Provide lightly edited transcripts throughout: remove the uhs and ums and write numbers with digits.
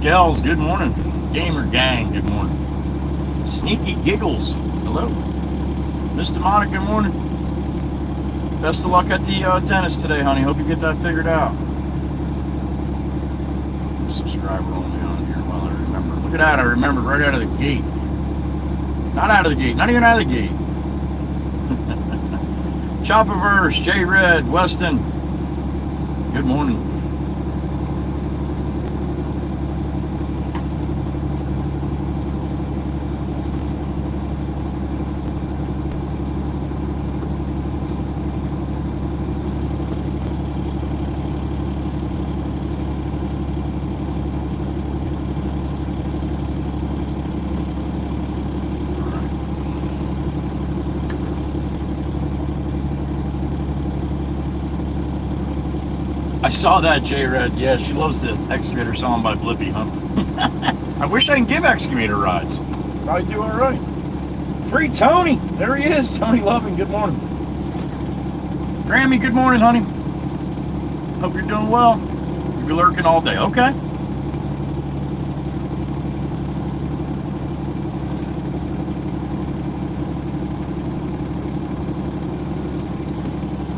Gels, good morning. Gamer Gang, good morning. Sneaky Giggles, hello. Mr. Monica, good morning. Best of luck at the dentist today, honey. Hope you get that figured out. Subscriber only on here while I remember. Look at that, I remembered right out of the gate. Not out of the gate, not even out of the gate. Chopperverse, J Red, Weston. Good morning. I saw that, J-Red. Yeah, she loves the excavator song by Blippi, huh? I wish I could give excavator rides. Probably do all right. Free Tony. There he is. Tony Loving. Good morning. Grammy, good morning, honey. Hope you're doing well. You'll be lurking all day. Okay.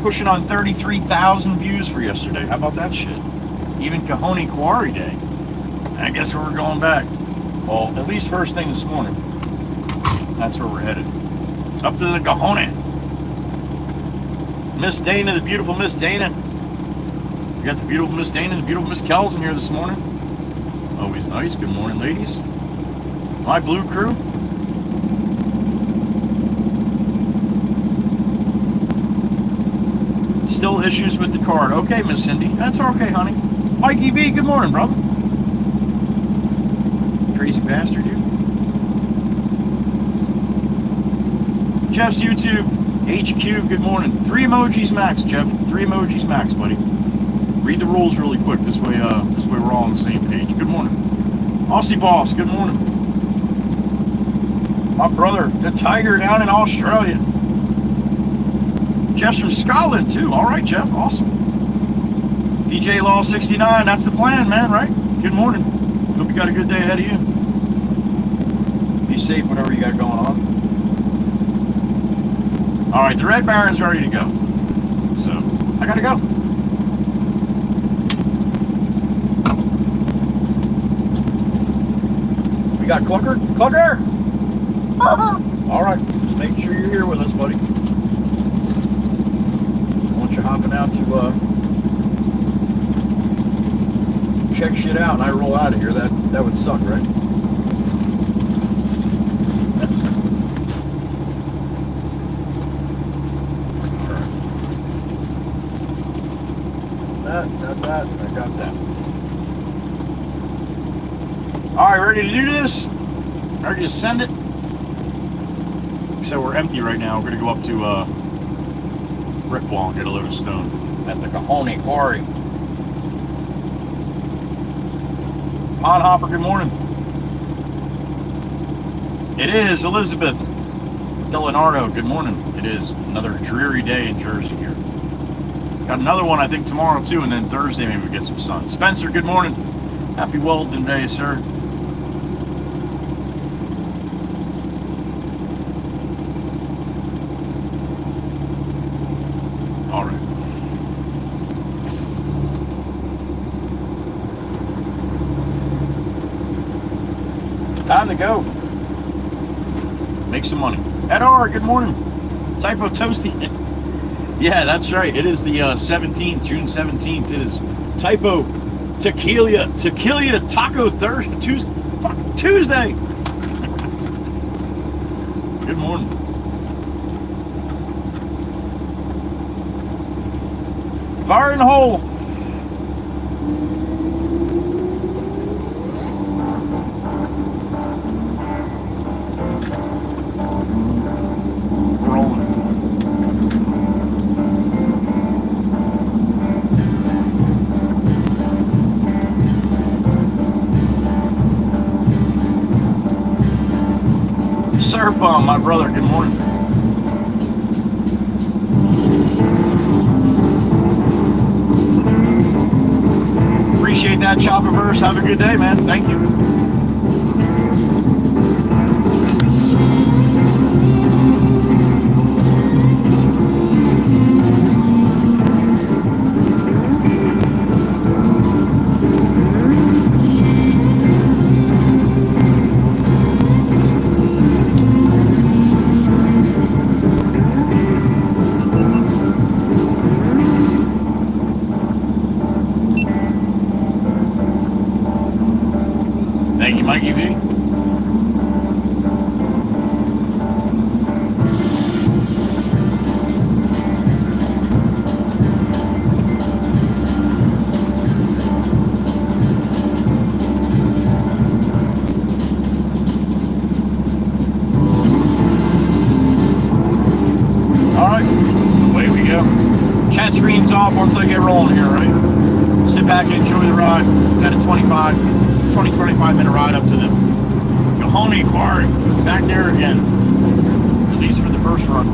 Pushing on 33,000 views for yesterday. How about that shit? Even Cajon Quarry Day. I guess we're going back. Well, at least first thing this morning. That's where we're headed. Up to the Cajon. Miss Dana, the beautiful Miss Dana. We got the beautiful Miss Dana and the beautiful Miss Kells in here this morning. Always nice. Good morning, ladies. My blue crew. Still issues with the card. Okay, Miss Cindy. That's okay, honey. Mikey V, good morning, brother. Crazy bastard, you. Jeff's YouTube. HQ, good morning. 3 emojis max, Jeff. 3 emojis max, buddy. Read the rules really quick. This way we're all on the same page. Good morning. Aussie Boss, good morning. My brother, the Tiger down in Australia. Jeff's from Scotland, too. All right, Jeff. Awesome. DJ Law 69. That's the plan, man, right? Good morning. Hope you got a good day ahead of you. Be safe, whatever you got going on. All right, the Red Baron's ready to go. So, I got to go. We got Clunker? Clunker! All right. Just making sure you're here with us, buddy. Hopping out to check shit out and I roll out of here. That would suck, right? That, I got that. Alright, ready to do this? Ready to send it? So we're empty right now. We're gonna go up to brick wall and get a load of stone at the Cajon Quarry. Pond Hopper, good morning. It is Elizabeth Delenardo, good morning. It is another dreary day in Jersey here. Got another one I think tomorrow too, and then Thursday maybe we get some sun. Spencer, good morning. Happy Weldon Day, sir. Time to go. Make some money. Ed R, good morning. Typo Toasty. Yeah, that's right. It is the 17th, June 17th. It is Typo Tequila Taco Thursday. Tuesday. Good morning. Fire in the hole. Bomb, my brother, good morning. Appreciate Appreciate that, Chopperverse. Have a good day, man. Thank you. Thank you, Mikey V. Alright, away we go. Chat screen's off once I get rolling here, right? Sit back and enjoy the ride. Got a 25 minute ride up to the Mahoney Quarry. Back there again. At least for the first run.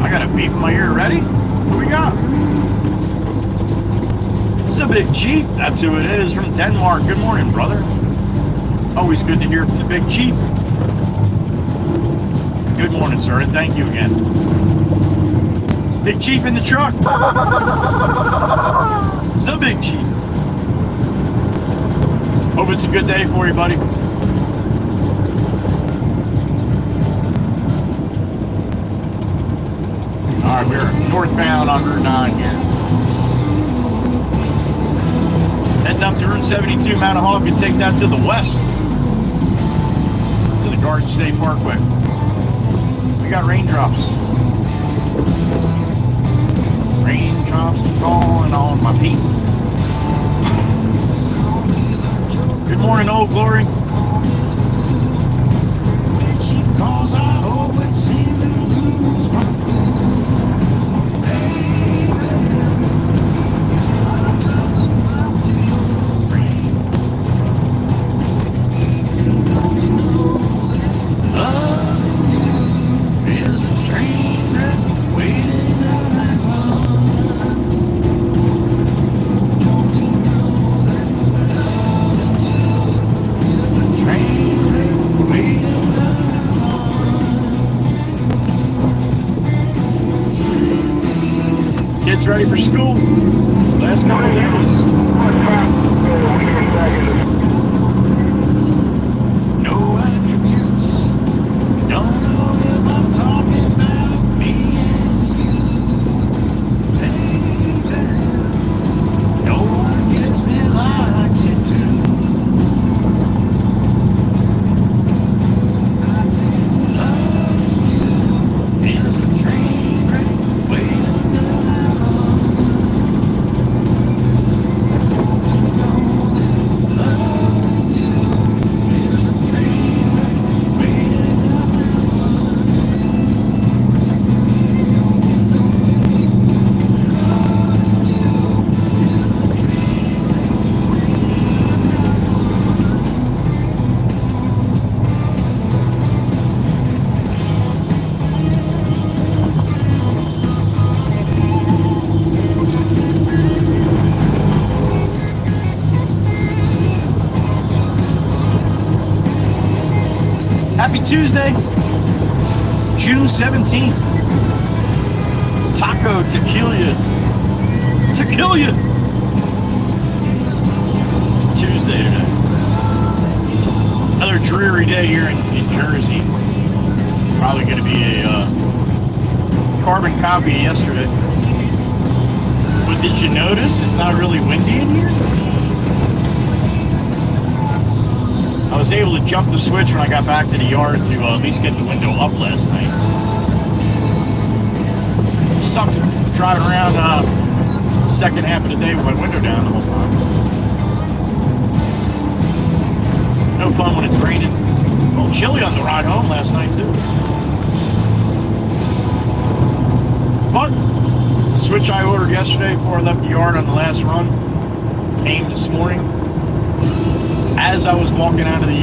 I got a beep in my ear. Ready? What we got? It's a big chief. That's who it is from Denmark. Good morning, brother. Always good to hear from the big chief. Good morning, sir, and thank you again. Big chief in the truck. It's a big chief. Hope it's a good day for you, buddy. Alright, we're northbound on Route 9 here. Heading up to Route 72, Mount Hawk, and take that to the west. To the Garden State Parkway. We got raindrops. Raindrops falling on my feet. Good morning, Old Glory. Cause I always seem to lose my ready for school. Last couple of days. No attributes. Don't know if I'm talking about me and you. Baby, no one gets me like you do. I think love you is a train wreck waiting. Happy Tuesday, June 17th. Taco Tequila. Tequila. Tuesday today. Another dreary day here in Jersey. Probably going to be a carbon copy of yesterday. But did you notice it's not really windy in here? I was able to jump the switch when I got back to the yard to at least get the window up last night. Something driving around second half of the day with my window down the whole time. No fun when it's raining. A little chilly on the ride home last night too. But the switch I ordered yesterday before I left the yard on the last run came this morning. As I was walking out of the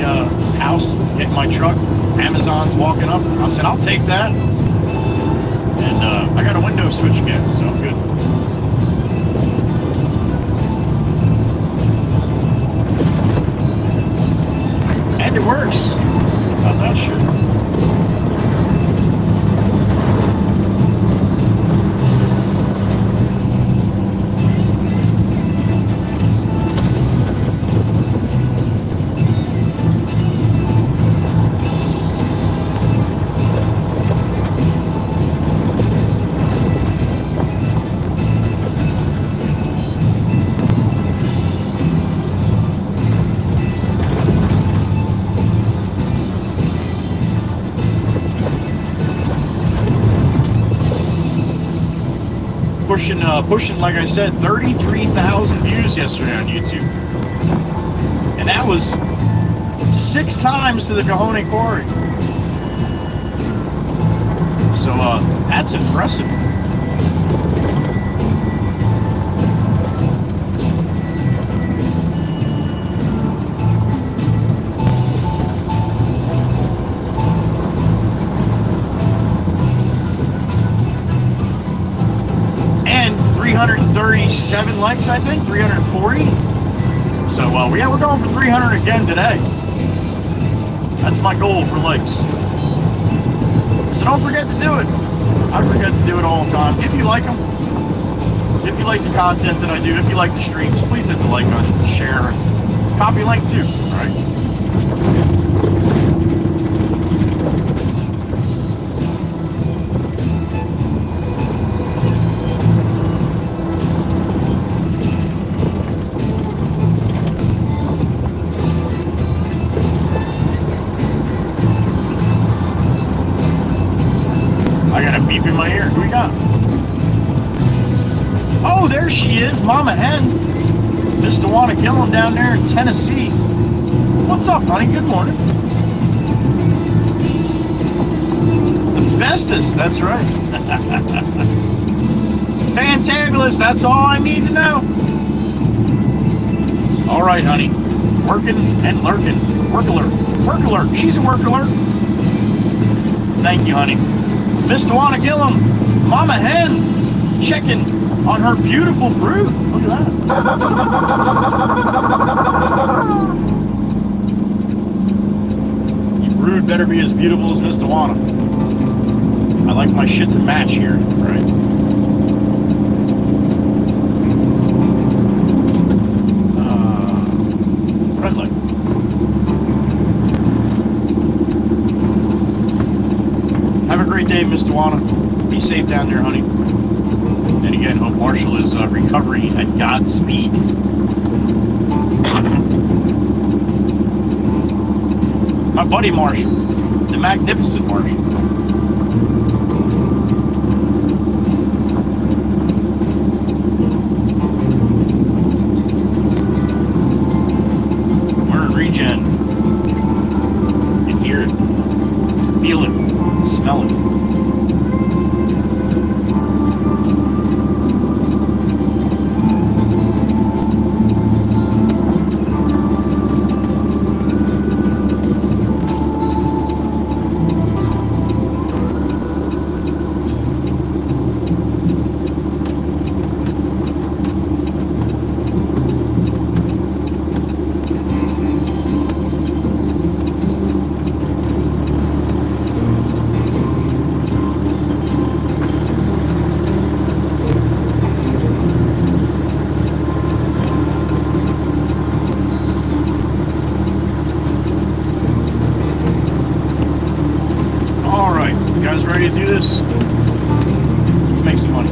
house, getting my truck. Amazon's walking up. I said, I'll take that. And I got a window switch again, so I'm good. And it works. Not that shit. Pushing, like I said, 33,000 views yesterday on YouTube. And that was 6 times to the Cajon Quarry. So, that's impressive. And 337 likes, I think, 340. So, yeah, we're going for 300 again today. That's my goal for likes. So don't forget to do it. I forget to do it all the time. If you like them, if you like the content that I do, if you like the streams, please hit the like button, share, and copy link too. All right. I got a beep in my ear. Who we got? Oh, there she is, Mama Hen. Mr. Wanna Kill Him down there in Tennessee. What's up, honey? Good morning. The bestest, that's right. Fantabulous, that's all I need to know. All right, honey. Working and lurking. Work alert. Work alert. She's a work alert. Thank you, honey. Mr. Wanna Kill Him, Mama Hen, checking on her beautiful brood. Look at that. Your brood better be as beautiful as Mr. Wanna. I like my shit to match here, right? Red light. Have a great day, Mr. Wanna. Be safe down there, honey. And again, hope Marshall is recovering at Godspeed. My buddy Marshall, the magnificent Marshall. We're in regen. You can hear it, feel it, smell it. Ready to do this? Let's make some money.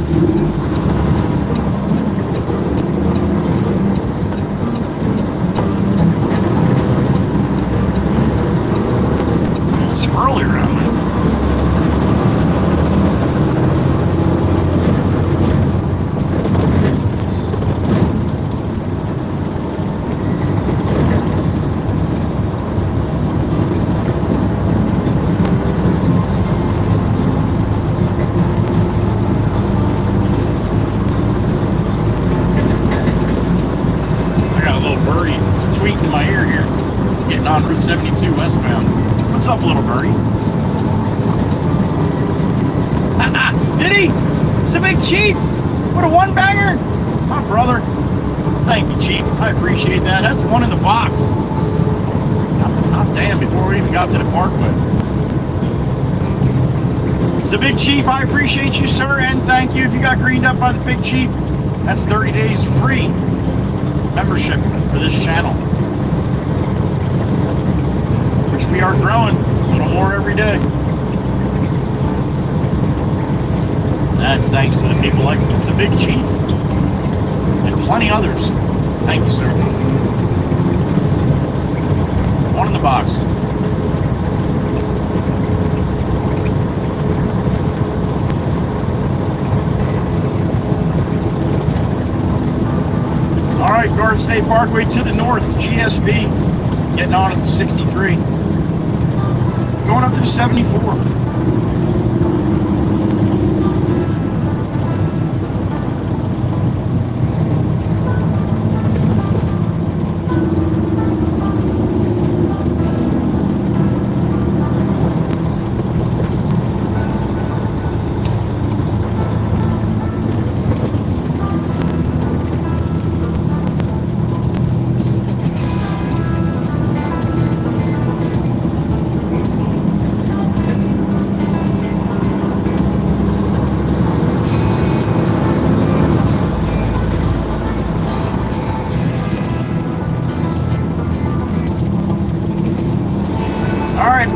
It's early around there. On Route 72 westbound. Did he? It's a big chief. What a one banger. My brother. Thank you, Chief. I appreciate that. That's one in the box. Hot damn, before we even got to the parkway. It's a big chief. I appreciate you, sir, and thank you. If you got greened up by the big chief, that's 30 days free membership for this channel, which we are growing a little more every day. That's thanks to the people like it's a big chief and plenty others. Thank you, sir. One in the box. All right, Garden State Parkway to the north, GSB, getting on at the 63, going up to the 74.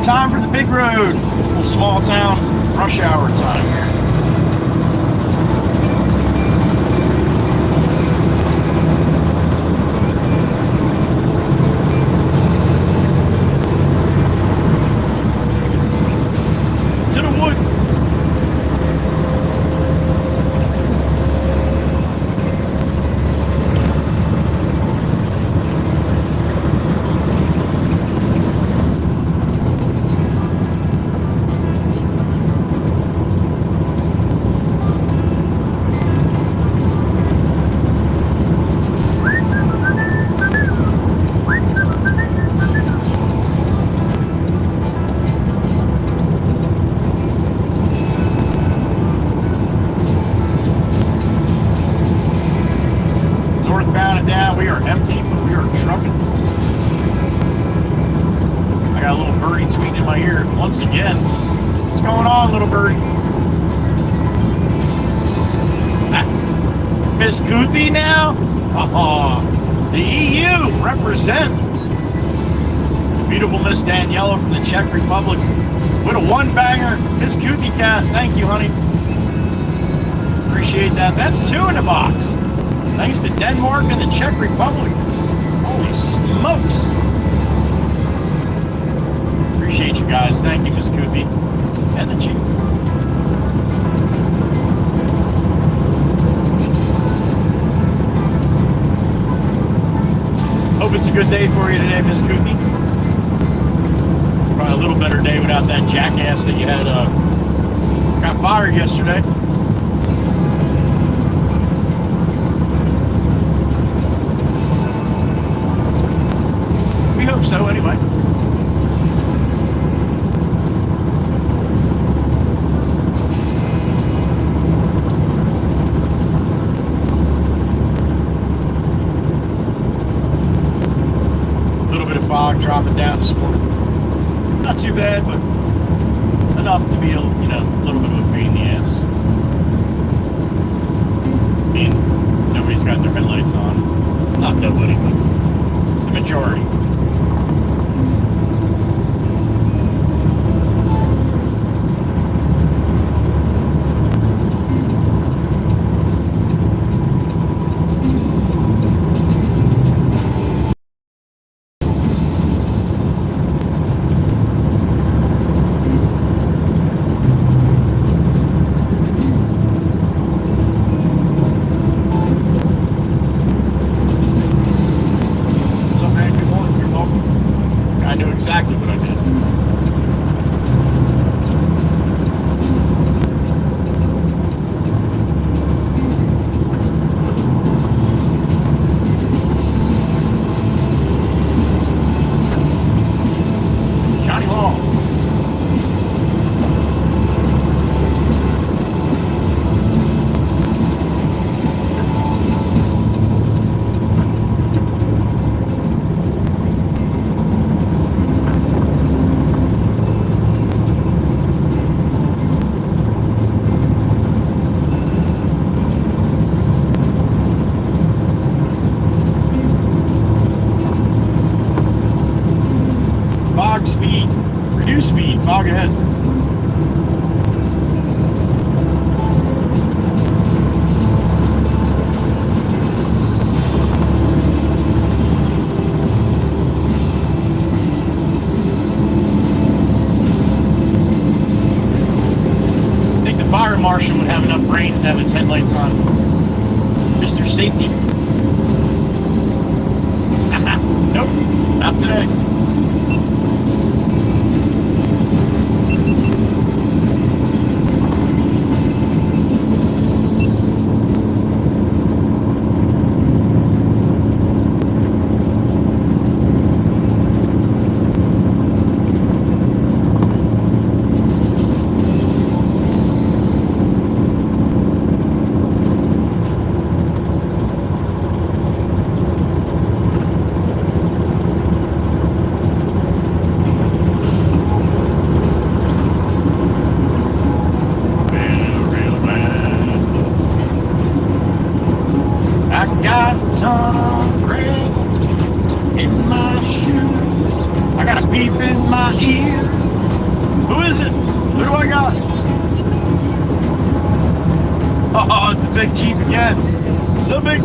Time for the big road. Little small town rush hour time here. To the wood. Miss Goofy now? Oh, the EU represent. The beautiful Miss Daniela from the Czech Republic with a one banger. Miss Goofy Cat, thank you, honey. Appreciate that. That's two in the box. Thanks to Denmark and the Czech Republic. Holy smokes. Appreciate you guys. Thank you, Miss Goofy and the Chief. Hope it's a good day for you today, Miss Goofy. Probably a little better day without that jackass that you had got fired yesterday. We hope so, anyway. Fog dropping down this morning. Not too bad, but enough to be a little bit of a pain in the ass. I mean, nobody's got their headlights on. Not nobody, but the majority. jog ahead. I think the fire marshal would have enough brains to have his headlights on. Mr. Safety. Nope, not today.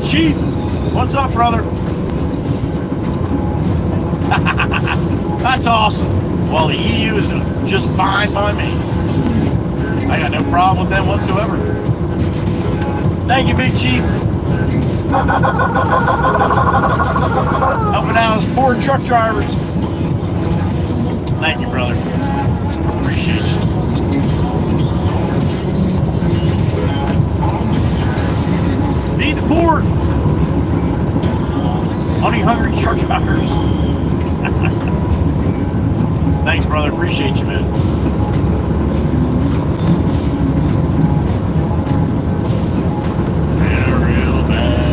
Chief, what's up, brother? That's awesome. Well, the EU is just fine by me. I got no problem with them whatsoever. Thank you, Big Chief. Helping out us poor truck drivers. Thank you, brother. Appreciate you. Feed the poor. Money-hungry truck drivers. Thanks, brother. Appreciate you, man. Yeah, real bad.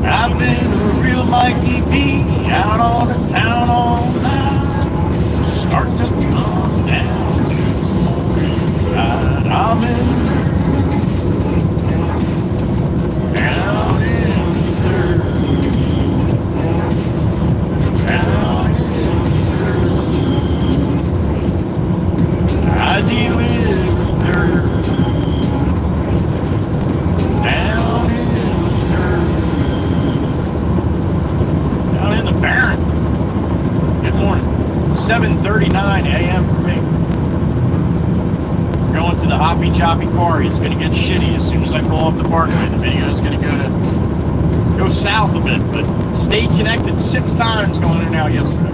I've been a real Mikey B out on the town all night. Starting to calm down. I'm in down in the dirt. Down in the dirt. I deal with dirt. Down in the dirt. Down in the barren. Good morning. 7:39 a.m. for me. Going to the Hoppy Choppy Quarry. It's going to get shitty as soon as I pull off the parkway. The video is going to go south a bit, but stayed connected 6 times going in and out yesterday.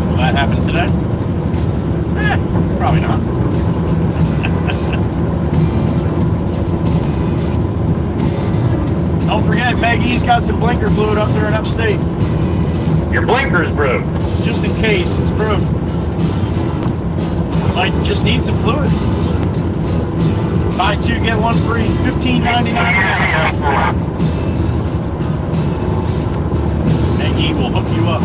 Will that happen today? Probably not. Don't forget, Maggie's got some blinker fluid up there in upstate. Your blinker's broke. Just in case it's broke. Might just need some fluid. Buy 2, get 1 free. $15.99. Maggie will hook you up.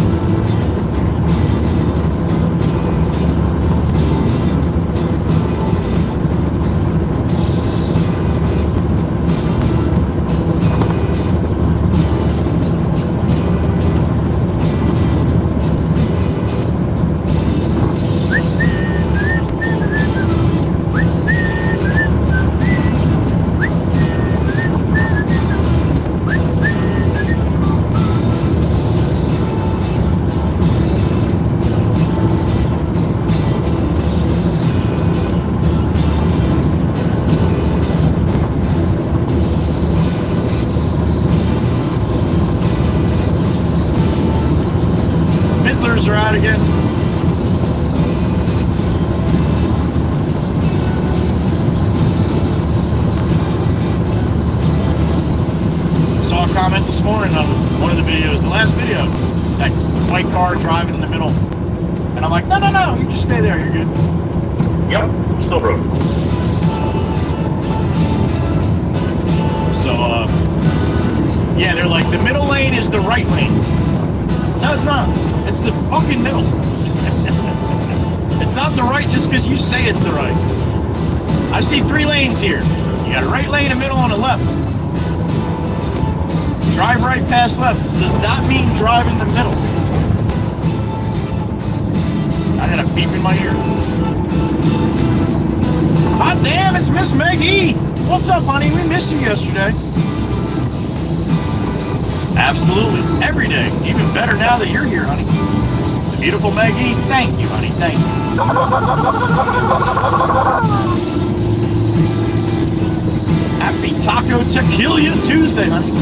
Are out again. Saw a comment this morning on one of the videos, the last video, that white car driving in the middle, and I'm like, no, you just stay there, you're good. Yep, still broke. So yeah, they're like, the middle lane is the right lane. No, it's not. It's the fucking middle. It's not the right just because you say it's the right. I see 3 lanes here. You got a right lane, a middle, and a left. Drive right past left does not mean drive in the middle. I got a beep in my ear. Hot damn, it's Miss Maggie. What's up, honey? We missed you yesterday. Absolutely. Every day. Even better now that you're here, honey. The beautiful Maggie. Thank you, honey. Thank you. Happy Taco Tequila Tuesday, honey.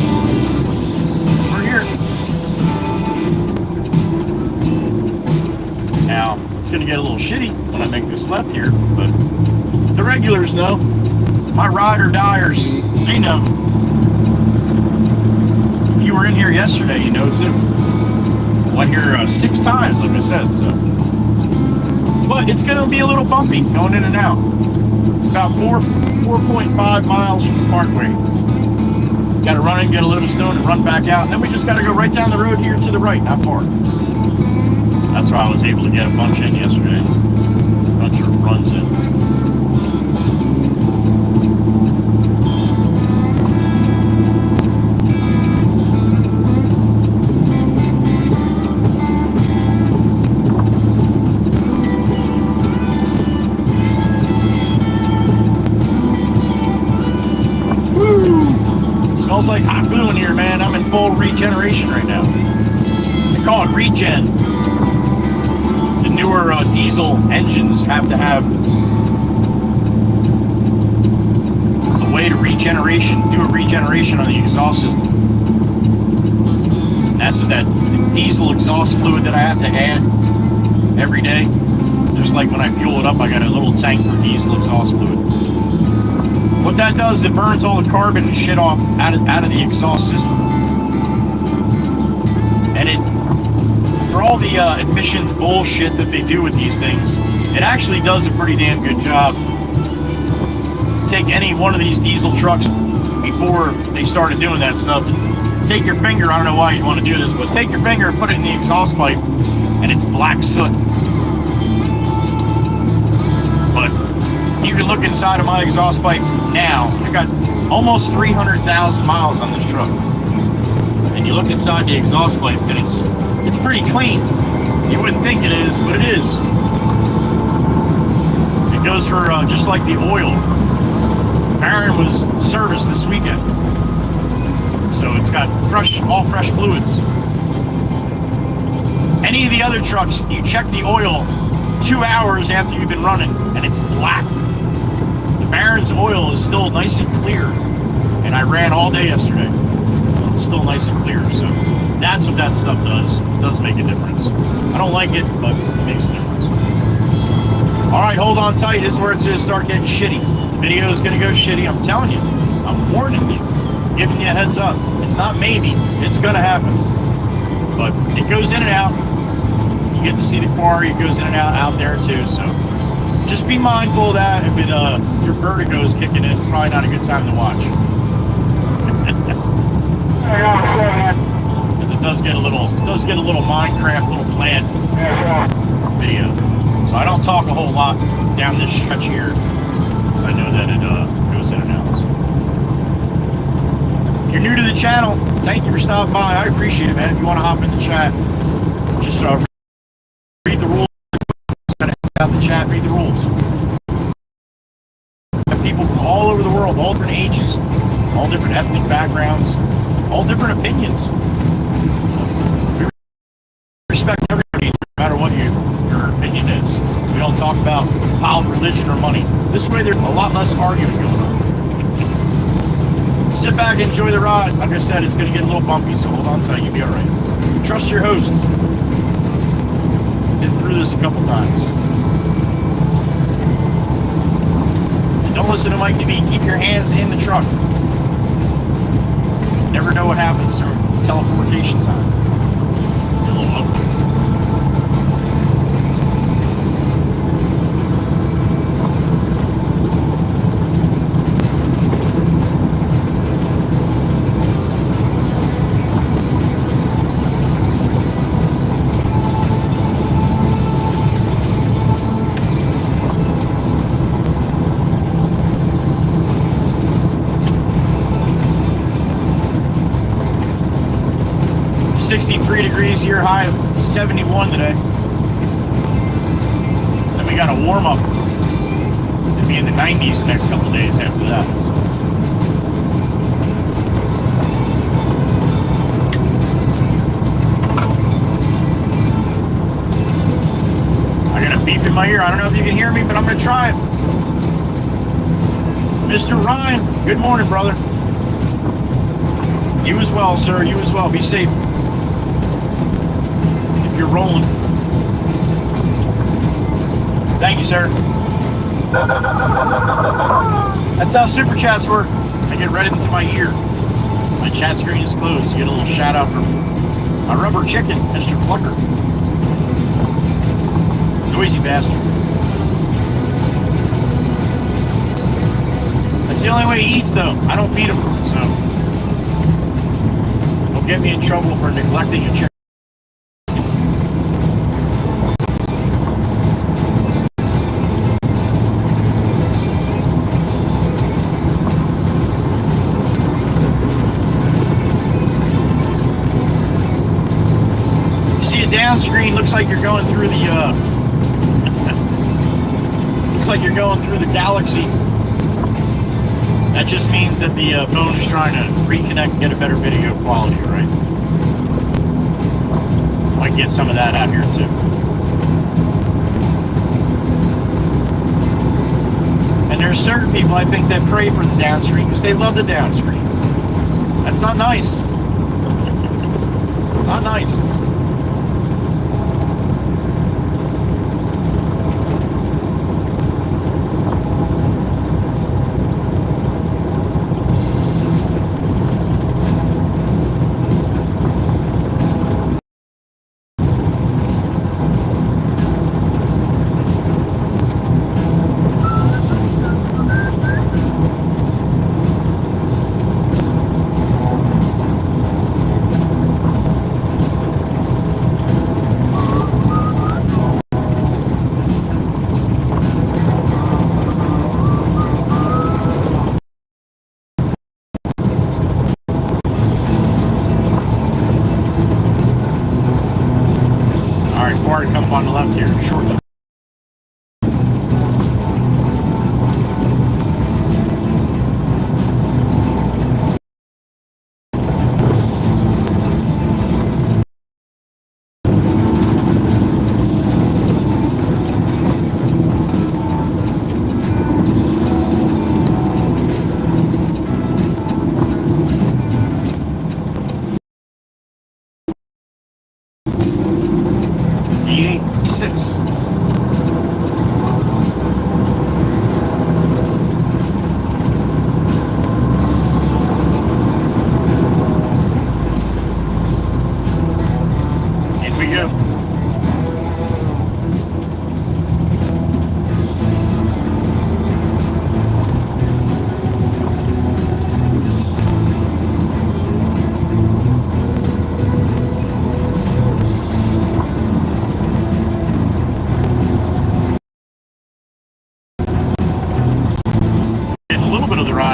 We're here. Now, it's going to get a little shitty when I make this left here, but the regulars know. My ride or diers, they know. If you were in here yesterday, you know too. Went here 6 times, like I said, so. But it's going to be a little bumpy going in and out. It's about 4.5 miles from the parkway. Got to run in, get a load of stone, and run back out. And then we just got to go right down the road here to the right, not far. That's why I was able to get a bunch in yesterday. A bunch of runs in. Smells like hot glue in here, man. I'm in full regeneration right now. They call it regen. The newer diesel engines have to have a way to do a regeneration on the exhaust system. And that's what that diesel exhaust fluid that I have to add every day. Just like when I fuel it up, I got a little tank for diesel exhaust fluid. What that does, it burns all the carbon and shit off out of the exhaust system. And it, for all the emissions bullshit that they do with these things, it actually does a pretty damn good job. Take any one of these diesel trucks before they started doing that stuff. Take your finger, I don't know why you want to do this, but take your finger and put it in the exhaust pipe, and it's black soot. But you can look inside of my exhaust pipe now. I got almost 300,000 miles on this truck. And you look inside the exhaust pipe and it's pretty clean. You wouldn't think it is, but it is. It goes for just like the oil. Aaron was serviced this weekend. So it's got all fresh fluids. Any of the other trucks, you check the oil 2 hours after you've been running and it's black. Baron's oil is still nice and clear, and I ran all day yesterday. It's still nice and clear, so that's what that stuff does. It does make a difference. I don't like it, but it makes a difference. All right, hold on tight. This is where it's going to start getting shitty. The video is going to go shitty. I'm telling you. I'm warning you. I'm giving you a heads up. It's not maybe. It's going to happen. But it goes in and out. You get to see the quarry. It goes in and out there too, so just be mindful of that. If your vertigo is kicking in, it's probably not a good time to watch. Because it does get a little Minecraft, little plant video. So I don't talk a whole lot down this stretch here, because I know that it goes in and out. So. If you're new to the channel, thank you for stopping by. I appreciate it, man. If you want to hop in the chat, just read the rules. Out the chat, read the rules. Have people from all over the world, all different ages, all different ethnic backgrounds, all different opinions. We respect everybody, no matter what your opinion is. We don't talk about politics, religion, or money. This way, there's a lot less arguing going on. Sit back and enjoy the ride. Like I said, it's going to get a little bumpy, so hold on tight. You'll be all right. Trust your host. Been through this a couple times. Don't listen to Mike DB. Keep your hands in the truck. You never know what happens during teleportation time. Get a little ugly. 63 degrees here, high of 71 today. Then we got a warm up. It'll be in the 90s the next couple days after that. I got a beep in my ear. I don't know if you can hear me, but I'm going to try it. Mr. Ryan, good morning, brother. You as well, sir. You as well. Be safe. If you're rolling. Thank you, sir. That's how super chats work. I get right into my ear. My chat screen is closed. You get a little shout out from my rubber chicken, Mr. Plucker. Noisy bastard. That's the only way he eats, though. I don't feed him, so don't get me in trouble for neglecting a chicken. Down screen looks like you're going through the looks like you're going through the galaxy. That just means that the phone is trying to reconnect and get a better video quality, right? Might get some of that out here too. And there's certain people, I think, that pray for the down screen because they love the down screen. That's not nice. Not nice. Quarry coming on the left here shortly.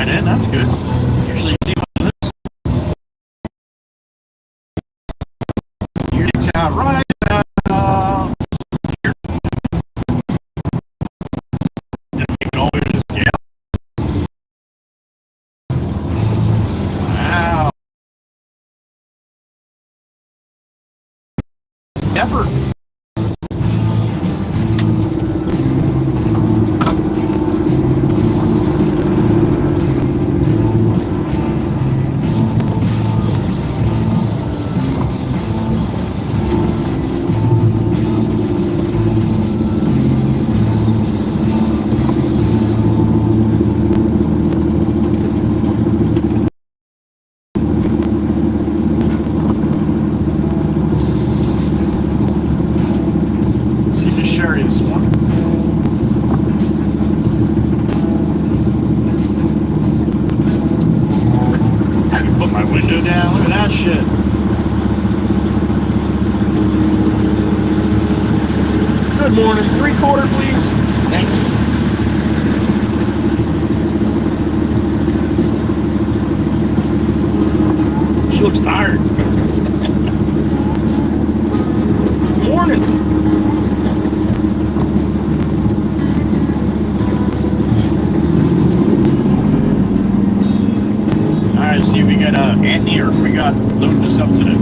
That's good. Usually you see one of this. It's out right now. Wow. Effort. Morning, 3/4, please. Thanks. She looks tired. to see if we got Andy or if we got loading us up today.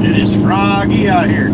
It is froggy out here.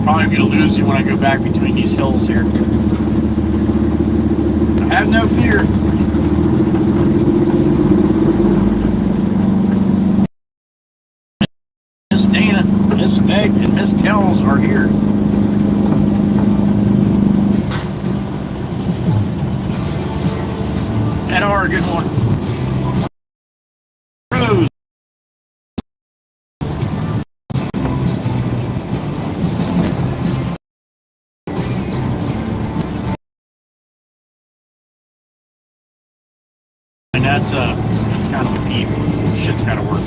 I'm going to lose you when I go back between these hills here. I have no fear. Miss Dana, Miss Meg, and Miss Kells are here. And are a good one. Rose. And that's kind of a peep. Shit's gotta work.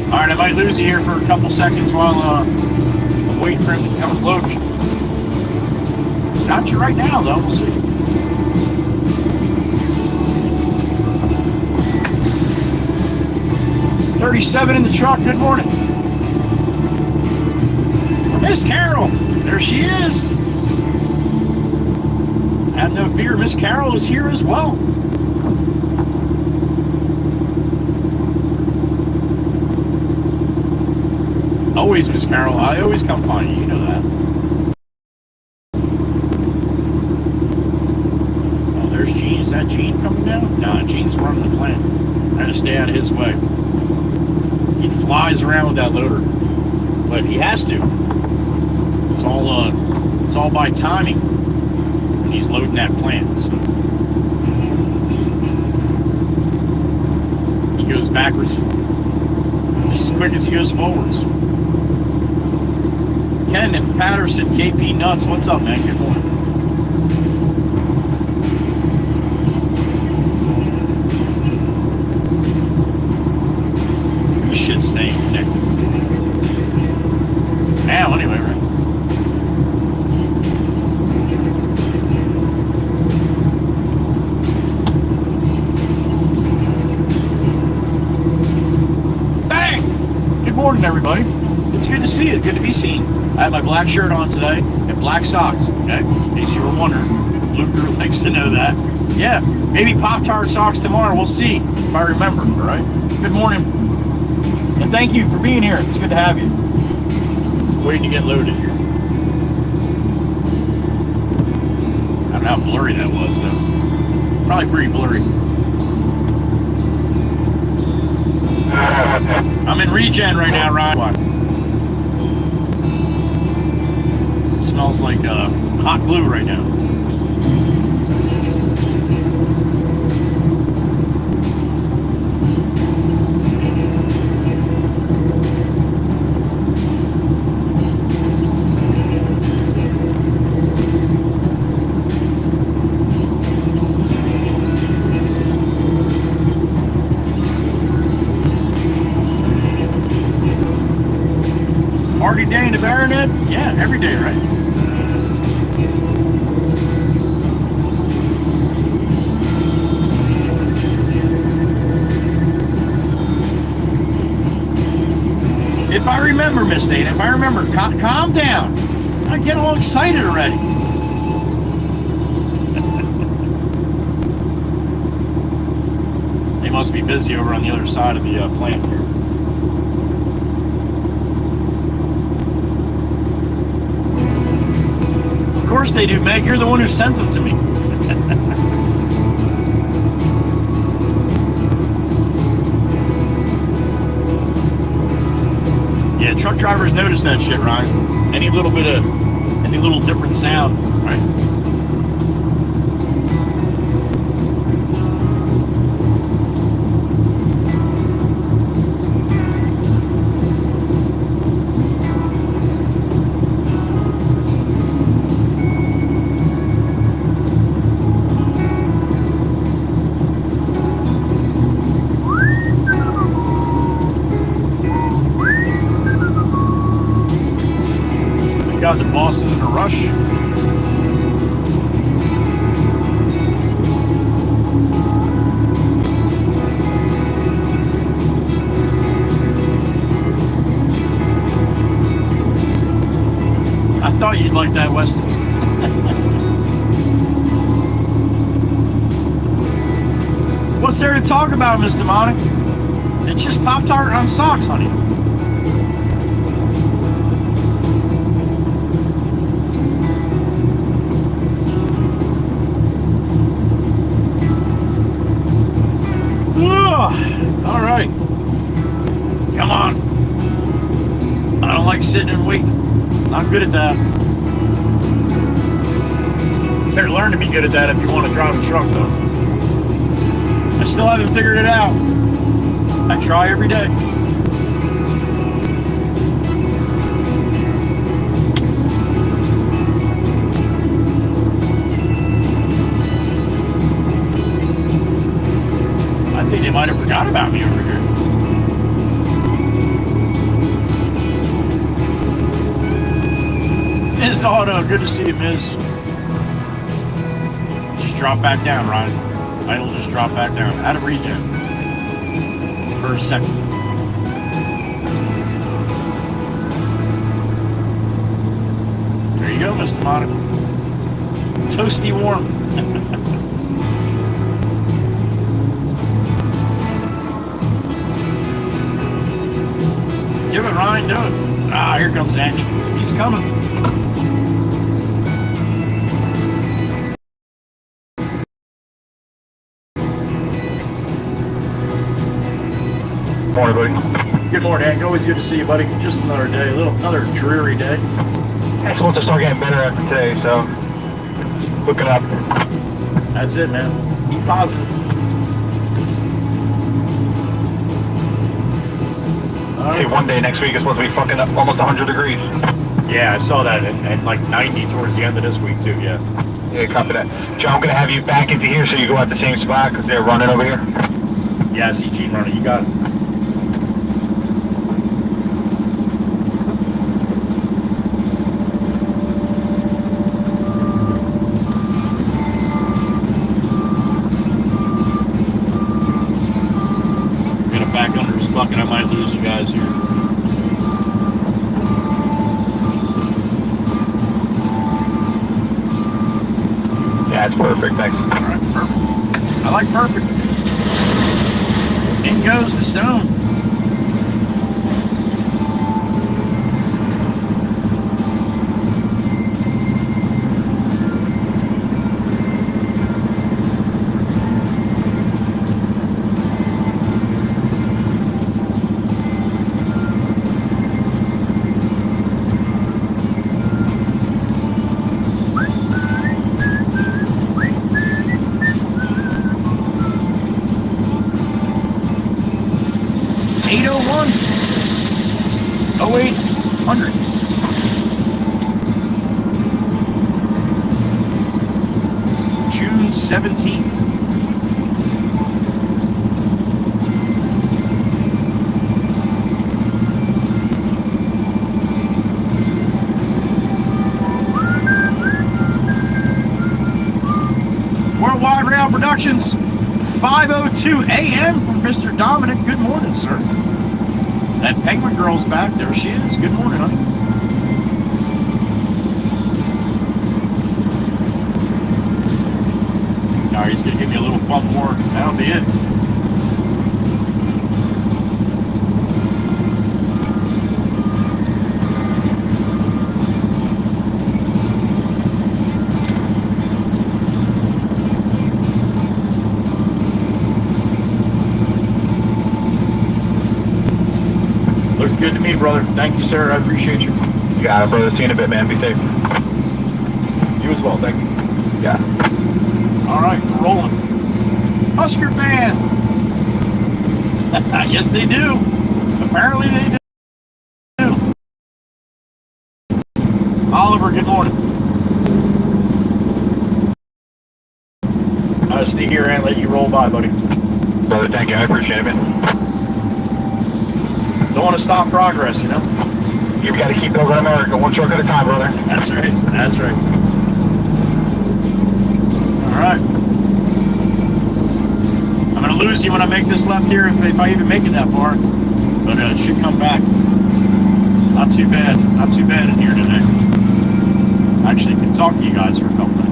Alright, I might lose you here for a couple seconds while I'm waiting for him to come and load me. Got you right now, though. We'll see. $37 in the truck. Good morning. Miss Carol. There she is. Have no fear. Miss Carol is here as well. Always, Miss Carol. I always come find you. You know that. Oh, there's Gene. Is that Gene coming down? No, Gene's running the plant. I had to stay out of his way. He flies around with that loader, but he has to. It's all by timing when he's loading that plant. So he goes backwards just as quick as he goes forwards. Kenneth Patterson, KP Nuts, what's up, man? Good morning. This shit's staying connected. Now, anyway, right? Bang! Good morning, everybody. It's good to see you. Good to be seen. I have my black shirt on today and black socks, okay? In case you were wondering. Luker likes to know that. Yeah, maybe Pop-Tart socks tomorrow. We'll see if I remember, all right? Good morning. And thank you for being here. It's good to have you. Waiting to get loaded here. I don't know how blurry that was, though. Probably pretty blurry. I'm in regen right now, Ryan. smells like hot glue right now. Party day in the Baronet? Yeah, every day, right? If I remember, Miss Dana, if I remember, calm down. I get all excited already. They must be busy over on the other side of the plant here. Of course they do, Meg. You're the one who sent them to me. Yeah, truck drivers notice that shit, Ryan. Any little different sound, right? God, the boss is in a rush. I thought you'd like that, Weston. What's there to talk about, Miss Demonic? It's just Pop-Tart on socks, honey. All right, come on. I don't like sitting and waiting. Not good at that. Better learn to be good at that if you want to drive a truck, though. I still haven't figured it out. I try every day. I think they might have forgot about me over here. Miss Auto, good to see you, Miss. Just drop back down, Ryan. Idle, just drop back down. Out of regen. For a second. There you go, Mr. Monica. Toasty warm. Do it, Ryan, do it. Ah, here comes Andy. He's coming. Morning, buddy. Good morning, Hank. Always good to see you, buddy. Just another day, another dreary day. It's supposed to start getting better after today, so look it up. That's it, man. Be positive. Hey, one day next week is supposed to be fucking up almost 100 degrees. Yeah, I saw that, and like 90 towards the end of this week, too, yeah. Yeah, copy that. Joe, I'm going to have you back into here so you go at the same spot because they're running over here. Yeah, I see Gene running. You got it. I'm going to back under his bucket. I might lose you guys here. Yeah, it's perfect. Thanks. All right, perfect. I like perfect. In goes the stone. 80800. June 17th. Worldwide Rail Productions, 5:02 a.m. from Mr. Dominic. Good morning, sir. That Penguin girl's back. There she is. Good morning, honey. All right, he's going to give me a little bump more. That'll be it. Looks good to me, brother. Thank you, sir. I appreciate you. You got it, brother. See you in a bit, man. Be safe. You as well. Thank you. Yeah. All right, we're rolling. Husker fan. Yes, they do. Apparently they do. Oliver, good morning. I'll stay here and let you roll by, buddy. Brother, thank you. I appreciate it, man. Don't want to stop progress, you know? You've got to keep over America one truck at a time, brother. That's right. That's right. All right. I'm going to lose you when I make this left here, if I even make it that far. But it should come back. Not too bad. Not too bad in here today. Actually, can talk to you guys for a couple minutes.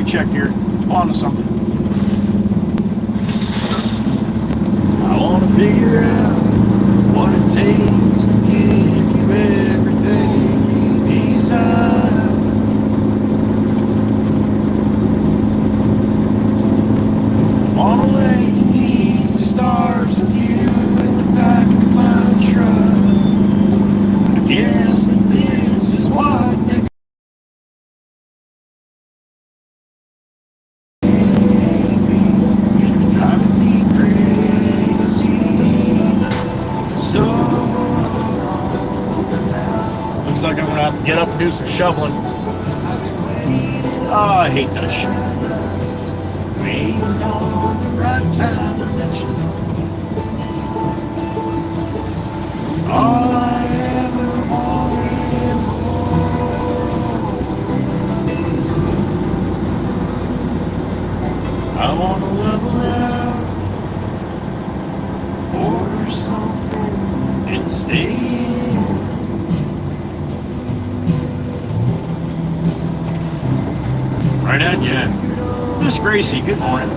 Check here. On to something. I want to figure out what it takes to give you everything you desire. I want to let you meet the stars with you in the back of my truck. I guess that this is what they like I'm gonna have to get up and do some shoveling. Oh, I hate that shit. Waiting for the right time to let you know. All I ever wanted and more. I wanna level out, order something and stay in. Right at you. Miss Gracie, good morning.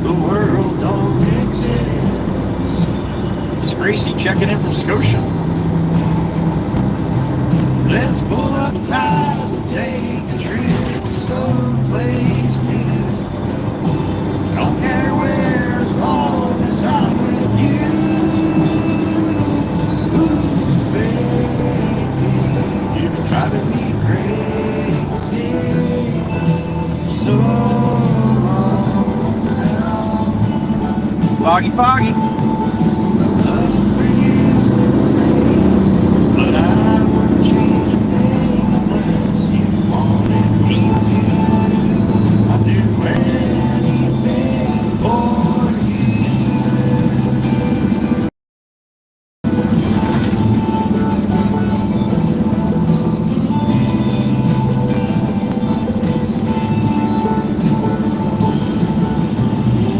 The world don't exist. Miss Gracie checking in from Scotia. Let's pull up ties and take a trip to someplace new. Don't care where, as long as I'm with you. Baby, you've been driving me crazy. So long now. Foggy, foggy. Love for you insane, but I wouldn't change a thing unless you wanted me to. I'll do anything for you.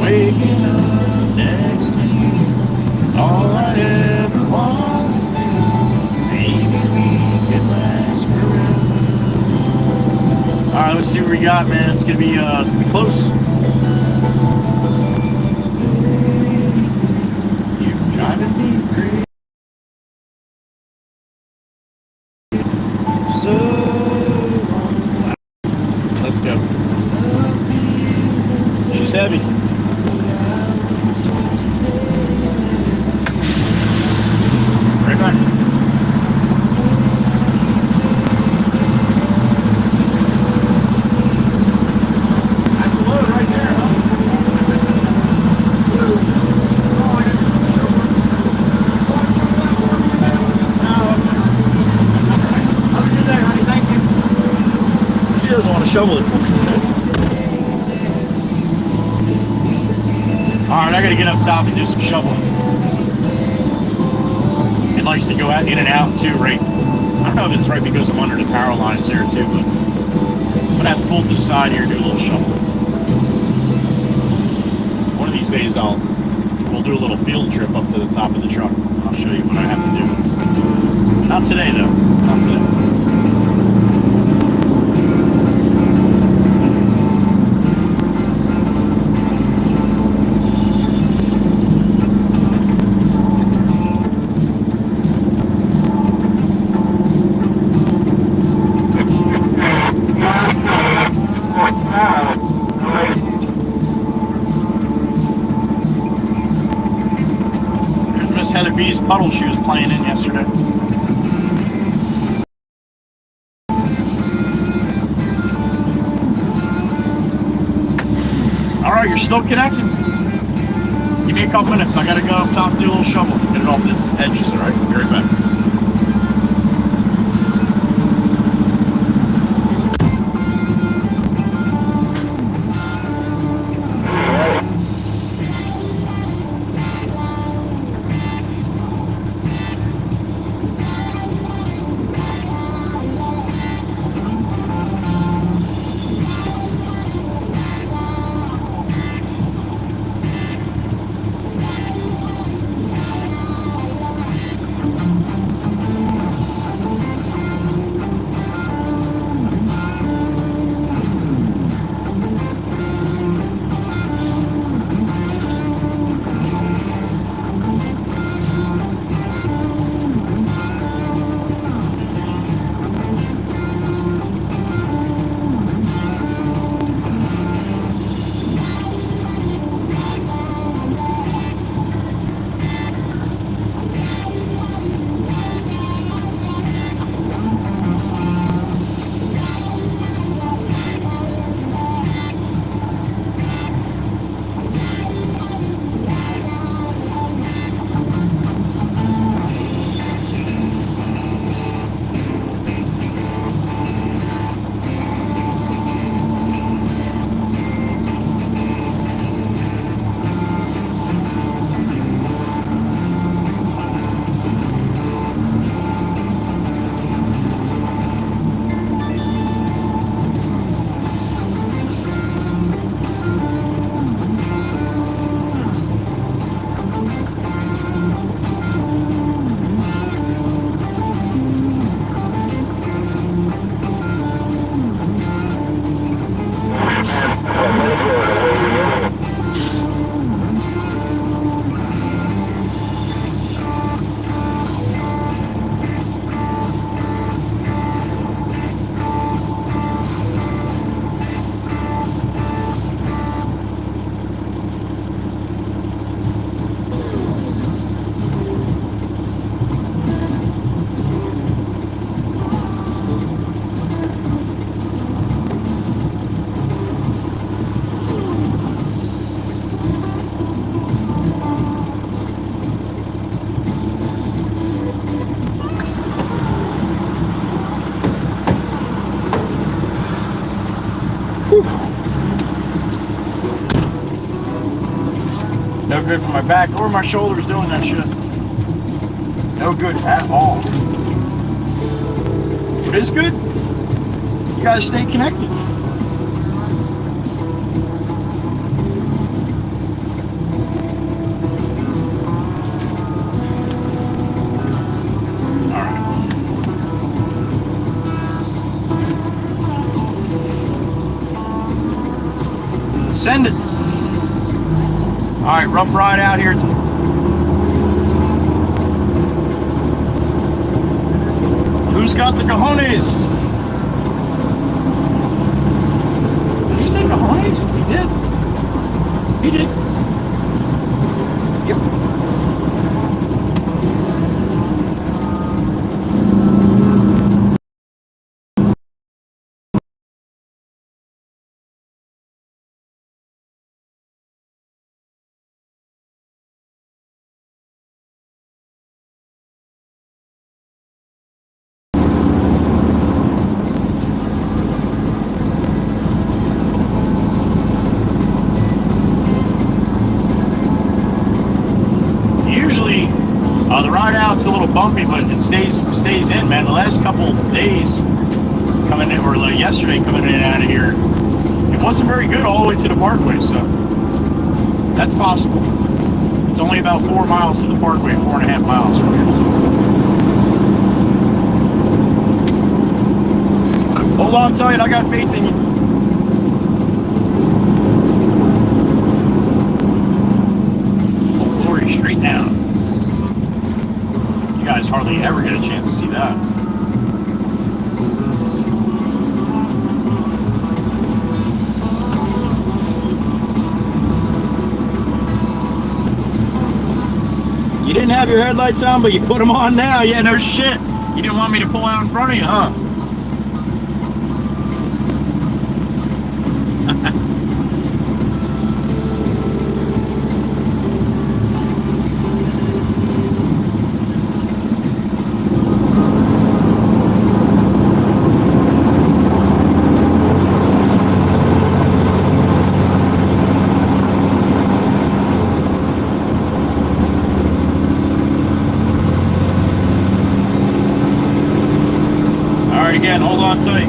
Waking up next to you is all I ever want to do. Maybe we could last forever. All right, let's see what we got, man. It's gonna be close. You're driving me crazy. So was heavy. Right back. That's a load right there, huh? She doesn't want to shovel it. Alright, I gotta get up top and do some shoveling. It likes to go out in and out too, right? I don't know if it's right because I'm under the power lines there too, but I'm gonna have to pull to the side here and do a little shoveling. One of these days we'll do a little field trip up to the top of the truck. I'll show you what I have to do. Not today though. Not today. B's puddle she was playing in yesterday. Alright, you're still connected. Give me a couple minutes. I gotta go up top and do a little shovel. Get it off the edges, alright? Be right back. No good for my back or my shoulders doing that shit. No good at all. What is good? You gotta stay connected. Send it. All right, rough ride out here. Who's got the cojones? Did he say cojones? He did. He did. Yep. Usually, the ride out's a little bumpy, but it stays in, man. The last couple days coming in, or like yesterday coming in and out of here, it wasn't very good all the way to the parkway, so that's possible. It's only about 4 miles to the parkway, 4.5 miles from here. So. Hold on tight, I got faith in you. Oh, Quarry straight down. You guys hardly ever get a chance to see that. You didn't have your headlights on, but you put them on now. Yeah, no shit. You didn't want me to pull out in front of you, huh? Again, hold on tight.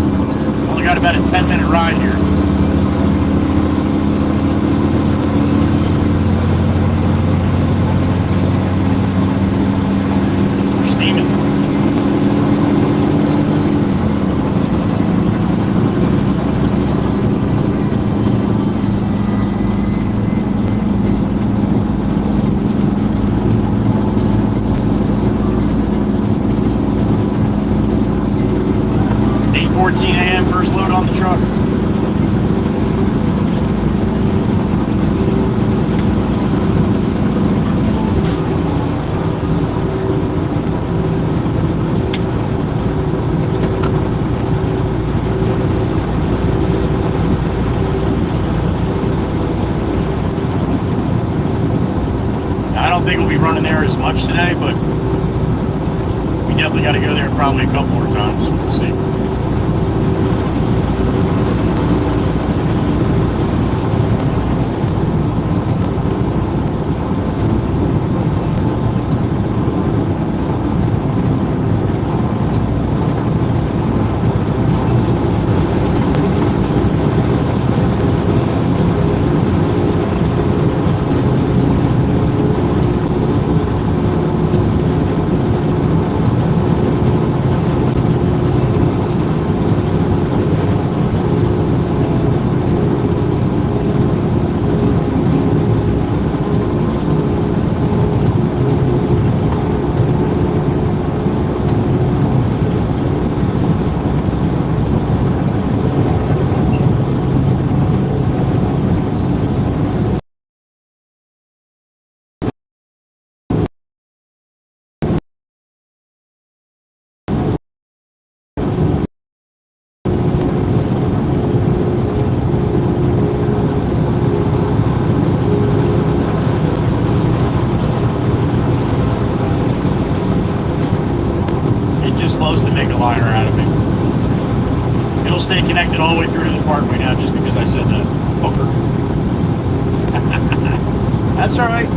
Only got about a 10-minute ride here. We're steaming. First load on the truck. Now, I don't think we'll be running there as much today, but we definitely got to go there probably a couple more times. We'll see. Loves to make a liar out of me. It'll stay connected all the way through to the parkway now just because I said that. Fucker. That's alright.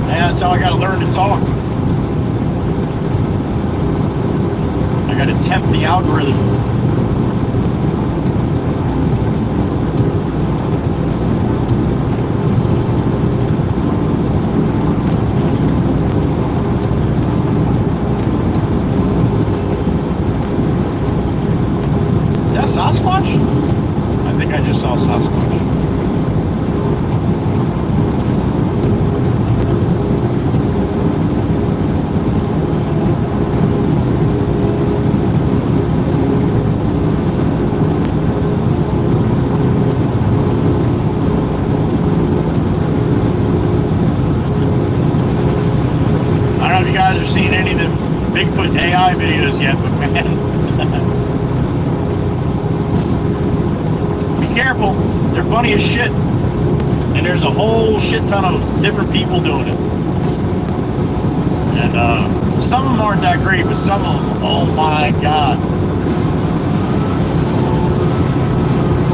Yeah, that's how I gotta learn to talk. I gotta tempt the algorithm. Sasquatch? I think I just saw Sasquatch. videos yet, but man, be careful. They're funny as shit. And there's a whole shit ton of different people doing it. And some of them aren't that great, but some of them, oh my God.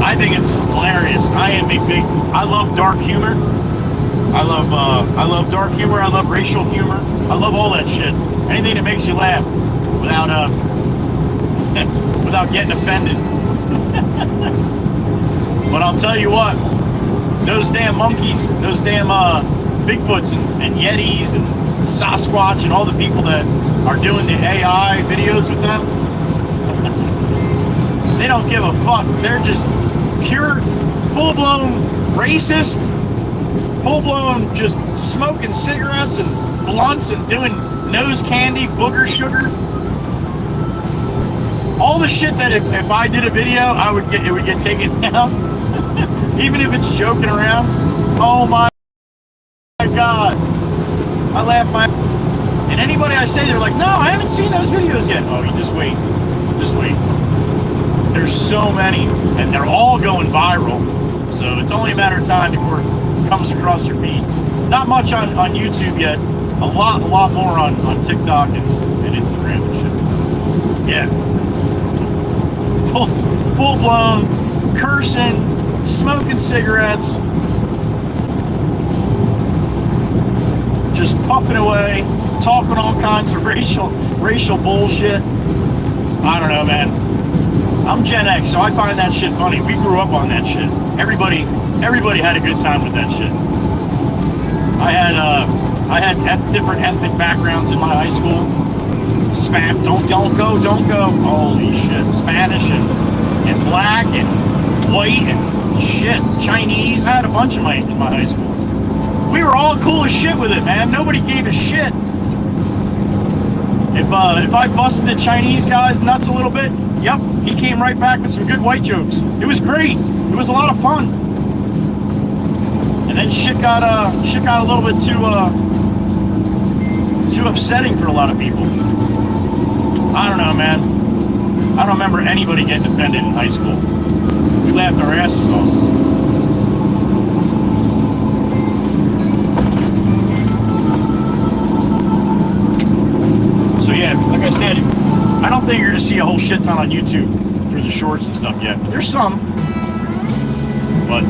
I think it's hilarious. I love dark humor. I love dark humor. I love racial humor. I love all that shit. Anything that makes you laugh without without getting offended. But I'll tell you what, those damn monkeys, those damn Bigfoots and Yetis and Sasquatch and all the people that are doing the AI videos with them, they don't give a fuck. They're just pure, full-blown racist, full-blown just smoking cigarettes and blunts and doing nose candy, booger sugar. All the shit that if I did a video, it would get taken down. Even if it's joking around. Oh my God. I laugh my... And anybody I say, they're like, no, I haven't seen those videos yet. Oh, you just wait. Just wait. There's so many, and they're all going viral. So it's only a matter of time before it comes across your feed. Not much on YouTube yet. A lot more on TikTok and Instagram and shit. Yeah. Full-blown cursing, smoking cigarettes, just puffing away, talking all kinds of racial bullshit. I don't know, man. I'm Gen X, so I find that shit funny. We grew up on that shit. Everybody had a good time with that shit. I had different ethnic backgrounds in my high school. Don't go. Holy shit. Spanish and black and white and shit. Chinese. I had a bunch in my high school. We were all cool as shit with it, man. Nobody gave a shit. If I busted the Chinese guy's nuts a little bit, yep, he came right back with some good white jokes. It was great. It was a lot of fun. And then shit got a little bit too upsetting for a lot of people. I don't know, man. I don't remember anybody getting offended in high school. We laughed our asses off. So yeah, like I said, I don't think you're going to see a whole shit ton on YouTube through the shorts and stuff yet. There's some. But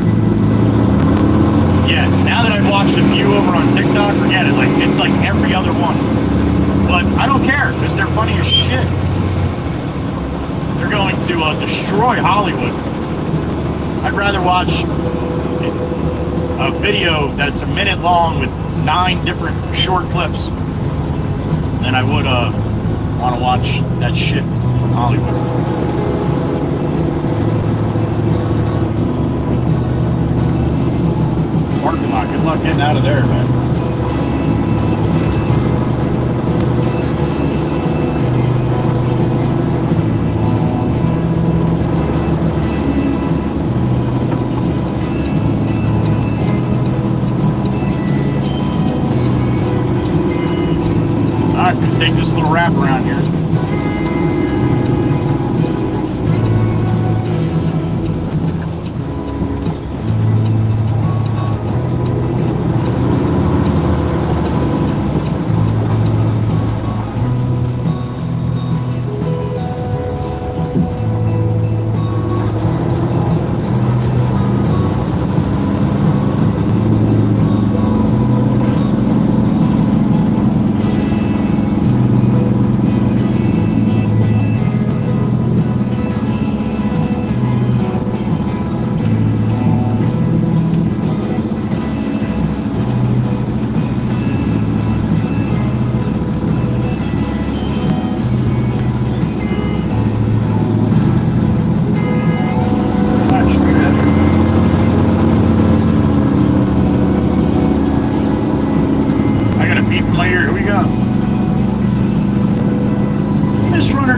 yeah, now that I've watched a few over on TikTok, forget it. It's like every other one. But I don't care, because they're funny as shit. They're going to destroy Hollywood. I'd rather watch a video that's a minute long with 9 different short clips than I would want to watch that shit from Hollywood. Parking lot, good luck getting out of there, man. Take this little wrap around here.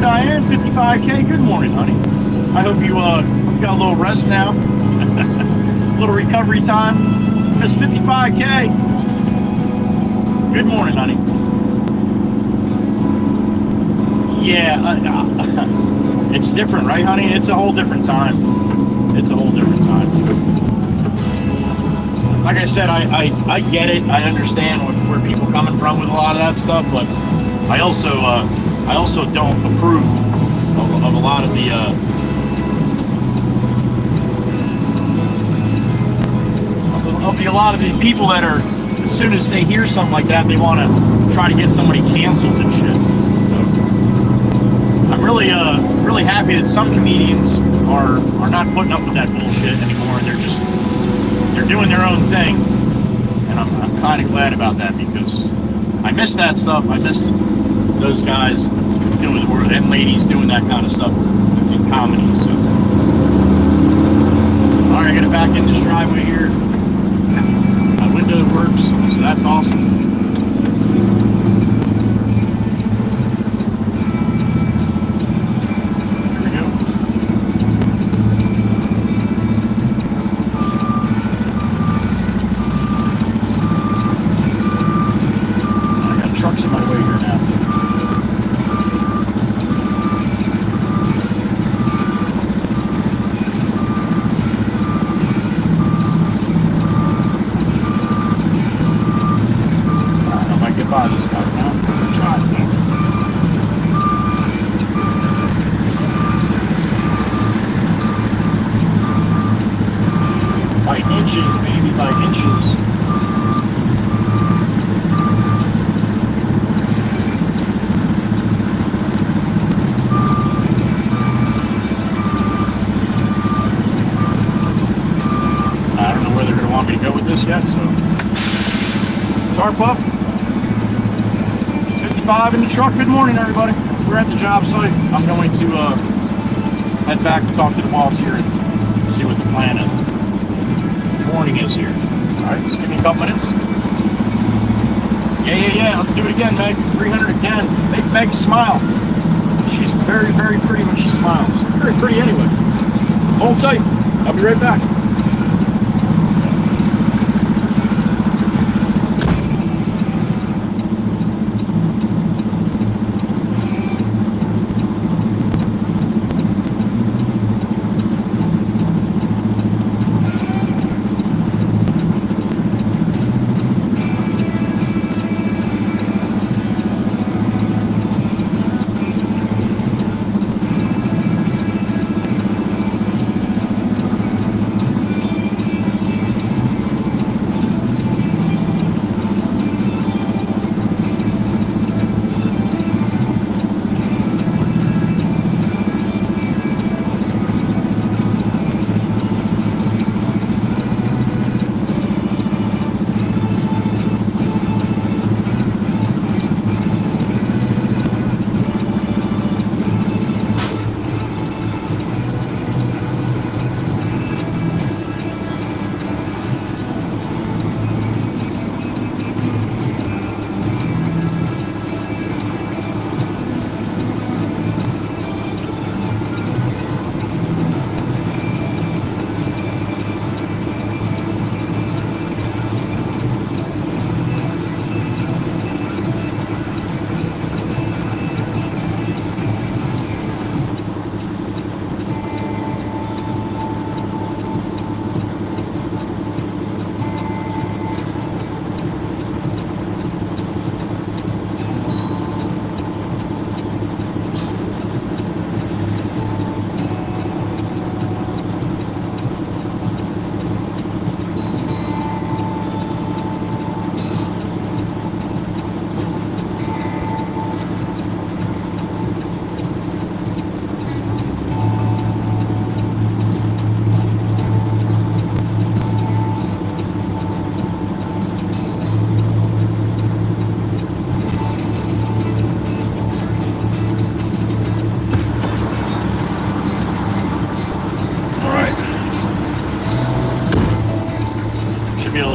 Diane, 55K. Good morning, honey. I hope you got a little rest now. A little recovery time. Miss 55K. Good morning, honey. Yeah, it's different, right, honey? It's a whole different time. It's a whole different time. Like I said, I get it. I understand where people are coming from with a lot of that stuff, but I also don't approve of a lot of the a lot of the people that are, as soon as they hear something like that, they want to try to get somebody canceled and shit. So, I'm really happy that some comedians are not putting up with that bullshit anymore. They're doing their own thing, and I'm kind of glad about that, because I miss that stuff. I miss those guys doing and ladies doing that kind of stuff in comedy. So, all right, I gotta back in this driveway here. My window works, so that's awesome. Yet, so tarp up. 55 in the truck. Good morning, everybody. We're at the job site. I'm going to head back and talk to the boss here and see what the plan of the morning is here. All right, just give me a couple minutes. Yeah. Let's do it again, Meg. 300 again. Make Meg smile. She's very, very pretty when she smiles. Very pretty anyway. Hold tight. I'll be right back.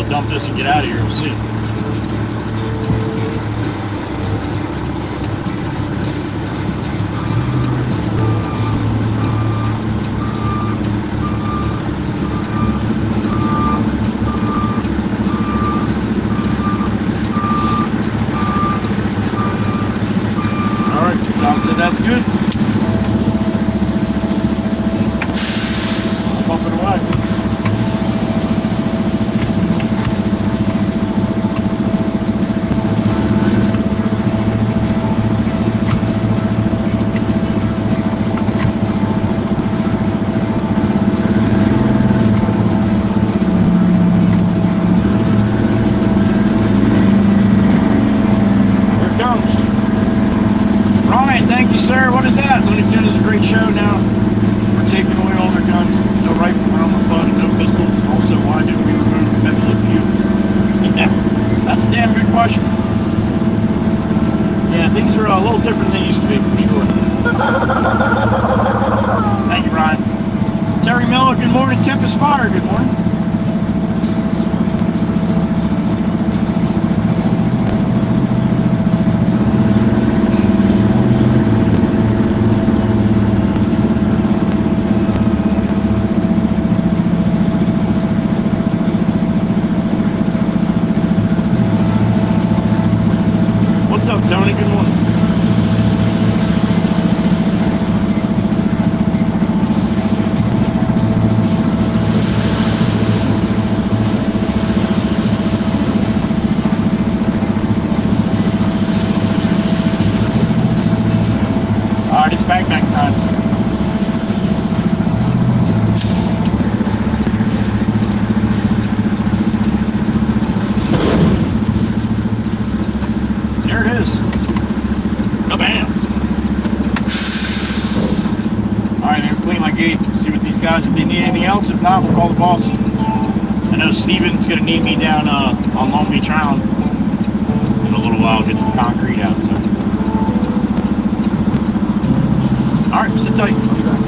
Dump this and get out of here. We'll see. All right, Tom said that's good. pumping away. Sir, what is that? Looney Tunes is a great show now. We're taking away all their guns. No rifle, no fun, no pistols. Also, why did we remove heavy lift view? Yeah, that's a damn good question. Yeah, things are a little different than they used to be, for sure. Thank you, Ryan. Terry Miller, good morning. Tempest Fire, good morning. What's up, Tony? Good morning. All right, it's back time. There it is. Bam! Alright, I'm gonna clean my gate, see what these guys, if they need anything else. If not, we'll call the boss. I know Steven's gonna need me down on Long Beach Island in a little while, get some concrete out, so. Alright, sit tight. I'll be back.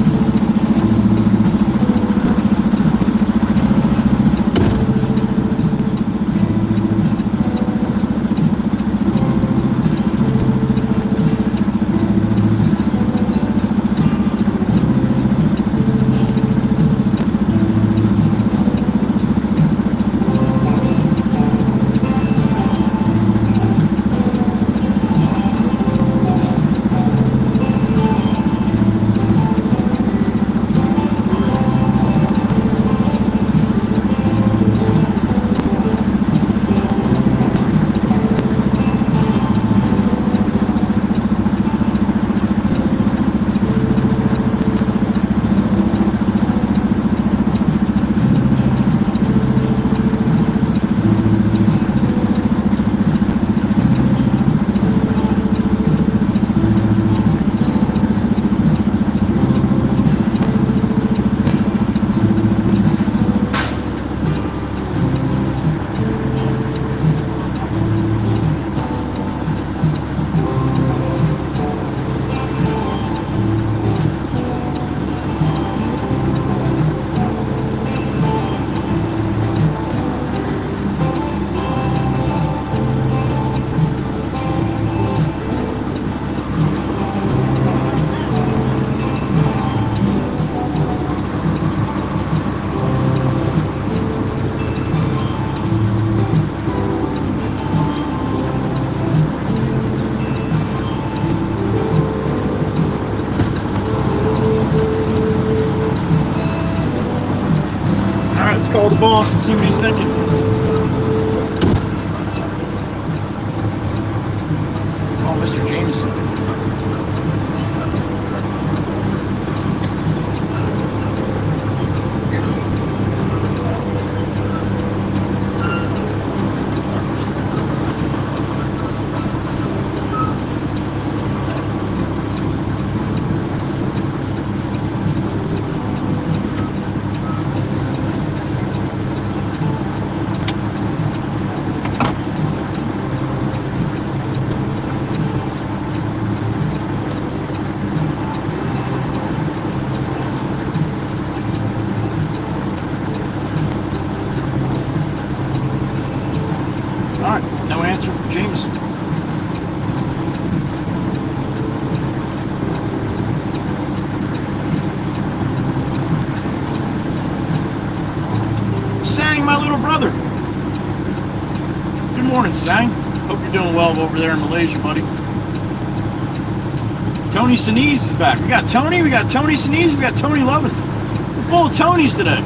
Call the boss and see what he's thinking. Oh, Mr. Jameson. Morning, Sang. Hope you're doing well over there in Malaysia, buddy. Tony Sinise is back. We got Tony Sinise, we got Tony Lovin. full of Tonys today.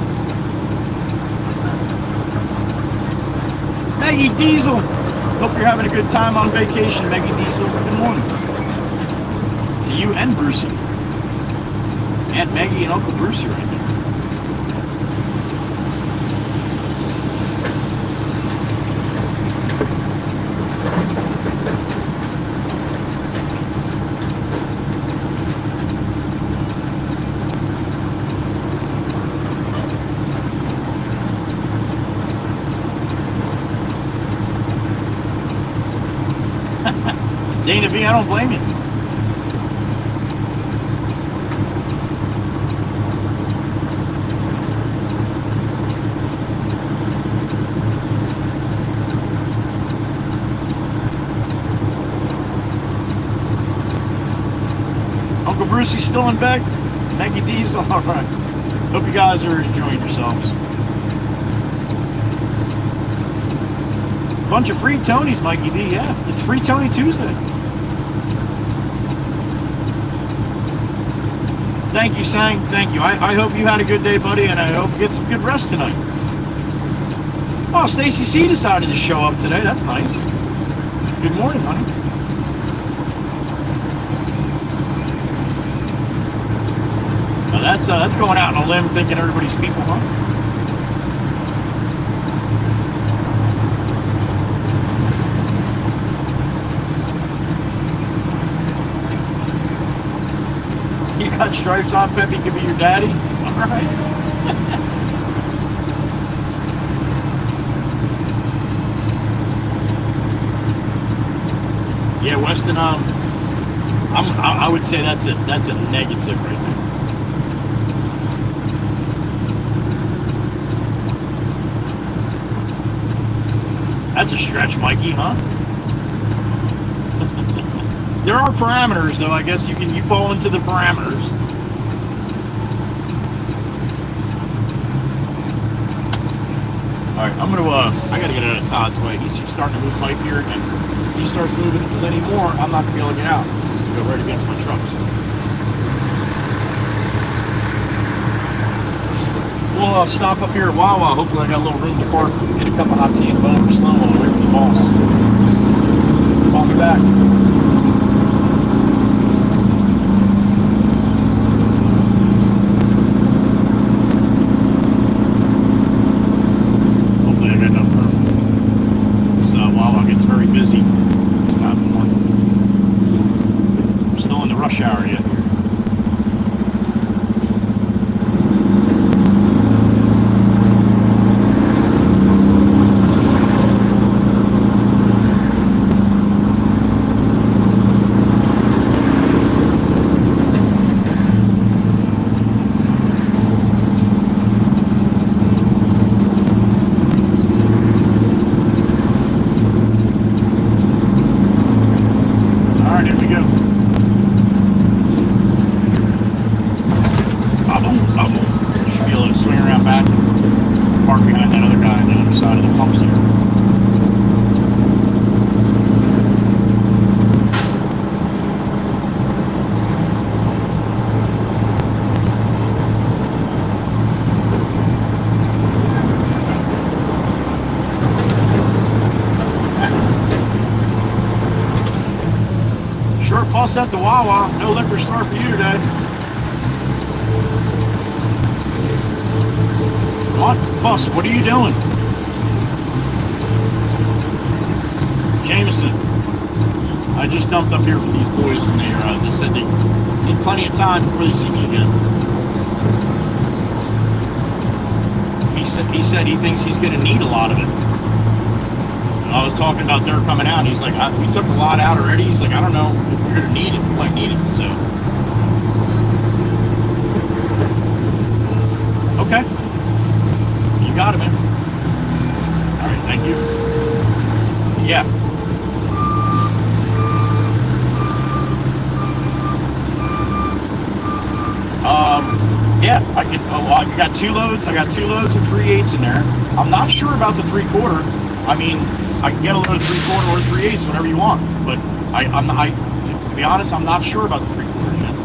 Maggie Diesel. Hope you're having a good time on vacation, Maggie Diesel. Good morning. To you and Brucey. Aunt Maggie and Uncle Brucey right there. Dana V, I don't blame you. Uncle Brucey's still in bed? Maggie D's, all right. Hope you guys are enjoying yourselves. Bunch of free Tonys, Mikey D, yeah. It's Free Tony Tuesday. Thank you, Sang. Thank you. I hope you had a good day, buddy, and I hope you get some good rest tonight. Oh, Stacy C decided to show up today. That's nice. Good morning, honey. Now that's going out on a limb, thinking everybody's people, huh? You got stripes on, Peppy could be your daddy. All right. Yeah, Weston. I would say that's a negative right there. That's a stretch, Mikey, huh? There are parameters, though. I guess you fall into the parameters. All right, I gotta get out of Todd's way. He's starting to move pipe here, and if he starts moving any more, I'm not gonna be able to get out. It's gonna go right against my truck. So. We'll stop up here at Wawa. Hopefully, I got a little room to park. Get a cup of hot tea and bone for slow-mo away from the boss. Call me back. At the Wawa, no liquor store for you today. What? Bus, what are you doing? Jameson, I just dumped up here for these boys, and they said they need plenty of time before they see me again. He said he thinks he's going to need a lot of it. I was talking about dirt coming out, and he's like, we took a lot out already. He's like, I don't know if we're going to need it. We might need it, so. Okay. You got it, man. All right, thank you. Yeah. Yeah, I got 2 loads. I got 2 loads of 3/8 in there. I'm not sure about the 3/4. I mean, I can get a load of 3/4 or 3/8 whenever you want, but to be honest, I'm not sure about the 3/4 yet.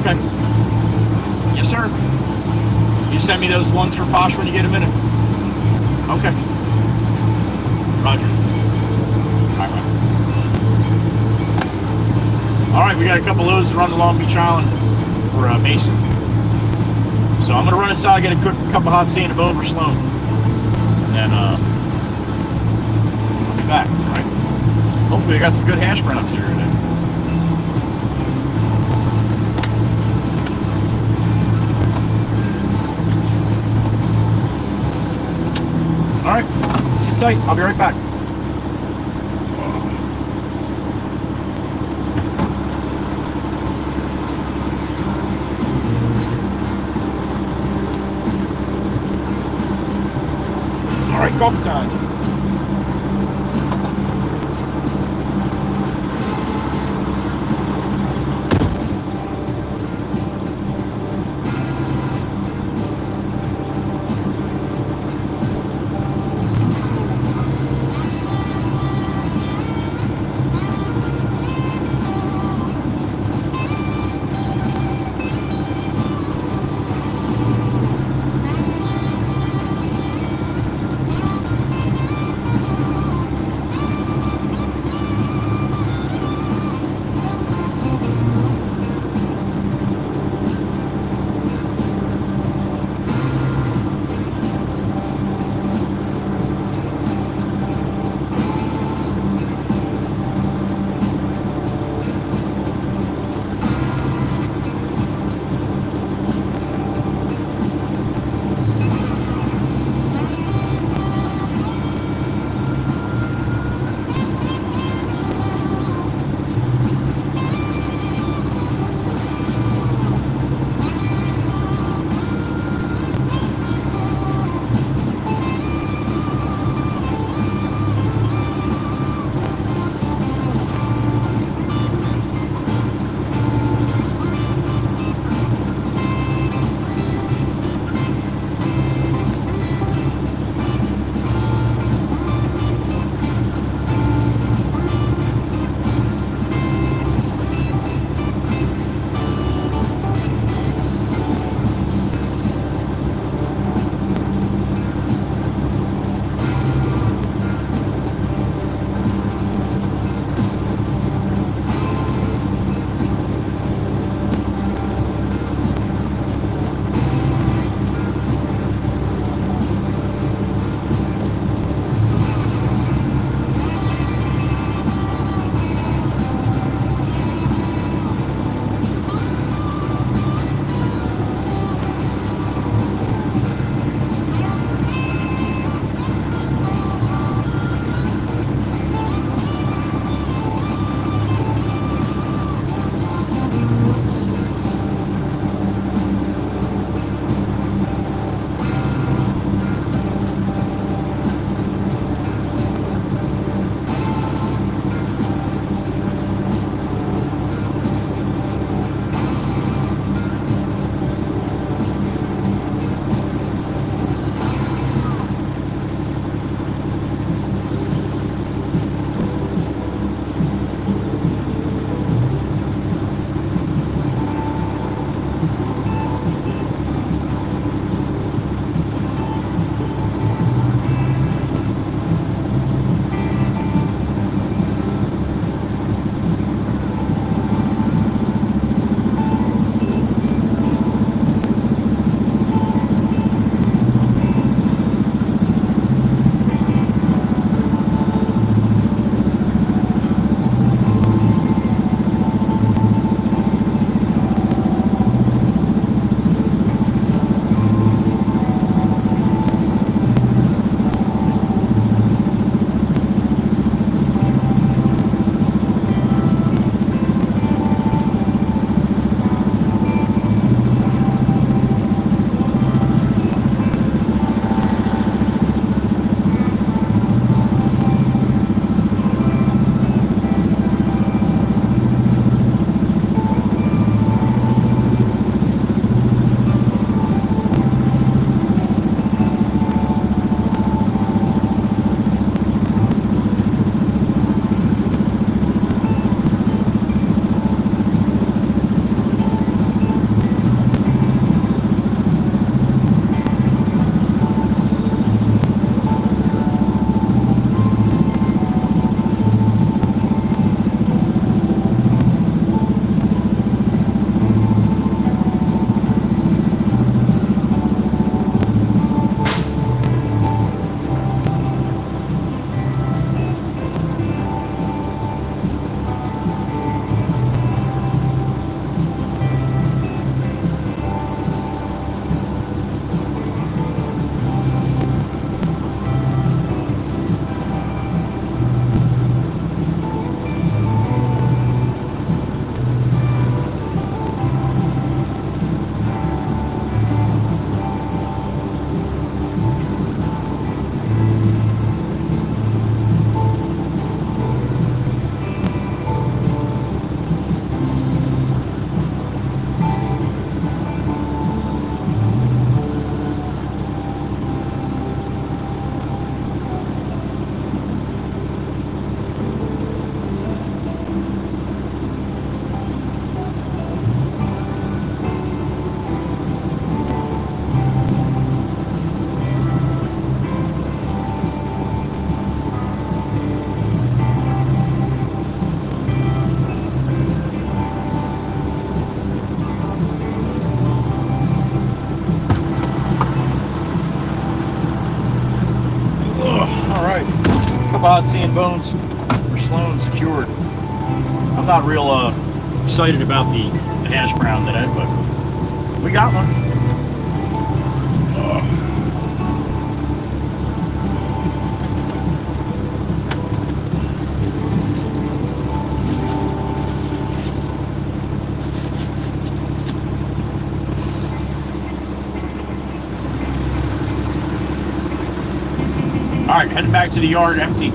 Okay. Yes, sir. You send me those ones for Posh when you get a minute. Okay. Roger. All right. All right, we got a couple loads to run to Long Beach Island for Mason. So I'm gonna run inside, get a quick cup of hot tea and a boat for Sloan, and then I'll be back. All right. Hopefully, I got some good hash browns here today. All right, sit tight. I'll be right back. All right, coffee time. squad seeing bones for Sloan secured. I'm not real excited about the hash brown today, but we got one. All right, heading back to the yard, empty.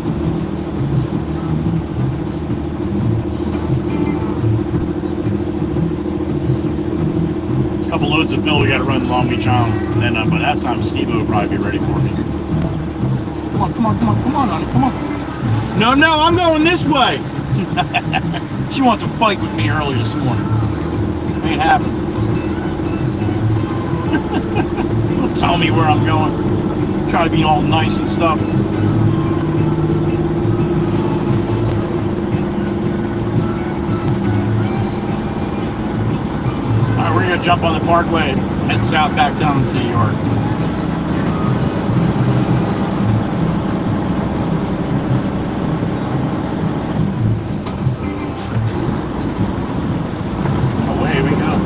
Couple loads of fill we got to run Long Beach Island, and then by that time Steve will probably be ready for me. Come on, honey, come on. No, I'm going this way. She wants to fight with me early this morning. It ain't happening. Don't tell me where I'm going. Try to be all nice and stuff. Alright, we're gonna jump on the parkway, head south back down to the yard. Away we go.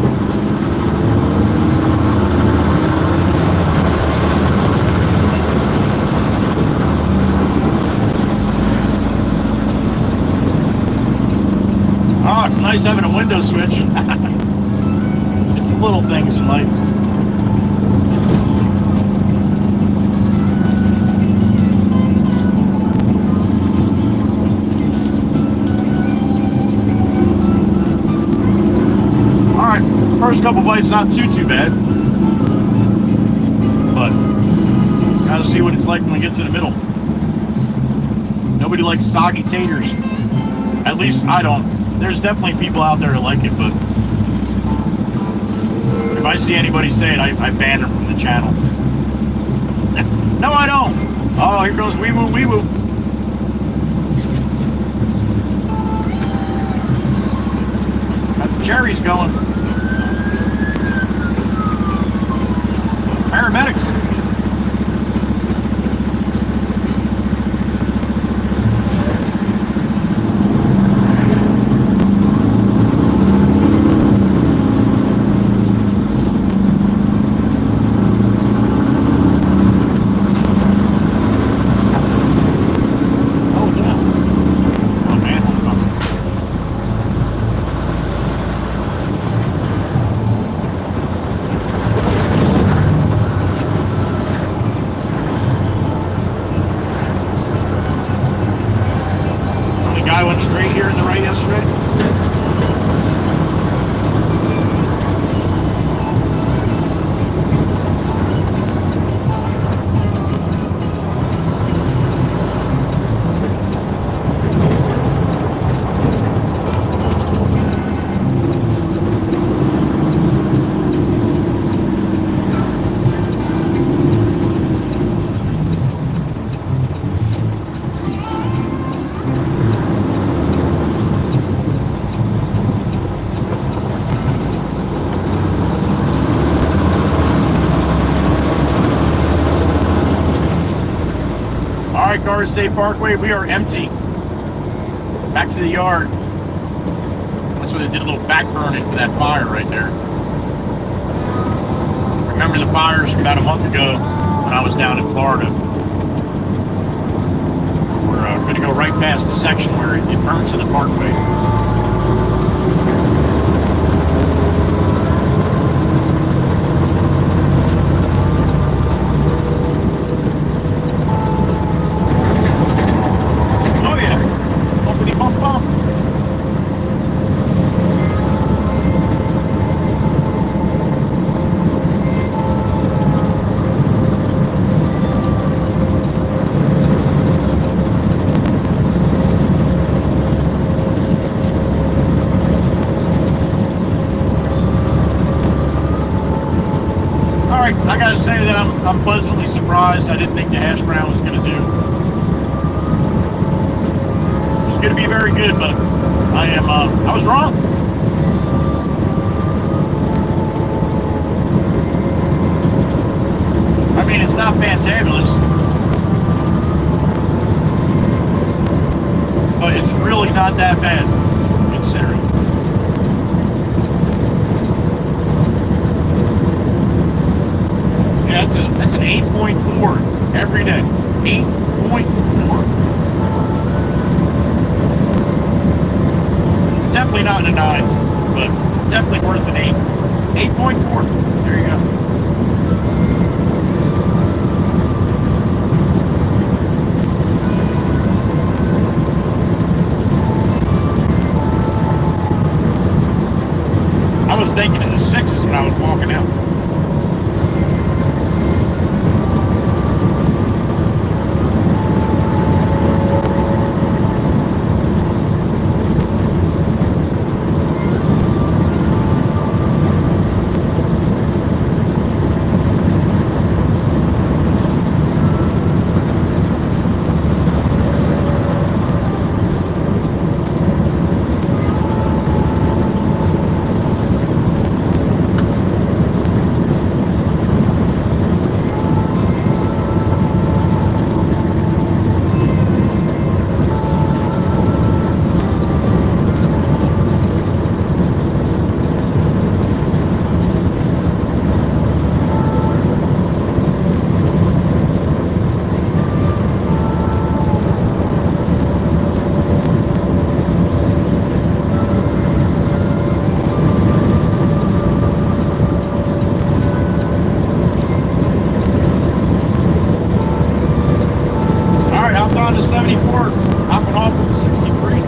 Oh, it's nice having a window switch. It's the little things in life. Alright, first couple bites not too bad. But gotta see what it's like when we get to the middle. Nobody likes soggy taters. At least I don't. There's definitely people out there that like it, but if I see anybody say it, I ban them from the channel. No, I don't. Oh, here goes wee woo, wee woo. Got the cherries going. Paramedics. Garden State Parkway, we are empty. Back to the yard. That's where they did a little back burning for that fire right there. Remember the fires from about a month ago when I was down in Florida. We're going to go right past the section where it burns to the parkway. I gotta say that I'm pleasantly surprised. I didn't think the hash brown was gonna do. It was gonna be very good, but I was wrong. I mean, it's not fantabulous. but it's really not that bad considering. Yeah, that's an 8.4 every day. 8.4. Definitely not in the nines, but definitely worth an 8. 8.4. There you go. I was thinking of the 6s when I was walking out. On to 74, hopping off with the 63.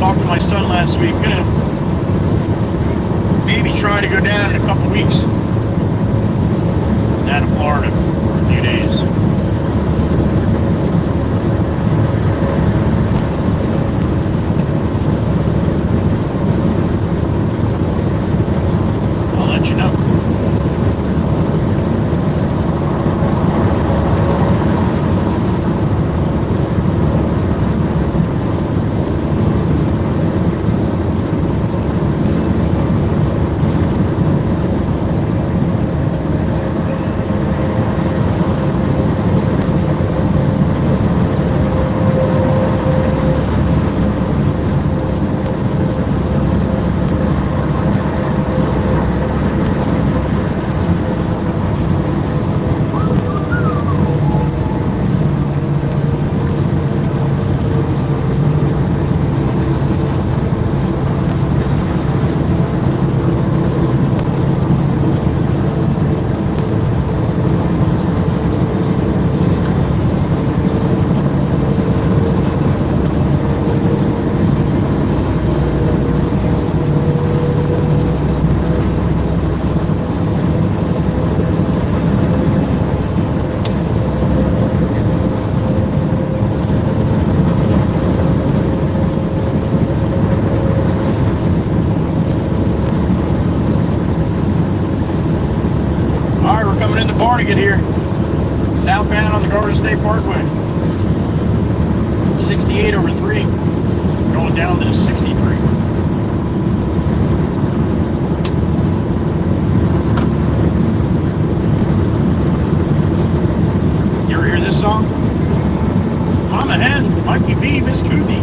Talked to my son last week. Gonna maybe try to go down in a couple weeks. Down to Florida for a few days. I'll let you know. Barnegat here, southbound on the Garden State Parkway. 68 over 3, going down to 63. You ever hear this song? Mama Hen, Mikey B, Miss Coothie.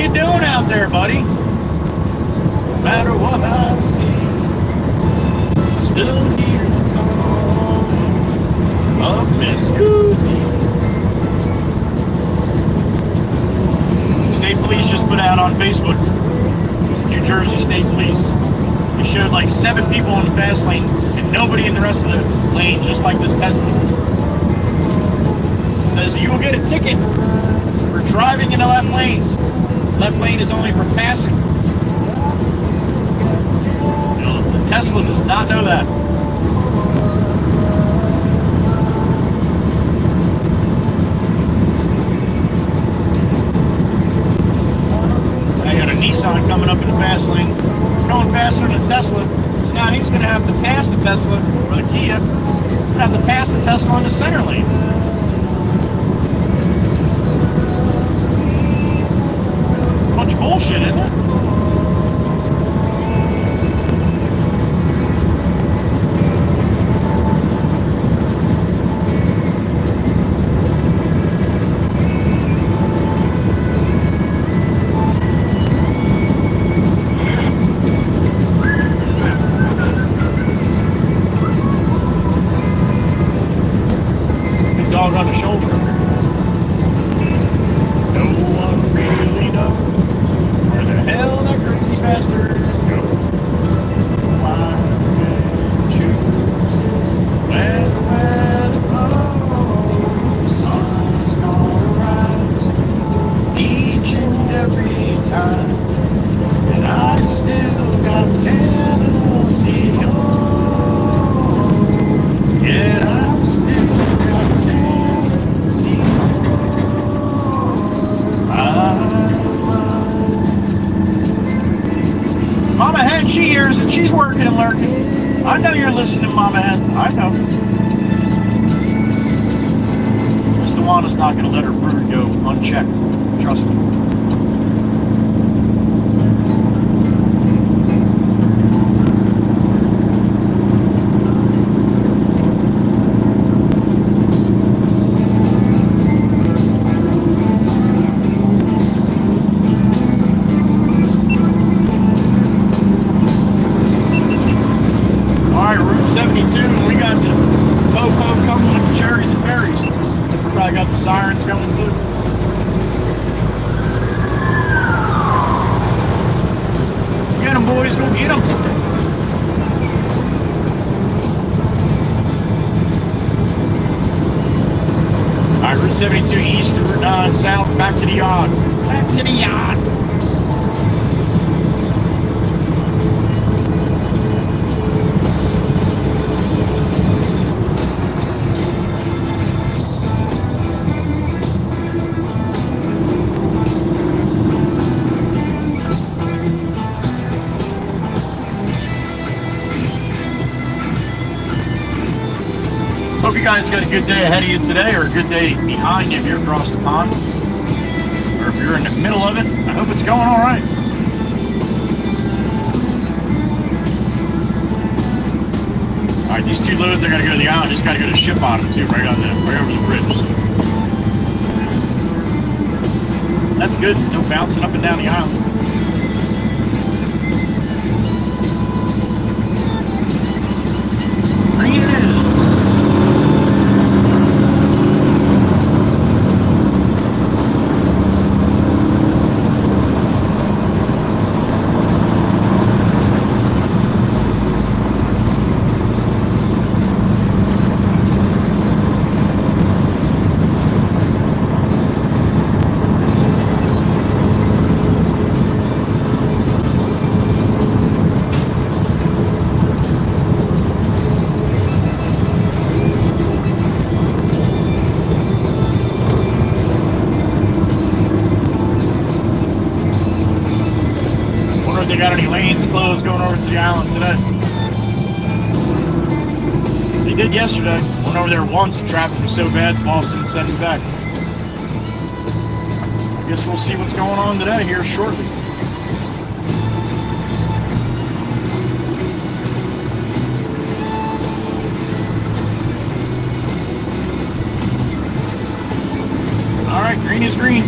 you doing out there, buddy? No matter what I see, still hear the call of Miss Goofy. State Police just put out on Facebook, New Jersey State Police. They showed like 7 people in the fast lane and nobody in the rest of the lane, just like this Tesla. Says you will get a ticket for driving in the left lane. Left lane is only for passing. You know, the Tesla does not know that. I got a Nissan coming up in the fast lane. It's going faster than a Tesla. So now he's going to have to pass the Tesla, or the Kia. He's going to have to pass the Tesla in the center lane. Bunch of bullshit, isn't it? Big dog on the shoulder. No one really knows where the hell that crazy bastard goes. Why chooses where the weather blows. Sun's gonna rise each and every time, and I still got Tennessee on. Yeah, I still got Tennessee on. Mama Hen, she hears it. She's working and lurking. I know you're listening, Mama Hen. I know. Miss Tawana's not going to let her brood go unchecked. Trust me. Alright, Route 72, and we got the po-po coming with the cherries and berries. Probably got the sirens coming too. Get them, boys, go get them. Alright, Route 72 east to Route 9 south, back to the yard. Back to the yard. Hope you guys got a good day ahead of you today, or a good day behind you if you're across the pond. Or if you're in the middle of it, I hope it's going all right. All right, these 2 loads are going to go to the island. Just got to go to ship on them too, right over the bridge. That's good. No bouncing up and down the island. Green it is. They got any lanes closed going over to the islands today? They did yesterday. Went over there once and traffic was so bad, Boston sent him back. I guess we'll see what's going on today here shortly. All right, green is green.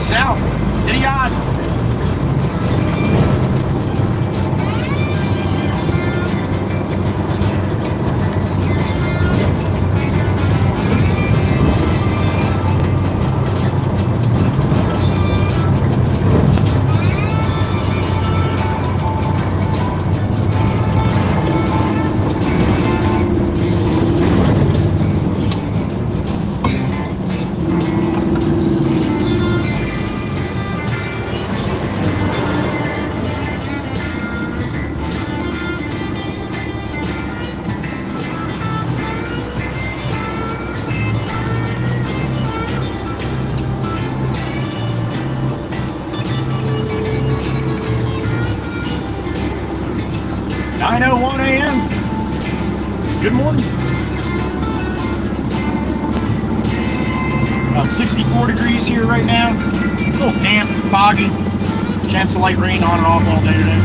south to the yacht. Good morning. About 64 degrees here right now. A little damp, foggy. Chance of light rain on and off all day today.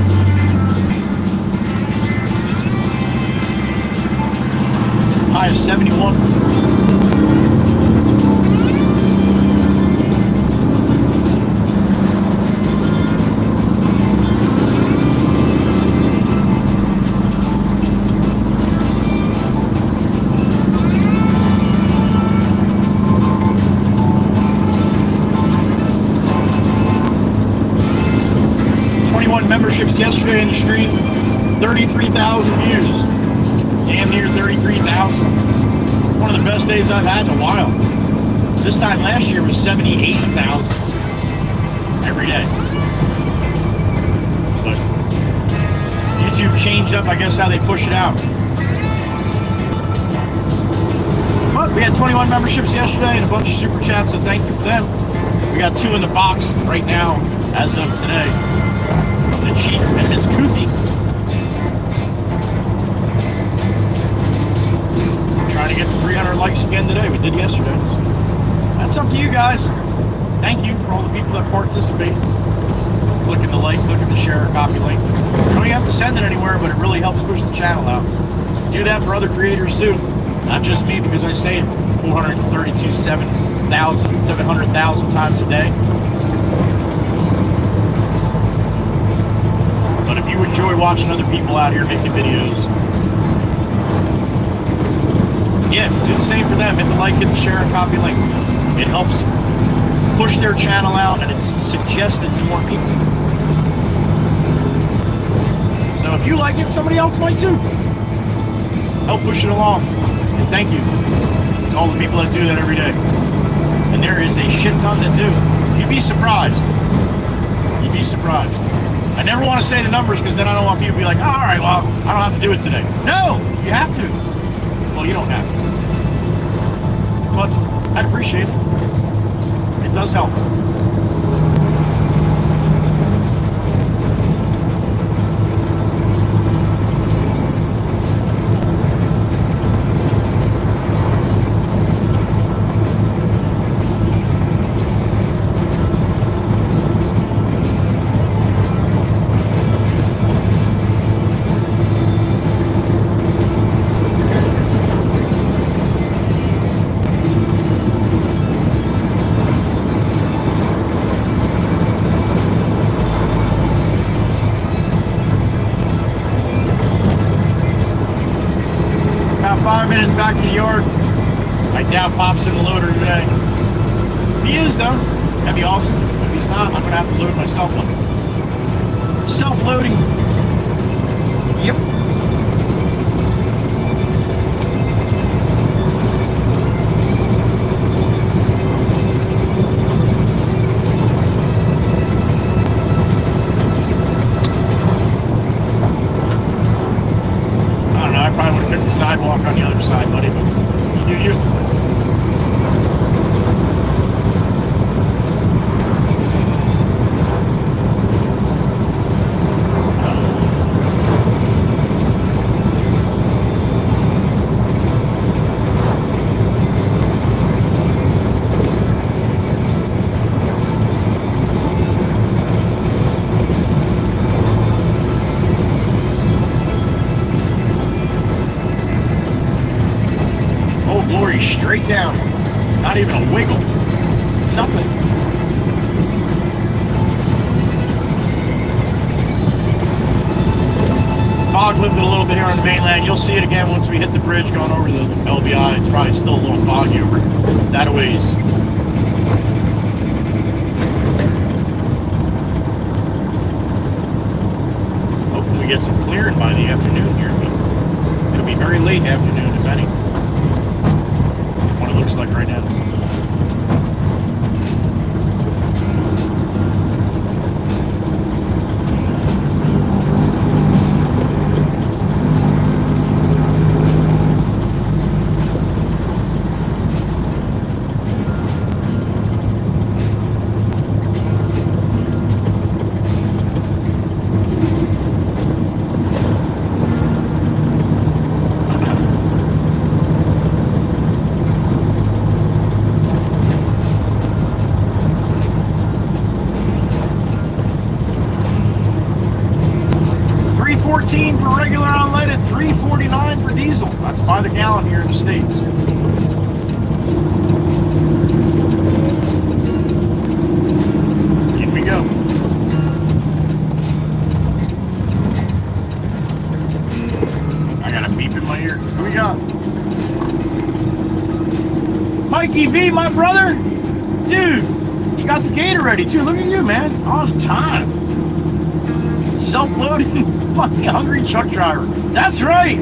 High is 71. 21 memberships yesterday in the stream, 33,000 views. Damn near 33,000. One of the best days I've had in a while. This time last year was 78,000 every day. But YouTube changed up, I guess, how they push it out. But we had 21 memberships yesterday and a bunch of super chats, so thank you for them. We got 2 in the box right now, as of today. The Chief and Miss Koofy. Trying to get to 300 likes again today. We did yesterday. So that's up to you guys. Thank you for all the people that participate. Clicking the like, clicking the share, or copy link. You don't even have to send it anywhere, but it really helps push the channel out. Do that for other creators too. Not just me, because I say it 700,000 times a day. But if you enjoy watching other people out here making videos, yeah, do the same for them. Hit the like, hit the share, and copy link. It helps push their channel out, and it's suggested to more people. So if you like it, somebody else might too. Help push it along. And thank you to all the people that do that every day. And there is a shit ton that do. You'd be surprised. You'd be surprised. I never want to say the numbers because then I don't want people to be like, oh, all right, well, I don't have to do it today. No, you have to. Well, you don't have to. But I'd appreciate it. It does help. Back to the yard. I doubt Pop's in the loader today. If he is, though, that'd be awesome. If he's not, I'm going to have to load myself up. Self-loading. Yep. Sidewalk on the other side, buddy, but you do you. Straight down. Not even a wiggle. Nothing. fog lifted a little bit here on the mainland. You'll see it again once we hit the bridge going over the LBI. It's probably still a little foggy over that a ways. Hoping we get some clearing by the afternoon here, but it'll be very late afternoon, if any. What it looks like right now. 314 for regular unleaded, $3.49 for diesel. That's by the gallon here in the States. In we go. I got a beep in my ear. Who we got? Mikey V, my brother. Dude, you got the gator ready too. Look at you, man. On time. Self-loading, fucking hungry truck driver. That's right.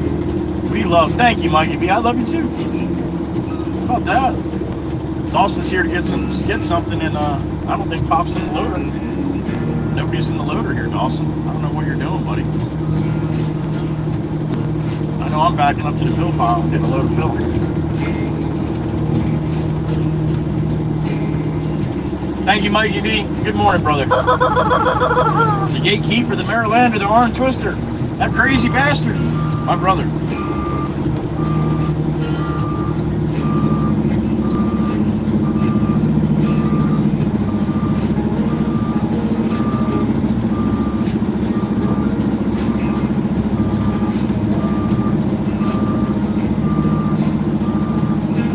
We love. Thank you, Mikey B. I love you too. How about that? Dawson's here to get something, and I don't think Pop's in the loader. Nobody's in the loader here, Dawson. I don't know what you're doing, buddy. I know I'm backing up to the fill pile, getting a load of fill. Thank you, Mikey B. Good morning, brother. The gatekeeper, the Marylander, the Orange Twister. That crazy bastard. My brother.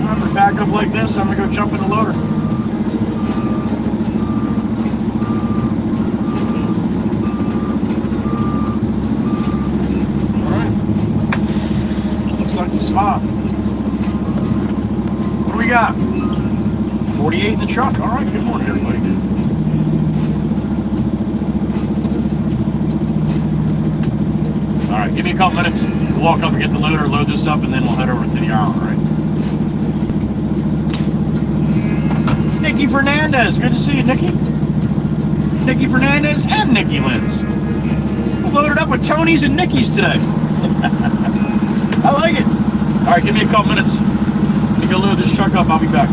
I'm gonna back up like this. I'm gonna go jump in the loader. Spot. What do we got? 48 in the truck. All right, good morning, everybody. All right, give me a couple minutes. We'll walk up and get the loader, load this up, and then we'll head over to the island, right? Nikki Fernandez. Good to see you, Nikki. Nikki Fernandez and Nikki Lins. We're loaded up with Tony's and Nikki's today. I like it. All right, give me a couple minutes. Let me go load this truck up. I'll be back.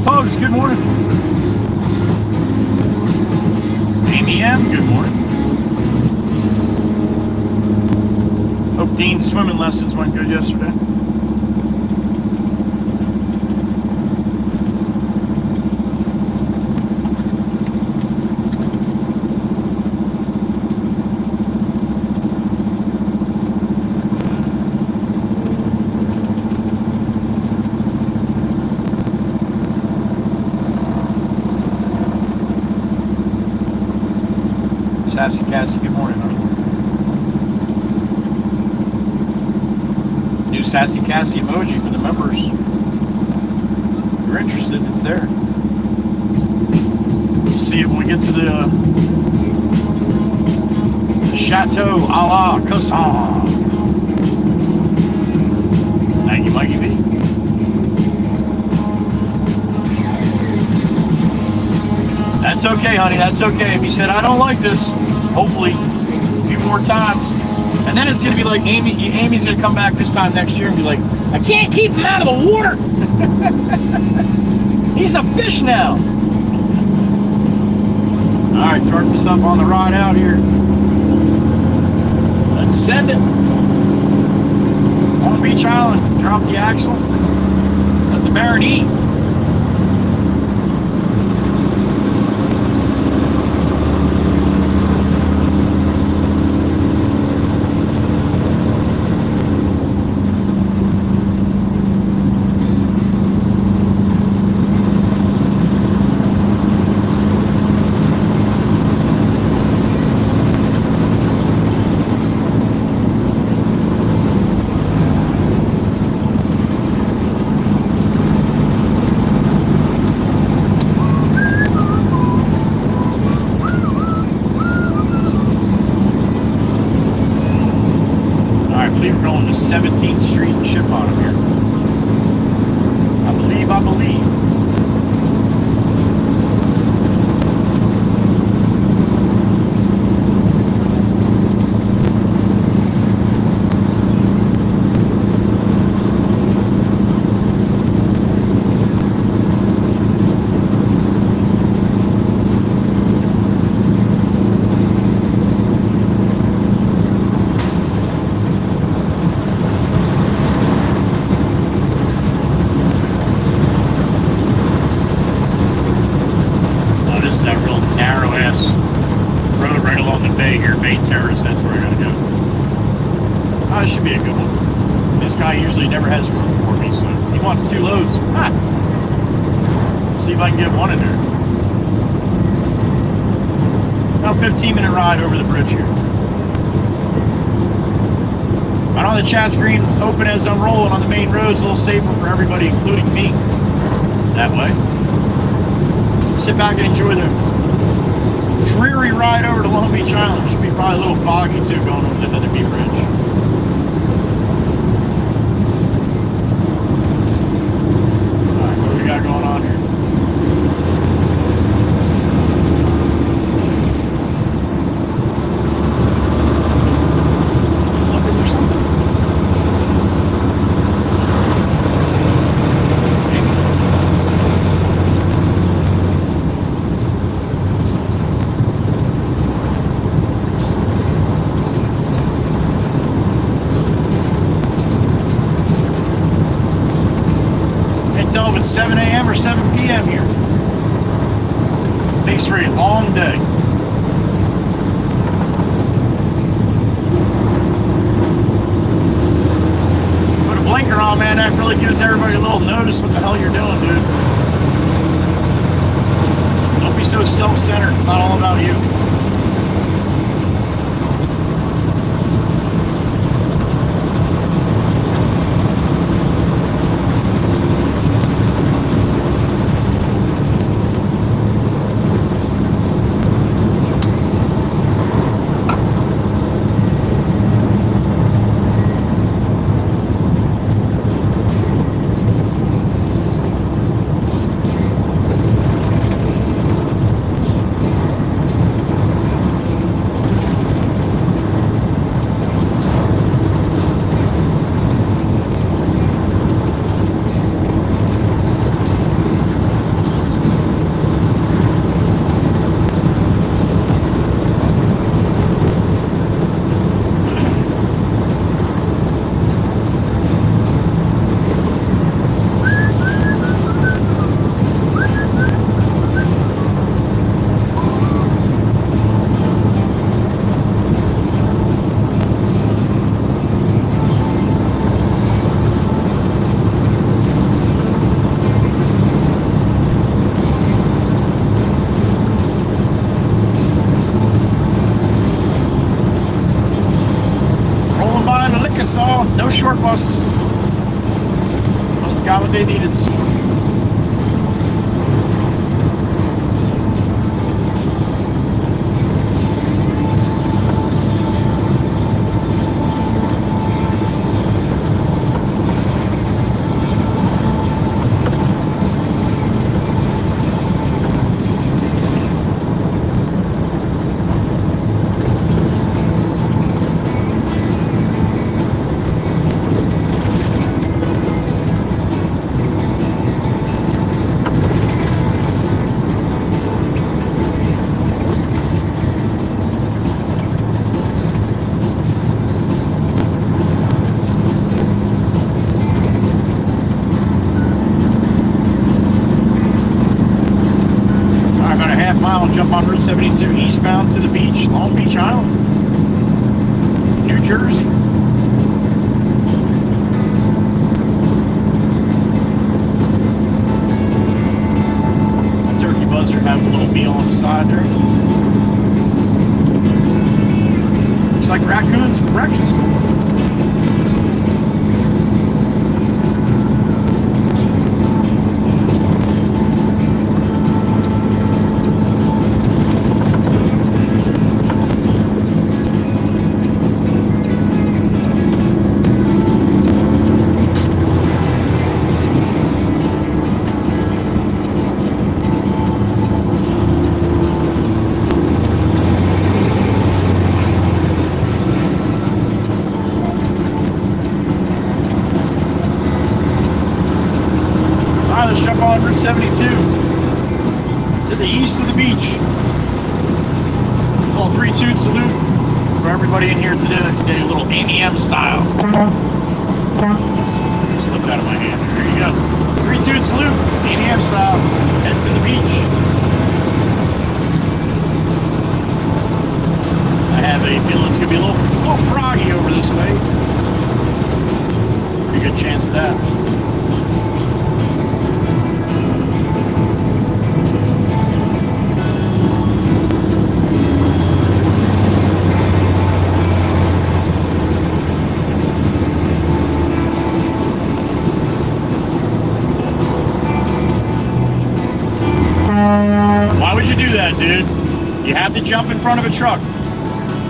Pugs, good morning. Amy M, good morning. Hope Dean's swimming lessons went good yesterday. Sassy Cassie, good morning, honey. New Sassy Cassie emoji for the members. If you're interested, it's there. We'll see it when we get to the Chateau a la Cassan. Thank you, Mikey B. That's okay, honey. That's okay. If you said, I don't like this, hopefully a few more times. And then it's going to be like Amy's going to come back this time next year and be like, I can't keep him out of the water. He's a fish now. All right, torque this up on the ride out here. Let's send it. On Beach Island, drop the axle. Let the Baron eat. I believe we're going to 17th Street and Ship on here. I believe. That's where I gotta go. Oh, this should be a good one. This guy usually never has room for me, so he wants 2 loads. Ah. See if I can get one in there. About a 15-minute ride over the bridge here. I know the chat screen open as I'm rolling on the main roads, a little safer for everybody, including me. That way. Sit back and enjoy the dreary ride over to Long Beach Island. Should be probably a little foggy too going over the Netherby Bridge. Alright, what do we got going on here? Looking for something. Tell them it's 7 a.m. or 7 p.m. here. Makes for a long day. Put a blinker on, man. That really gives everybody a little notice what the hell you're doing, dude. Don't be so self-centered. It's not all about you. Chickasaw, no short buses. Must have got what they needed this morning. Jump on Route 72 eastbound to the beach, Long Beach Island, New Jersey. Turkey buzzer having a little meal on the side there. Looks like raccoons for breakfast. Let's jump on Route 72 to the east of the beach. A little 3-2 salute for everybody in here today. A little AMM style. Slipped out of my hand. There you go. 3-2 salute, AMM style. Head to the beach. I have a feeling it's going to be a little froggy over this way. Pretty good chance of that. Why would you do that, dude? You have to jump in front of a truck.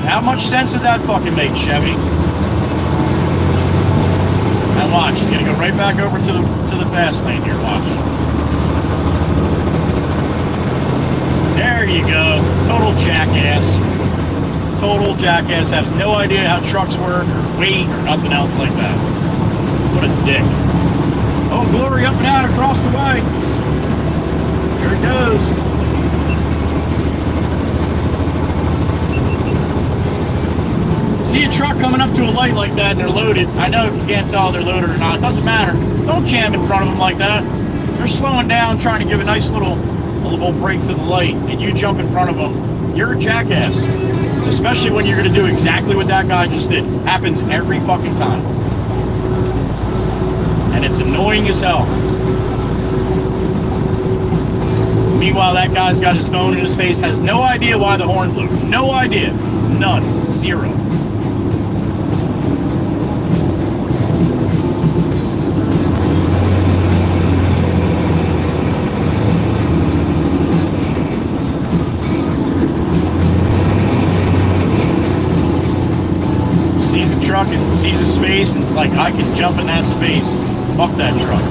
How much sense did that fucking make, Chevy? And watch, he's gonna go right back over to the fast lane here, watch. There you go. Total jackass. Total jackass. Has no idea how trucks work or weight or nothing else like that. What a dick. Oh, glory up and out across the way. Here it goes. See a truck coming up to a light like that and they're loaded. I know if you can't tell they're loaded or not. It doesn't matter. Don't jam in front of them like that. They're slowing down, trying to give a nice little break to the light, and you jump in front of them. You're a jackass. Especially when you're going to do exactly what that guy just did. Happens every fucking time. And it's annoying as hell. Meanwhile, that guy's got his phone in his face, has no idea why the horn blew. No idea. None. Zero. Sees a truck and sees a space, and it's like, I can jump in that space. Fuck that truck.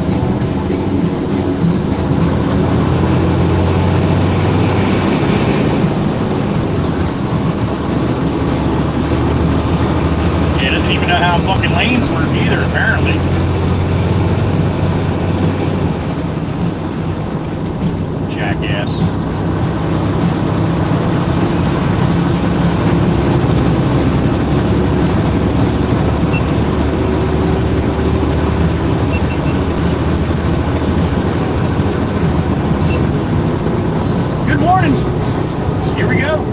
Know how fucking lanes work either, apparently. Jackass. Good morning. Here we go.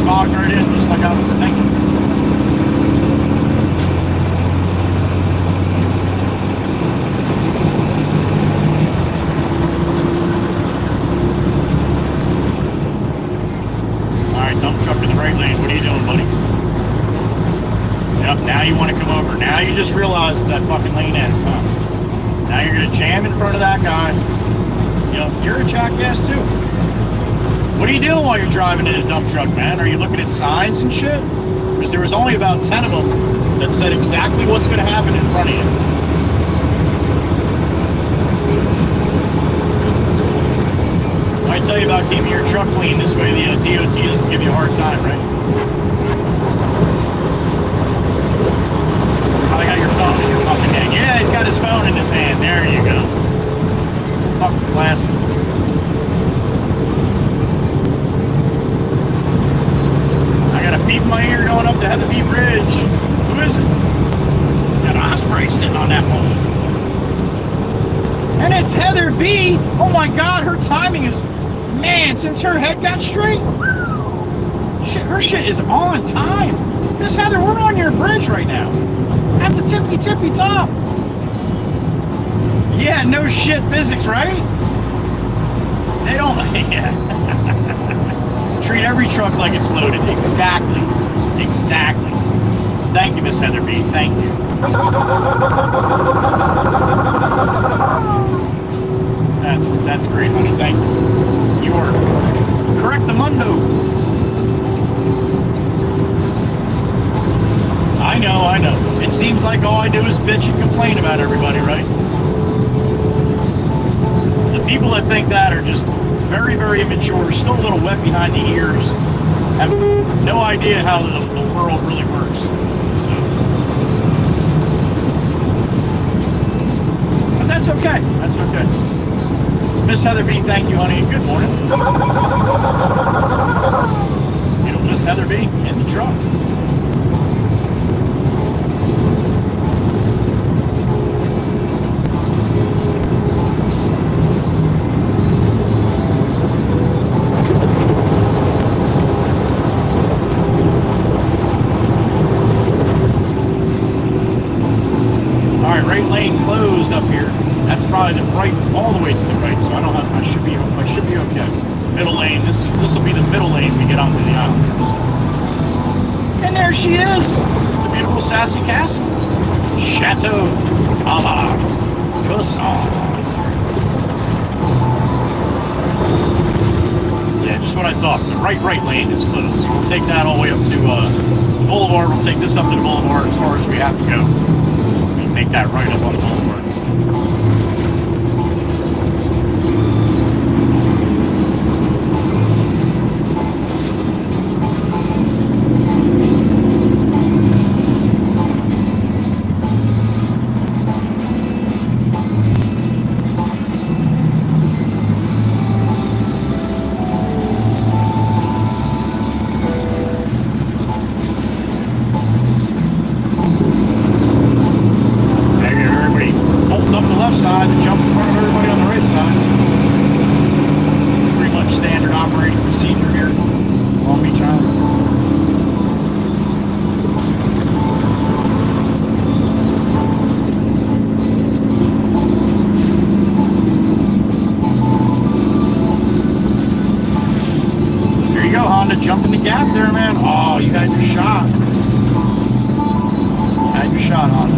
fogged right in, just like I was thinking. Alright, dump truck in the right lane. What are you doing, buddy? Yep, now you want to come over. Now you just realized that fucking lane ends, huh? Now you're going to jam in front of that guy. You know, you're a jackass too. What are you doing while you're driving in a dump truck, man? Are you looking at signs and shit? Because there was only about 10 of them that said exactly what's going to happen in front of you. I tell you about keeping your truck clean. This way the DOT doesn't give you a hard time, right? Probably got your phone in your fucking hand. Yeah, he's got his phone in his hand. There you go. Fucking classic. I got a beep in my ear going up the Heatherby Bridge. Who is it? Got Osprey sitting on that pole. And it's Heather B. Oh my God, her timing is, man, since her head got straight, shit, her shit is on time. Miss Heather, we're on your bridge right now. At the tippy top. Yeah, no shit physics, right? They don't, yeah. Treat every truck like it's loaded. Exactly. Exactly. Thank you, Miss Heather B. Thank you. That's great, honey. Thank you. You are correct, the mundo. I know. It seems like all I do is bitch and complain about everybody, right? The people that think that are just very, very immature, still a little wet behind the ears, have no idea how the world really works. So, but that's okay. That's okay. Miss Heather B, thank you, honey. Good morning. You know, Miss Heather B in the truck. Closed up here. That's probably the right, all the way to the right. So I don't have. I should be okay. Middle lane. This will be the middle lane we get onto the Islanders. And there she is, the beautiful Sassy Cassie, Chateau a la Croissant. Yeah, just what I thought. The right lane is closed. We'll take that all the way up to the Boulevard. We'll take this up to the Boulevard as far as we have to go. Make that right up on the Boulevard. Jump in the gap there, man. Oh, you had your shot. You had your shot on it.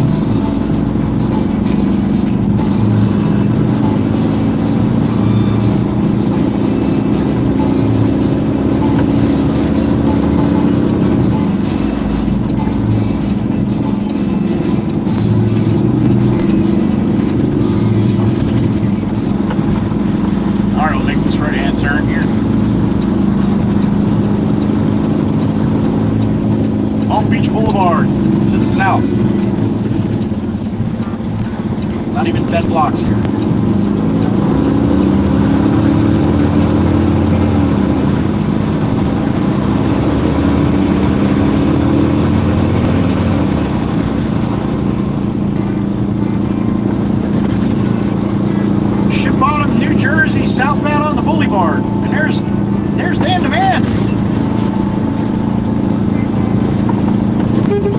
All right, we'll make this right-hand turn here. Long Beach Boulevard to the south. Not even 10 blocks here. Ship Bottom, New Jersey, southbound on the Boulevard. And there's Dan the man.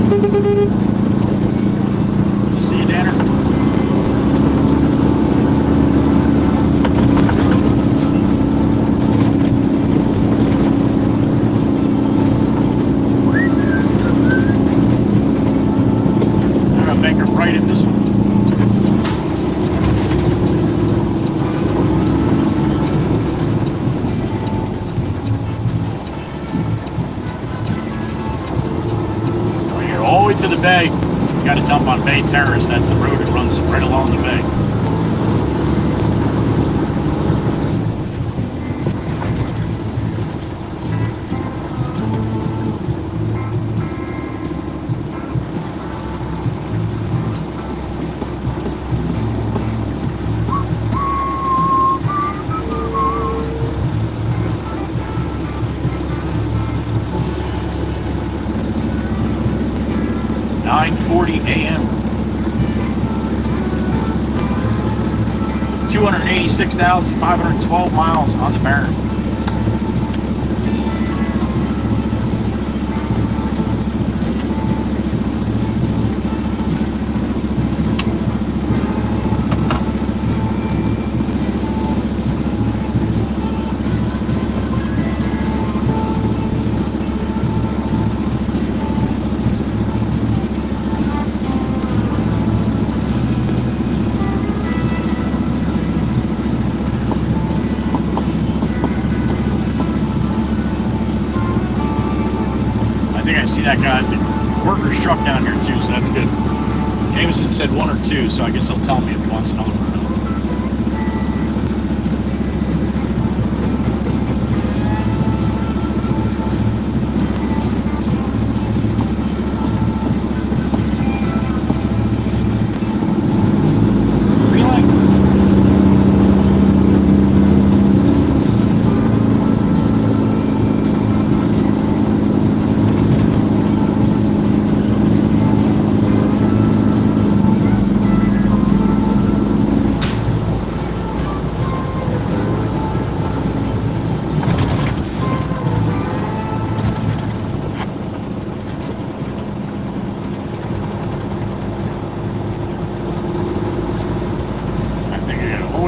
See you, Danner. I'm gonna make her right in this one. All the way to the bay. You got to dump on Bay Terrace. That's the road that runs right along the bay. a.m. 286,512 miles on the Baron. That guy, the worker's truck down here too, so that's good. Jameson said 1 or 2, so I guess he'll tell me if he wants another one.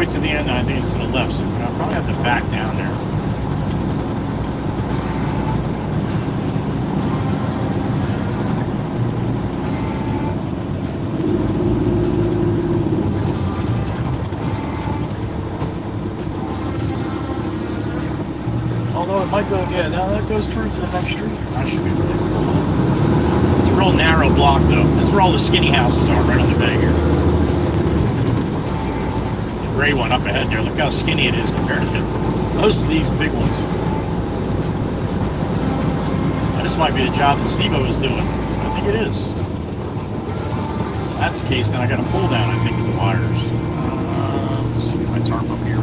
To the end, and I think it's to the left, so I'll probably have to back down there. Although it might go, yeah, now that goes through to the next street. That should be really cool. It's a real narrow block, though. That's where all the skinny houses are, right on the bay here. Gray one up ahead there. Look how skinny it is compared to most of these big ones. Now, this might be the job that Steve-O is doing. I think it is. If that's the case, then I got to pull down, I think, of the wires. Let's see my tarp up here.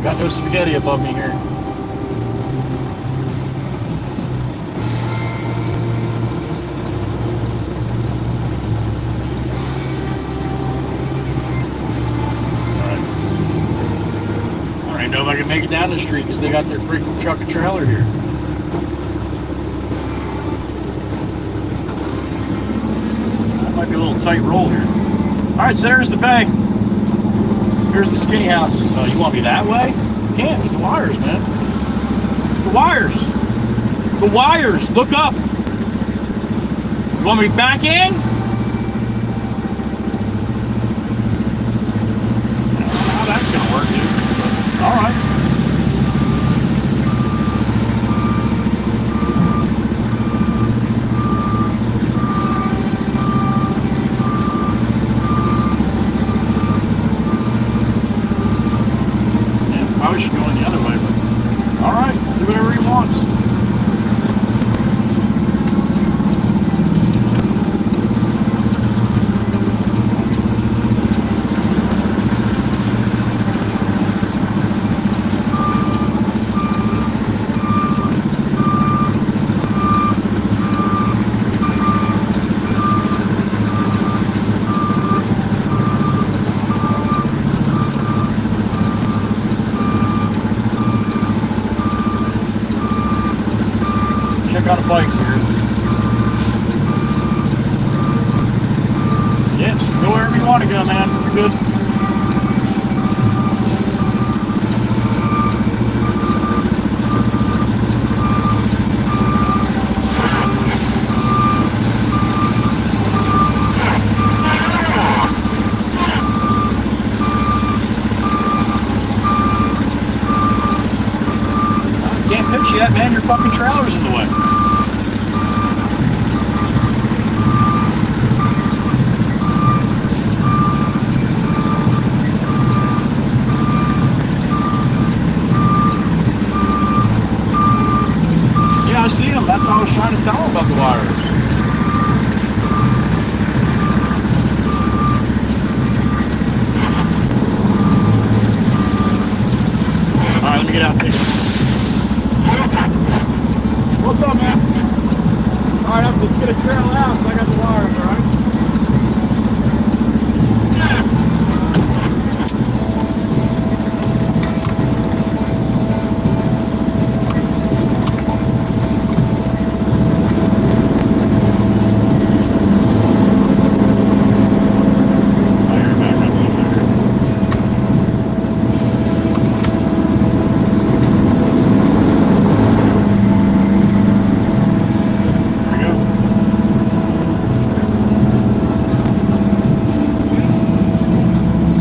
Got no spaghetti above me here. Know if I can make it down the street because they got their freaking truck and trailer here. That might be a little tight roll here. Alright, so there's the bay. Here's the skinny houses. Oh, you want me that way? You can't with the wires, man. The wires. The wires. Look up. You want me back in? Oh, that's gonna work, dude. All right. Yeah, probably should go in the other way, but all right, do whatever he wants. Check out a bike here. want to go, man. We're good. Can't pitch yet, man. Your fucking trailer's in the way. Yeah, I see him. That's how I was trying to tell him about the wires. All right, let me get out there. What's up, man? All right, let's get a trail out so I got the wires, all right?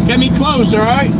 Get me close, all right?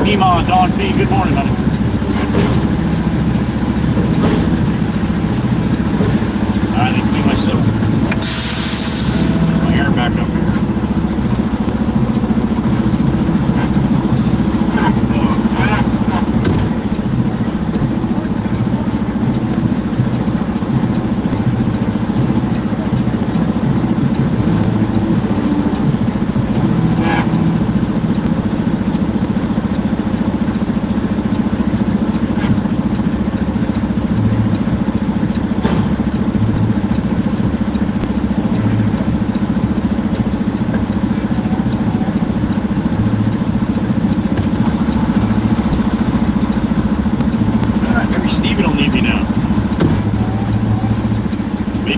Nima, Don P, good morning, honey. Alright, let me clean myself. My hair back up here.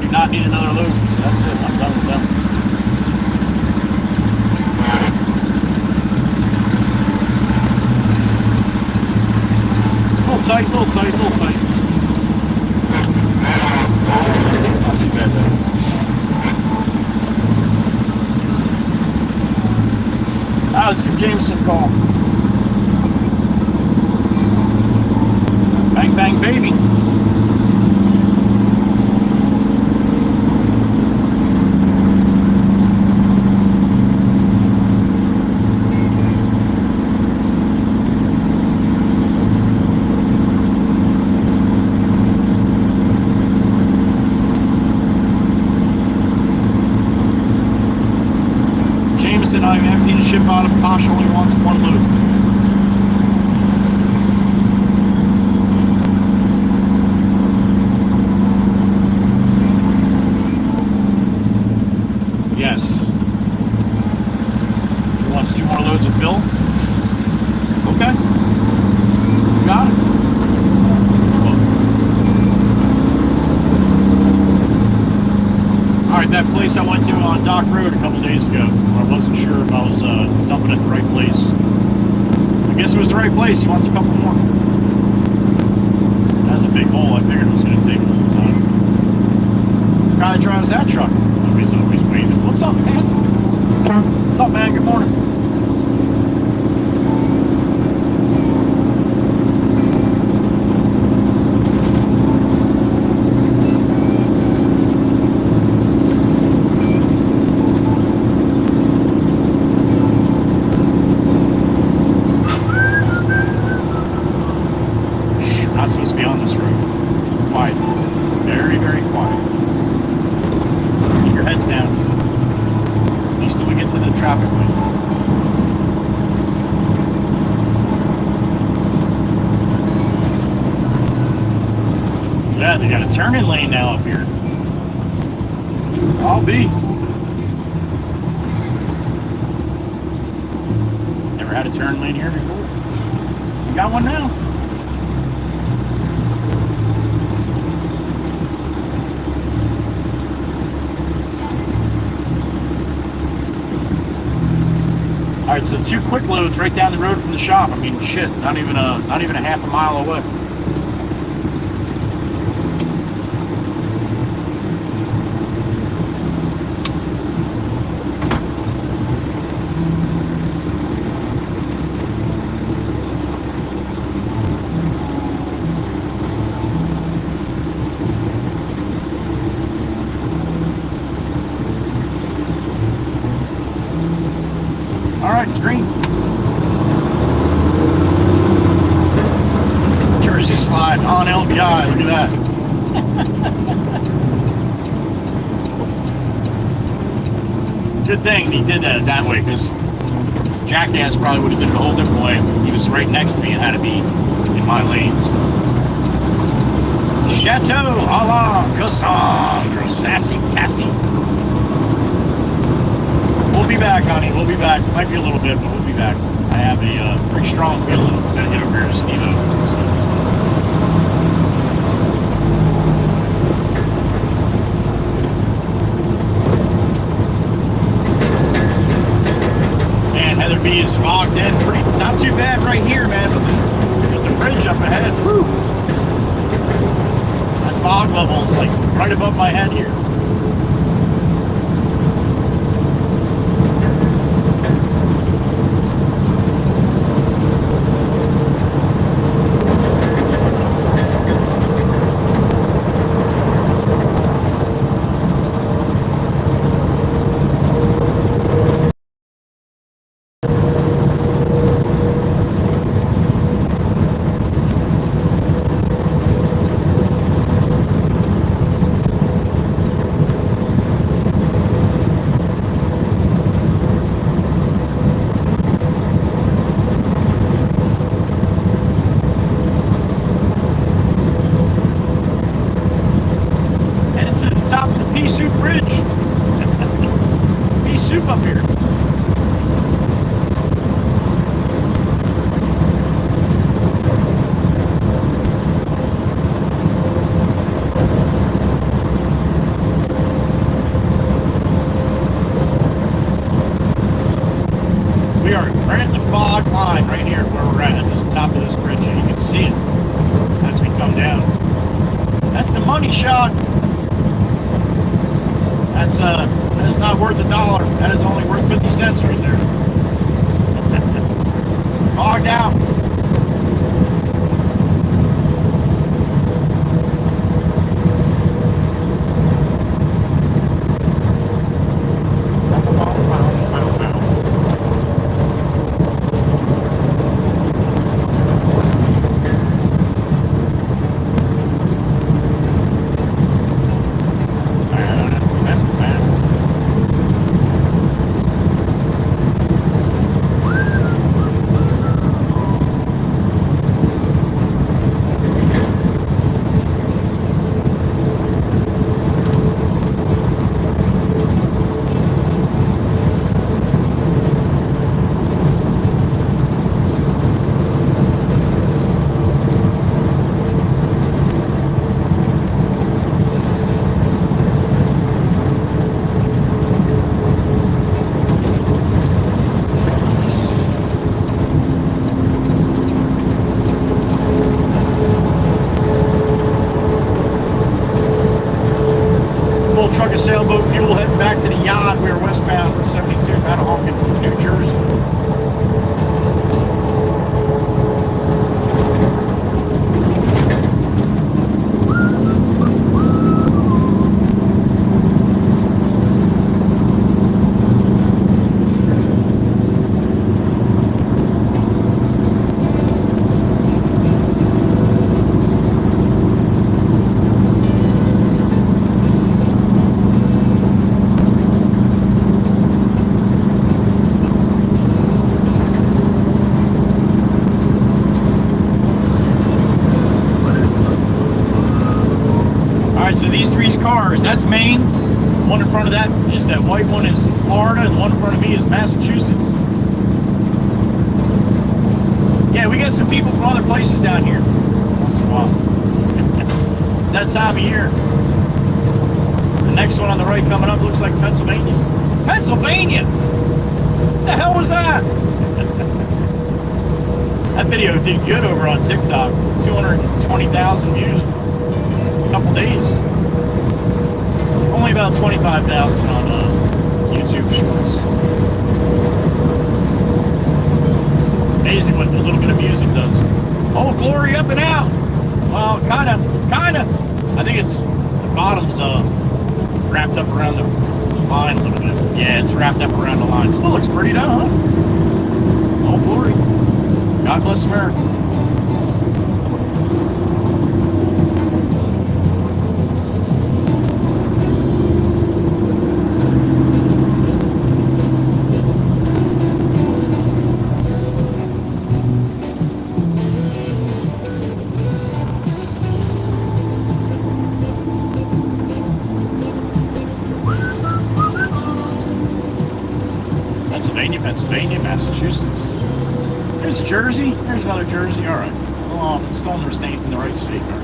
Not need another loop, so that's it. I'm done with them. Hold tight, hold tight, hold tight. Not too bad though. Ah, let's give Jameson a call. Bang bang baby. I'm emptying the ship out of Posh only wants one loop. Yes. He wants 2 more loads of fill? Okay. Got it. that place I went to on Dock Road a couple days ago. I wasn't sure if I was dumping at the right place. I guess it was the right place. He wants a couple more. That's a big hole. I figured it was going to take a long time. The guy that drives that truck. He's always waiting. What's up, man? What's up, man? Good morning. Not supposed to be on this road. Quiet. Very, very quiet. Keep your heads down. At least till we get to the traffic light. Yeah, they got a turning lane now up here. I'll be. Never had a turn lane here before. We got one now. All right, so 2 quick loads right down the road from the shop. I mean, shit, not even a half a mile away. All right, it's green. Jersey slide on LBI. Look at that. Good thing he did that way, because Jackass probably would have did it a whole different way. He was right next to me and had to be in my lanes. Chateau a la Cassandra, Sassy Cassie. We'll be back, honey. We'll be back. Might be a little bit, but we'll be back. I have a pretty strong feeling I'm going to hit over here to Steve-O. Man, Heather B is fogged in. Not too bad right here, man. With the bridge up ahead. Woo! That fog level is like right above my head here. Soup Bridge. Pea soup up here. We are right at the fog line right here where we're at this top of this bridge, and you can see it as we come down. That's the money shot. That is not worth $1. That is only worth 50 cents right there. Fogged out. of sailboat fuel heading back to the yacht. We were westbound from 72 Manahawkin, New Jersey. So these three cars, that's Maine. One in front of that is that white one is Florida, and the one in front of me is Massachusetts. Yeah, we got some people from other places down here once in a while. It's that time of year. The next one on the right coming up looks like Pennsylvania. Pennsylvania! What the hell was that? That video did good over on TikTok. 220,000 views. A couple days. Only about 25,000 on YouTube Shorts. Amazing what a little bit of music does. Oh, Glory up and out. Well, kind of. I think it's the bottom's wrapped up around the line a little bit. Yeah, it's wrapped up around the line. Still looks pretty though, huh? Oh, Glory. God bless America. Pennsylvania, Massachusetts. There's Jersey. There's another Jersey. All right. Well, I'm still in the right state. All right.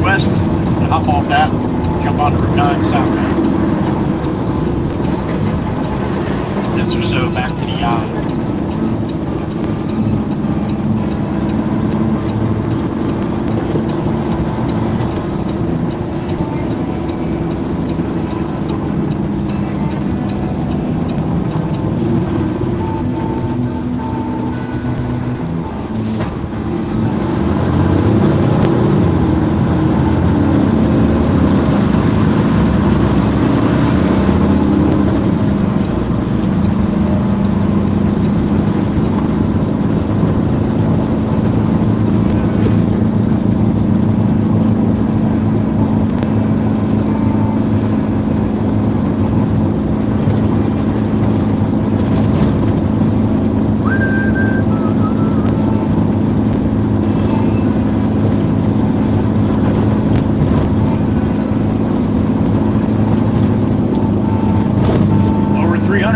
West, hop off that, jump on Route 9 southbound. Minutes or so back to the yacht.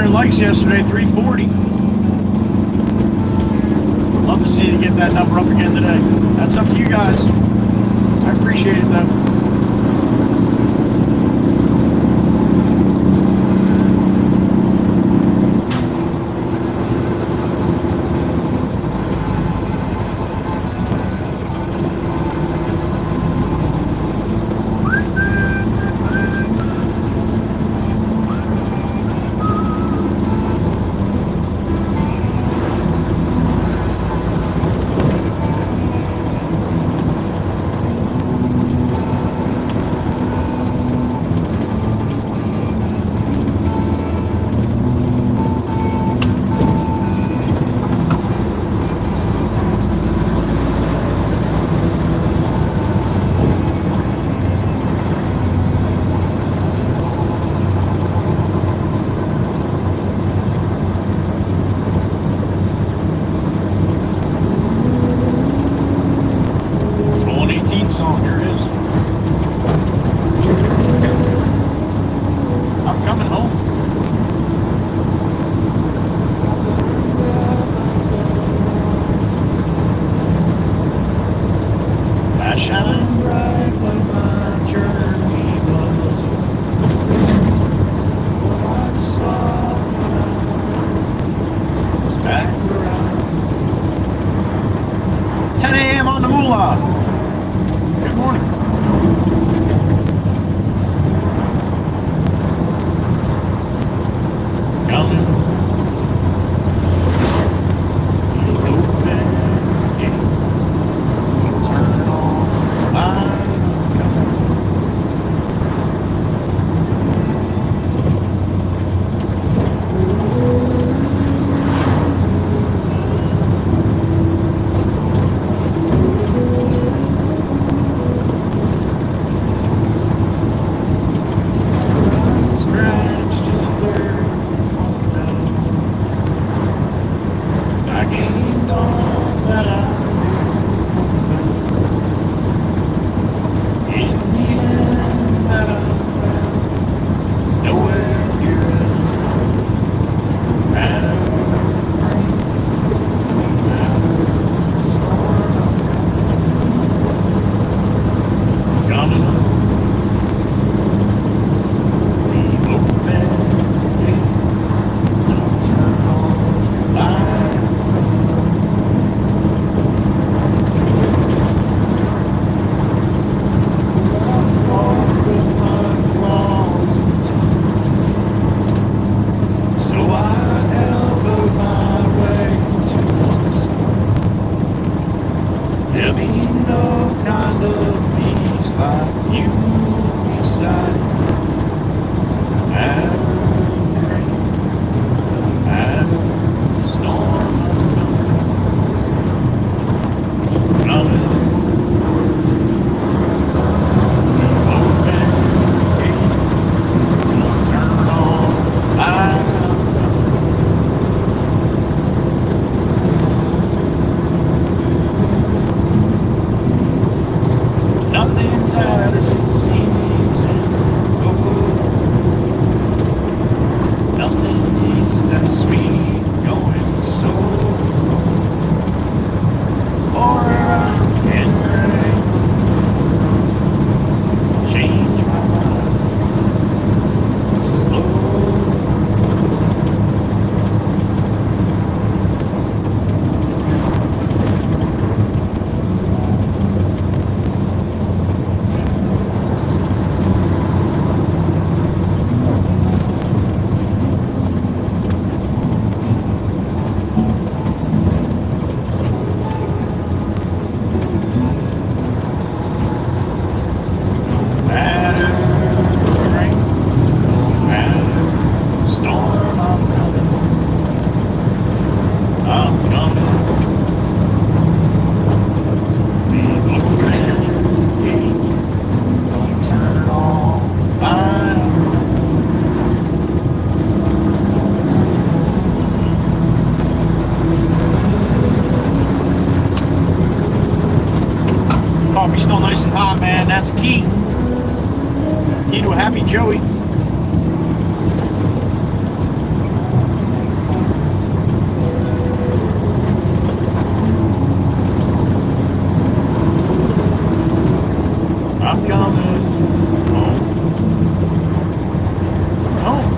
Likes yesterday, 340. Love to see you get that number up again today. That's up to you guys. I appreciate it though. shine bright like my journey was. What I saw back around. 10 a.m. on the moolah. Good morning. Coming. Coffee's still nice and hot, man. That's key. Key to a happy Joey. I'm coming home. Home.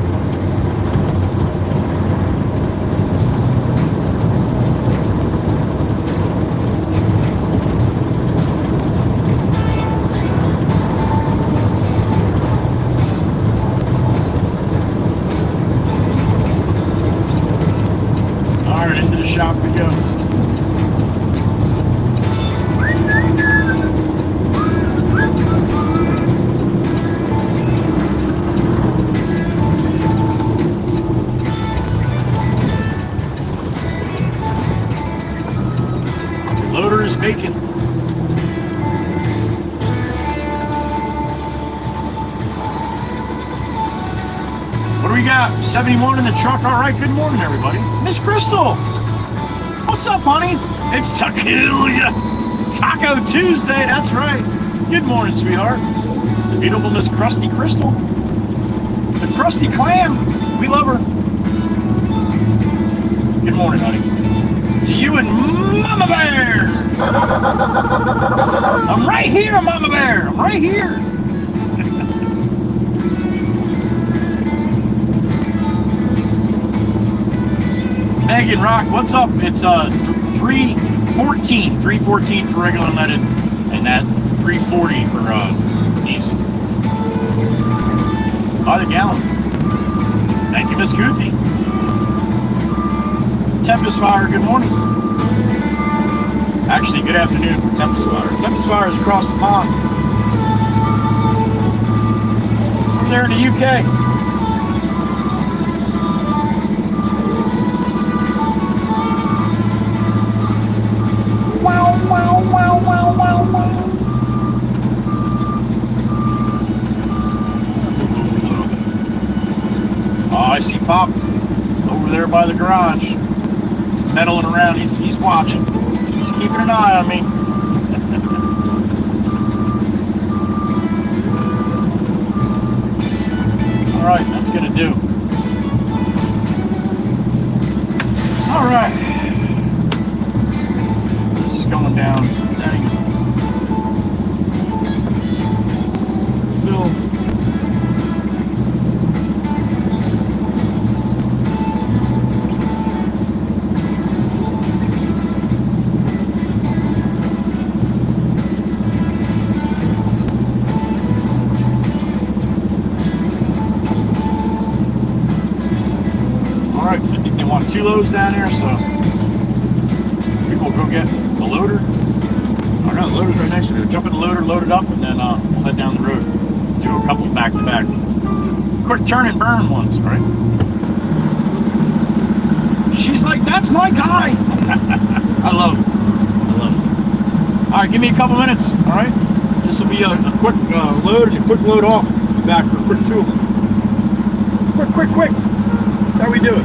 Shop to go. Loader is vacant. What do we got? 71 in the truck. All right, good morning, everybody. Miss Crystal. What's up, honey? It's Taco Tuesday, that's right. Good morning, sweetheart. The beautiful Miss Krusty Crystal. The Krusty Clam. We love her. Good morning, honey. To you and Mama Bear. I'm right here, Mama Bear. I'm right here. Megan Rock, what's up? It's 314 for regular unleaded, and that 340 for diesel. By the gallon. Thank you, Miss Goofy. Tempest Fire, good morning. Actually, good afternoon for Tempest Fire. Tempest Fire is across the pond. Over there in the UK. Wow, wow, wow, wow, wow, wow. Oh, I see Pop over there by the garage. He's meddling around. He's watching. He's keeping an eye on me. All right, that's gonna do. All right. Going down. Dang. Phil. All right, I think they want 2 loads down here, so people go get the loader. Oh no, the loader's right next to me. Jump in the loader, load it up, and then we'll head down the road. Do a couple back to back. Quick turn and burn ones, right? She's like, that's my guy. I love it. I love it. All right, give me a couple minutes, all right? This will be a quick load and a quick load off. Back for a quick 2 of them. Quick. That's how we do it.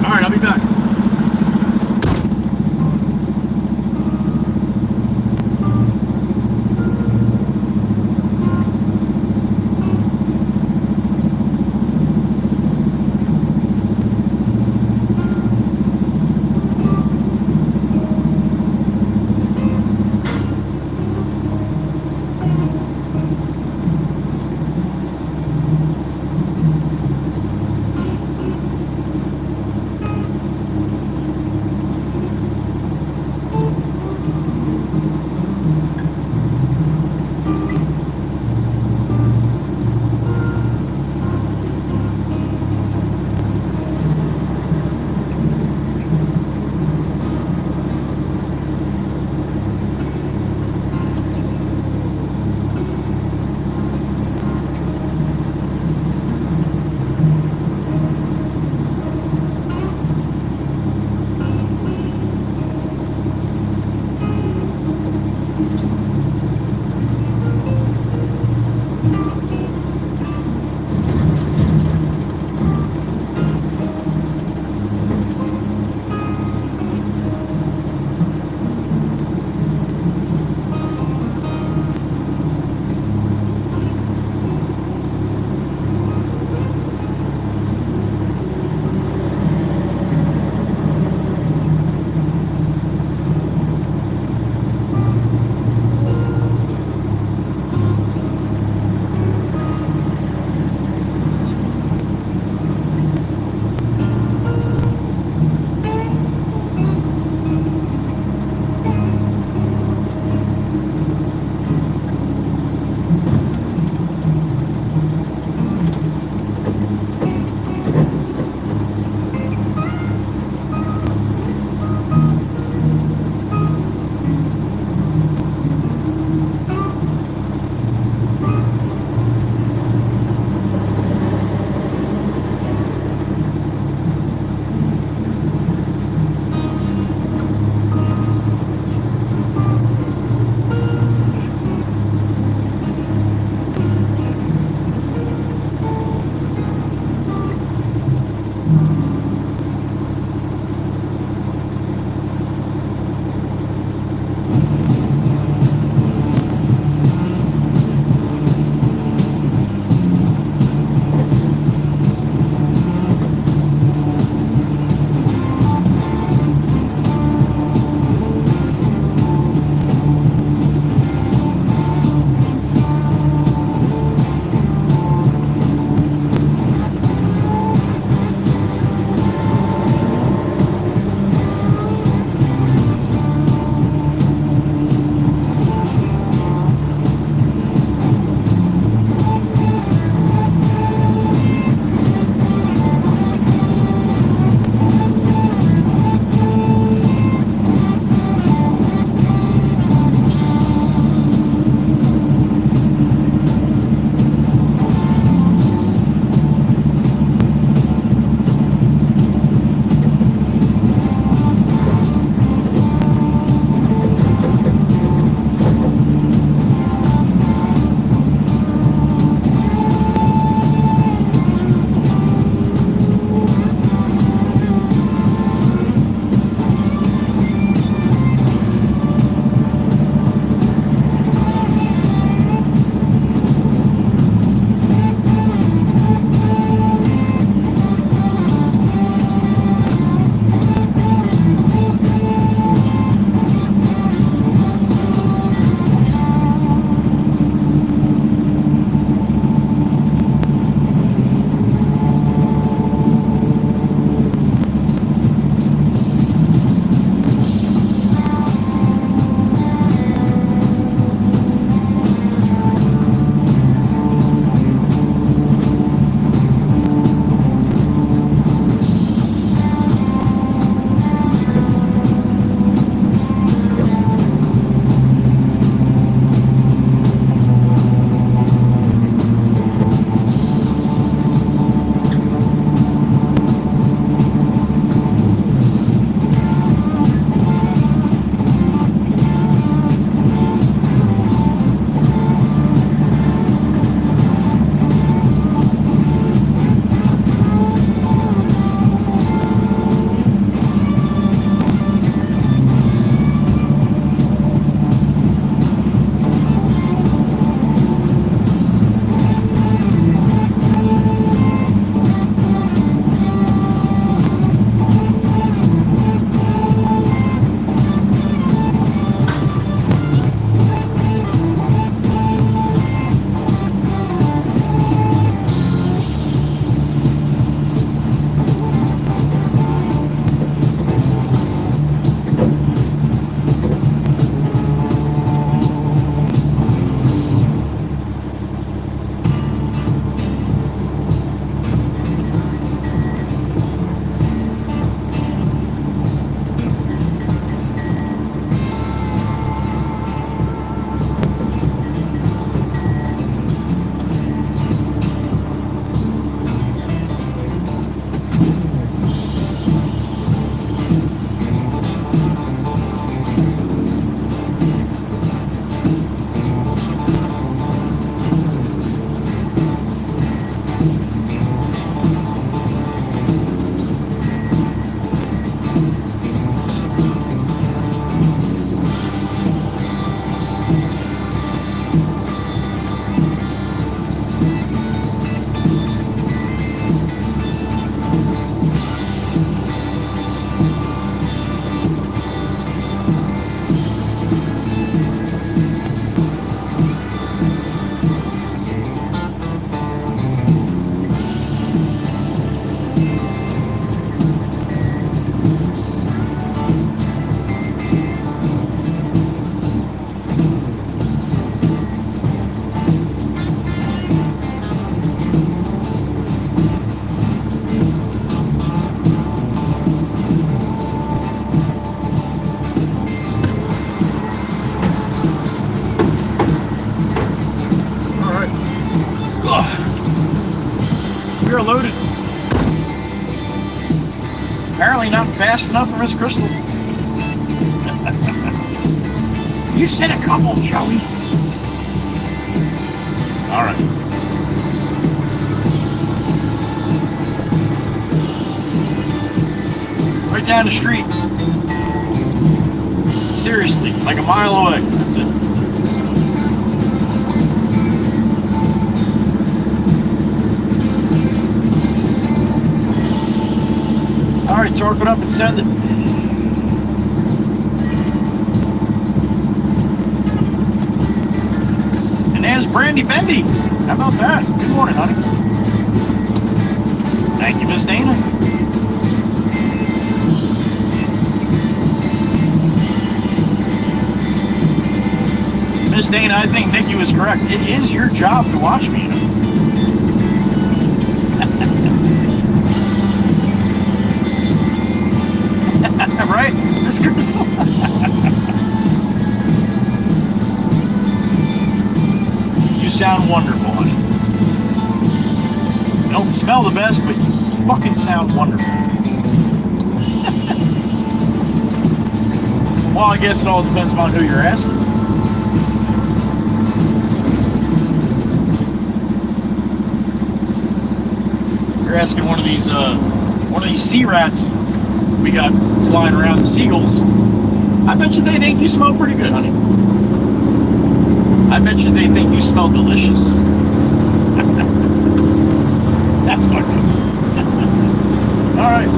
All right, I'll be back. loaded. Apparently not fast enough for Miss Crystal. You said a couple, Joey. All right. Right down the street. Seriously, like a mile away. That's it. All right, torque it up and send it. And there's Brandy Bendy. How about that? Good morning, honey. Thank you, Miss Dana. Miss Dana, I think Nikki was correct. It is your job to watch me. Right? Miss Crystal? You sound wonderful, honey. You don't smell the best, but you fucking sound wonderful. Well, I guess it all depends on who you're asking. You're asking one of these sea rats we got flying around, the seagulls. I bet you they think you smell pretty good, honey. I bet you they think you smell delicious. That's fucked up. All right.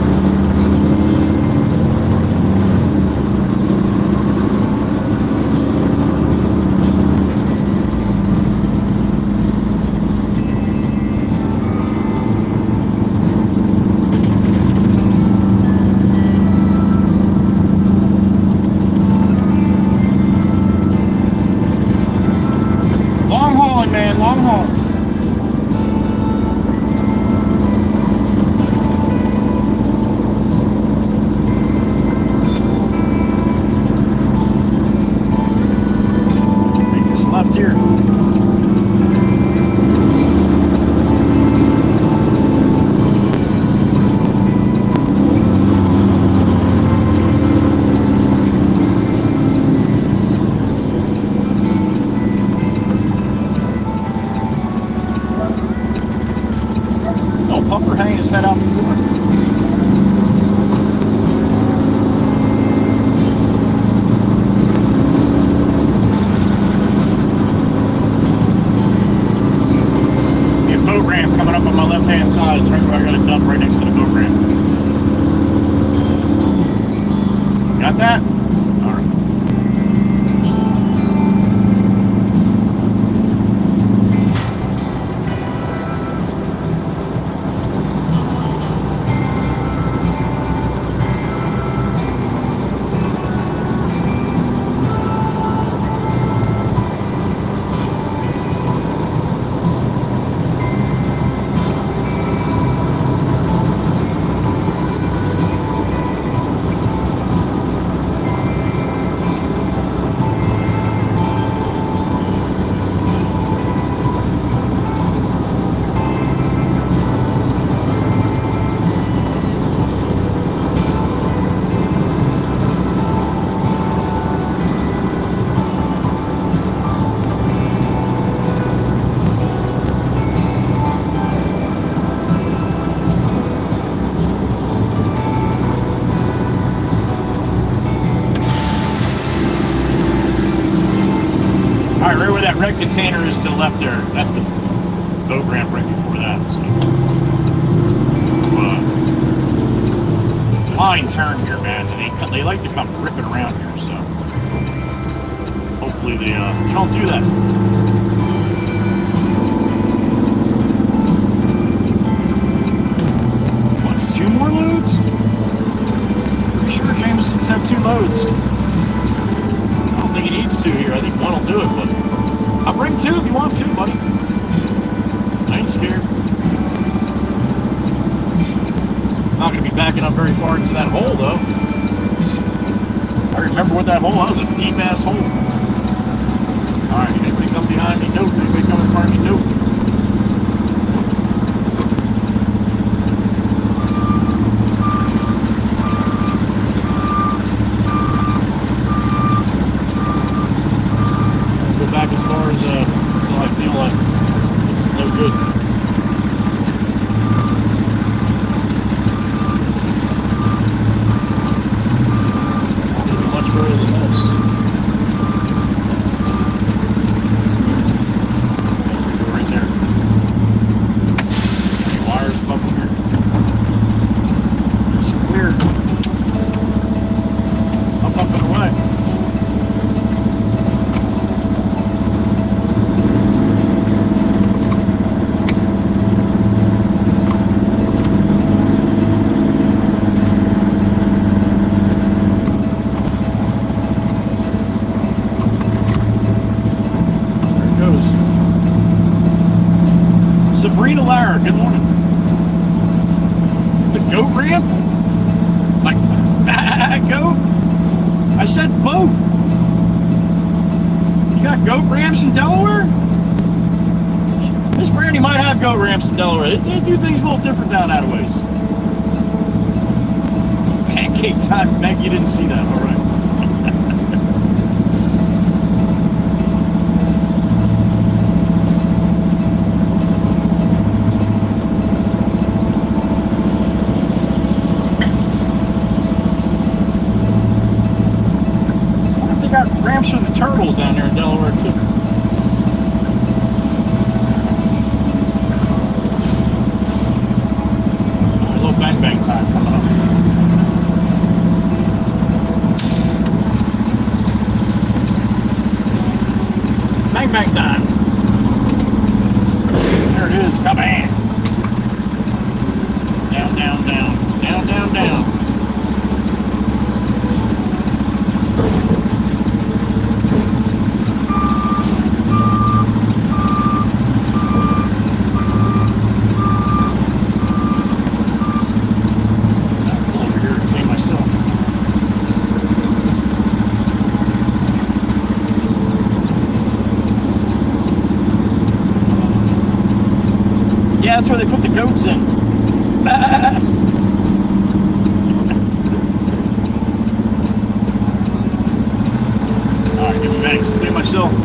That red container is to the left there. That's the boat ramp right before that. So, line turn here, man. They like to come ripping around here, so hopefully they don't do that. What's 2 more loads? Pretty sure Jameson said 2 loads. I don't think he needs 2 here. I think 1 will do it, but I'll bring 2 if you want 2, buddy. I ain't scared. Not going to be backing up very far into that hole, though. I remember what that hole was. That was a deep-ass hole. Alright, anybody come behind me? Nope. Anybody come in front of me? Nope. far as until I feel like this is no good. Not much further than this. Go right there. Any wires up here? It's clear. Up and away. Sabrina Lara, good morning. The goat ramp? Like, goat? I said boat. You got goat ramps in Delaware? Miss Brandy might have goat ramps in Delaware. They do things a little different down that ways. Pancake time, Meg, you didn't see that, all right. Ramps for the turtles down there in Delaware too. A little bang bang time coming up. Bang bang time. There it is. Come on. Down, down, down, down, down, down. Yeah, that's where they put the goats in. Alright, give me back. Clean myself. Be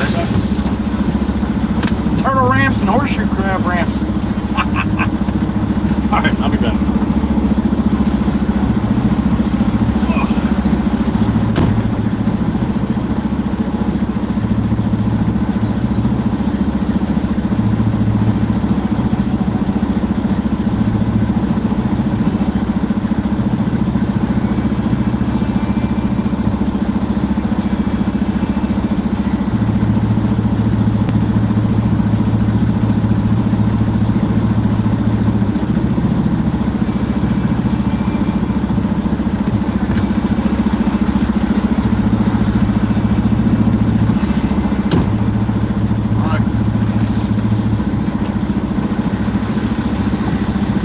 right back. Turtle ramps and horseshoe crab ramps. Alright, I'll be back.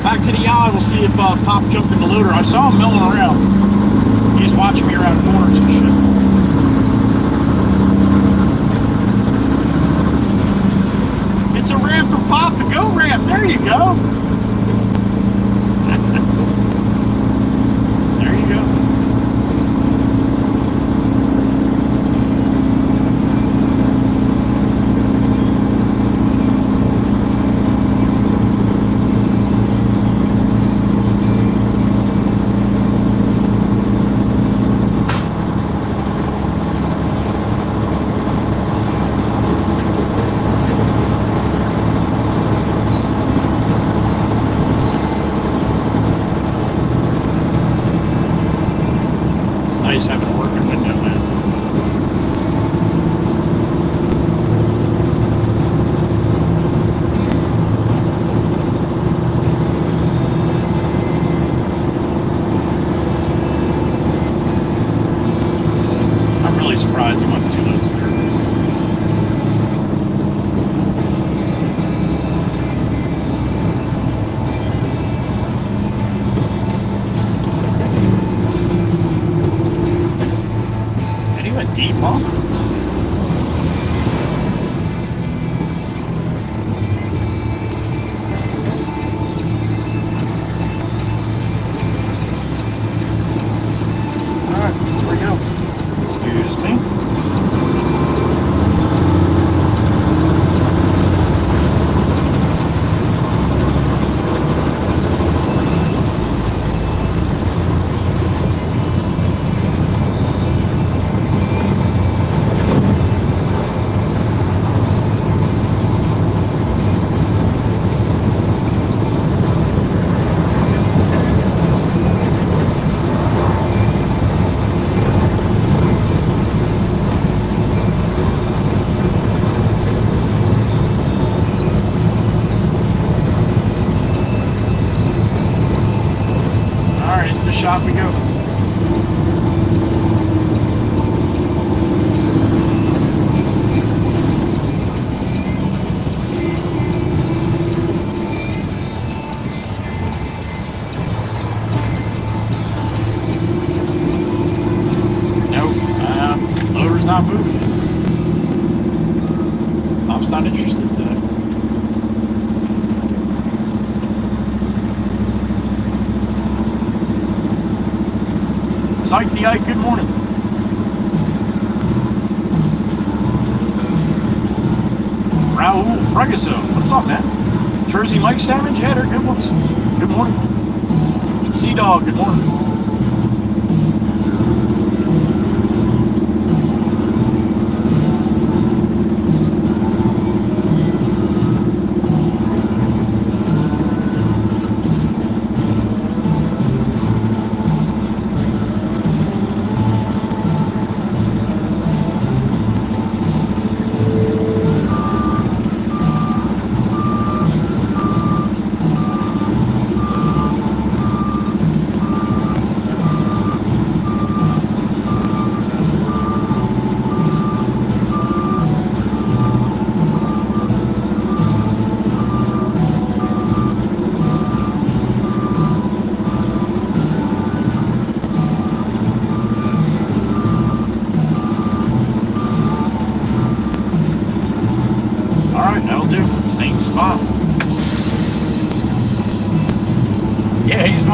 Back to the yard, we'll see if Pop jumped in the loader. I saw him milling around. He's watching me around corners and shit. It's a ramp for Pop, the goat ramp. There you go. There you go. shop we go. Not moving. I'm not interested today. Psych the Ike, good morning. Raul Fregaso, what's up, man? Jersey Mike Savage, yeah, they're good ones. Good morning. Sea Dog, good morning.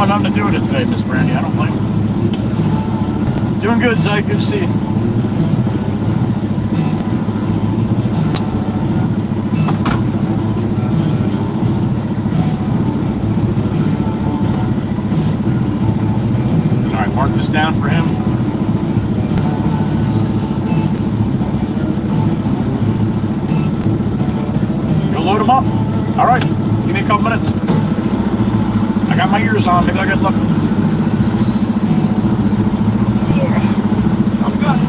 Nothing to do with it today, Miss Brandy. I don't blame you. Doing good, Zach. Good to see you. All right, mark this down for him. Go load him up. All right, give me a couple minutes. I got my ears on. Maybe I got lucky. I'm good.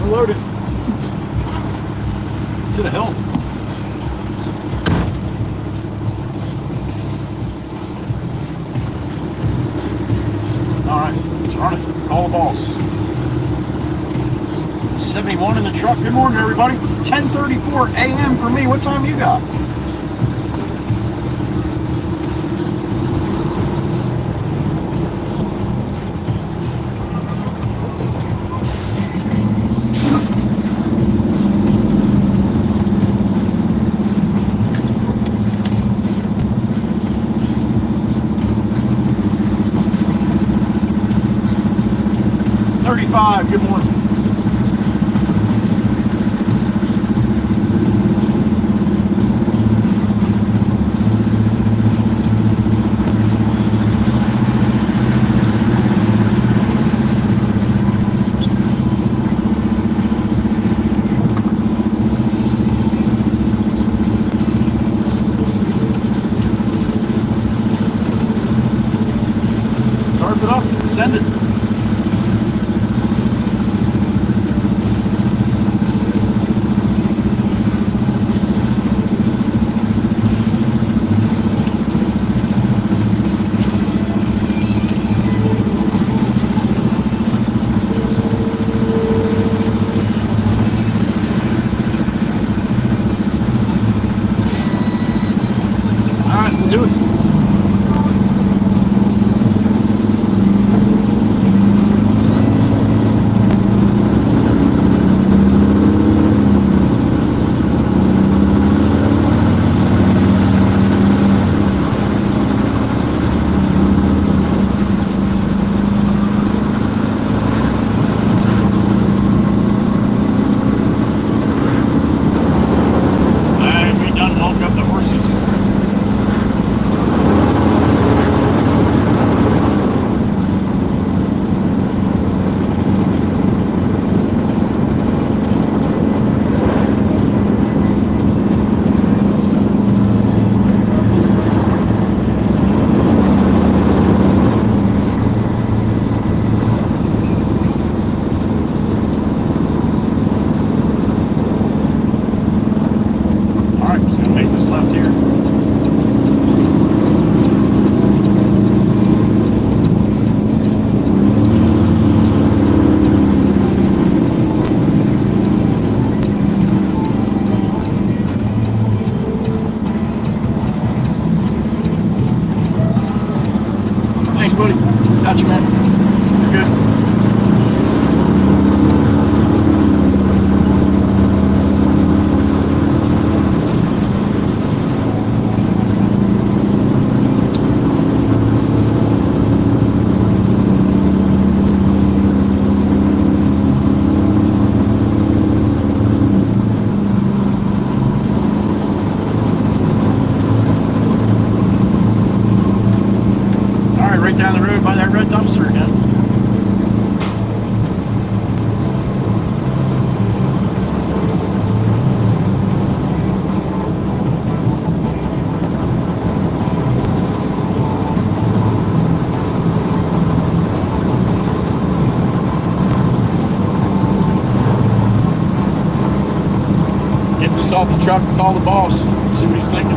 load it to the hill. All right, let's run it. Call the boss. 71 in the truck. Good morning, everybody. 10:34 a.m. for me. What time you got? Good morning. Tarp it up, send it. Do it. We done woke up the horses. Buddy, got you, man. You're good. Right down the road by that red dumpster again. Get this off the truck and call the boss. See what he's thinking.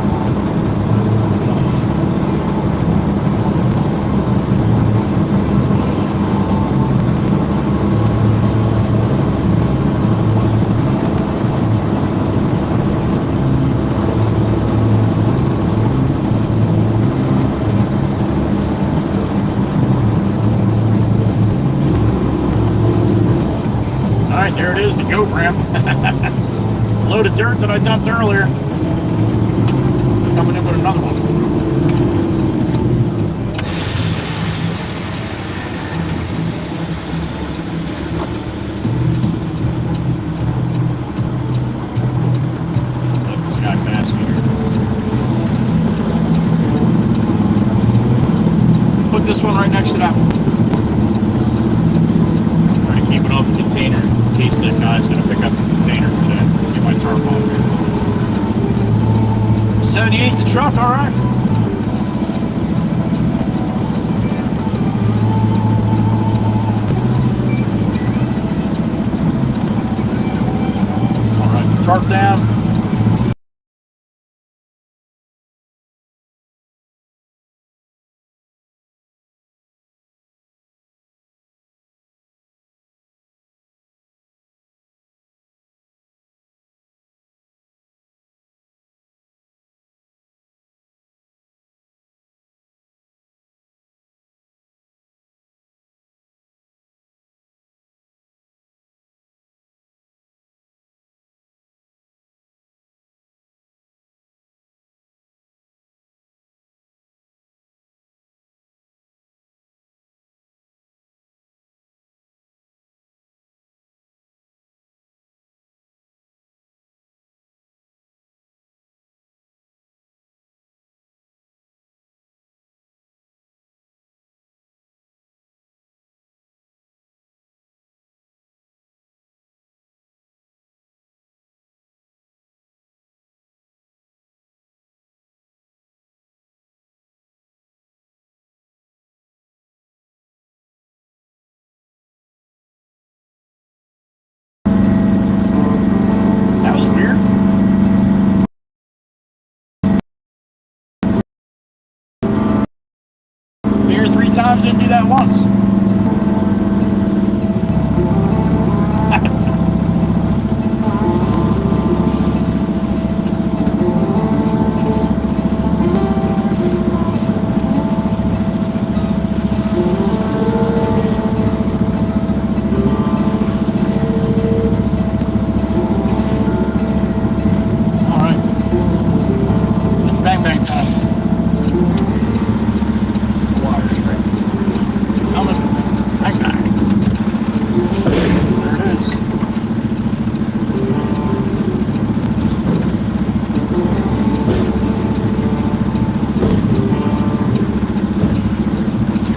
Alright, there it is, the goat ramp. Load of dirt that I dumped earlier. Coming in with another one. Let this guy pass me here. Put this one right next to that one. Try to keep it off the container in case that guy's going to pick up the container today. Get my tarp off here. 78 in the truck, all right. Tarp down. That was weird. Been here 3 times, didn't do that once.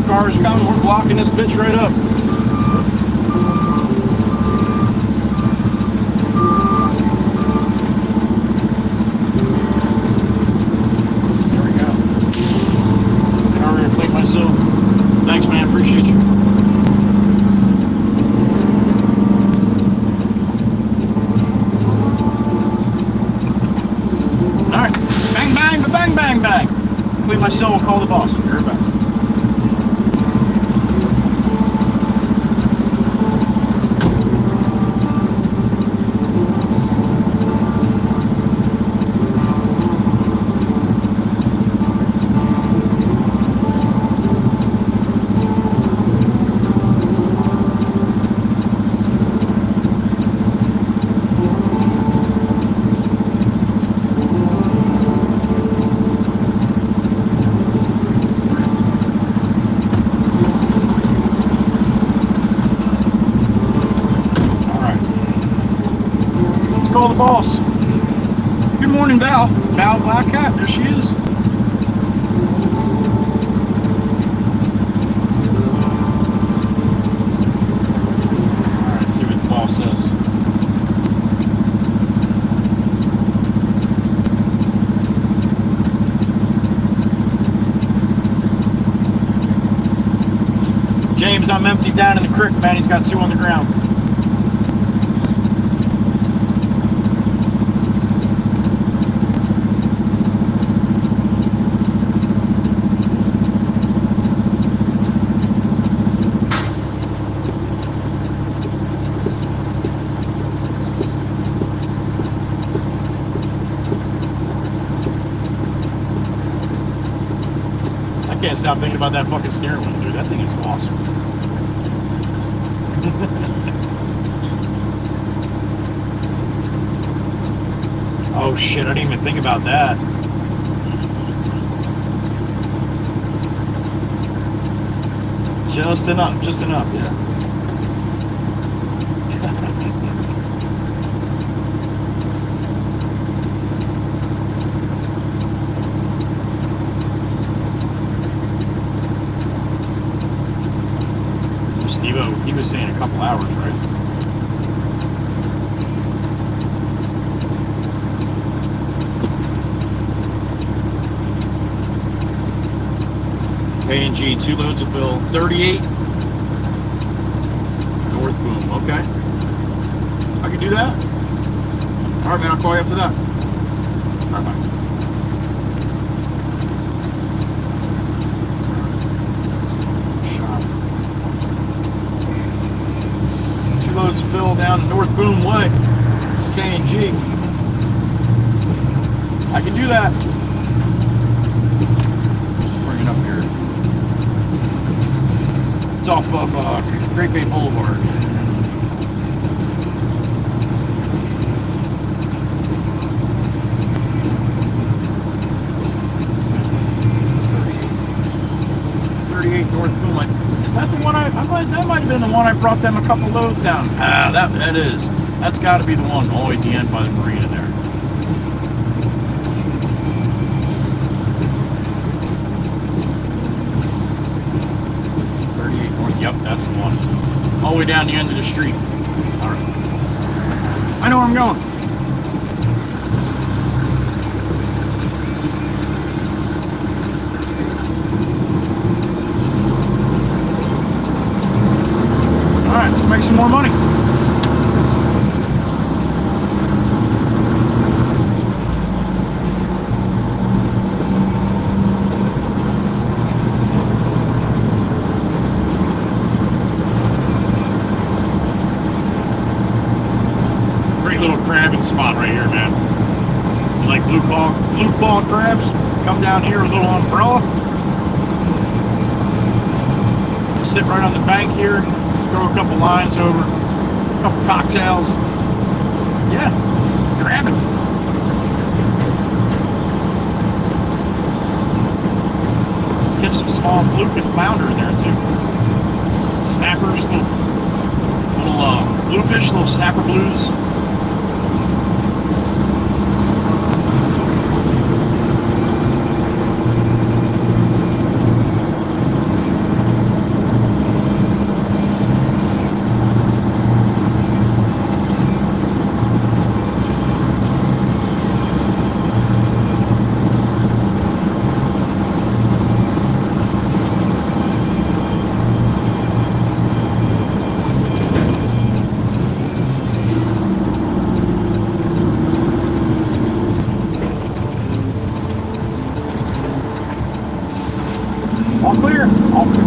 Cars coming, we're blocking this bitch right up. There we go. I already cleaned myself. Thanks, man, appreciate you. Alright, bang, bang, bang, bang, bang. Clean myself, we'll call the boss. Be right back. Call the boss. Good morning, Val. Val Black Cat, there she is. Alright, let's see what the boss says. James, I'm empty down in the creek, man. He's got 2 on the ground. I can't stop thinking about that fucking steering wheel, dude. That thing is awesome. Oh shit, I didn't even think about that. Just enough, yeah. Steve-O, he was saying a couple hours, right? K&G, 2 loads of fill, 38. North Boom, okay. I can do that. All right, man. I'll call you after that. All right, bye. Loads of fill down North Boone Way, K&G. I can do that. Bring it up here. It's off of Great Bay Boulevard. North Boone Way. Is that the one that might have been the one I brought them a couple loads down. That is. That's got to be the one all the way at the end by the marina there. North. Yep, that's the one. All the way down the end of the street. All right. I know where I'm going. All right, let's make some more money. Crabbing spot right here, man. You like blue claw crabs? Come down here with a little umbrella. Sit right on the bank here, throw a couple lines over, a couple cocktails. Yeah, crabbing. Catch some small fluke and flounder in there too. Snappers, little bluefish, little snapper blues. All clear. All clear.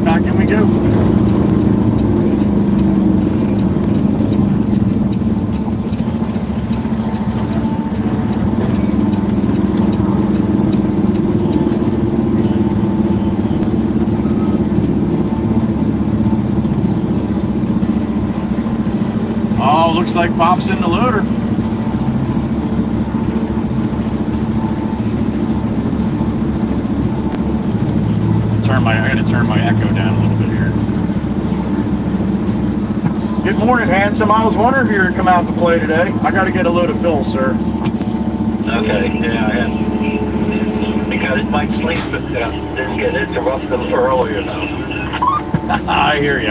Back in we go. Oh, looks like Pop's in the loader. I gotta turn my echo down a little bit here. Good morning, handsome. I was wondering if you were to come out to play today. I gotta get a load of fill, sir. Okay, yeah, because my sleep didn't get interrupted earlier though. I hear you.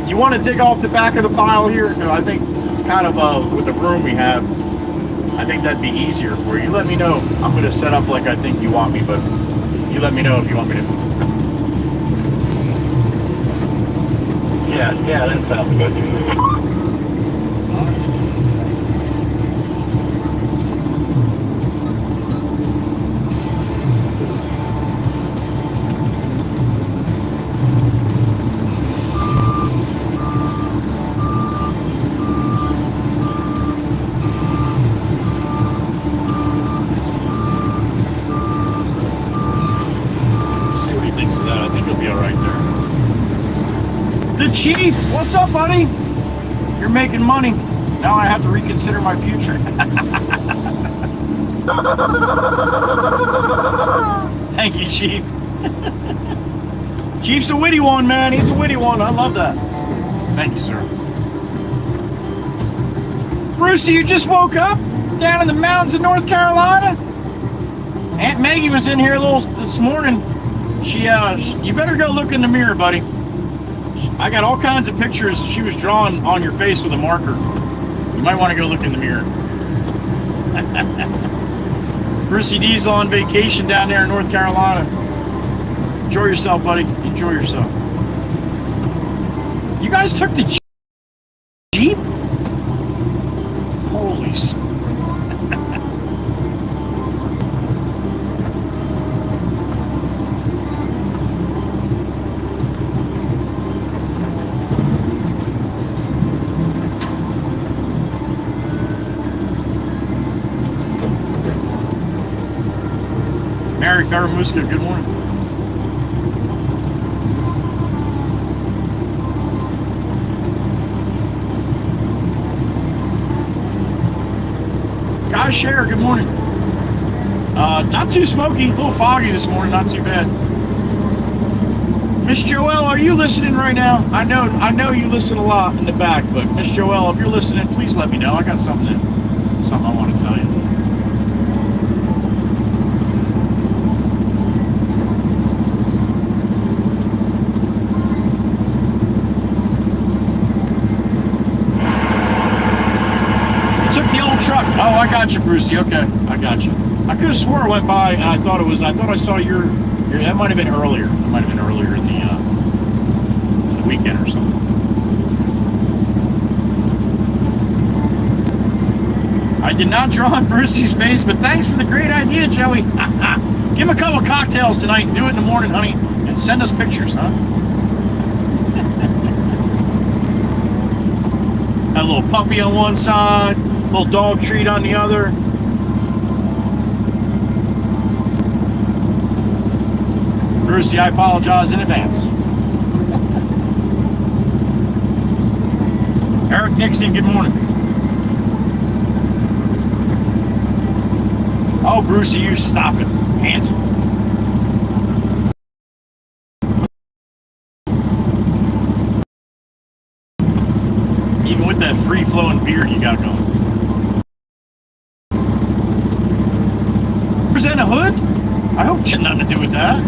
You want to dig off the back of the pile here? No, I think it's kind of with the room we have. I think that'd be easier for you. You let me know. I'm gonna set up like I think you want me, but you let me know if you want me to. Yeah, that sounds good. The Chief, what's up, buddy? You're making money. Now I have to reconsider my future. Thank you, Chief. Chief's a witty one, man. He's a witty one. I love that. Thank you, sir. Brucey, you just woke up down in the mountains of North Carolina? Aunt Maggie was in here a little this morning. You better go look in the mirror, buddy. I got all kinds of pictures she was drawing on your face with a marker. You might want to go look in the mirror. Brucey D's on vacation down there in North Carolina. Enjoy yourself, buddy. Enjoy yourself. You guys took the Jeep? Holy s... Mary Ferramuska, good morning. Guys, Share, good morning. Not too smoky, a little foggy this morning, not too bad. Miss Joelle, are you listening right now? I know you listen a lot in the back, but Miss Joelle, if you're listening, please let me know. I got something I want to tell you. Truck. Oh, I got you, Brucey. Okay, I got you. I could have swore I went by and I thought I saw your that might have been earlier. It might have been earlier in the weekend or something. I did not draw on Brucey's face, but thanks for the great idea, Joey. Give him a couple of cocktails tonight and do it in the morning, honey, and send us pictures, huh? Got a little puppy on one side. Little dog treat on the other. Brucey, I apologize in advance. Eric Nixon, good morning. Oh, Brucey, you stop it. Handsome. Even with that free-flowing beard you got going. In a hood? I hope it had nothing to do with that.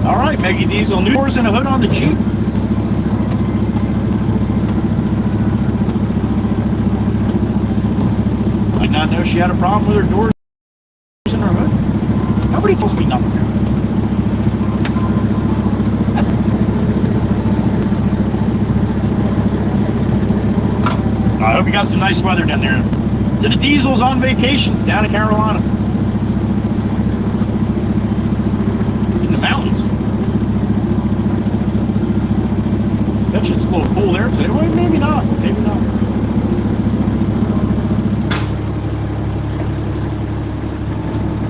All right, Maggie Diesel, new doors and a hood on the Jeep. I did not know she had a problem with her doors and her hood. Nobody tells me nothing. I hope you got some nice weather down there. To the Diesel's on vacation down in Carolina. In the mountains. Bet you it's a little cool there today. Well, maybe not. Maybe not.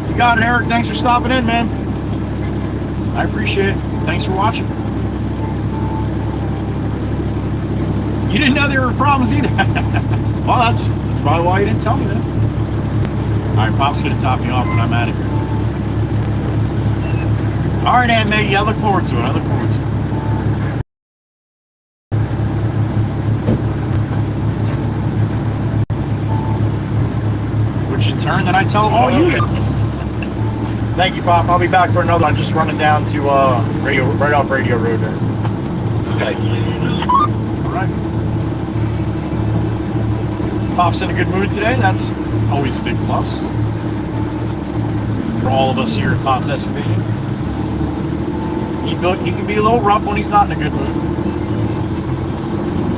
You got it, Eric. Thanks for stopping in, man. I appreciate it. Thanks for watching. You didn't know there were problems either. Well, that's probably why you didn't tell me that. All right, Pop's gonna top me off when I'm out of here. All right, Aunt Maggie, I look forward to it. I look forward to it. Which in turn, then I tell all you. Thank you, Pop. I'll be back for another one. Just running down to right off Radio Road there. Okay. All right. Pop's in a good mood today. That's always a big plus for all of us here at Pop's Excavating. He can be a little rough when he's not in a good mood.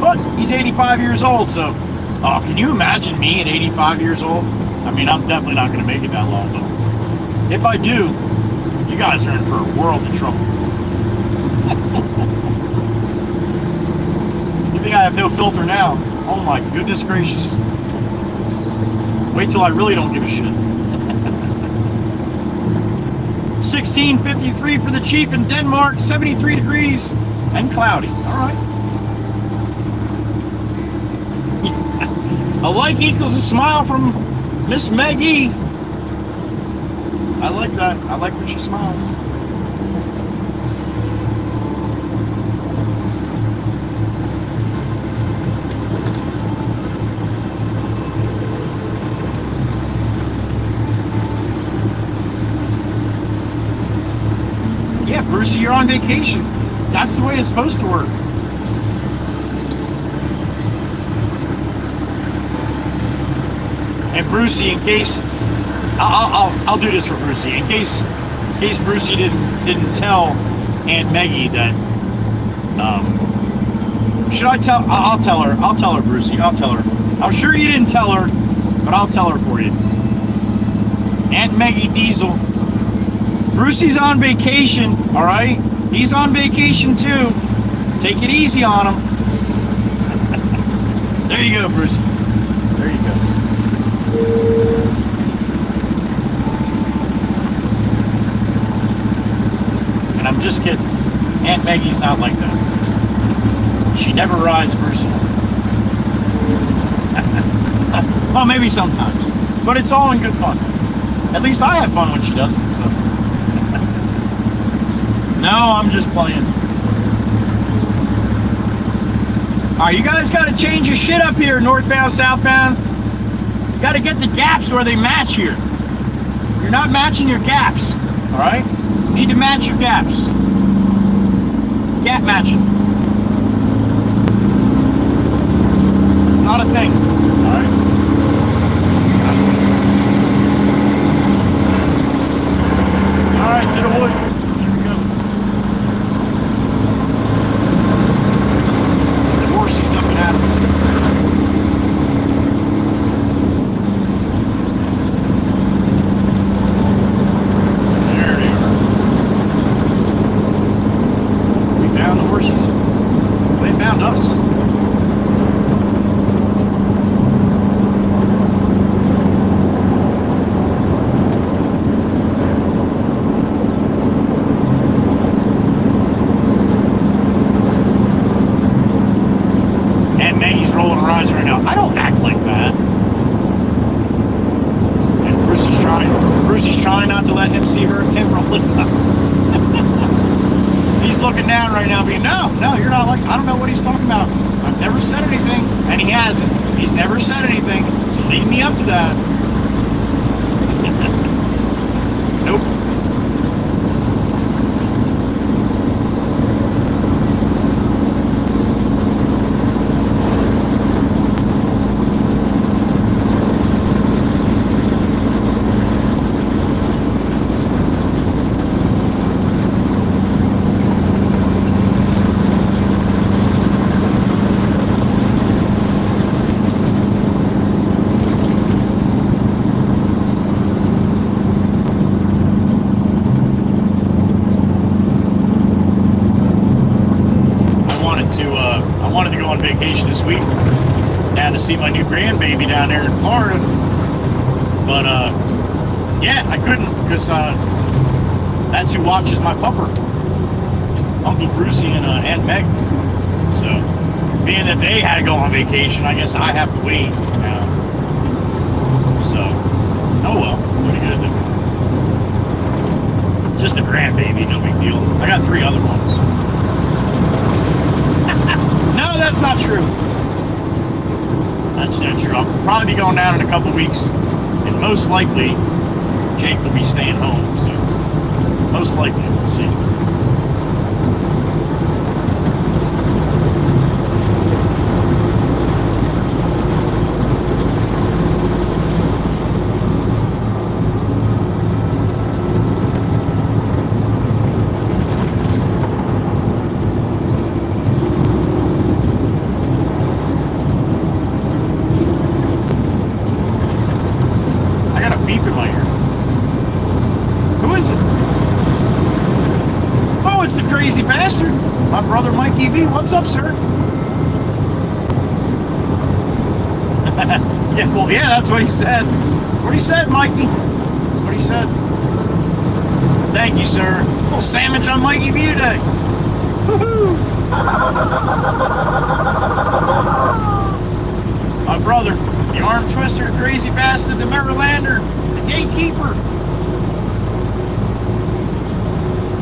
But he's 85 years old, so can you imagine me at 85 years old? I mean, I'm definitely not going to make it that long, though. If I do, you guys are in for a world of trouble. You think I have no filter now? Oh my goodness gracious. Wait till I really don't give a shit. 1653 for the Chief in Denmark, 73 degrees and cloudy. All right. A like equals a smile from Miss Maggie. I like that. I like when she smiles. Yeah, Brucey, you're on vacation. That's the way it's supposed to work. And Brucey, in case I'll do this for Brucey. In case Brucey didn't tell Aunt Maggie that. Should I tell? I'll tell her. I'll tell her, Brucey. I'll tell her. I'm sure you didn't tell her, but I'll tell her for you. Aunt Maggie Diesel. Brucey's on vacation. All right, he's on vacation too. Take it easy on him. There you go, Brucey. There you go. And I'm just kidding. Aunt Maggie's not like that. She never rides Brucey. Well, maybe sometimes. But it's all in good fun. At least I have fun when she does it, so. No, I'm just playing. Alright, you guys gotta change your shit up here, northbound, southbound. You gotta get the gaps where they match here. You're not matching your gaps, alright? You need to match your gaps. Gap matching. It's not a thing, alright? Alright, to the wood. Here we go. The horsey's up and at him. See my new grandbaby down there in Florida, but yeah, I couldn't because that's who watches my pupper, Uncle Brucey and Aunt Meg. So being that they had to go on vacation, I guess I have to wait now. So oh well, what are you gonna do? Just a grandbaby, no big deal. I got 3 other ones. No, that's not true. That's not true. I'll probably be going down in a couple weeks, and most likely Jake will be staying home. So most likely, we'll see. My brother Mikey V, what's up, sir? Yeah, well, yeah, that's what he said. That's what he said, Mikey. That's what he said. Thank you, sir. A little sandwich on Mikey V today. Woohoo! My brother, the arm twister, crazy bastard, the Marylander, the gatekeeper.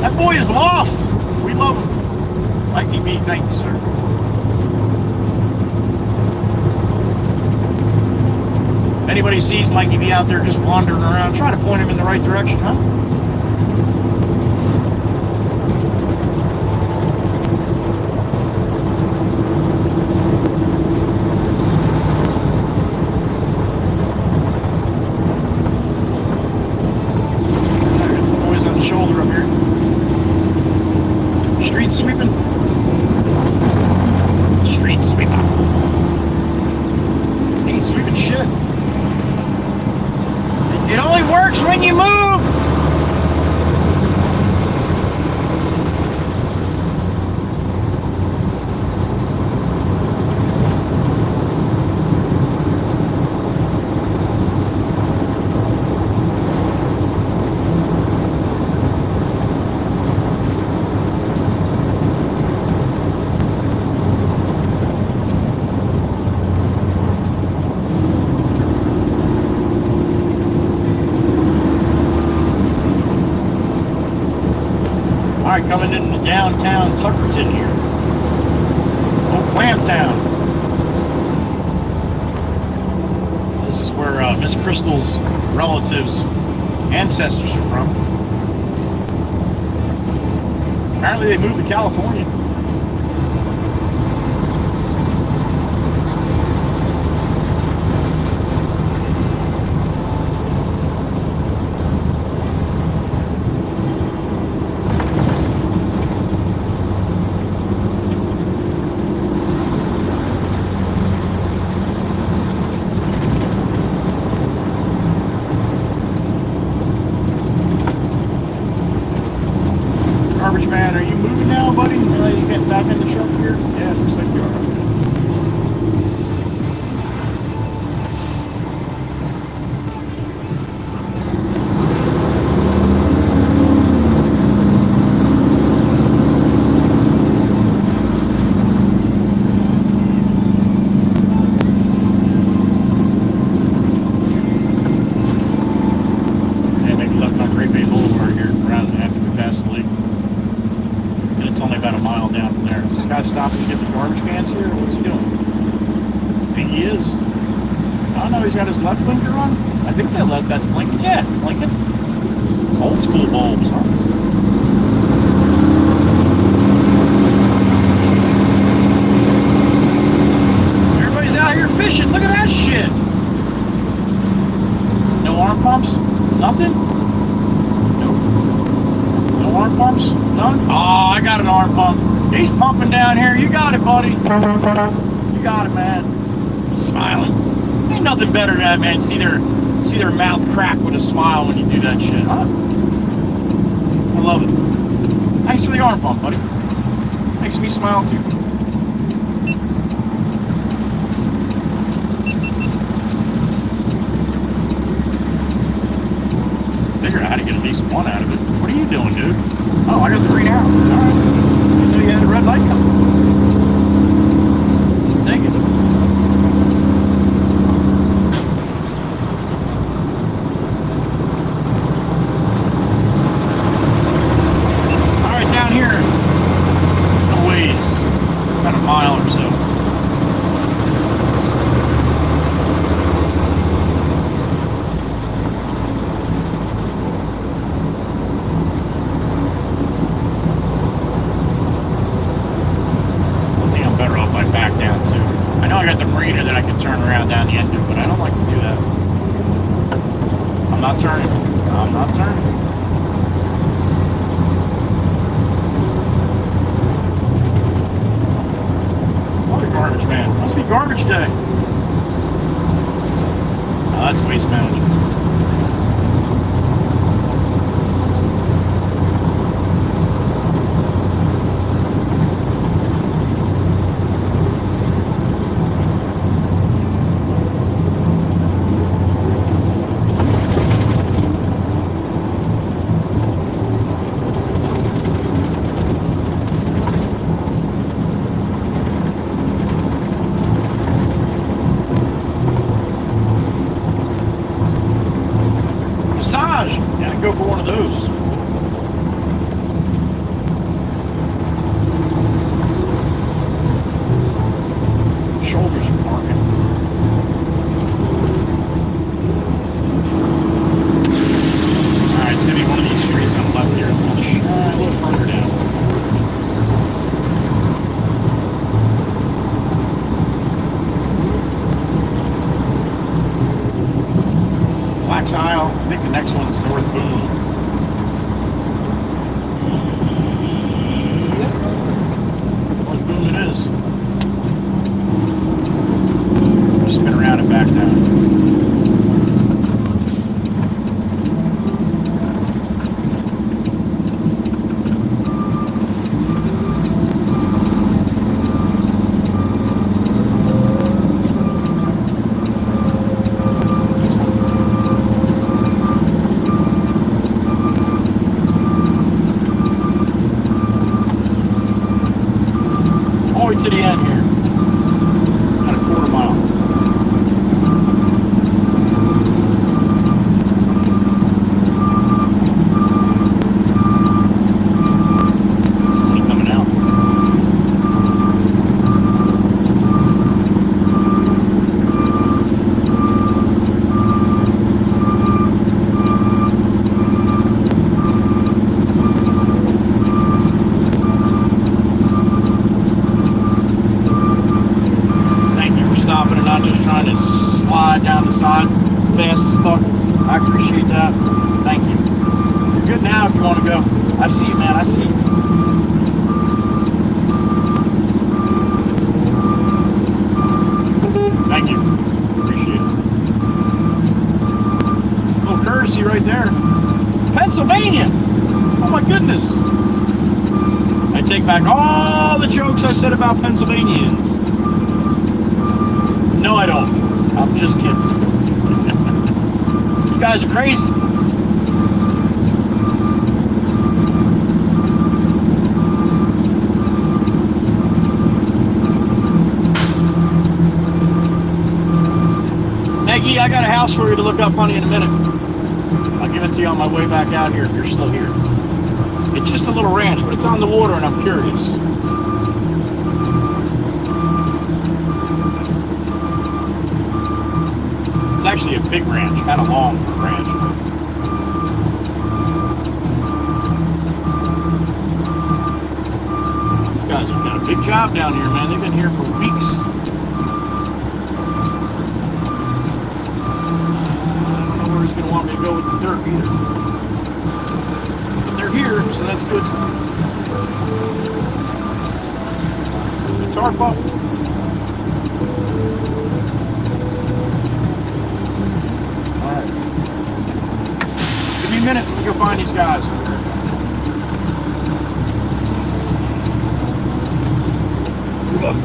That boy is lost. We love him. Mikey B, thank you, sir. If anybody sees Mikey B out there just wandering around, try to point him in the right direction, huh? Coming into downtown Tuckerton here. Oh, Clamtown. This is where Miss Crystal's relatives, ancestors are from. Apparently they moved to California. That's blinking? Yeah, it's blinking. Old school bulbs, huh? Everybody's out here fishing. Look at that shit. No arm pumps? Nothing? Nope. No arm pumps? None? Oh, I got an arm pump. He's pumping down here. You got it, buddy. You got it, man. He's smiling. Ain't nothing better than that, man. See their mouth crack with a smile when you do that shit, huh? I love it. Thanks for the arm pump, buddy. Makes me smile too. Figure out how to get at least one out of it. What are you doing, dude? Oh, I got the green arrow. Alright. Didn't know you had a red light coming. Take it. Max Isle. I think the next one's North Boone. North Boone it is. Spin around and back down. To the end here. About a quarter mile. Somebody coming out. Down the side fast as fuck. I appreciate that. Thank you. You're good now if you want to go. I see you, man. I see you. Thank you. Appreciate it. Little courtesy right there. Pennsylvania. Oh my goodness. I take back all the jokes I said about Pennsylvanians. No, I don't. I'm just kidding. You guys are crazy. Maggie, I got a house for you to look up, honey, in a minute. I'll give it to you on my way back out here if you're still here. It's just a little ranch, but it's on the water and I'm curious. It's actually a big ranch, kind of long ranch. These guys have got a big job down here, man. They've been here for weeks. I don't know where he's going to want me to go with the dirt either. But they're here, so that's good. The tarp up. Minute, let me go find these guys. Move up.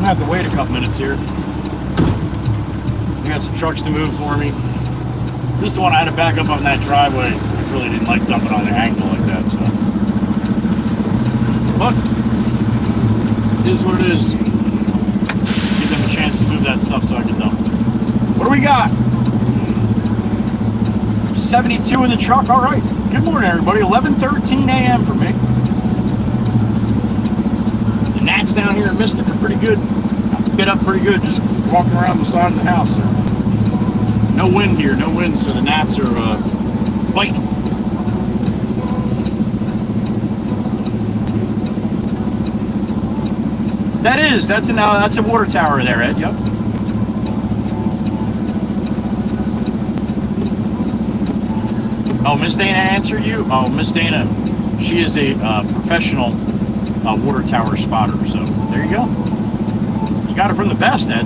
gonna have to wait a couple minutes here. I got some trucks to move for me. This is the one I had to back up on that driveway. I really didn't like dumping on the angle like that, so. But it is what it is. Give them a chance to move that stuff so I can dump. What do we got? 72 in the truck. All right. Good morning, everybody. 11:13 a.m. for me. The gnats down here in Mystic are pretty good. Get up pretty good just walking around the side of the house. No wind here, no wind, so the gnats are biting. That's a water tower there, Ed. Yep. Oh, Miss Dana answered you? Oh, Miss Dana, she is a professional water tower spotter, so there you go. You got it from the best, Ed.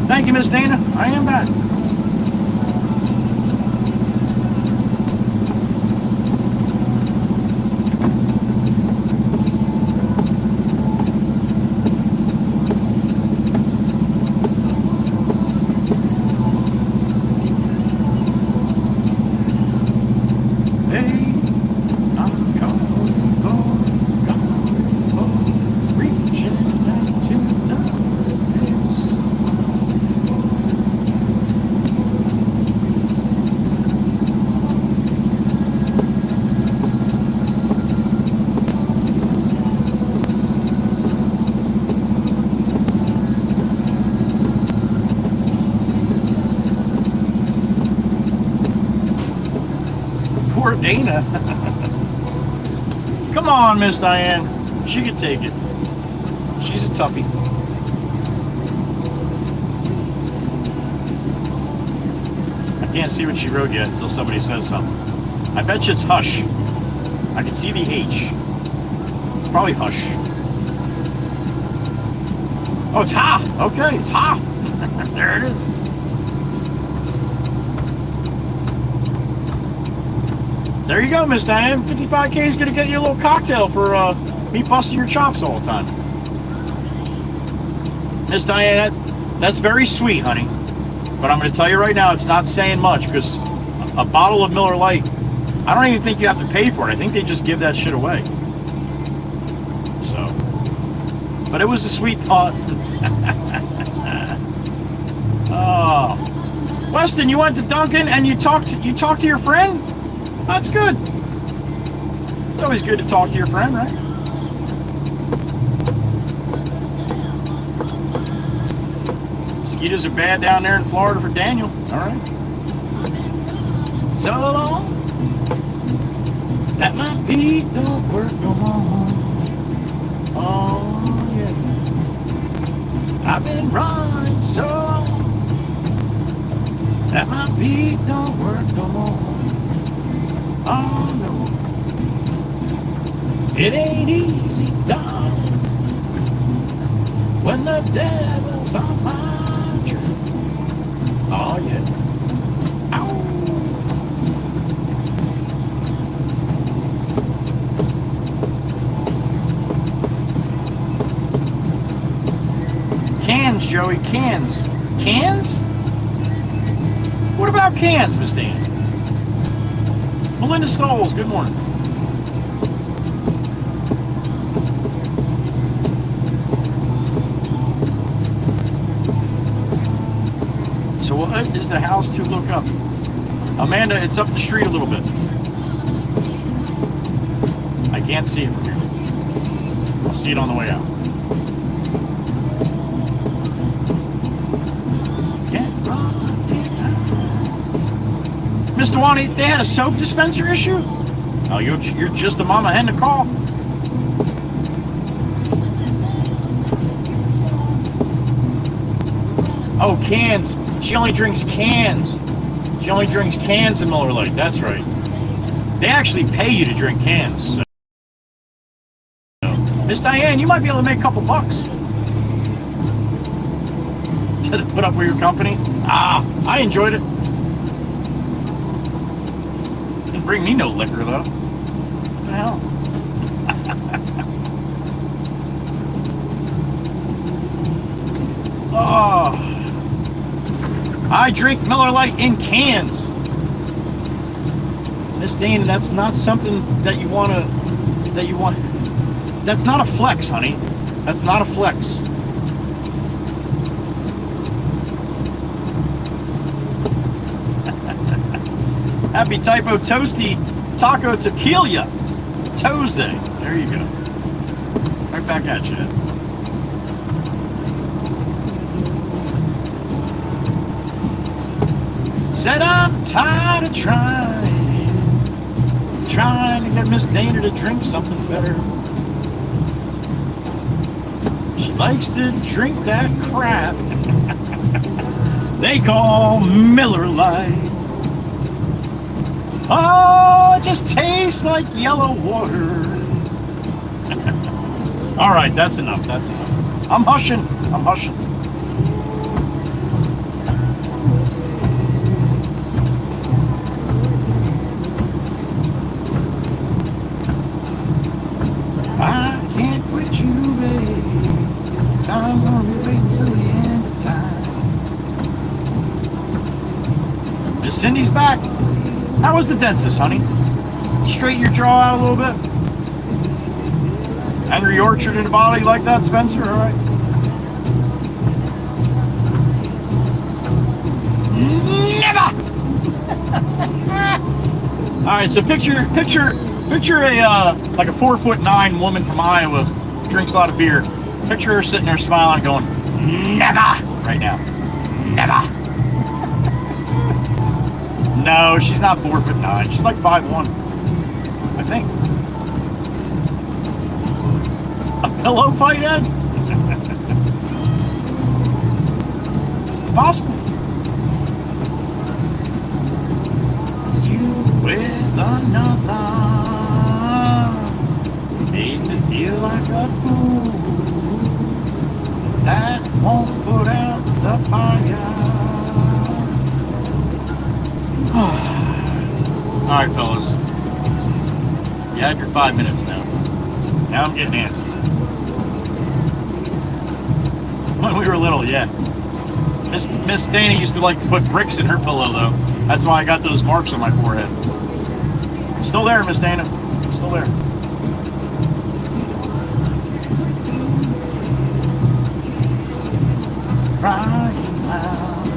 Thank you, Miss Dana. I am back. Dana. Come on, Miss Diane. She can take it. She's a toughie. I can't see what she wrote yet until somebody says something. I bet you it's hush. I can see the H. It's probably hush. Oh, it's ha. Okay, it's ha. There it is. There you go, Miss Diane. 55K is going to get you a little cocktail for me busting your chops all the time. Miss Diane, that's very sweet, honey. But I'm going to tell you right now, it's not saying much because a bottle of Miller Lite, I don't even think you have to pay for it. I think they just give that shit away. So, but it was a sweet thought. Oh, Weston, you went to Dunkin' and you talked to your friend? That's good. It's always good to talk to your friend, right? Mosquitoes are bad down there in Florida for Daniel. All right. So long that my feet don't work no more. Oh, yeah. I've been running so long that my feet don't work no more. Oh no, it ain't easy, darling, when the devil's on my trail. Oh yeah. Ow. Cans, Joey, cans. Cans? What about cans, Miss Dan? Melinda Stoles, good morning. So what is the house to look up? Amanda, it's up the street a little bit. I can't see it from here. I'll see it on the way out. Mr. Wani, they had a soap dispenser issue? Oh, you're just the mama hen to call. Oh, cans. She only drinks cans. She only drinks cans of Miller Lite. That's right. They actually pay you to drink cans. So. Miss Diane, you might be able to make a couple bucks. To put up with your company? Ah, I enjoyed it. Didn't bring me no liquor, though. What the hell? I drink Miller Lite in cans. Miss Dana, that's not something that you want. That's not a flex, honey. That's not a flex. Happy Typo Toasty Taco Tequila Tuesday. There you go. Right back at you. Said I'm tired of trying to get Miss Dana to drink something better. She likes to drink that crap they call Miller Lite. Oh, it just tastes like yellow water. All right, that's enough. That's enough. I'm hushing. I can't quit you, babe. I'm gonna wait till the end of time. Miss Cindy's back. How was the dentist, honey? Straighten your jaw out a little bit. Angry Orchard in the body like that, Spencer? All right. Never. All right. So picture a like a 4'9" woman from Iowa, drinks a lot of beer. Picture her sitting there smiling, going, "Never!" right now. Never. No, she's not 4'9". She's like 5'1", I think. A pillow fight, Ed? It's possible. You with another made me feel like a fool that won't put out the fire. Alright, fellas. You had your 5 minutes now. Now I'm getting antsy. When we were little, yeah. Miss Dana used to like to put bricks in her pillow, though. That's why I got those marks on my forehead. Still there, Miss Dana. Still there. Crying loud.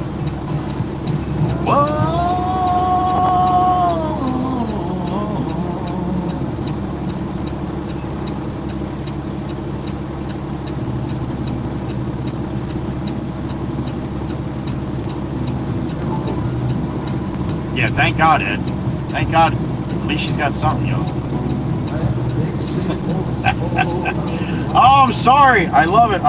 Whoa. Yeah, thank God, Ed. Thank God. At least she's got something, yo. Oh, I'm sorry. I love it.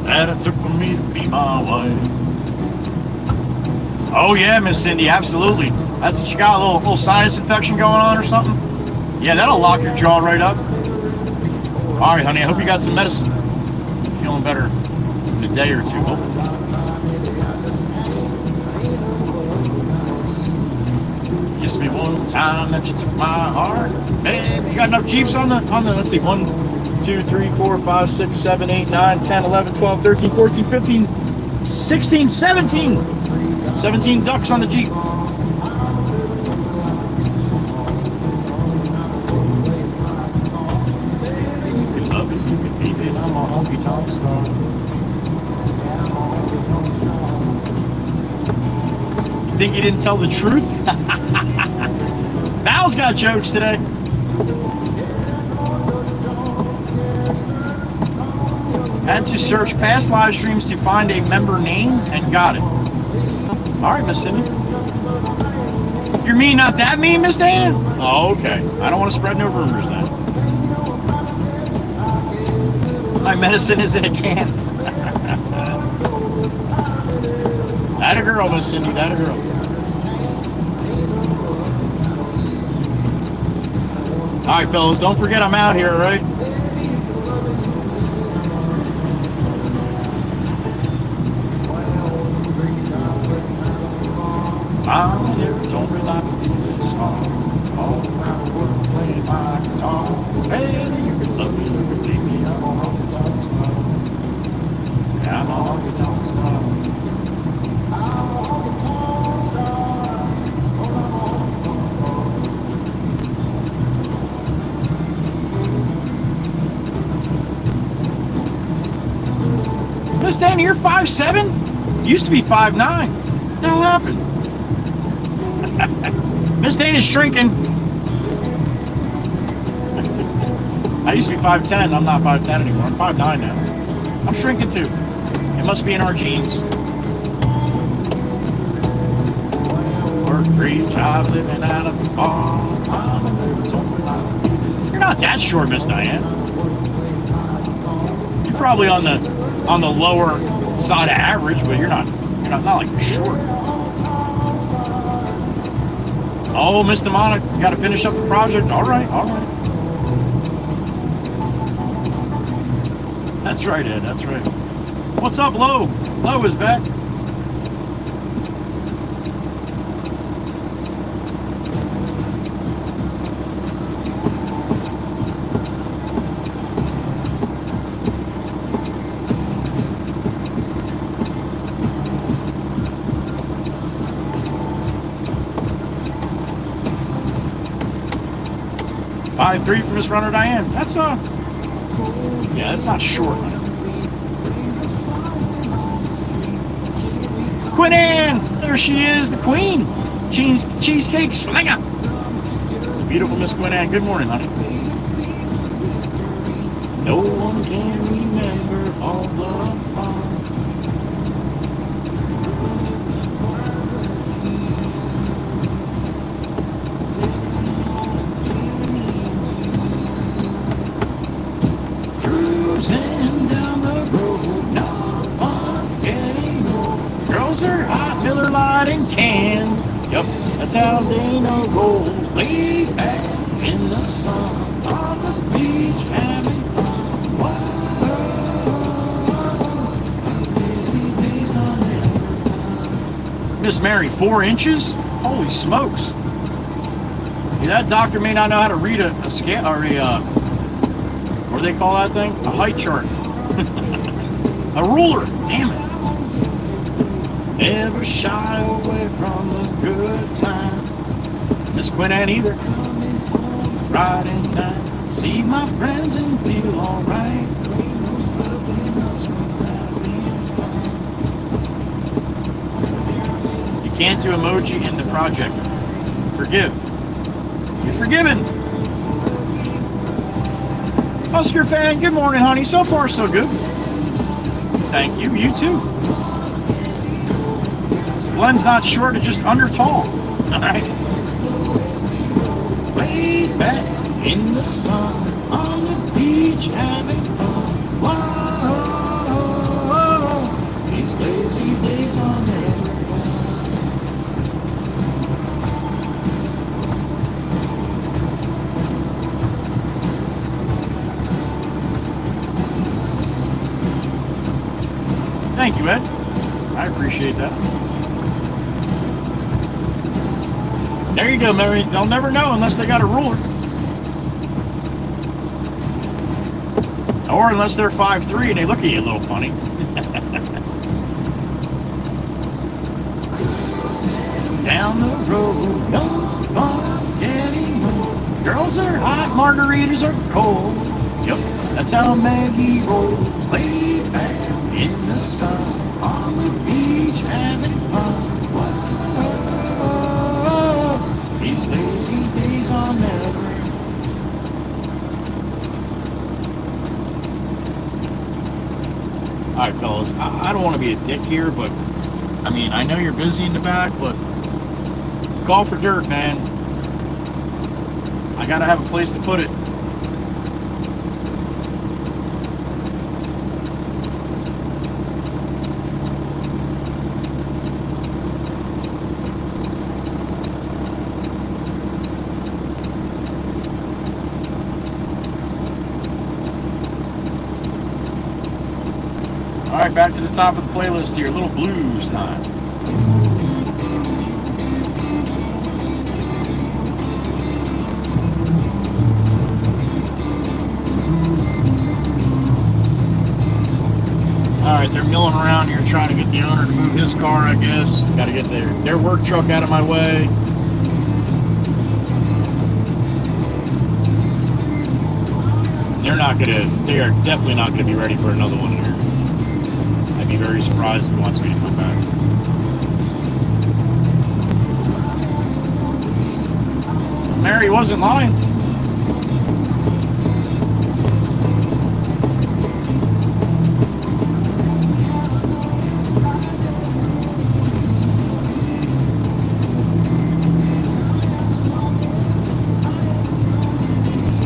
That it took for me to be my wife. Oh, yeah, Miss Cindy, absolutely. That's what you got, a little sinus infection going on or something? Yeah, that'll lock your jaw right up. All right, honey, I hope you got some medicine. You're feeling better in a day or two, hopefully. Kiss me one time that you took my heart. Babe, you got enough Jeeps on the, let's see, 1, 2, 3, 4, 5, 6, 7, 8, 9, 10, 11, 12, 13, 14, 15, 16, 17. 17 ducks on the Jeep. You can love it, you can beat it, I'm a honky tonk star. You think you didn't tell the truth? Val's got jokes today. Had to search past live streams to find a member name and got it. All right, Miss Cindy. You're mean, not that mean, Miss Dana? Oh, okay. I don't want to spread no rumors then. My medicine is in a can. That a girl, Miss Cindy. That a girl. All right, fellas. Don't forget I'm out here, all right? Mama never told me not to do this song. All around the world playing my guitar. Hey, you can love me, you can leave me. I'm a honky tonk star. Yeah, I'm a honky tonk star. Miss Dana, you're 5'7"? Used to be 5'9". What the hell happened? Miss Dana's shrinking. I used to be 5'10". I'm not 5'10" anymore. I'm 5'9" now. I'm shrinking too. It must be in our genes. Work, free job, living out of the bar. You're not that short, Miss Diane. You're probably on the lower side of average, but you're not like you're short. Oh, Miss Demonic, you got to finish up the project. All right. That's right, Ed. That's right. What's up, Lo? Lo is back. Five 3 from Miss Runner Diane. That's yeah, that's not short. Quinn Ann! There she is, the queen! Cheesecake slinger! Beautiful Miss Quinn Ann. Good morning, honey. No one can remember all the fun. Cruising down the road, not fun getting old. Girls are hot, Miller Lite and cans. Yup, that's how they know rolls. Laid back in the sun, on the beach having fun. Wow. Miss Mary, 4 inches? Holy smokes. Yeah, that doctor may not know how to read a scale or what do they call that thing? A height chart. A ruler. Damn it. Never shy away from a good time. Miss Quinn Ann either. Friday night. See my friends and feel alright. You can't do emoji in the project. Forgive. You're forgiven. Husker fan, good morning, honey. So far, so good. Thank you. You too. Glenn's not short, it's just under tall. All right. Way back in the sun, on the beach, having fun. Whoa, these lazy days are never Thank you, Ed. I appreciate that. There you go, Mary. They'll never know unless they got a ruler. Or unless they're 5'3" and they look at you a little funny. Down the road, no fun getting old. Girls are hot, margaritas are cold. Yep, that's how Maggie rolls. Laid back in the sun, on the beach, having fun. Whoa, these lazy days are never. All right, fellas, I don't want to be a dick here, but I mean, I know you're busy in the back, but call for dirt, man. I gotta have a place to put it. All right, back to the top of the playlist here. A little blues time. All right, they're milling around here trying to get the owner to move his car, I guess. Got to get their work truck out of my way. They are definitely not gonna be ready for another one here. I very surprised if he wants me to come back. Mary wasn't lying.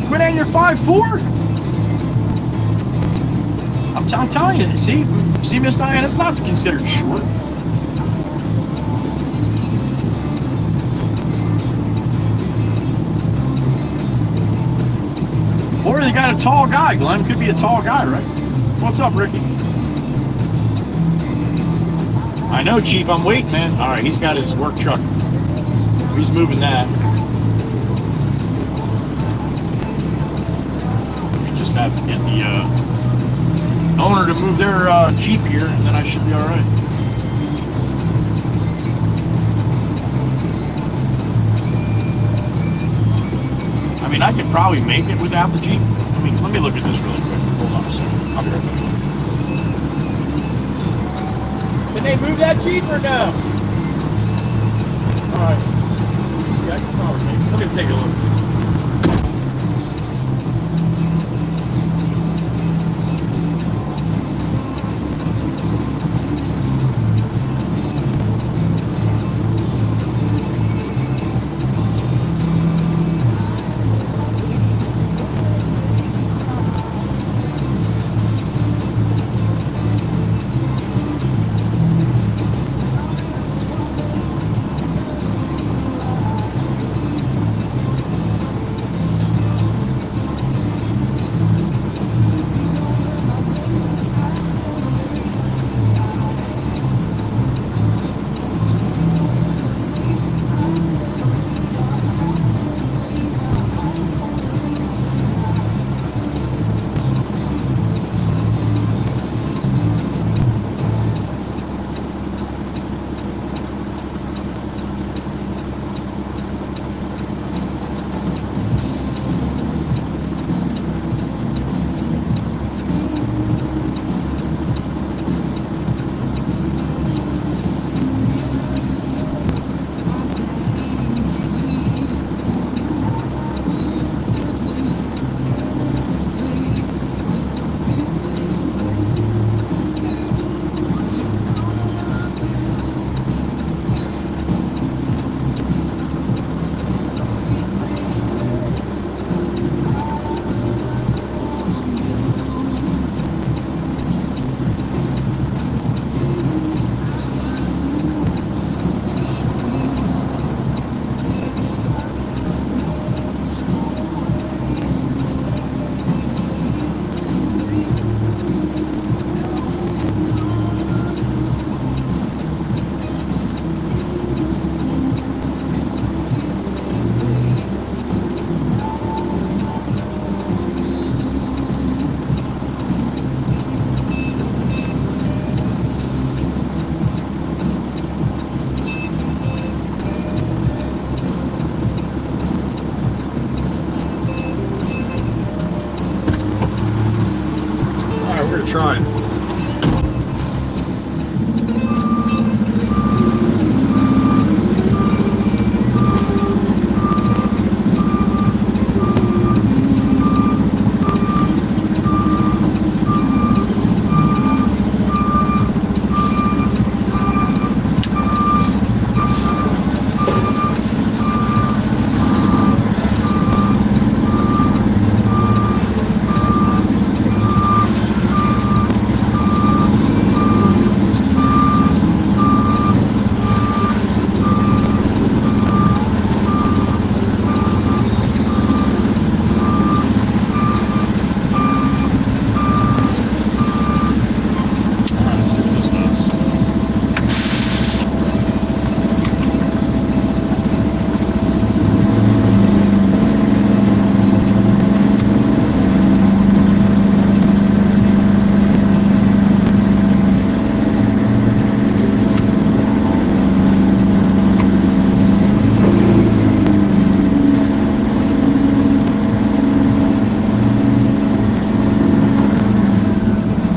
Quit at your 5'4". I'm telling you, see, Miss Diane, it's not considered short. Or they got a tall guy. Glenn could be a tall guy, right? What's up, Ricky? I know, Chief. I'm waiting, man. All right, he's got his work truck. He's moving that. We just have to get the owner to move their Jeep here, and then I should be all right. I mean, I could probably make it without the Jeep. Let me look at this really quick. Hold on a second. I'll be right back. Can they move that Jeep or no? All right. See, I can probably make it. Let me take a look. Trying.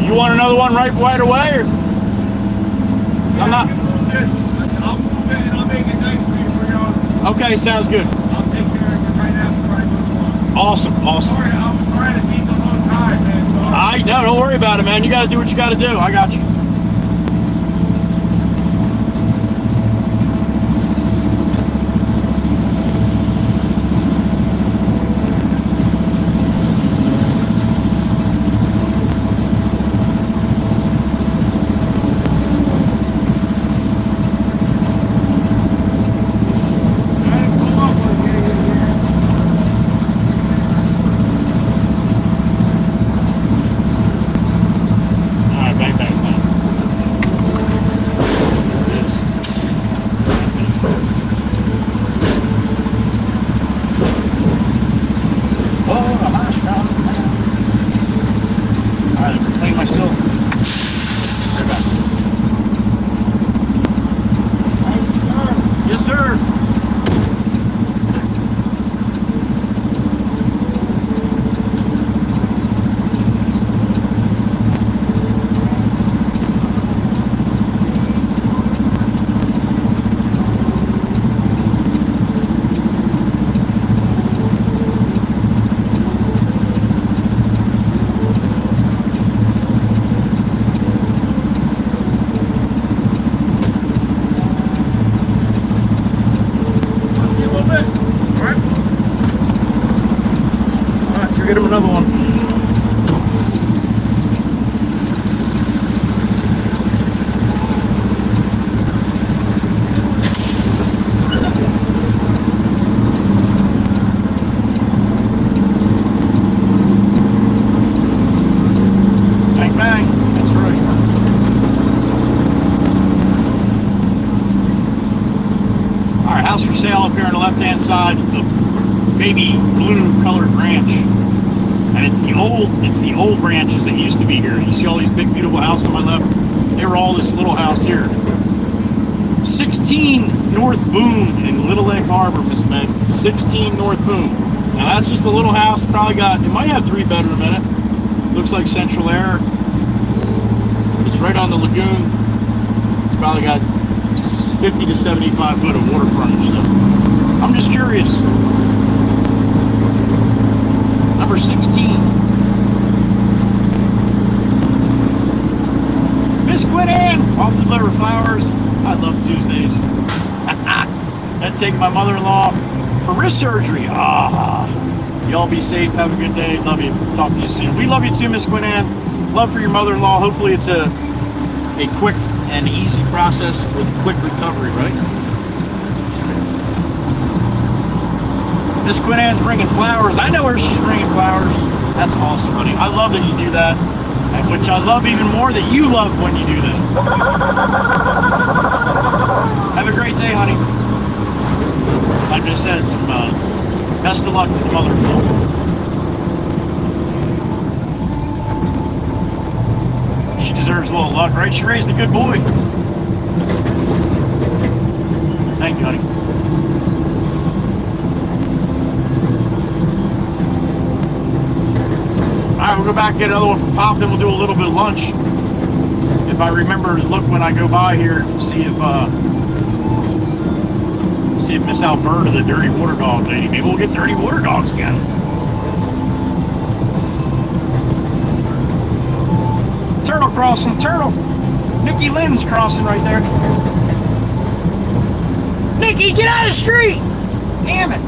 You want another one right away? Or? I'm not. I'll make it nice for you for your. Okay, sounds good. I'll take care of it right after I move on. Awesome. Sorry, I'm trying to keep the low tide, man. No, don't worry about it, man. You got to do what you got to do. I got you. Get him another one. Bang, bang. That's right. All right, house for sale up here on the left-hand side. It's a baby blue colored ranch. And it's the old ranches that used to be here. You see all these big, beautiful houses on my left? They were all this little house here. 16 North Boone in Little Egg Harbor, Miss Meg. 16 North Boone. Now that's just a little house. Probably it might have 3 bedroom in it. Looks like central air. It's right on the lagoon. It's probably got 50 to 75 foot of water frontage. So I'm just curious. Number 16. Miss Quinn Ann, I'll deliver flowers. I love Tuesdays. I'd take my mother-in-law for wrist surgery. Y'all be safe. Have a good day. Love you. Talk to you soon. We love you too, Miss Quinn Ann. Love for your mother-in-law. Hopefully it's a quick and easy process with quick recovery, right? Miss Quinn Ann's bringing flowers. I know where she's bringing flowers. That's awesome, honey. I love that you do that. Which I love even more that you love when you do that. Have a great day, honey. Like I said, some best of luck to the mother-in-law. She deserves a little luck, right? She raised a good boy. Thank you, honey. Alright, we'll go back and get another one from Pop, then we'll do a little bit of lunch. If I remember to look when I go by here, see if Miss Alberta, the dirty water dog lady, maybe we'll get dirty water dogs again. Turtle crossing, turtle. Nikki Lynn's crossing right there. Nikki, get out of the street! Damn it.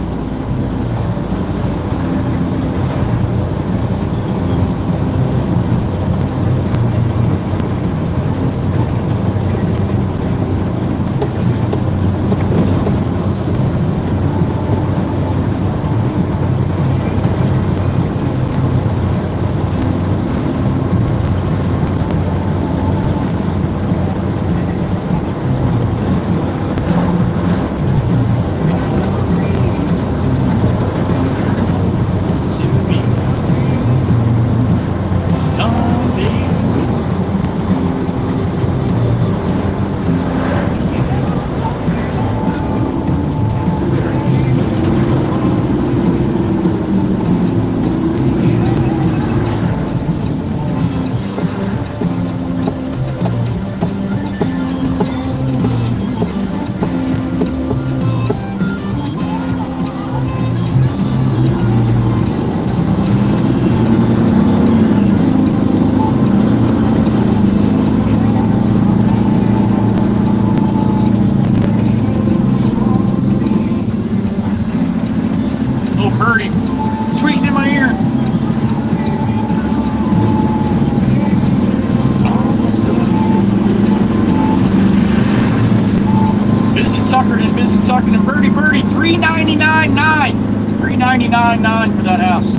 $399,900. $399,900 for that house.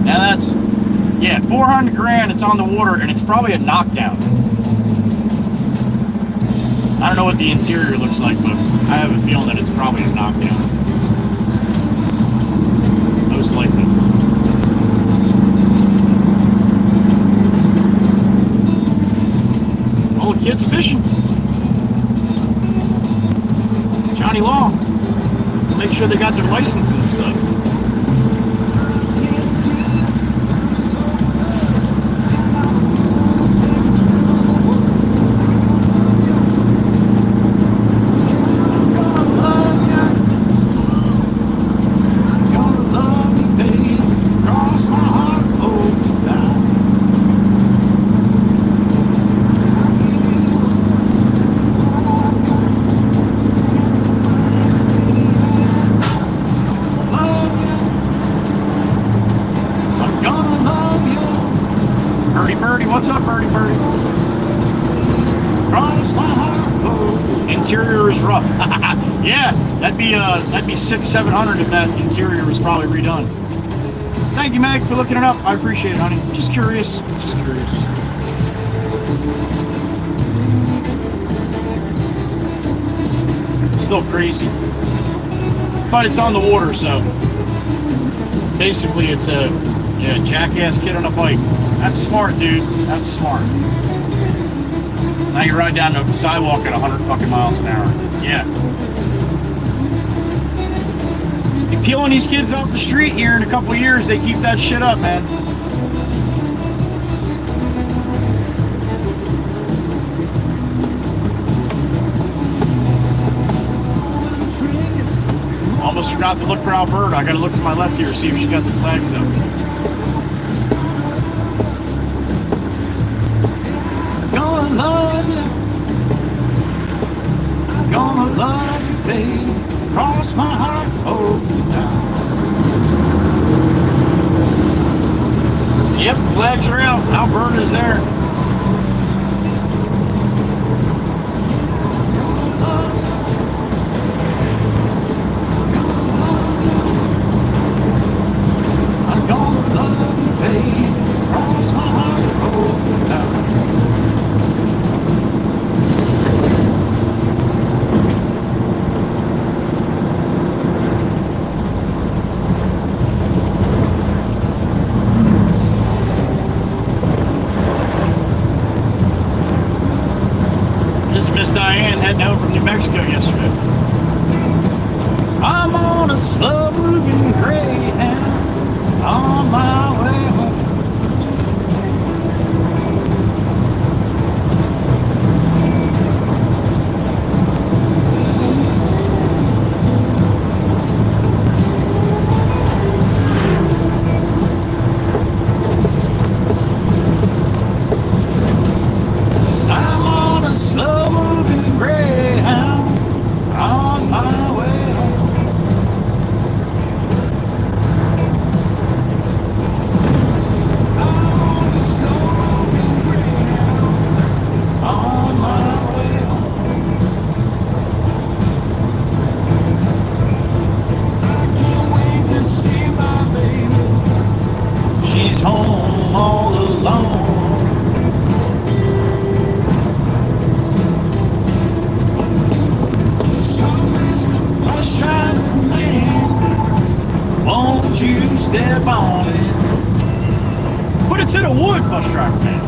Now that's, yeah, 400 grand. It's on the water, and it's probably a knockdown. I don't know what the interior looks like, but I have a feeling that it's probably a knockdown. Most likely. Well, the kid's fishing. Johnny Long. Make sure they got their licenses and stuff. What's up, Birdie Birdie? Interior is rough. Yeah, that'd be $600-700 if that interior was probably redone. Thank you, Meg, for looking it up. I appreciate it, honey. Just curious. Just curious. Still crazy, but it's on the water, so basically it's a jackass kid on a bike. That's smart, dude. That's smart. Now you ride down the sidewalk at 100 fucking miles an hour. Yeah. You peeling these kids off the street here in a couple of years, they keep that shit up, man. Almost forgot to look for Alberta. I gotta look to my left here, see if she got the flags up. Love you, gonna love you, babe. Cross my heart, hold you down. Yep, flags are out. Alberta's there. I'm gonna love you, babe. Cross my heart, hold you down. Miss Diane heading home from New Mexico yesterday. I'm on a slow-moving Greyhound on my way home. Step on it. Put it to the wood, bus driver man.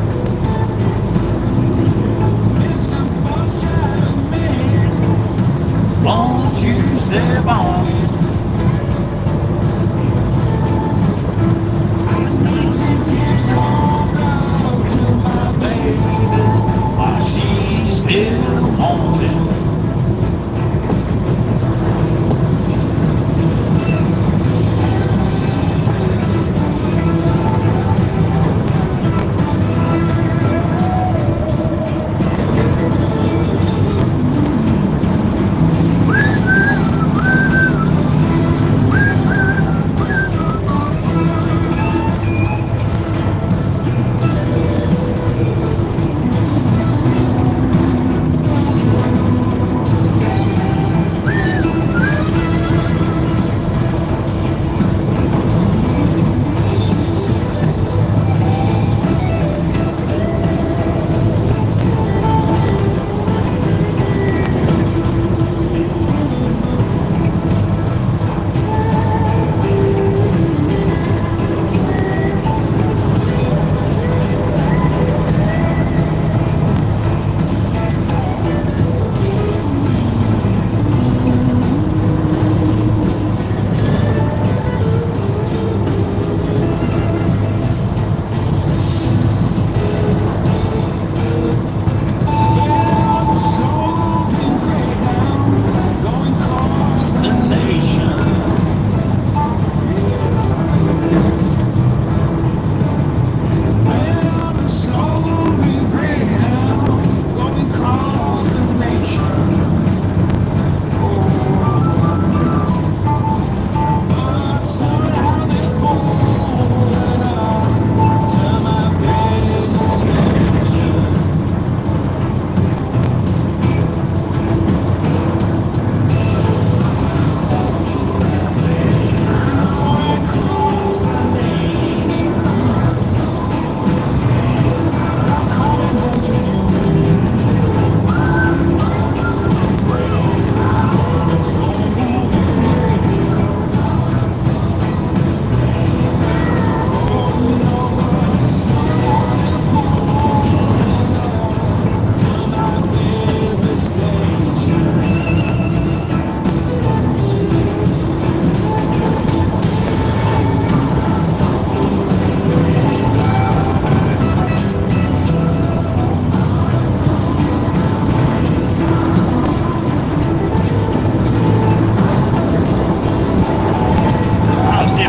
Mr. Bus driver man, won't you step on it? I need to give some love to my baby while she still wants it.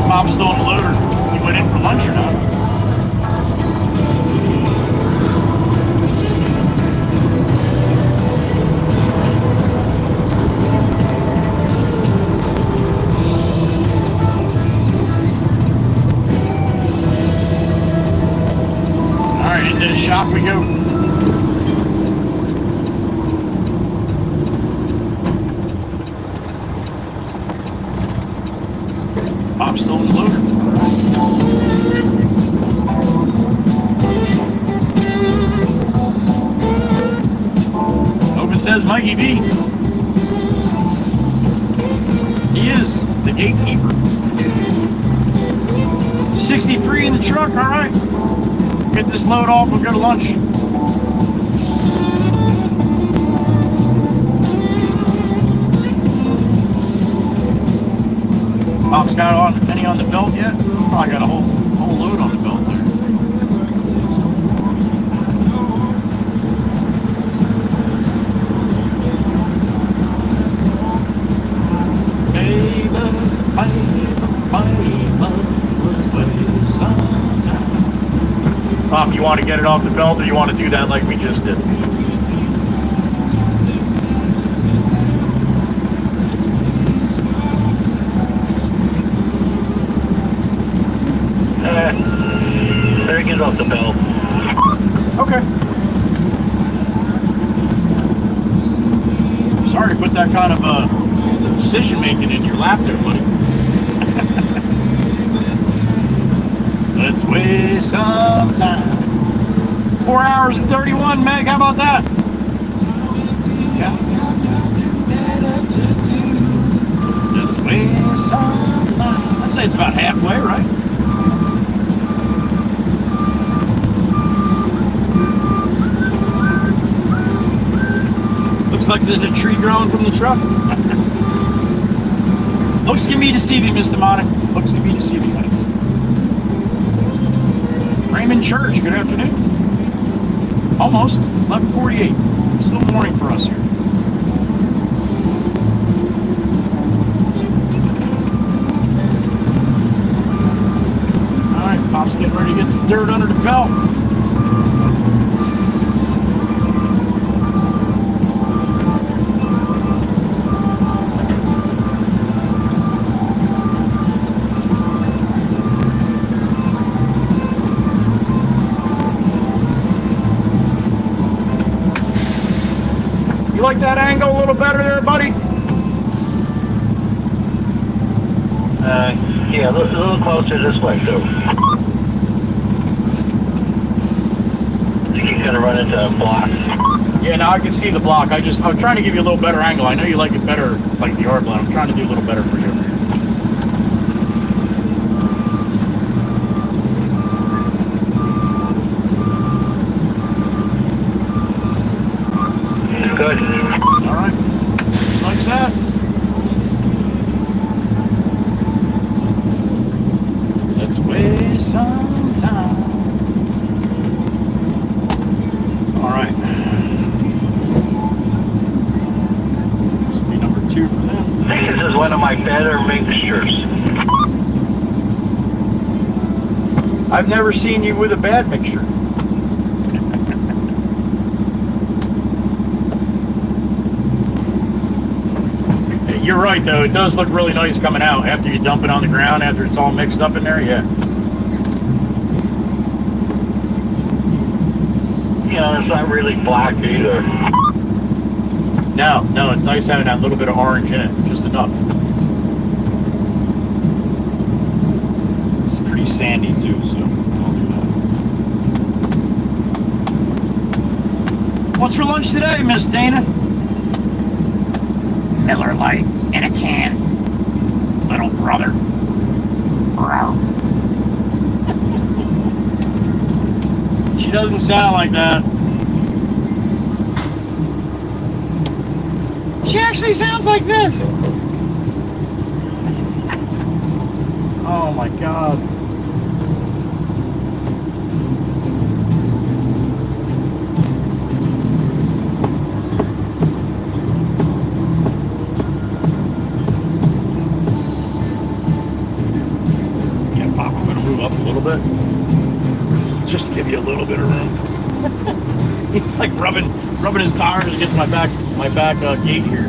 Bob's still in the loader. He went in for lunch or not? Alright, into the shop we go. Bob's still in the loader. Hope it says Mikey V. He is the gatekeeper. 63 in the truck, alright. Get this load off, we'll go to lunch. Bob's got any on the belt yet? Probably got a whole load on the belt there. Baby, let's waste some time. Bob, you want to get it off the belt or you want to do that like we just did? Better get it off the belt. Okay. Sorry to put that kind of decision making in your lap there, buddy. Let's waste some time. 4 hours and 31, Meg. How about that? Yeah. Let's waste some time. I'd say it's about halfway, right? Looks like there's a tree growing from the truck. Looks to me deceiving, Mr. Monic. Looks to me deceiving, honey. Raymond Church, good afternoon. Almost, 11:48. Still morning for us here. Alright, Pop's getting ready to get some dirt under the belt. You like that angle a little better there, buddy? Yeah, a little closer this way, too. I think you're gonna run into a block. Yeah, now I can see the block. I'm trying to give you a little better angle. I know you like it better, like the R blend. I'm trying to do a little better for you. Good. All right. Like that. Let's waste some time. All right. This will be number 2 for them. I think this is one of my better mixtures. I've never seen you with a bad mixture. You're right, though. It does look really nice coming out after you dump it on the ground, after it's all mixed up in there, yeah. Yeah, it's not really black either. No, it's nice having that little bit of orange in it, just enough. It's pretty sandy, too, so I'll do that. What's for lunch today, Miss Dana? Miller Lite in a can. Little brother. She doesn't sound like that. She actually sounds like this. Oh my God. Up a little bit, just to give you a little bit of room. He's like rubbing his tires against my back gate here.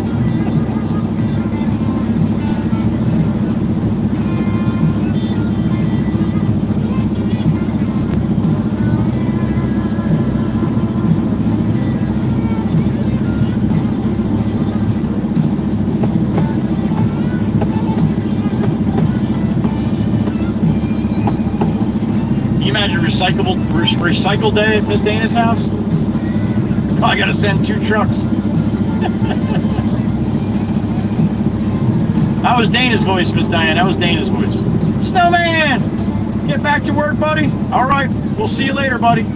Imagine recycle day at Miss Dana's house. Oh, I gotta send 2 trucks. That was Dana's voice, Miss Diane. That was Dana's voice. Snowman, get back to work, buddy. All right, we'll see you later, buddy.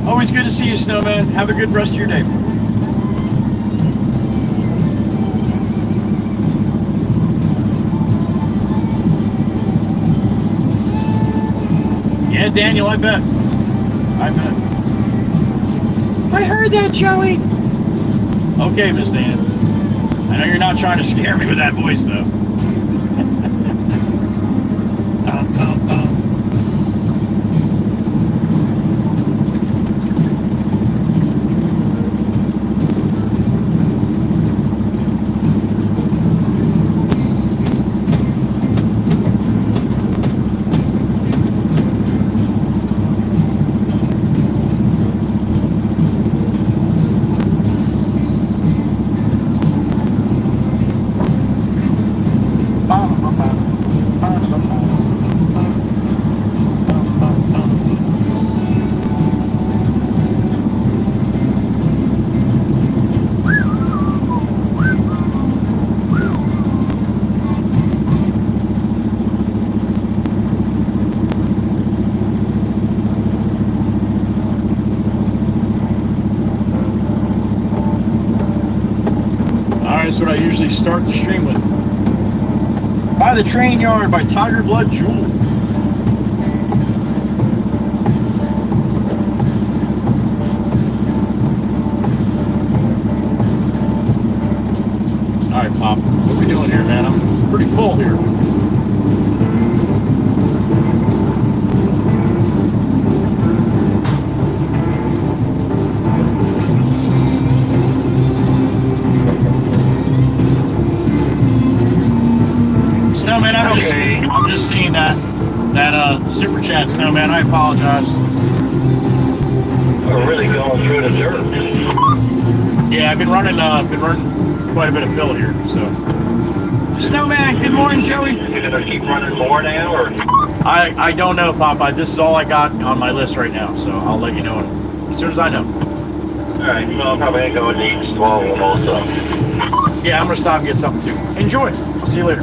Always good to see you, Snowman. Have a good rest of your day. Yeah, Daniel, I bet. I heard that, Joey. Okay, Miss Dana. I know you're not trying to scare me with that voice, though. That's what I usually start the stream with. By the Train Yard by Tiger Blood Jewel. Alright, Pop. What are we doing here, man? I'm pretty full here. Snowman, I'm just seeing that super chat, Snowman. I apologize. We're really going through the dirt. Yeah, I've been running quite a bit of fill here. So, Snowman, good morning, Joey. You gonna keep running more now, or? I don't know, Popeye. This is all I got on my list right now, so I'll let you know as soon as I know. All right, well, probably ain't going to eat swallow also. Yeah, I'm gonna stop and get something too. Enjoy. I'll see you later.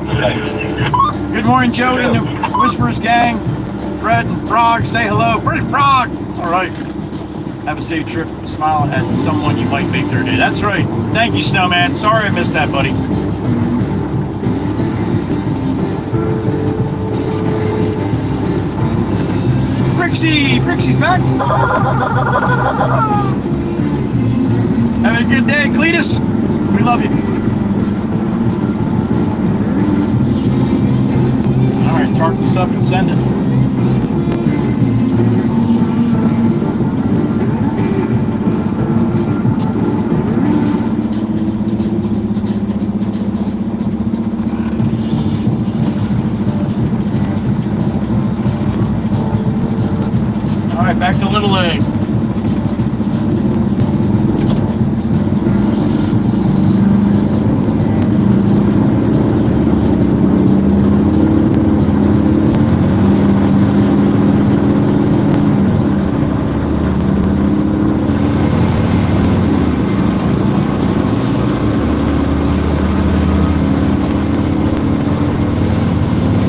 Okay. Good morning, Joey and the Whispers gang. Fred and Frog, say hello. Fred and Frog! All right. Have a safe trip. Smile at someone you might make their day. That's right. Thank you, Snowman. Sorry I missed that, buddy. Brixie's back. Having a good day, Cletus. We love you. All right, Charge this up and send it. All right, back to Little League.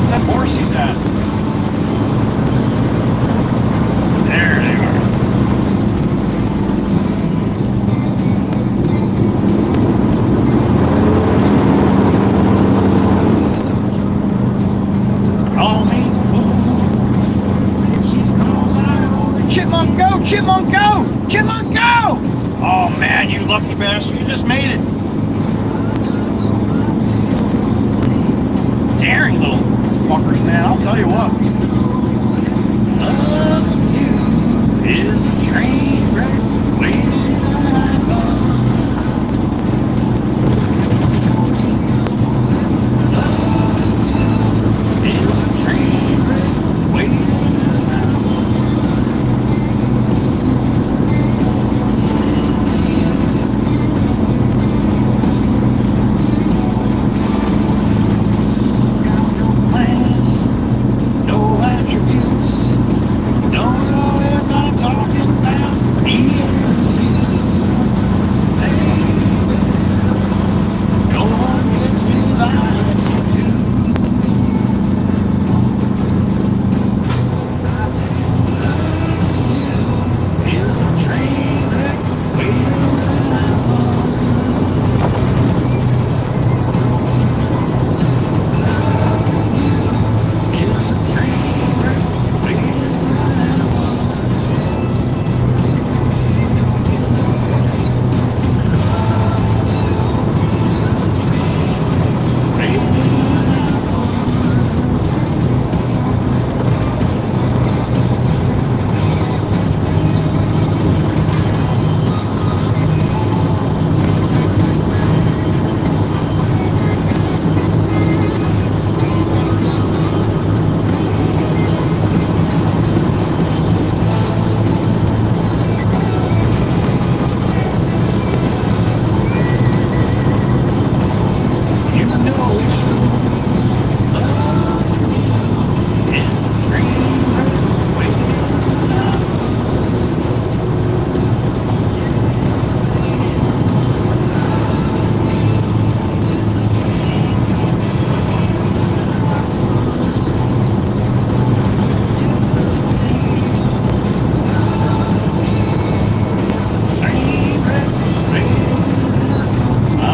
That horse he's at. There they are. Call me fool. Chipmunk go! Chipmunk go! Chipmunk go! Oh man, you lucky bastard, you just made it. Daring little fuckers, man, I'll tell you what. Love you is a train wreck waiting at the Love you is a train wreck waiting at the plans, no attributes. Don't know if I'm talking about me. No one gets me like you do. Love you is a train wreck waiting at the is a train wreck waiting you know it's true. Love is a train wreck waiting at train wreck waiting.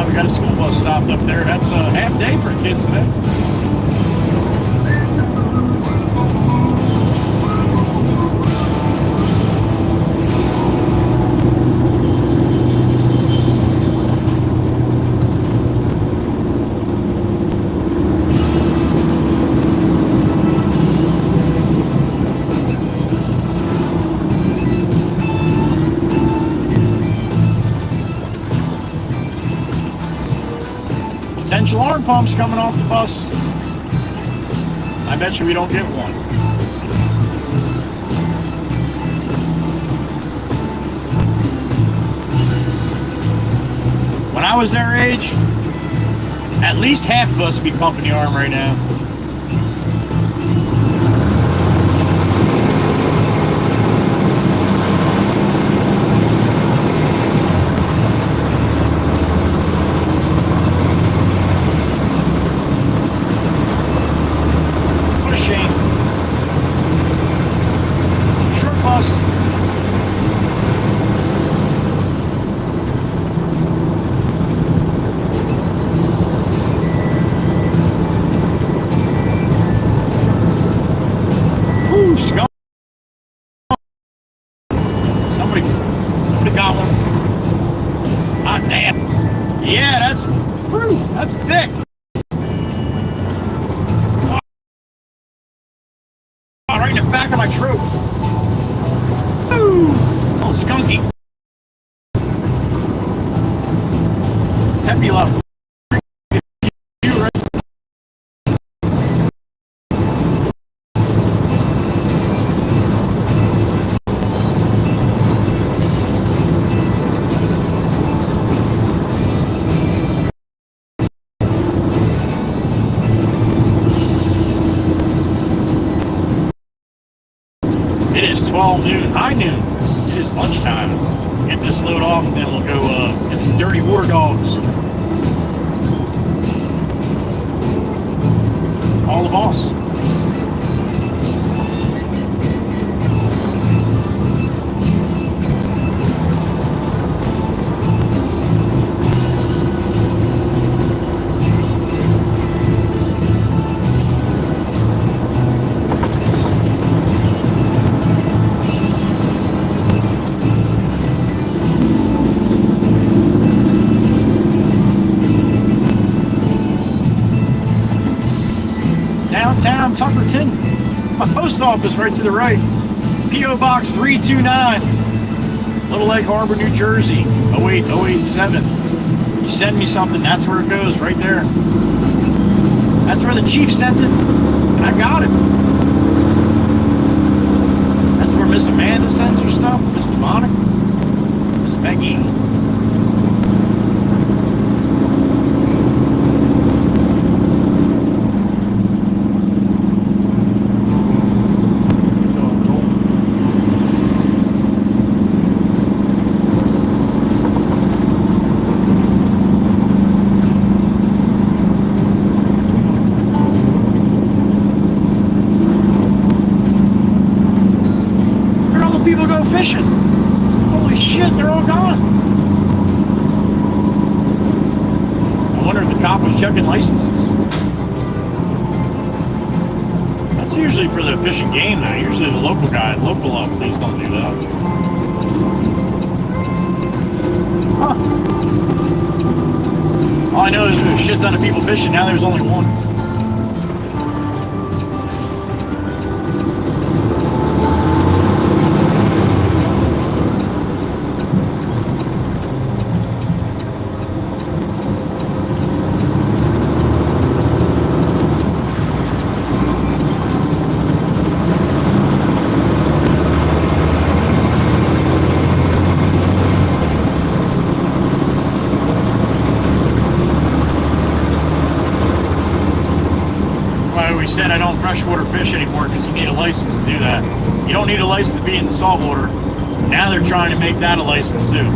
We got a school bus stopped up there. That's a half day for kids today. Potential arm pumps coming off the bus. I bet you we don't get one. When I was their age, at least half of us would be pumping the arm right now. What a shame. Short bus. Whew, skull. Somebody got one. Ah, damn. Yeah, that's thick. right in the back of my truck. Ooh, little skunky. Peppy left. It is 12 noon, high noon. It is lunchtime. Get this load off, and then we'll go get some dirty water dogs. Call the boss. Downtown Tuckerton. My post office right to the right. P.O. Box 329. Little Egg Harbor, New Jersey. 08087. You send me something, that's where it goes, right there. That's where the chief sent it, and I got it. That's where Miss Amanda sends her stuff, Miss Monica, Miss Peggy. Fishing. Holy shit, they're all gone. I wonder if the cop was checking licenses. That's usually for the fishing game, though. Usually the local police don't do that. Huh. All I know is there's a shit ton of people fishing. Now there's only one. Said I don't freshwater fish anymore because you need a license to do that. You don't need a license to be in the saltwater. Now they're trying to make that a license too.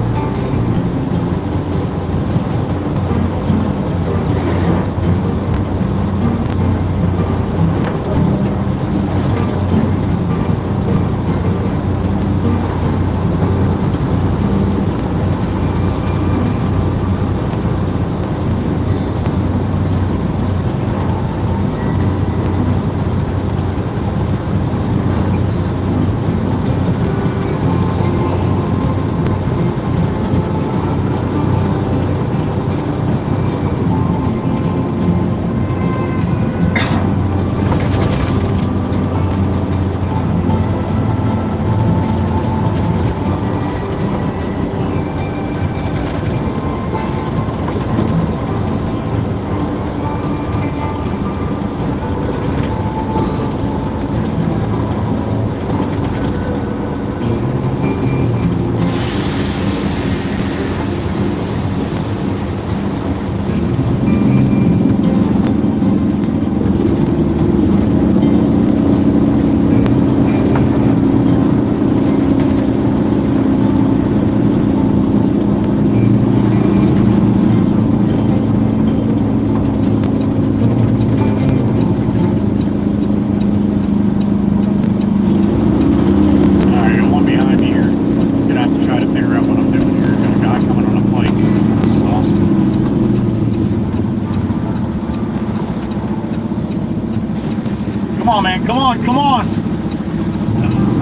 Come on, man. Come on, come on.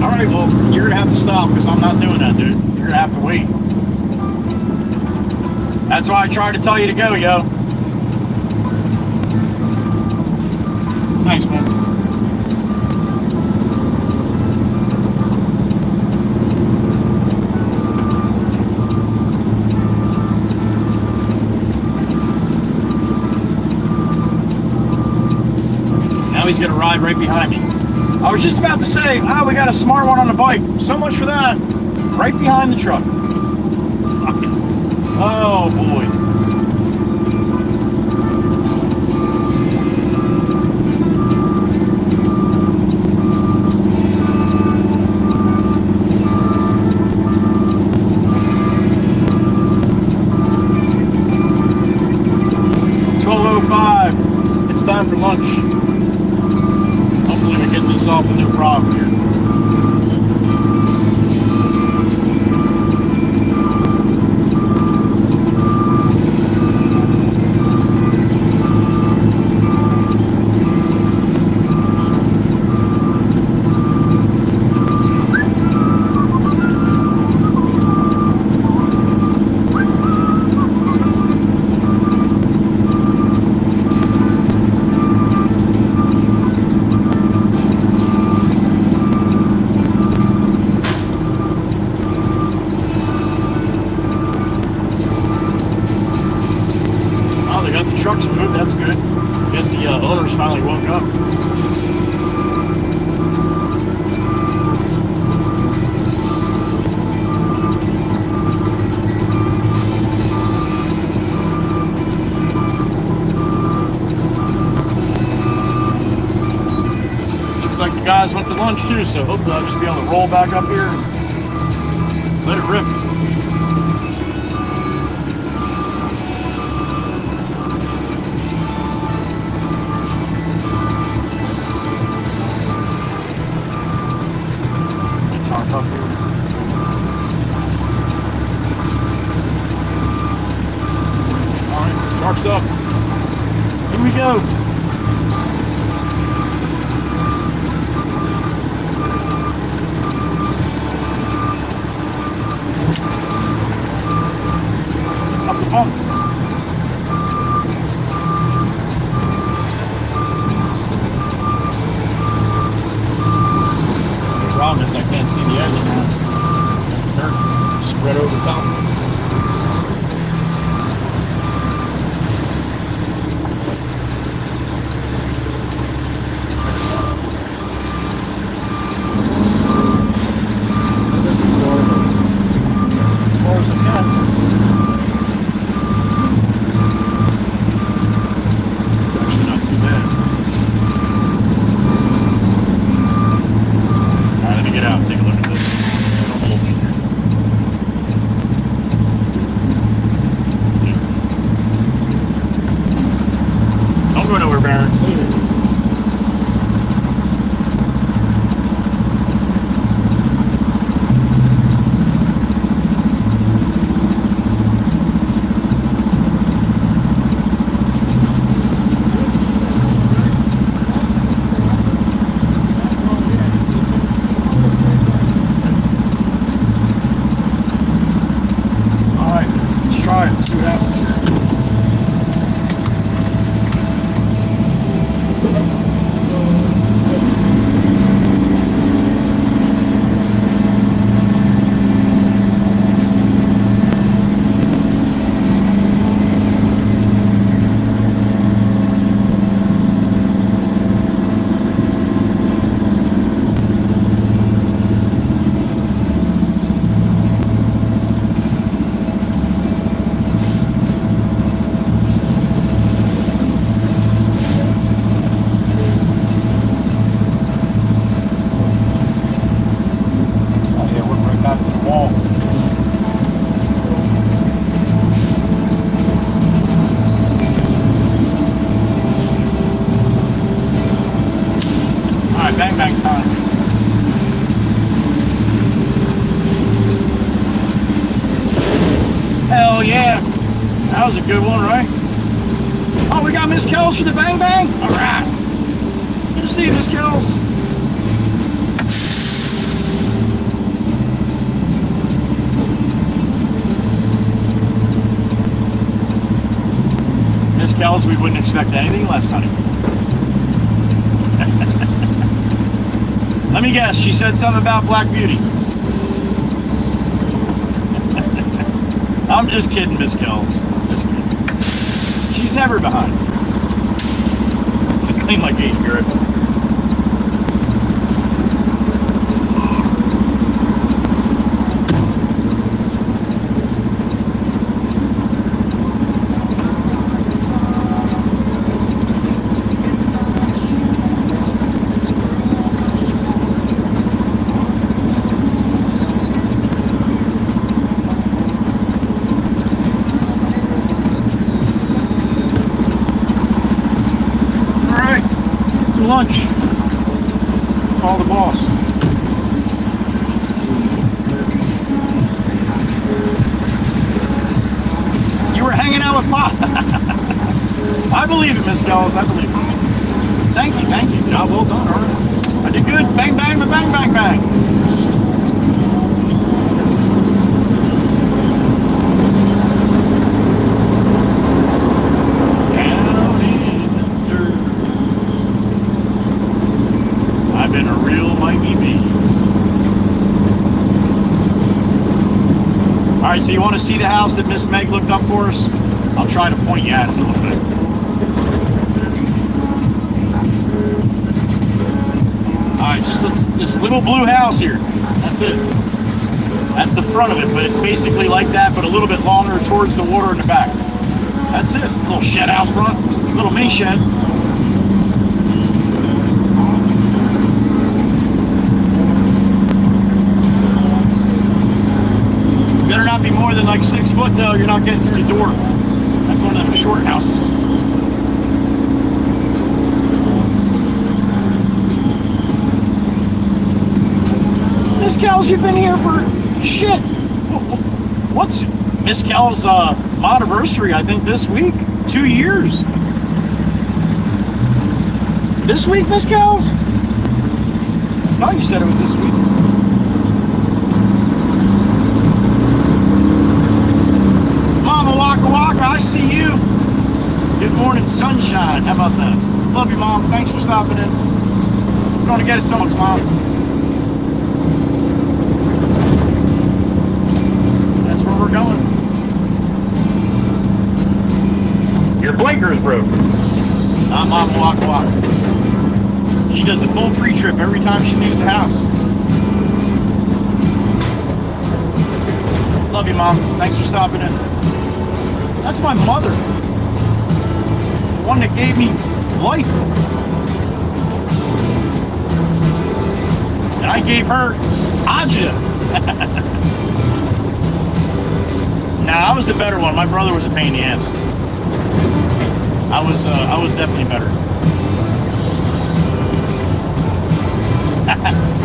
All right, well, you're going to have to stop because I'm not doing that, dude. You're going to have to wait. That's why I tried to tell you to go, yo. Thanks, man. Kelly's gonna ride right behind me. I was just about to say, we got a smart one on the bike. So much for that. Right behind the truck. Fucking. Oh boy. It's time for lunch. Hopefully we get this off with no problem here. Trucks moved, that's good. I guess the owners finally woke up. Looks like the guys went to lunch too, so hopefully I'll just be able to roll back up here and let it rip. Up here. Alright, tarp's up. Here we go. Up the bump. The problem is I can't see the edge now. Dirt spread over the top. That's too far, but as far as I can. It's actually not too bad. Alright, let me get out and take a look at this. Don't hold me here. Don't go nowhere, Baron. Stay here. Try it and see what happens here. Bang bang time. Hell yeah. That was a good one, right? Oh, we got Miss Kells for the bang bang? Alright. Good to see you, Miss Kells. Miss Kells, we wouldn't expect anything less, honey. Let me guess, she said something about Black Beauty. I'm just kidding, Miss Kells. Just kidding. She's never behind. I'm gonna clean my gate here. lunch. Call the boss. You were hanging out with Pop. I believe it, Miss Kells. I believe it. Thank you, thank you. Job well done. All right. I did good. Bang, bang, bang, bang, bang. Down in the dirt. I've been a real Mikey B. All right, so you want to see the house that Miss Meg looked up for us? I'll try to point you at it a little bit. All right, just this little blue house here. That's it. That's the front of it, but it's basically like that, but a little bit longer towards the water in the back. That's it. A little shed out front, little mini shed. Better not be more than like 6 foot though. You're not getting through the door. That's one of them short houses. Miss Cal's, you've been here for shit. What's Miss Cal's modiversary? I think this week. 2 years. This week, Miss Cal's? No, you said it was this week. Mama Waka Waka, I see you. Good morning, sunshine. How about that? Love you, Mom. Thanks for stopping in. I'm going to get it so much, Mom. That's where we're going. Your blinker is broke. Not Mama Waka Waka. She does a full pre-trip every time she leaves the house. Love you, Mom. Thanks for stopping in. That's my mother. The one that gave me life. And I gave her Aja. Nah, I was the better one. My brother was a pain in the ass. I was definitely better.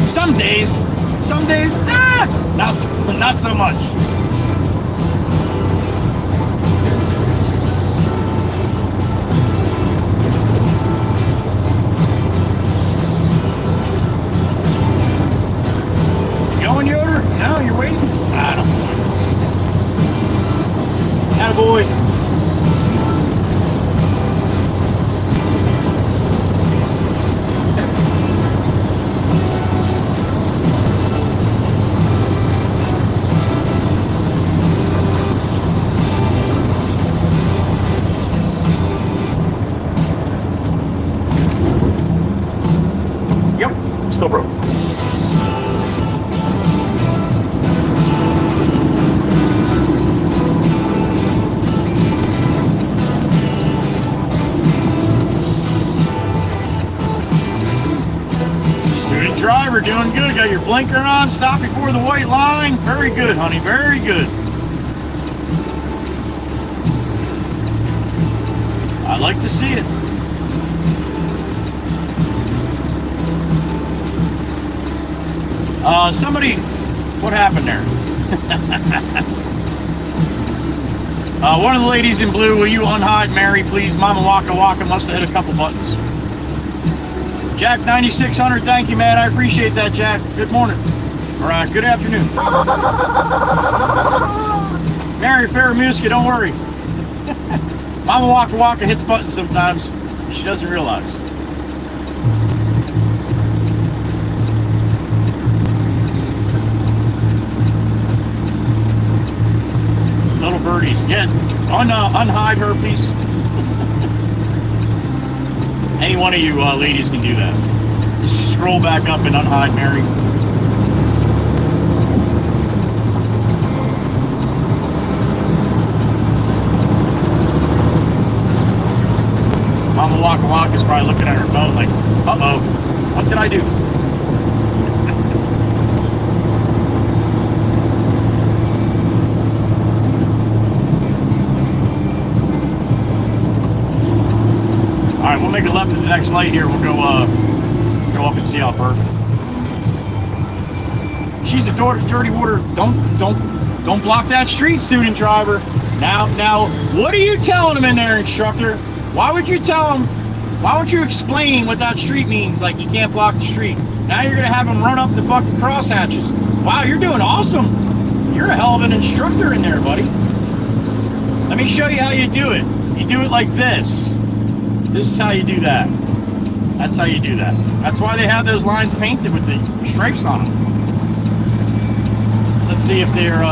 Some days, not so much. Going, Yoder? No, you're waiting? I don't know. Attaboy. Yep, still broke. Driver, doing good. Got your blinker on. Stop before the white line. Very good, honey. Very good. I like to see it. Somebody, what happened there? One of the ladies in blue, will you unhide Mary, please? Mama Waka Waka must have hit a couple buttons. Jack 9600, thank you, man. I appreciate that, Jack. Good morning. All right, good afternoon. Mary Faramuska, don't worry. Mama Waka Waka hits buttons sometimes. She doesn't realize. Little birdies. Yeah, unhide her, please. Any one of you ladies can do that. Just scroll back up and unhide Mary. Mama Waka Waka is probably looking at her phone like, uh-oh, what did I do? All right, we'll make a left at the next light here. We'll go go up and see how perfect. She's a dirty water. Don't block that street, student driver. Now, what are you telling them in there, instructor? Why would you tell them? Why don't you explain what that street means? Like you can't block the street. Now you're gonna have them run up the fucking crosshatches. Wow, you're doing awesome. You're a hell of an instructor in there, buddy. Let me show you how you do it. You do it like this. This is how you do that. That's how you do that. That's why they have those lines painted with the stripes on them. Let's see if they're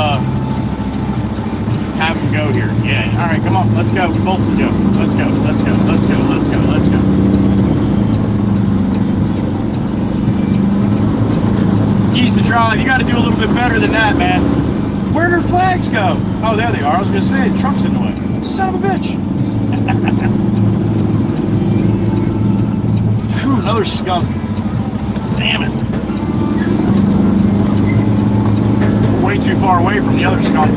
have them go here. Yeah. All right, come on. Let's go. We both can go. Let's go. Let's go. Let's go. Let's go. Let's go. Keys to drive. You got to do a little bit better than that, man. Where'd her flags go? Oh, there they are. I was gonna say the truck's in the way. Son of a bitch. Phew, another skunk. Damn it. Way too far away from the other skunk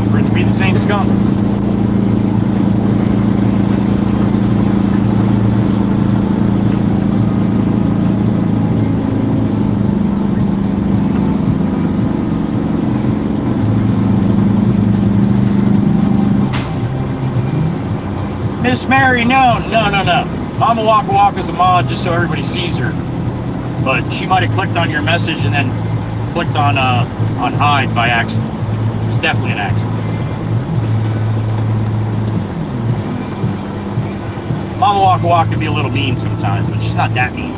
for it to be the same skunk. Miss Mary, no. Mama Waka Waka's a mod just so everybody sees her. But she might have clicked on your message and then clicked on hide by accident. It was definitely an accident. Mama Waka Waka can be a little mean sometimes, but she's not that mean.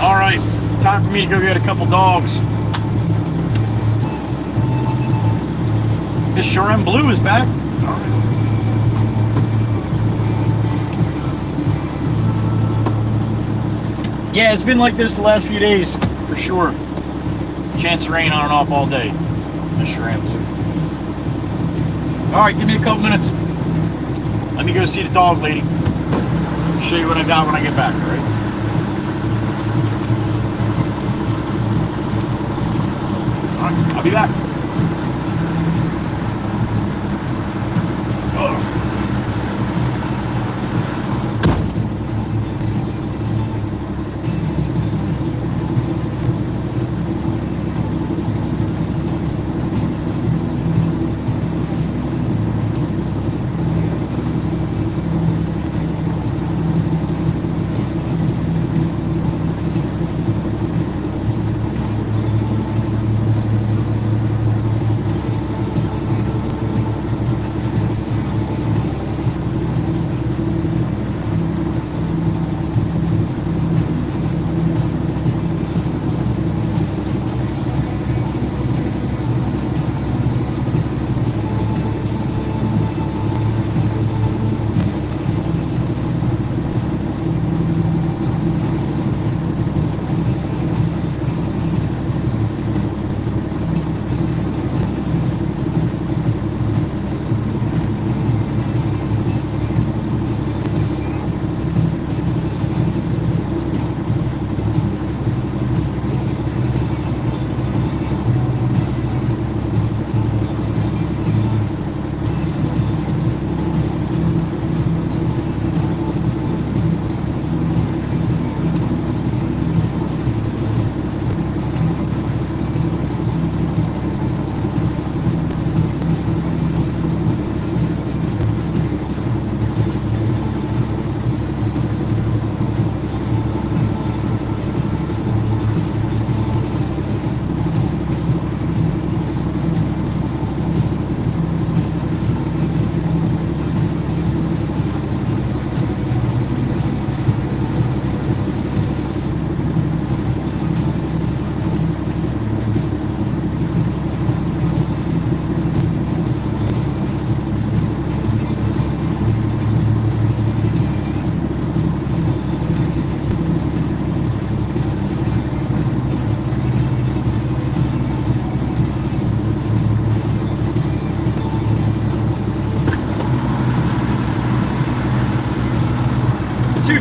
All right, time for me to go get a couple dogs. Miss Sharon Blue is back. All right. Yeah, it's been like this the last few days, for sure. Chance of rain on and off all day. Miss Sharon Blue. All right, give me a couple minutes. Let me go see the dog lady. Show you what I got when I get back, all right? I'll be back.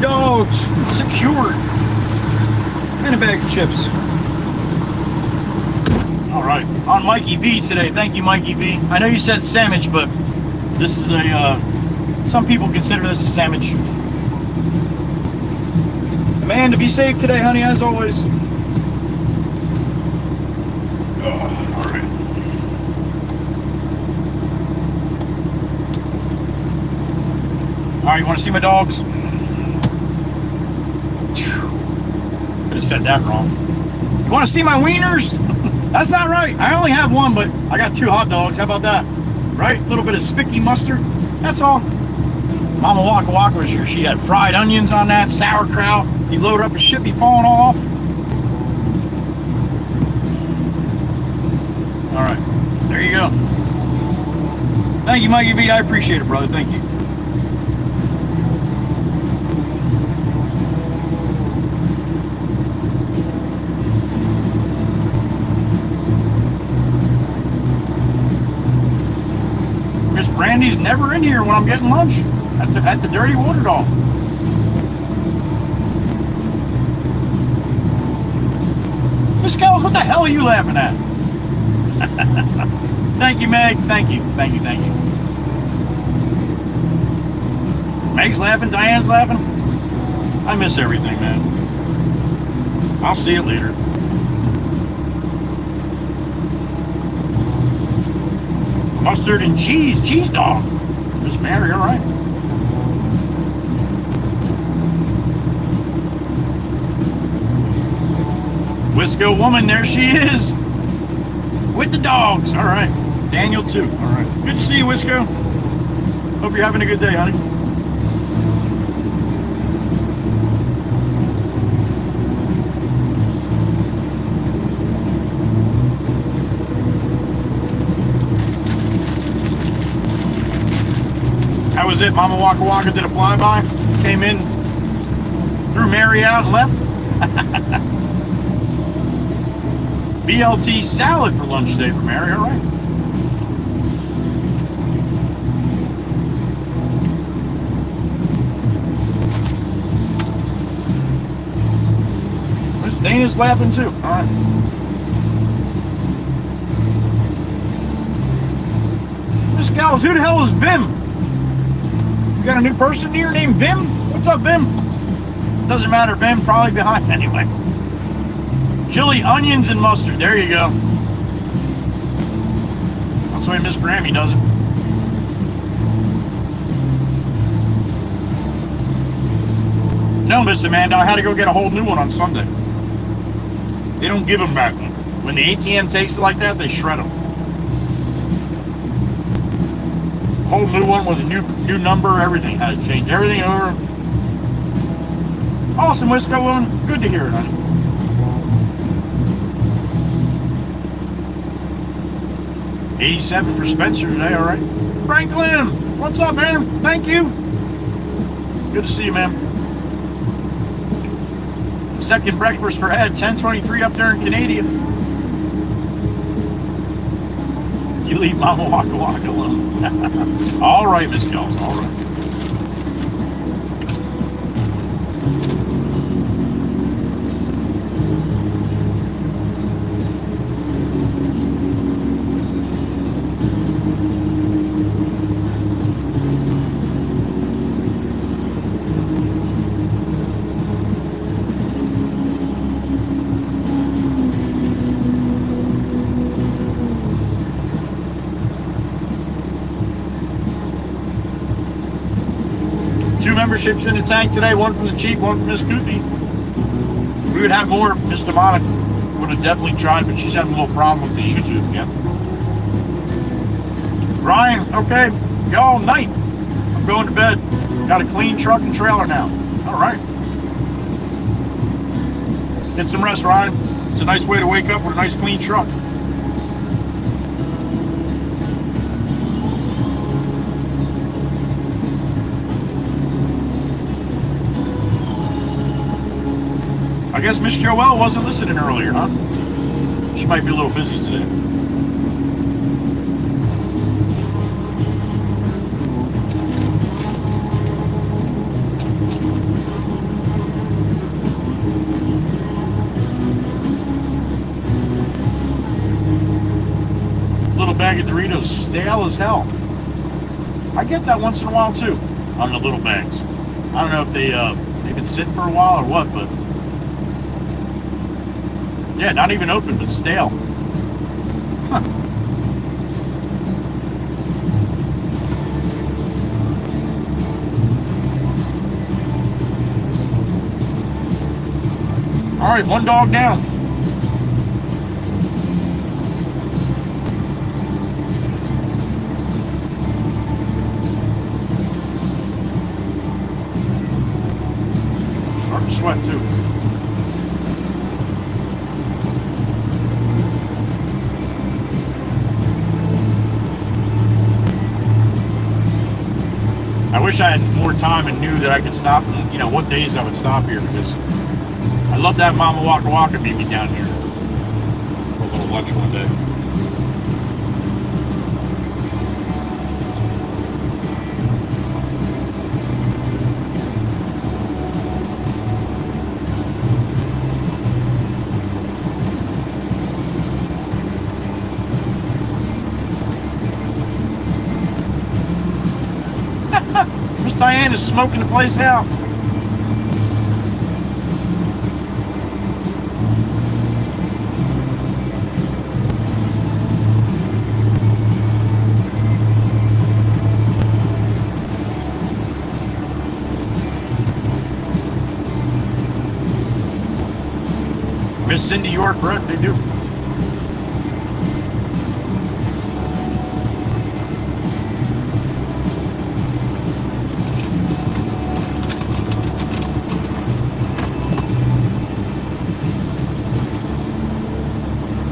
dogs secured. And a bag of chips. All right, on Mikey V today. Thank you, Mikey V. I know you said sandwich, but this is a, some people consider this a sandwich. Amanda, be safe today, honey, as always. Oh, all right. All right, you want to see my dogs? Could have said that wrong. You want to see my wieners? That's not right. I only have one, but I got 2 hot dogs. How about that? Right? A little bit of spiky mustard. That's all. Mama Waka Waka was here. She had fried onions on that, sauerkraut. You load up, it should be falling off. All right. There you go. Thank you, Mikey V. I appreciate it, brother. Thank you. Miss Brandy's never in here when I'm getting lunch at the Dirty Water Dog. Miss Kells, what the hell are you laughing at? Thank you, Meg. Thank you. Thank you. Thank you. Meg's laughing. Diane's laughing. I miss everything, man. I'll see you later. Mustard and cheese. Cheese dog. Miss Mary, all right. Wisco woman, there she is. With the dogs. All right. Daniel, too. All right. Good to see you, Wisco. Hope you're having a good day, honey. How was it? Mama Waka Waka did a flyby. Came in, threw Mary out and left. BLT salad for lunch today for Mary, all right. Miss Dana's laughing too, all right. Miss Gals, who the hell is Vim? You got a new person here named Vim? What's up, Vim? Doesn't matter, Vim, probably behind anyway. Chili, onions, and mustard. There you go. That's the way Miss Grammy does it. No, Miss Amanda, I had to go get a whole new one on Sunday. They don't give them back. When the ATM takes it like that, they shred them. Whole new one with a new number, everything. Had to change everything over. Awesome, Wisco woman. Good to hear it, honey. $87 for Spencer today, all right. Franklin, what's up, man? Thank you. Good to see you, man. Second breakfast for Ed, 10:23 up there in Canada. You leave Mama Waka Waka alone. All right, Miss Kells, all right. Memberships in the tank today, one from the Chief, one from Miss Goofy. We would have more. Miss Demonic would have definitely tried, but she's having a little problem with the YouTube. Yeah. Ryan, okay, y'all night. I'm going to bed. Got a clean truck and trailer now. All right. Get some rest, Ryan. It's a nice way to wake up with a nice clean truck. I guess Miss Joelle wasn't listening earlier, huh? She might be a little busy today. goes stale as hell. I get that once in a while too, on the little bags. I don't know if they've been sitting for a while or what, but yeah, not even open, but stale. Huh. All right, one dog down. Starting to sweat too. I wish I had more time and knew that I could stop, you know, what days I would stop here, because I'd love to have Mama Waka Waka meet me down here for a little lunch one day. Miss Diane is smoking the place out. Miss Cindy, you are correct, they do.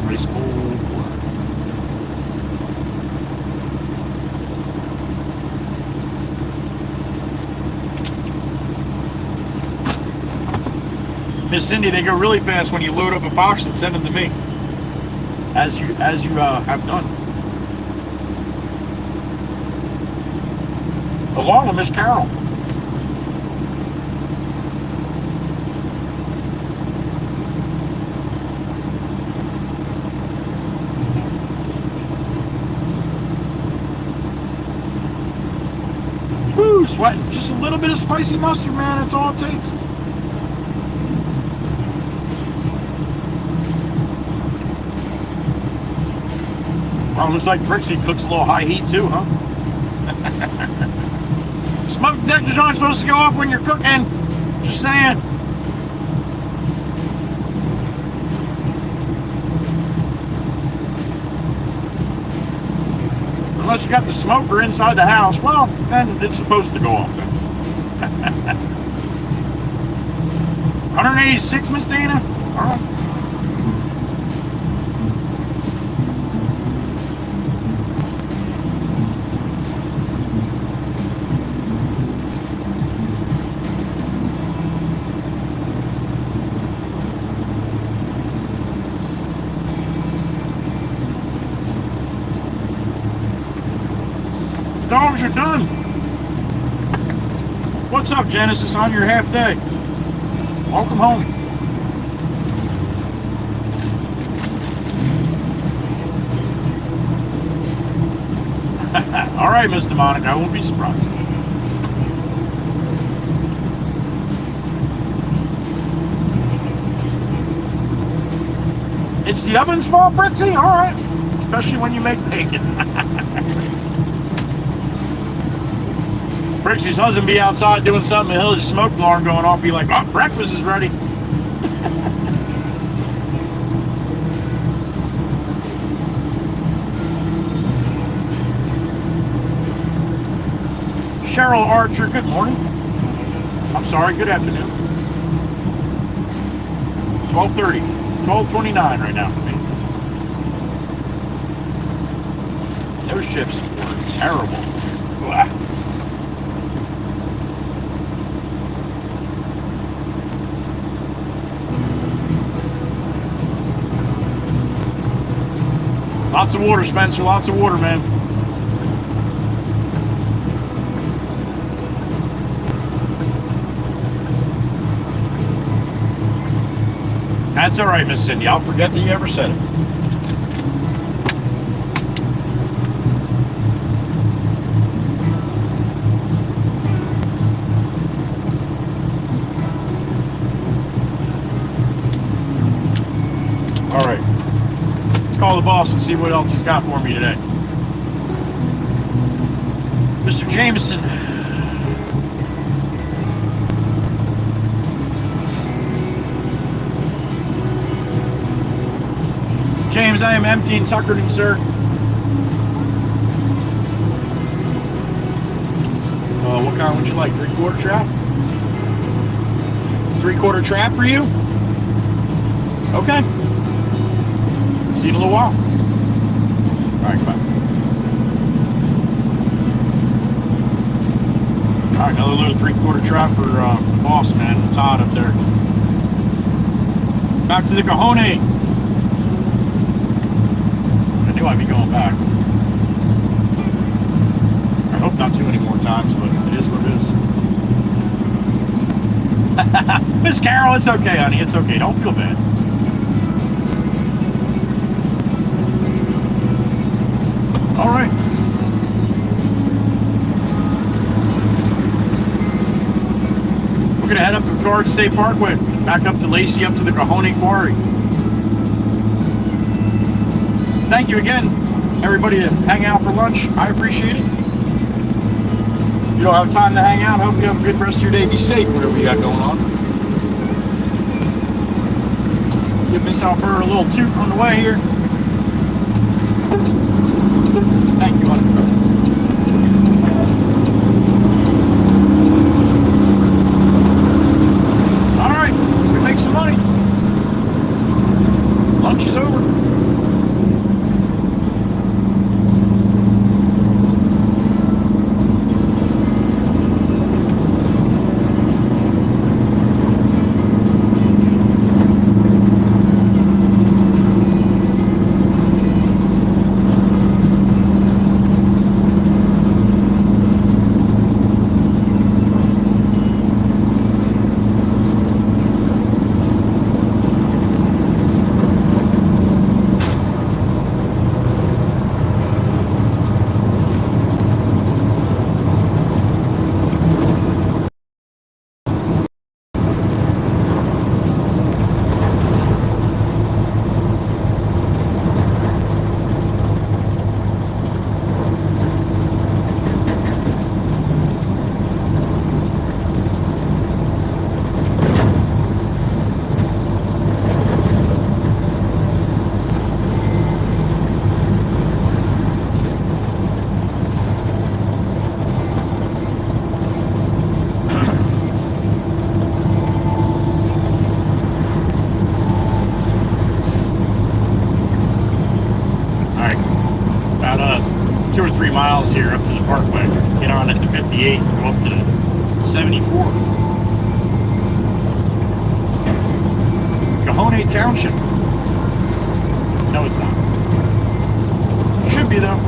Ice cold water. Miss Cindy, they go really fast when you load up a box and send them to me, as you have done, along with Miss Carol. Woo, sweating. Just a little bit of spicy mustard, man. That's all it takes. Oh, looks like Brixie cooks a little high heat too, huh? Smoke detectors aren't supposed to go up when you're cooking. Just saying. Unless you got the smoker inside the house, well, then it's supposed to go off then. 186, Miss Dana? All right. Dogs are done. What's up, Genesis, on your half day? Welcome home. All right, Mr. Monica, I won't be surprised. It's the oven's fault, Britsy? All right. Especially when you make bacon. Brixie's husband be outside doing something, and he'll his smoke alarm going off, be like, oh, breakfast is ready. Cheryl Archer, good morning. I'm sorry, good afternoon. 12:30, 12:29 right now for me. Those shifts were terrible. Blah. Lots of water, Spencer. Lots of water, man. That's all right, Miss Cindy. I'll forget that you ever said it. All right. Let's call the boss and see what else he's got for me today. Mr. Jameson. James, I am emptying Tuckerton, sir. What kind would you like? 3/4 trap? 3/4 trap for you? Okay. See you in a little while. Alright, bye. Alright, another little 3/4 trap for the boss, man. Todd up there. Back to the Cajon. I knew I'd be going back. I hope not too many more times, but it is what it is. Miss Carol, it's okay, honey. It's okay. Don't feel bad. All right. We're going to head up to Garden State Parkway, back up to Lacey, up to the Cajon Quarry. Thank you again, everybody, to hang out for lunch. I appreciate it. You don't have time to hang out. Hope you have a good rest of your day. Be safe, whatever you got going on. Give Miss Alberta a little toot on the way here. Thank you, honey. All right, let's go make some money. Lunch is over. Miles here up to the parkway. Get on at the 58, go up to the 74. Cajon Township. No, it's not. Should be though.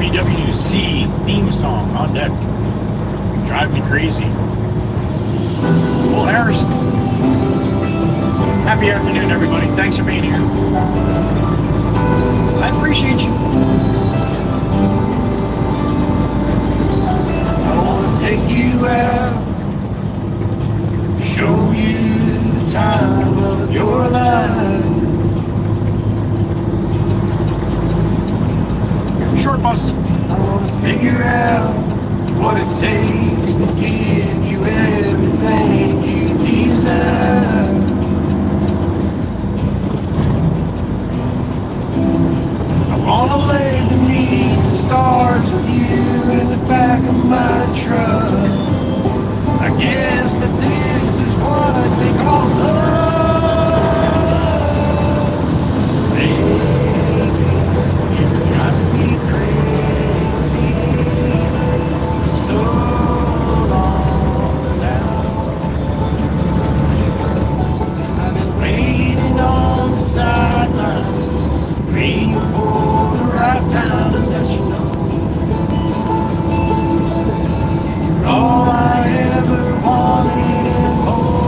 WWC theme song on deck. Drive me crazy. Well, Harrison. Happy afternoon, everybody. Thanks for being here. I appreciate you. I want to take you out, show you the time of your life. Short bus. I want to figure out what it takes to give you everything you desire. I want to lay beneath the stars with you in the back of my truck. I guess that this is what they call love. Baby, you're driving me crazy for so long now. I've been waiting on the sidelines, praying for the right time to let you know. You're all I ever wanted and more.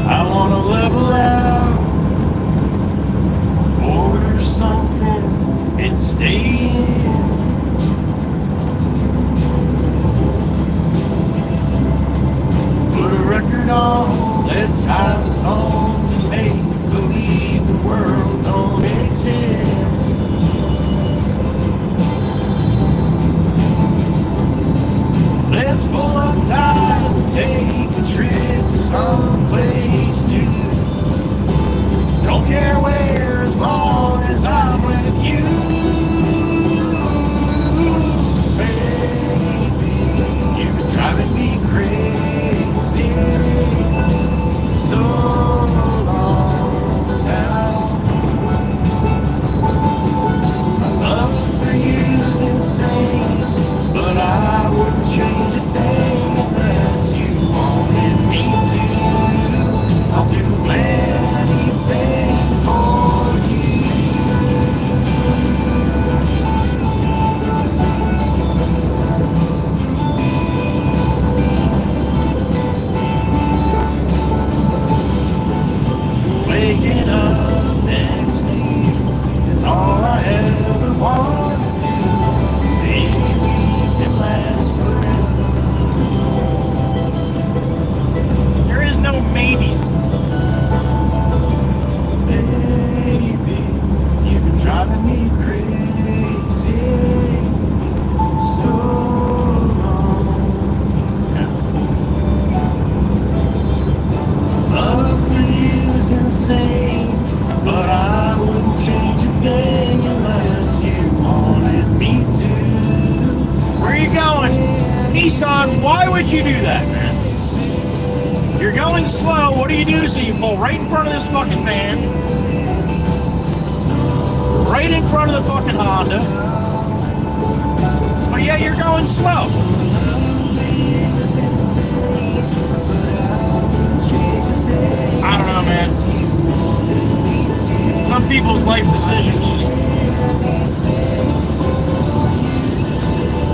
I wanna level out, order something and stay in. Put a record on, let's hide the phones and make believe the world don't exist. Let's pull up ties and take a trip to someplace new. Don't care where, as long as I'm with you. Baby, you've been driving me crazy so long now. My love for you's insane, but I wouldn't change a thing unless you wanted me to. I'll do anything for you. Waking up next to you is all I ever want to do. Maybe we can last forever. There is no maybes. Baby, you've been driving me crazy so long now. Love for you's insane, but I wouldn't change a thing unless you wanted me to. Where are you going? Nissan, why would you do that, man? You're going slow. What do you do? So you pull right in front of this fucking van. Right in front of the fucking Honda. But yeah, you're going slow. I don't know, man. Some people's life decisions just...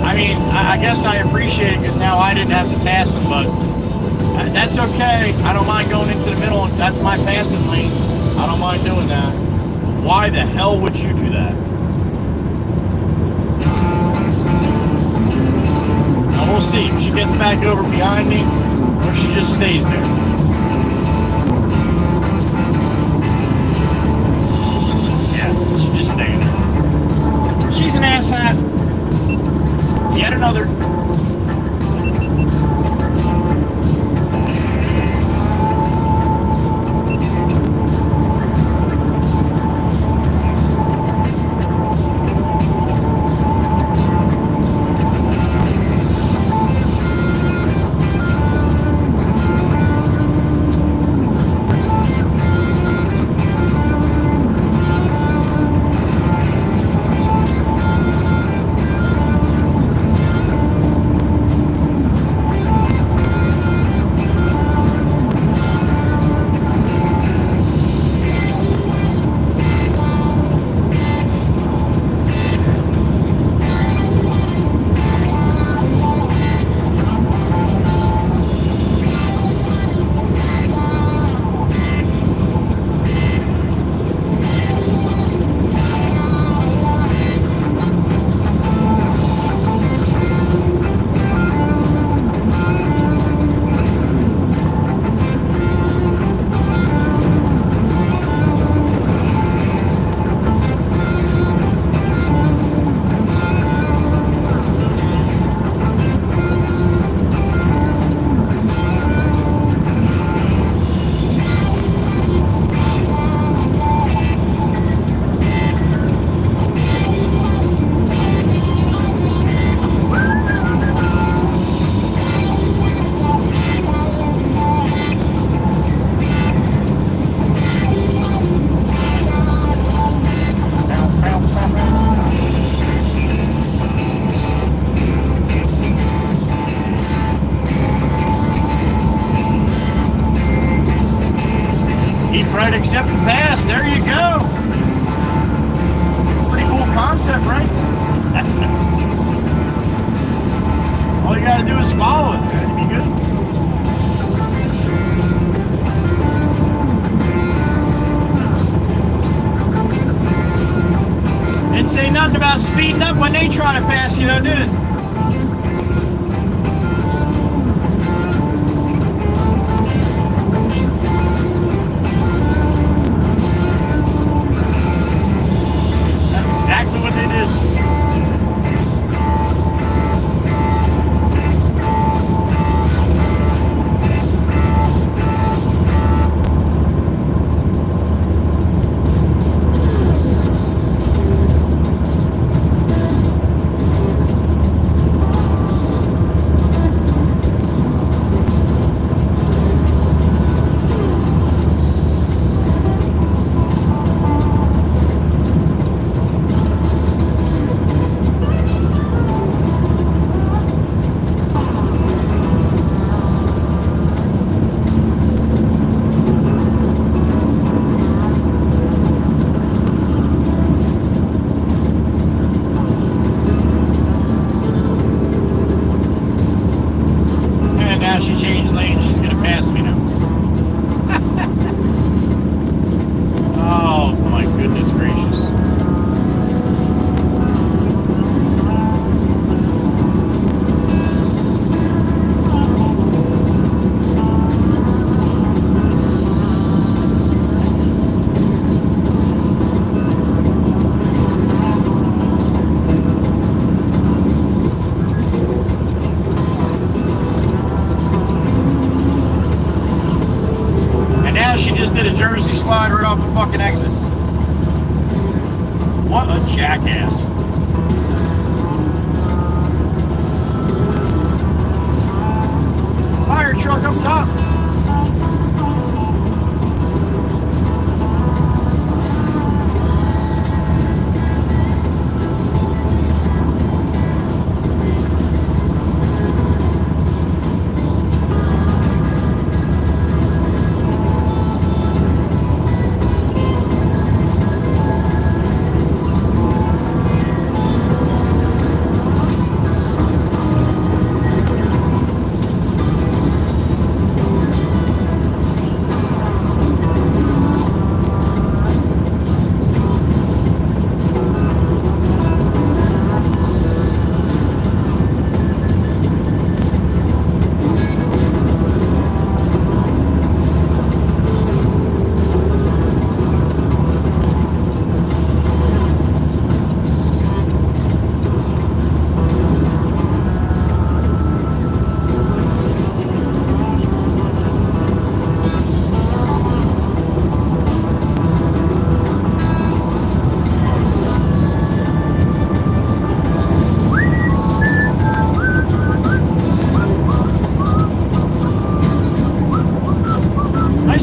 I mean, I guess I appreciate it because now I didn't have to pass them, but that's okay. I don't mind going into the middle. That's my passing lane. I don't mind doing that. Why the hell would you do that? Well, we'll see. If she gets back over behind me, or she just stays there. Yeah, she's just staying there. She's an asshat. Yet another. right, accept and pass. There you go. Pretty cool concept, right? All you gotta do is follow it. It'd be good. Didn't say nothing about speeding up when they try to pass you, though, did it? That's exactly what they did. She changed lanes. She's gonna pass me now. Oh my goodness gracious. She just did a Jersey slide right off the fucking exit. What a jackass. Fire truck up top.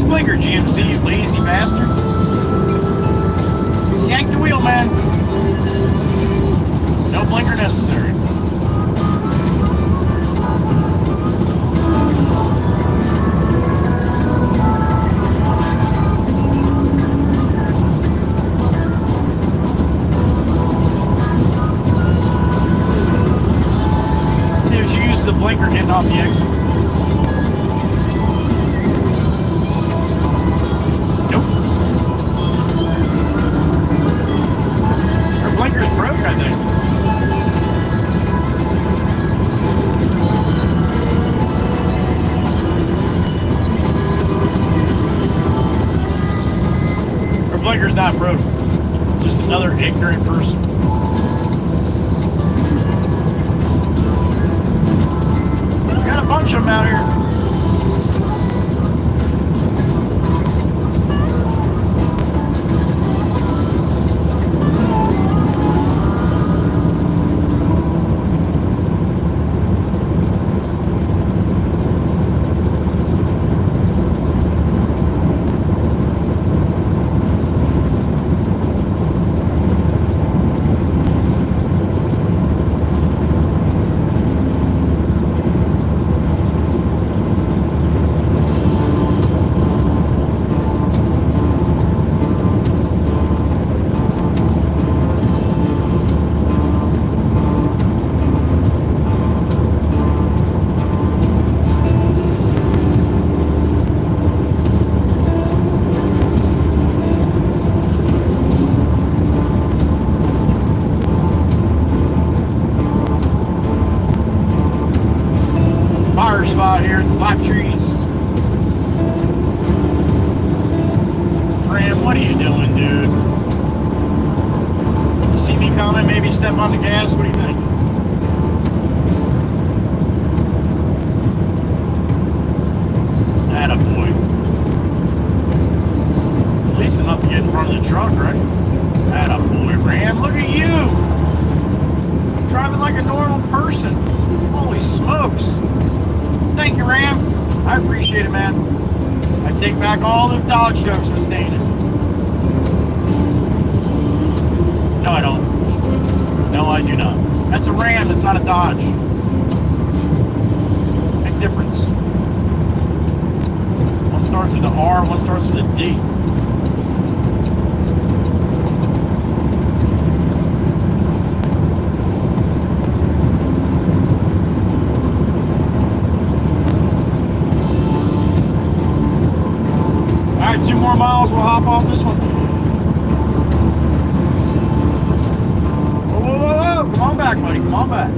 Blinker, GMC, you lazy bastard. Yank the wheel, man. No blinker necessary. Let's see if she uses the blinker getting off the exit. Blinker's broke, I think. Her blinker's not broke. Just another ignorant person. We got a bunch of them out here. maybe step on the gas? What do you think? Attaboy. At least enough to get in front of the truck, right? Attaboy, Ram. Look at you! Driving like a normal person. Holy smokes. Thank you, Ram. I appreciate it, man. I take back all the Dodge jokes, Miss Dana. No, I don't. No, I do not. That's a Ram. That's not a Dodge. Big difference. One starts with an R, one starts with a D. All right, 2 more miles. We'll hop off this one. Come on back, buddy. Come on back.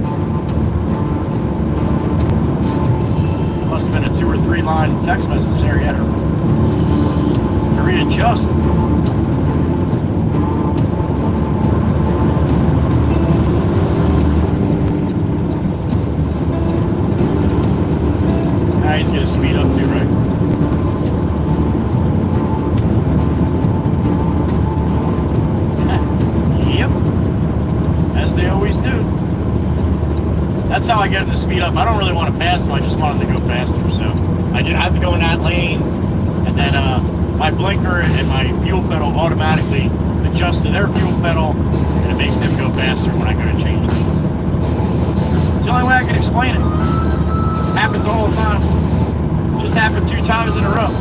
Must have been a 2 or 3 line text message there. You had to readjust. Now he's going to speed up too, right? Yep. As they always do. That's how I get him to speed up. I don't really want to pass him. I just want him to go faster. So I have to go in that lane, and then my blinker and my fuel pedal automatically adjust to their fuel pedal, and it makes them go faster when I go to change lanes. It's the only way I can explain it. It happens all the time. It just happened 2 times in a row.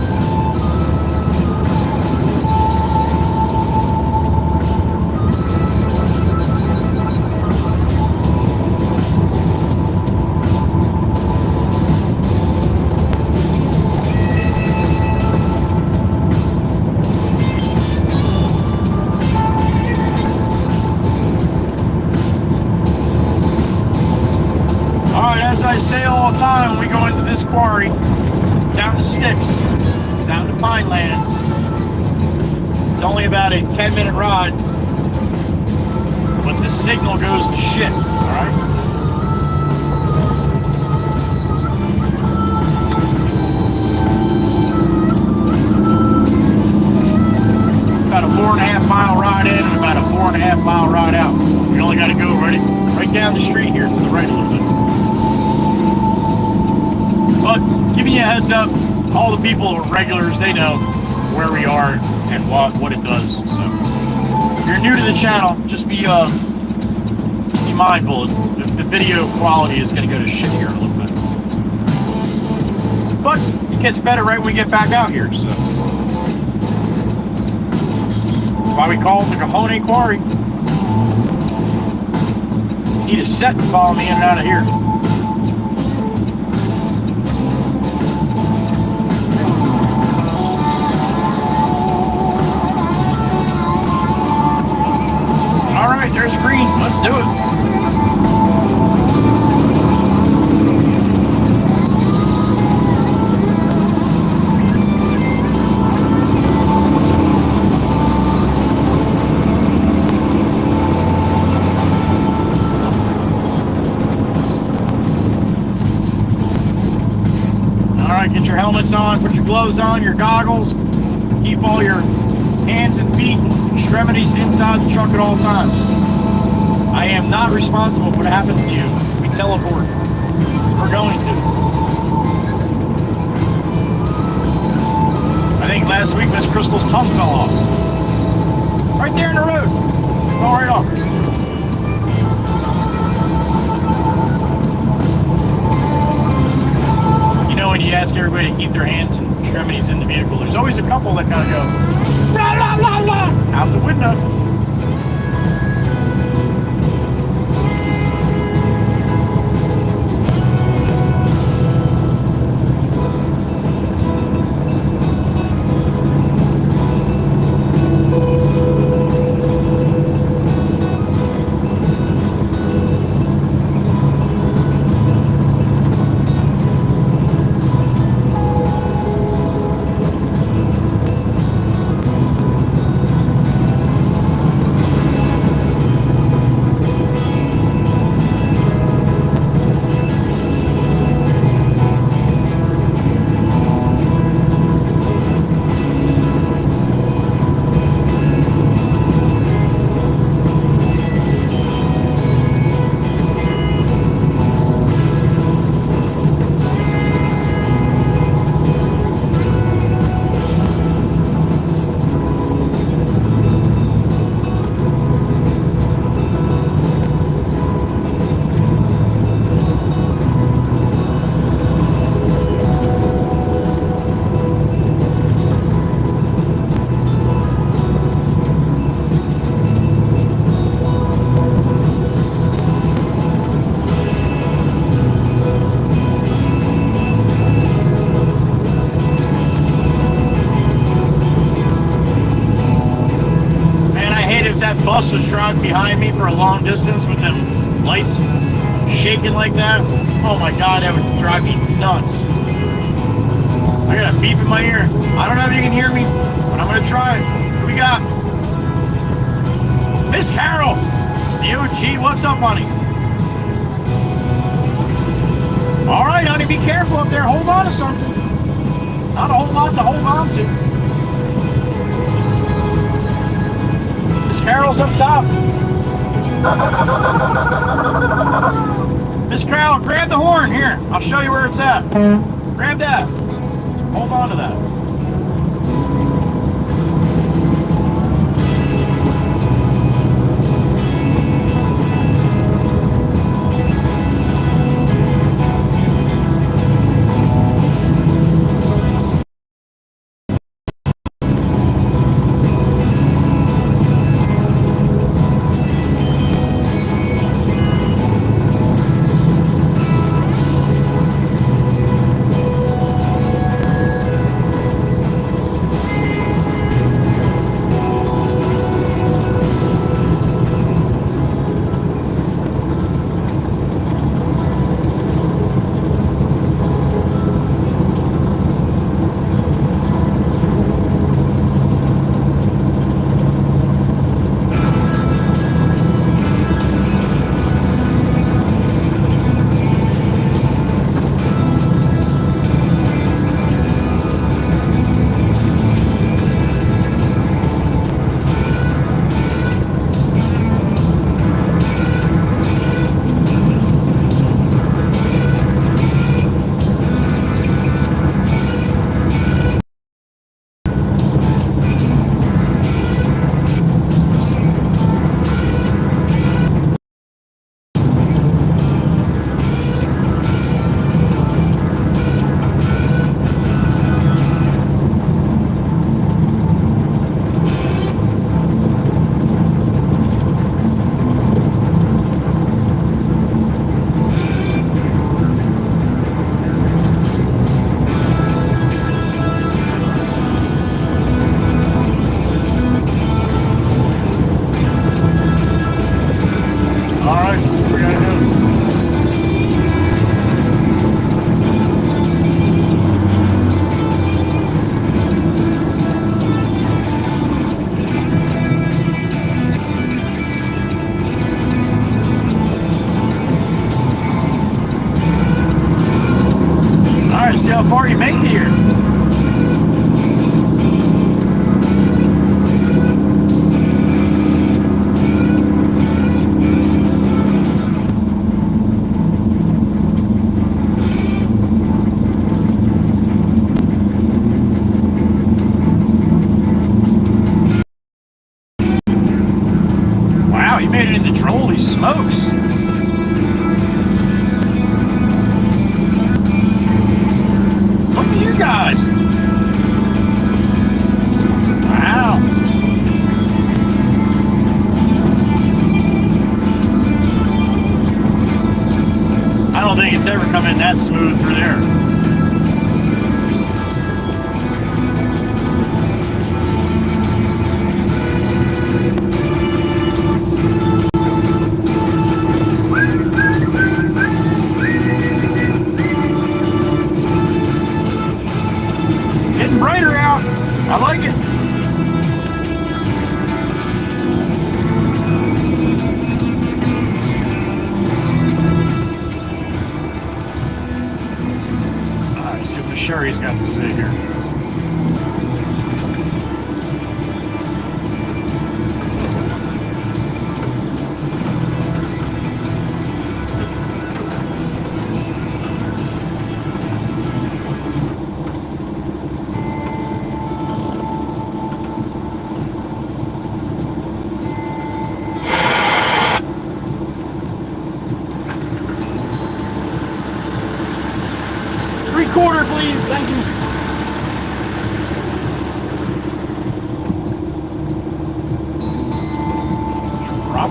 As I say all the time when we go into this quarry, down to Styx, down to Pinelands, it's only about a 10-minute ride, but the signal goes to shit, alright? It's about a 4.5 mile ride in and about a 4.5 mile ride out. We only got to go right down the street here to the right a little bit. But giving you a heads up, all the people who are regulars, they know where we are and what it does. So if you're new to the channel, just be mindful. The video quality is going to go to shit here in a little bit. But it gets better right when we get back out here. So that's why we call it the Cajon Quarry. Need a set to follow me in and out of here. Alright, there's green. Let's do it. Alright, get your helmets on, put your gloves on, your goggles. Keep all your hands and feet, extremities inside the truck at all times. I am not responsible for what happens to you. We teleport. We're going to. I think last week Miss Crystal's tongue fell off. Right there in the road. Fell right off. You know, when you ask everybody to keep their hands and extremities in the vehicle, there's always a couple that kind of go, la la la la, out the window. that bus was driving behind me for a long distance with them lights shaking like that, oh my God, that would drive me nuts. I got a beep in my ear. I don't know if you can hear me, but I'm gonna try it. What we got? Miss Carol, the OG, what's up, honey? All right, honey, be careful up there. Hold on to something. Not a whole lot to hold on to. Miss Carol's up top. Miss Carol, grab the horn here. I'll show you where it's at. Grab that. Hold on to that. How far you make it here? Wow, you made it in the troll. He smokes. You guys. Wow. I don't think it's ever come in that smooth through there. Brighter out. I like it. All right, see what Sherry's got to say here. Quarter, please. Thank you. Drop.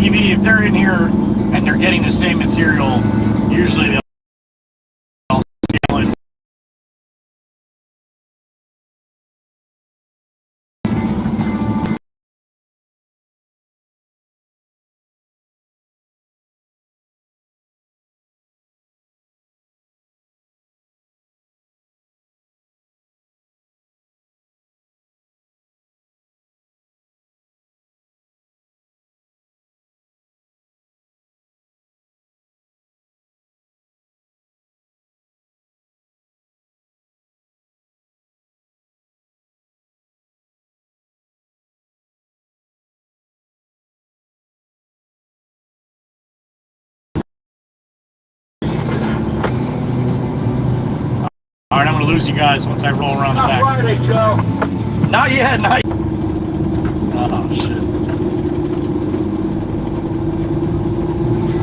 Mikey V, if they're in here and they're getting the same material, usually they'll scale it. All right, I'm going to lose you guys once I roll around the back. Friday, Joe. Not yet, not yet. Oh, shit.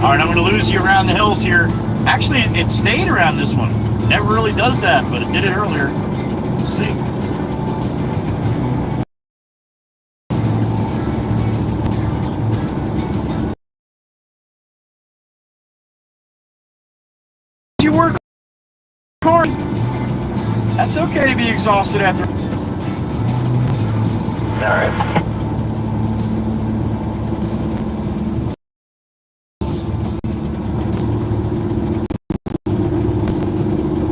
All right, I'm going to lose you around the hills here. Actually, it stayed around this one. Never really does that, but it did it earlier. Let's see. You work hard. That's okay to be exhausted after. All right.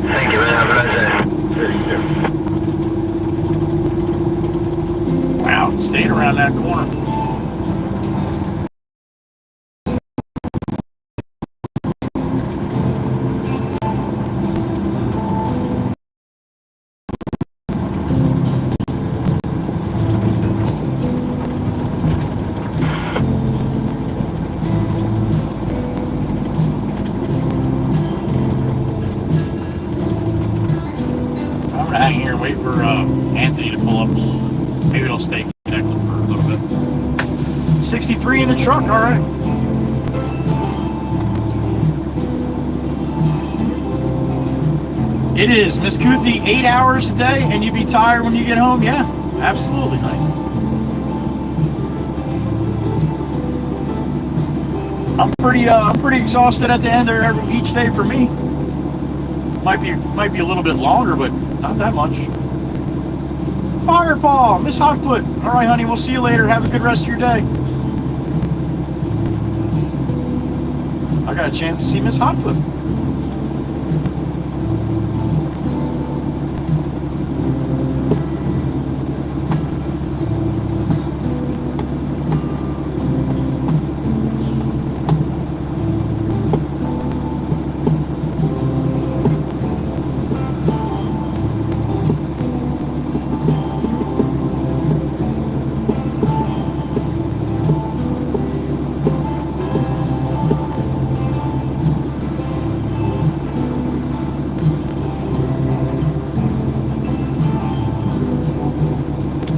Thank you, man. Have a nice day. Wow, it stayed around that corner. I'm gonna hang here and wait for Anthony to pull up. Maybe it'll stay connected for a little bit. 63 in the truck, all right. It is, Miss Kuthi, 8 hours a day, and you'd be tired when you get home? Yeah, absolutely, nice. I'm pretty exhausted at the end of each day for me. Might be a little bit longer, but not that much. Firepaw, Miss Hotfoot. All right, honey, we'll see you later. Have a good rest of your day. I got a chance to see Miss Hotfoot.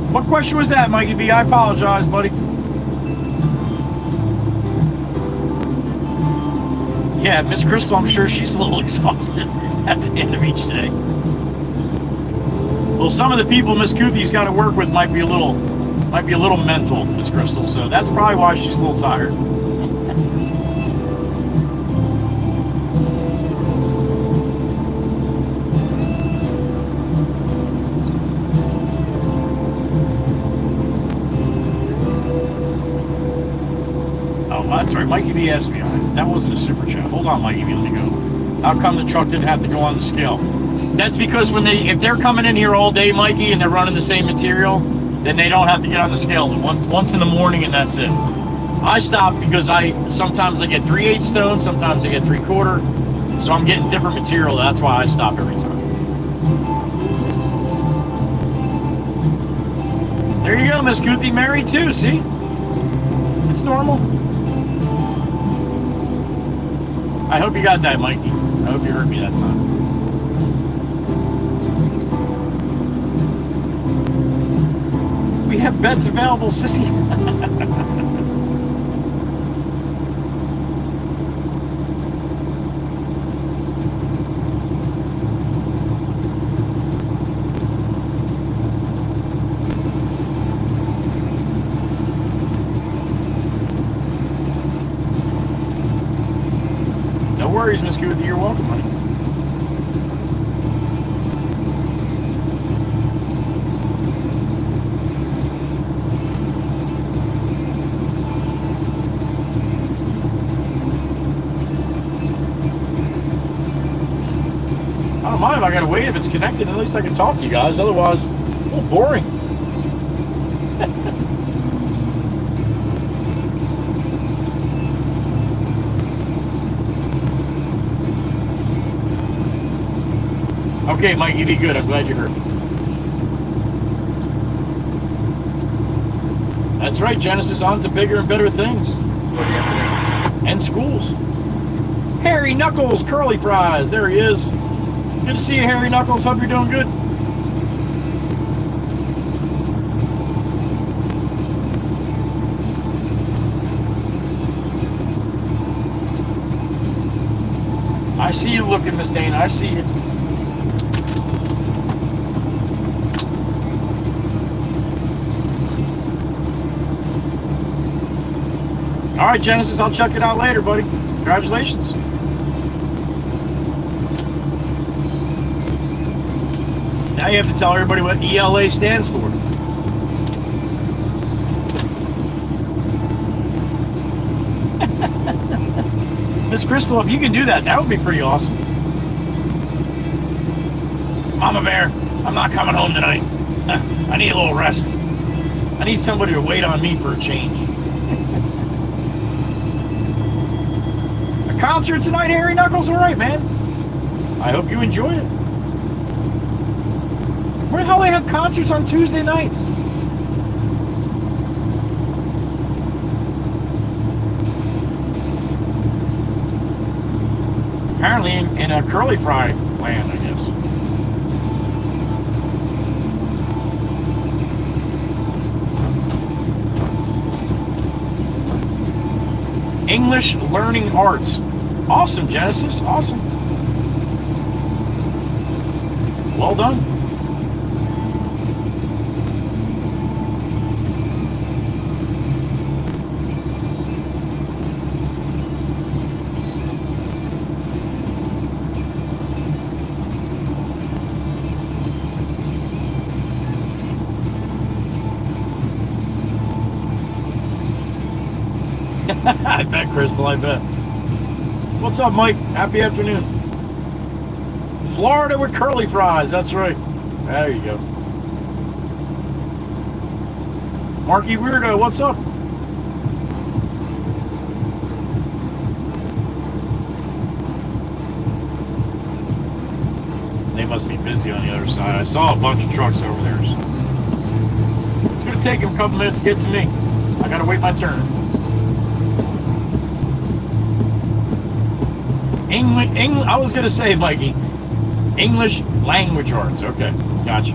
What question was that, Mikey B? I apologize, buddy. Yeah, Miss Crystal, I'm sure she's a little exhausted at the end of each day. Well, some of the people Miss Kuthi's got to work with might be a little mental, Miss Crystal. So that's probably why she's a little tired. That's right, Mikey B asked me. That wasn't a super chat. Hold on, Mikey B, let me go. How come the truck didn't have to go on the scale? That's because if they're coming in here all day, Mikey, and they're running the same material, then they don't have to get on the scale once in the morning, and that's it. I stop because sometimes I get 3/8 stone, sometimes I get 3/4, so I'm getting different material. That's why I stop every time. There you go, Miss Kuthi, married too. See, it's normal. I hope you got that, Mikey. I hope you heard me that time. We have beds available, sissy. all's good with you. You're welcome, honey. I don't mind if I gotta wait if it's connected. At least I can talk to you guys. Otherwise, it's a little boring. Okay, Mike, you did good. I'm glad you heard. That's right, Genesis. On to bigger and better things. And schools. Harry Knuckles, curly fries. There he is. Good to see you, Harry Knuckles. Hope you're doing good. I see you looking, Miss Dana. I see you. All right, Genesis. I'll check it out later, buddy. Congratulations. Now you have to tell everybody what ELA stands for. Miss Crystal, if you can do that, that would be pretty awesome. Mama Bear, I'm not coming home tonight. I need a little rest. I need somebody to wait on me for a change. A concert tonight, Harry Knuckles? All right, man. I hope you enjoy it. Where the hell they have concerts on Tuesday nights? Apparently in a curly fry land, I guess. English Learning Arts. Awesome, Genesis. Awesome. Well done. I bet, Crystal, I bet. What's up, Mike? Happy afternoon. Florida with curly fries, that's right. There you go. Marky Weirdo, what's up? They must be busy on the other side. I saw a bunch of trucks over there. So. It's going to take them a couple minutes to get to me. I got to wait my turn. English, I was going to say, Mikey, English language arts. Okay, gotcha.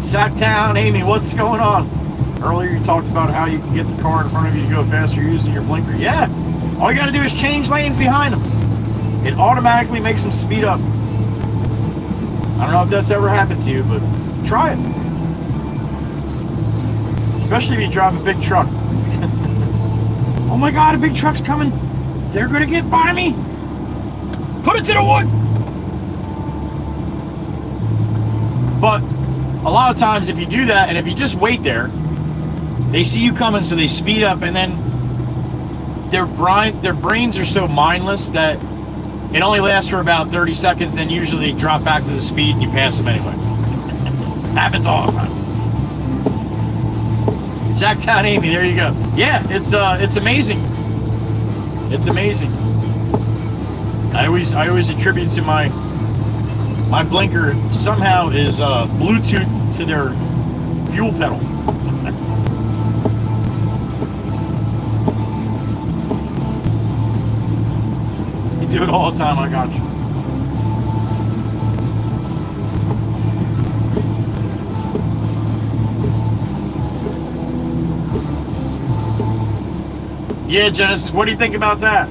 Sacktown, Amy, what's going on? Earlier you talked about how you can get the car in front of you to go faster using your blinker. Yeah, all you got to do is change lanes behind them. It automatically makes them speed up. I don't know if that's ever happened to you, but try it. Especially if you drive a big truck. Oh my God, a big truck's coming. They're going to get by me. Put it to the wood. But a lot of times if you do that and if you just wait there, they see you coming, so they speed up, and then their brains are so mindless that it only lasts for about 30 seconds, then usually they drop back to the speed and you pass them anyway. Happens all the time. Zacktown Amy, there you go. Yeah, it's amazing. It's amazing. I always attribute to my blinker somehow is Bluetooth to their fuel pedal. You do it all the time, I got you. Yeah, Genesis, what do you think about that?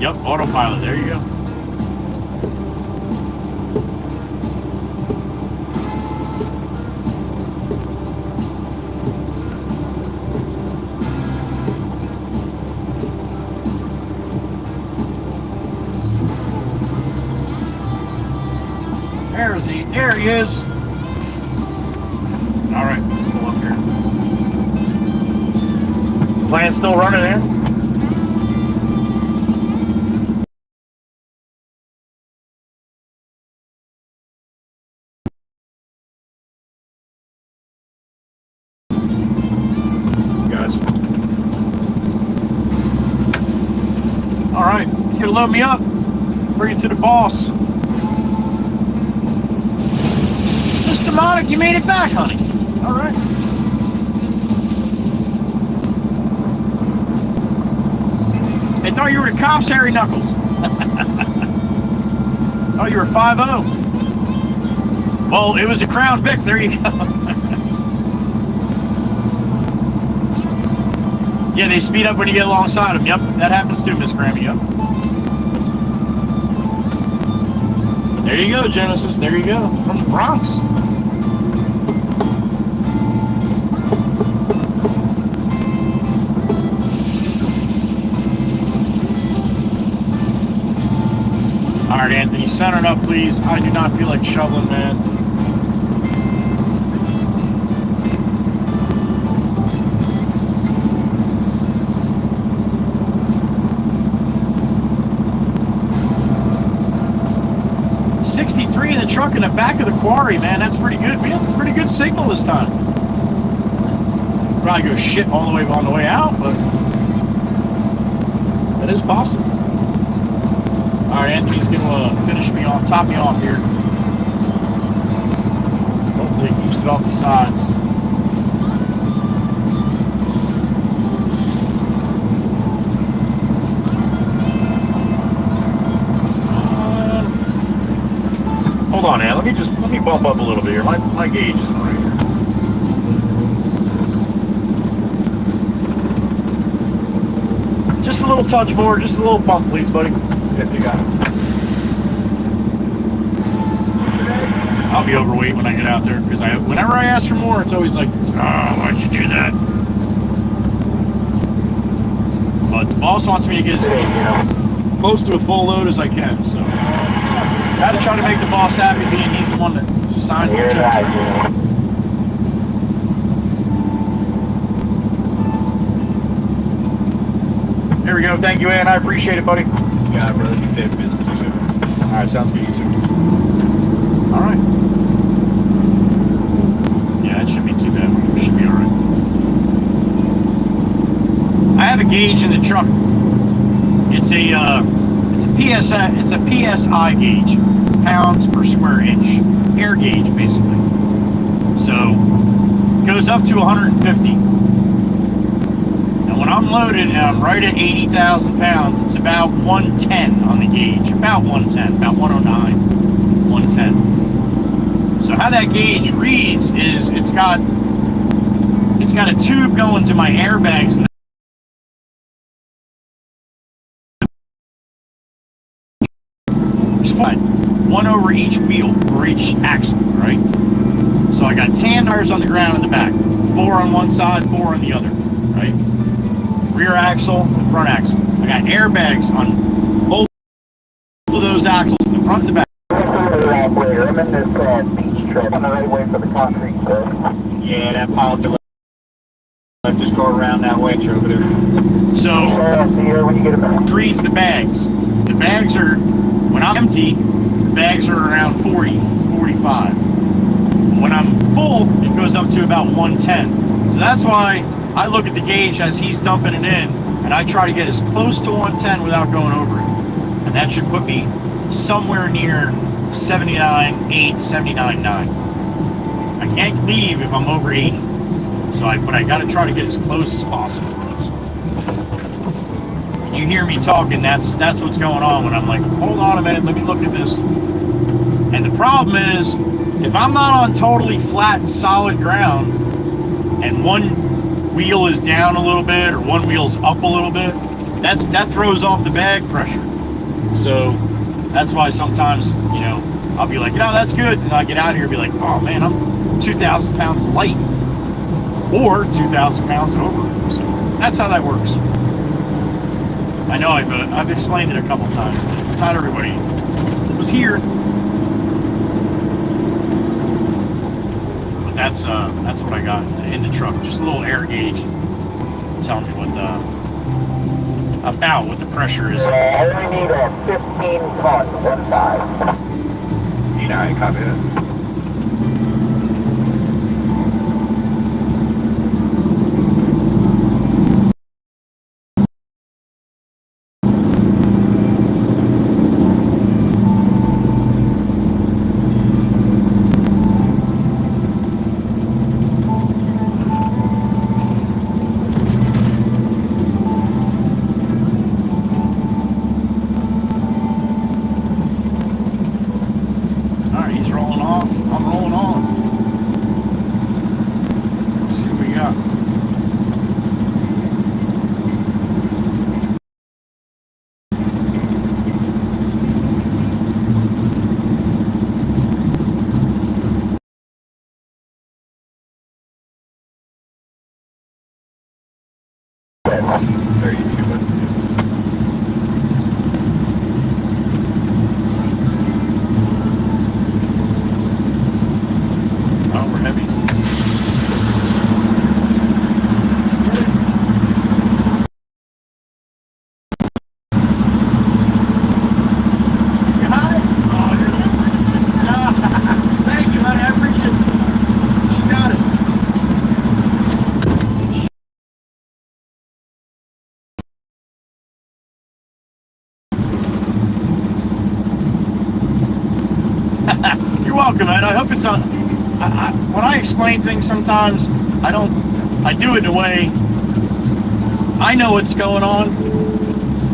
Yep, autopilot, there you go. There he is. All right, pull up here. Plan's still running there. Guys. All right, he's gonna load me up. Bring it to the boss. Mr. Monic, you made it back, honey. All right. They thought you were the cops, Harry Knuckles. Oh, you were 5-0. Well, it was a Crown Vic. There you go. Yeah, they speed up when you get alongside them. Yep, that happens too, Miss Grammy. Yep. There you go, Genesis. There you go. From the Bronx. All right, Anthony, center it up, please. I do not feel like shoveling, man. In the truck in the back of the quarry, man. That's pretty good. We have a pretty good signal this time. Probably go shit all the way on the way out, but that is possible. All right, Anthony's gonna finish me off, top me off here. Hopefully he keeps it off the sides. Hold on, Ann. Let me bump up a little bit here. My gauge isn't right here. Just a little touch more, just a little bump, please, buddy. Yep, you got it. I'll be overweight when I get out there because whenever I ask for more, it's always like, oh, why'd you do that? But the boss wants me to get as close to a full load as I can, so. Gotta try to make the boss happy, being he's the one that signs the check. There we go. Thank you, Ann. I appreciate it, buddy. Yeah, brother. All right, sounds good. You too. All right. Yeah, it shouldn't be too bad. It should be all right. I have a gauge in the truck. It's a PSI gauge, pounds per square inch, air gauge basically. So it goes up to 150. And when I'm loaded and I'm right at 80,000 pounds, it's about 110 on the gauge, about 110, about 109, 110. So how that gauge reads is it's got a tube going to my airbags. And one over each wheel or each axle, right? So I got 10 tires on the ground in the back, 4 on one side, 4 on the other, right? Rear axle and front axle. I got airbags on both of those axles, in the front and the back. Operator, I'm in this beach truck on the right way for the concrete stuff. Yeah, that pile Just go around that way. You're over there. So See you when you get it back. reads the bags. The bags are, when I'm empty, the bags are around 40, 45. When I'm full, it goes up to about 110. So that's why I look at the gauge as he's dumping it in, and I try to get as close to 110 without going over it. And that should put me somewhere near 79.8, 79.9. I can't leave if I'm over 80. But I gotta try to get as close as possible. You hear me talking, that's what's going on when I'm like, hold on a minute, let me look at this. And the problem is, if I'm not on totally flat, solid ground, and one wheel is down a little bit, or one wheel's up a little bit, that throws off the bag pressure. So that's why sometimes, I'll be like, that's good, and I get out here and be like, oh man, I'm 2,000 pounds light. Or 2,000 pounds over. So that's how that works. I know I've explained it a couple times, but not everybody was here. But that's what I got in the truck. Just a little air gauge telling me what the pressure is. I only need a 15 ton, one side. I copy that. You're welcome, man. I hope it's on. When I explain things sometimes, I do it in a way I know what's going on.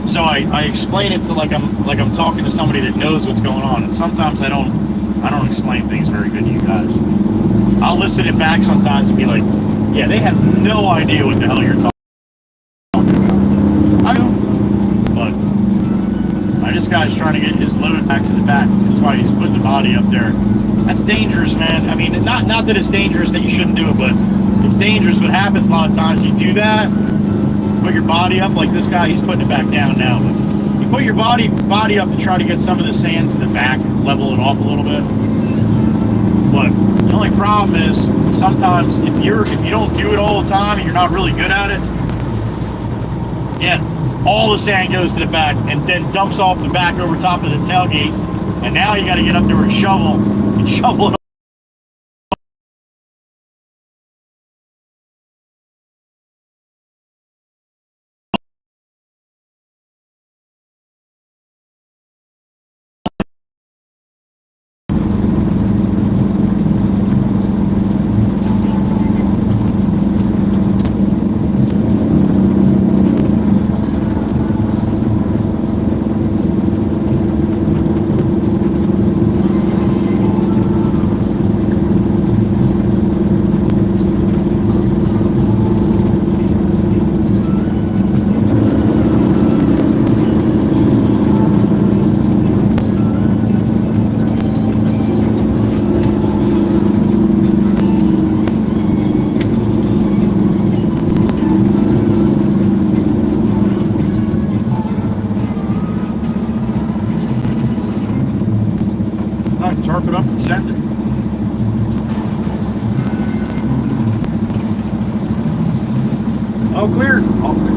So I explain it to like I'm talking to somebody that knows what's going on. And sometimes I don't explain things very good to you guys. I'll listen it back sometimes and be like, yeah, they have no idea what the hell you're talking about. I do. But this guy's trying to get his load back to the back. That's why he's putting the body up there. That's dangerous, man. I mean, not that it's dangerous that you shouldn't do it, but it's dangerous. What happens a lot of times, you do that, put your body up like this guy, he's putting it back down now. But you put your body up to try to get some of the sand to the back, level it off a little bit. But the only problem is sometimes if you don't do it all the time and you're not really good at it, yeah, all the sand goes to the back and then dumps off the back over top of the tailgate, and now you got to get up there with a shovel and shovel it. All clear. All clear.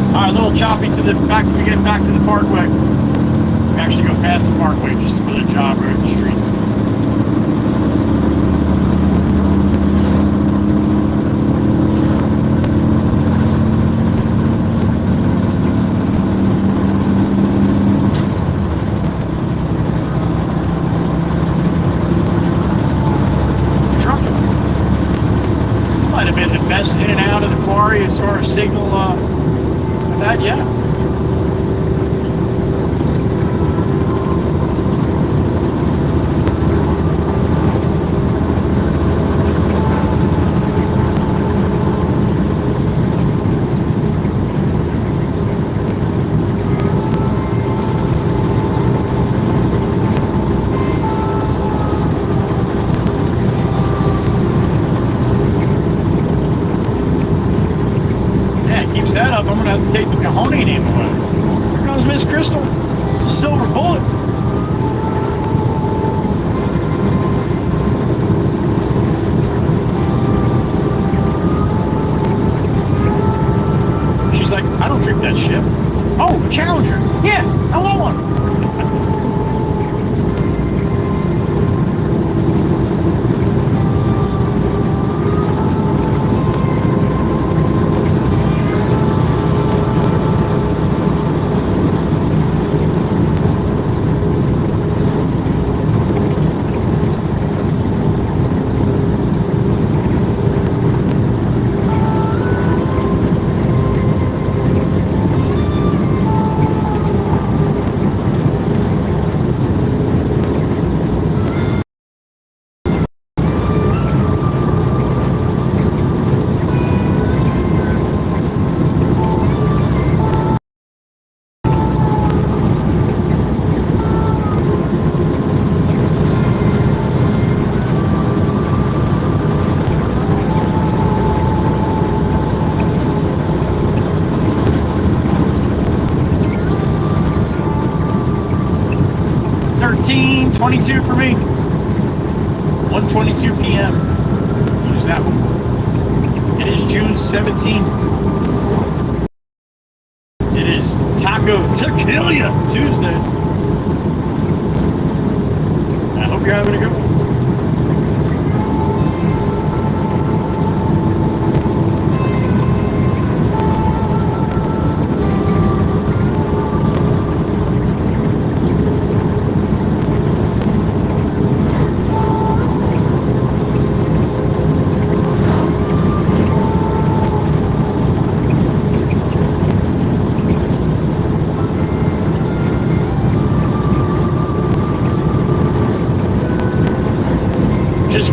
All right, a little choppy to the back. We get back to the parkway. We actually go past the parkway just for the job road, the streets. Might have been the best in and out of the quarry as far as signal. That, yeah. That up, I'm gonna have to take the Mahoney name away. Here comes Miss Crystal, the silver bullet. She's like, I don't drink that shit. Oh, a Challenger. Yeah, I want one. $13.22 for me. 1:22 p.m. Use that one. It is June 17th. It is Taco Tequila Tuesday. I hope you're having a good one.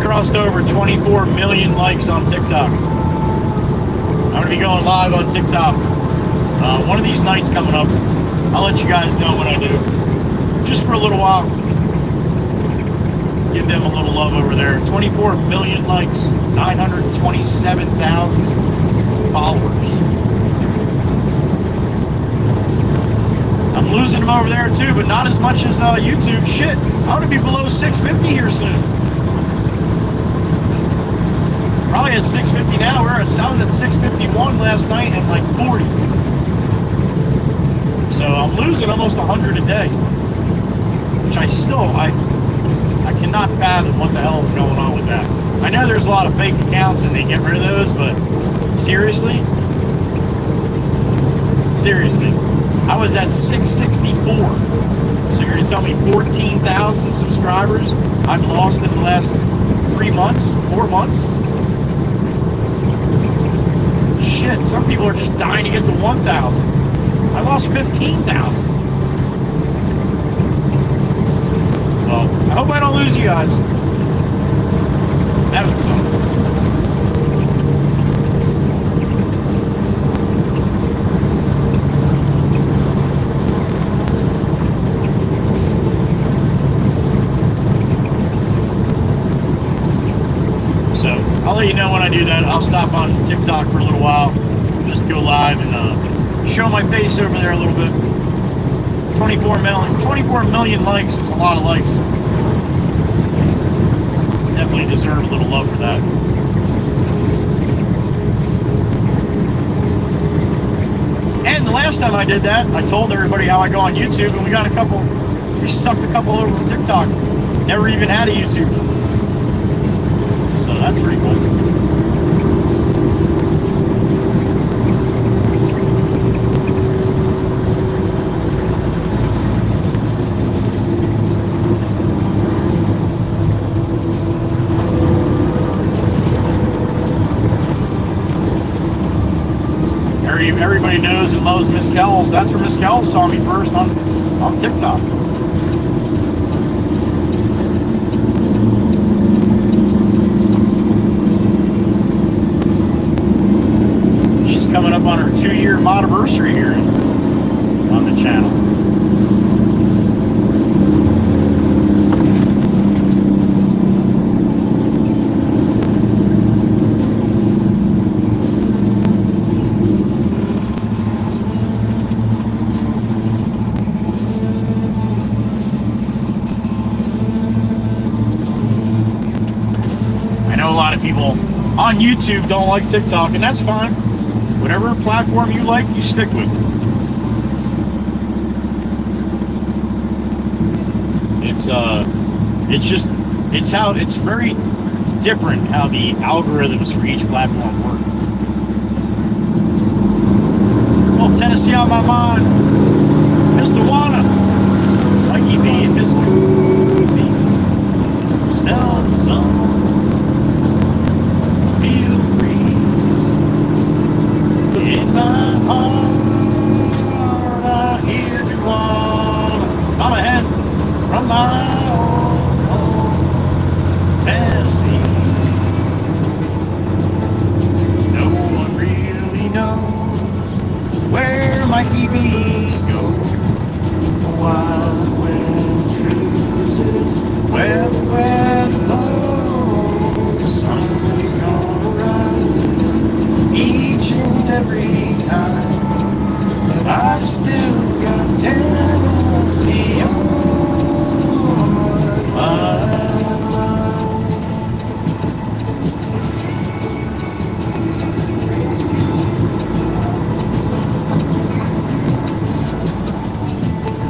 Crossed over 24 million likes on TikTok. I'm going to be going live on TikTok one of these nights coming up. I'll let you guys know when I do. Just for a little while. Give them a little love over there. 24 million likes. 927,000 followers. I'm losing them over there too, but not as much as YouTube. Shit, I want to be below 650 here soon. Probably at 650 now. I was at 651 last night and like 40. So I'm losing almost 100 a day. Which I cannot fathom what the hell is going on with that. I know there's a lot of fake accounts and they get rid of those, but seriously? Seriously. I was at 664. So you're going to tell me 14,000 subscribers I've lost in the last 3 months, 4 months? Shit, some people are just dying to get to 1,000. I lost 15,000. Well, I hope I don't lose you guys. That would suck. I'll let you know when I do that. I'll stop on TikTok for a little while, just go live and show my face over there a little bit. 24 million likes is a lot of likes. Definitely deserve a little love for that. And the last time I did that, I told everybody how I go on YouTube, and we sucked a couple over from TikTok. Never even had a YouTube. So that's pretty cool. Everybody knows and loves Miss Kells. That's where Miss Kells saw me first on TikTok. She's coming up on her 2-year anniversary here on the channel. People on YouTube don't like TikTok, and that's fine. Whatever platform you like, you stick with. It's very different how the algorithms for each platform work. Well, Tennessee on my mind, Mr. Wanna, Mikey B, Miss Goofy, smell the sun. Feel free in my heart. I hear the one. I'm ahead from my home, Tennessee. No one really knows where my EVs go. Wild wind chooses where the weather blows. The sun is alright each and every time, but I've still got Tennessee on my mind.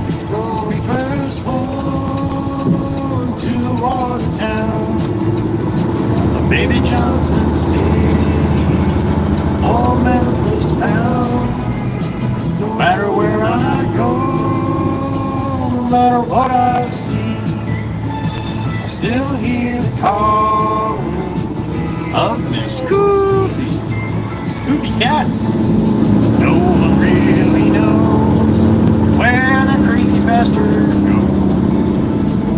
Before we first formed to Watertown, Baby Johnson City, or Memphis bound. No matter where I go, no matter what I see, I still hear the call of Miss Goofy, Scooby Cat. No one really knows where the crazy bastards go.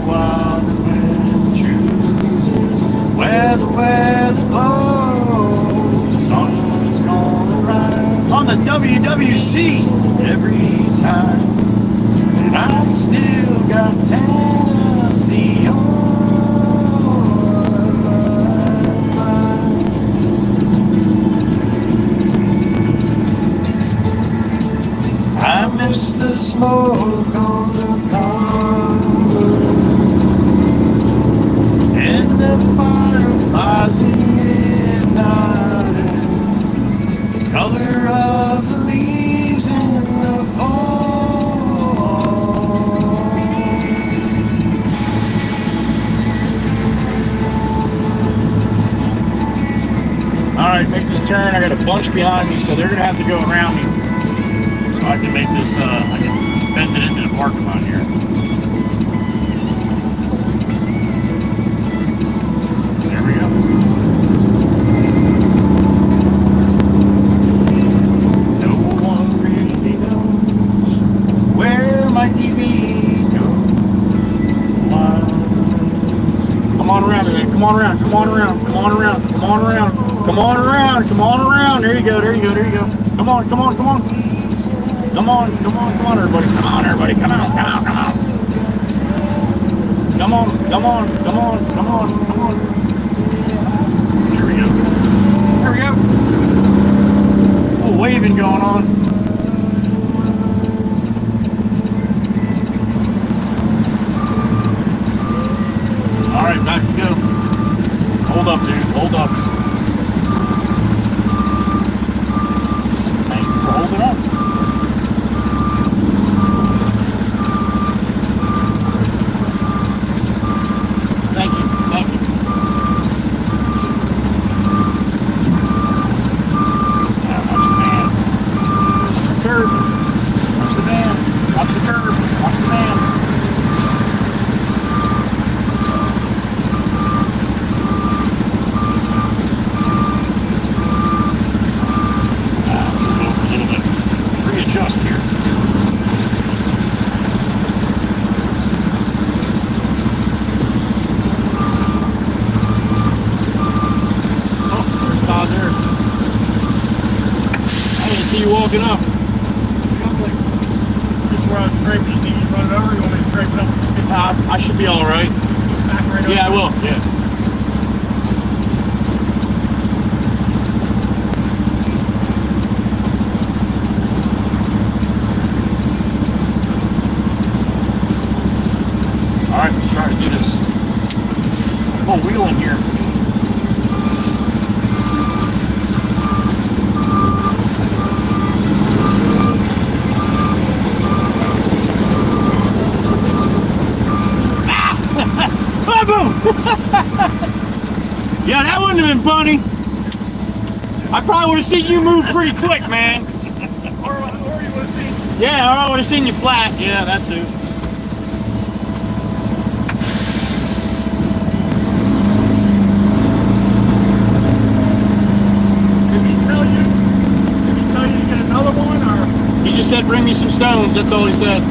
While the wind chooses where the weather blows, sun is gonna rise on the WWC every time, and I've still got Tennessee on my mind. I miss the smoke on the convoy and the fireflies in midnight, and the color of the leaves in the fall. Alright, make this turn. I got a bunch behind me, so they're going to have to go around me. So I can make this, I can bend it into the parking lot here. There we go. No one really knows where my EV goes. Come on around today. Come on around. Come on around. Come on around. Come on around. Come on around. Come on around. There you go. There you go. There you go. Come on. Come on. Come on. Come on, come on, come on, everybody. Come on, everybody. Come on, come on, come on. Come on, come on, come on, come on, come on. There we go. There we go. A little waving going on. right, back you go. Hold up, dude. Hold up. Thank you for holding up. Thank you. Thank you. Watch the man. Watch the curb. Watch the man. Watch the curb. Watch the man. Readjust here. Oh, there's Todd there. I didn't see you walking up. Just where I was scraping, you think you run it over? You want me to scrape it up? I should be all right. Back right Yeah, I over? will. Yeah. All right, let's try to do this. Full wheel in here. Ah, boom! Yeah, that wouldn't have been funny. I probably would have seen you move pretty quick, man. Or you would have seen. Yeah, or I would have seen you flat. Yeah, that too. Did he tell you to get another one, or? He just said, bring me some stones. That's all he said.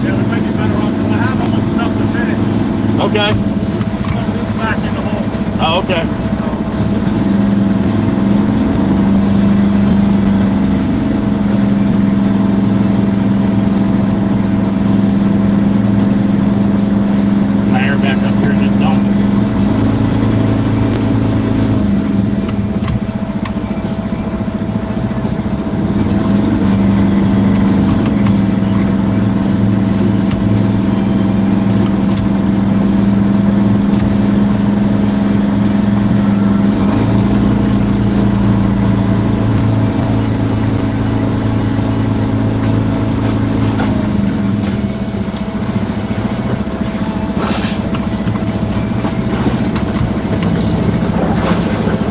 Yeah, we might be better off, because I have almost enough to finish. Okay. Plug this back in the hole. Oh, okay. My air back up here in this dump.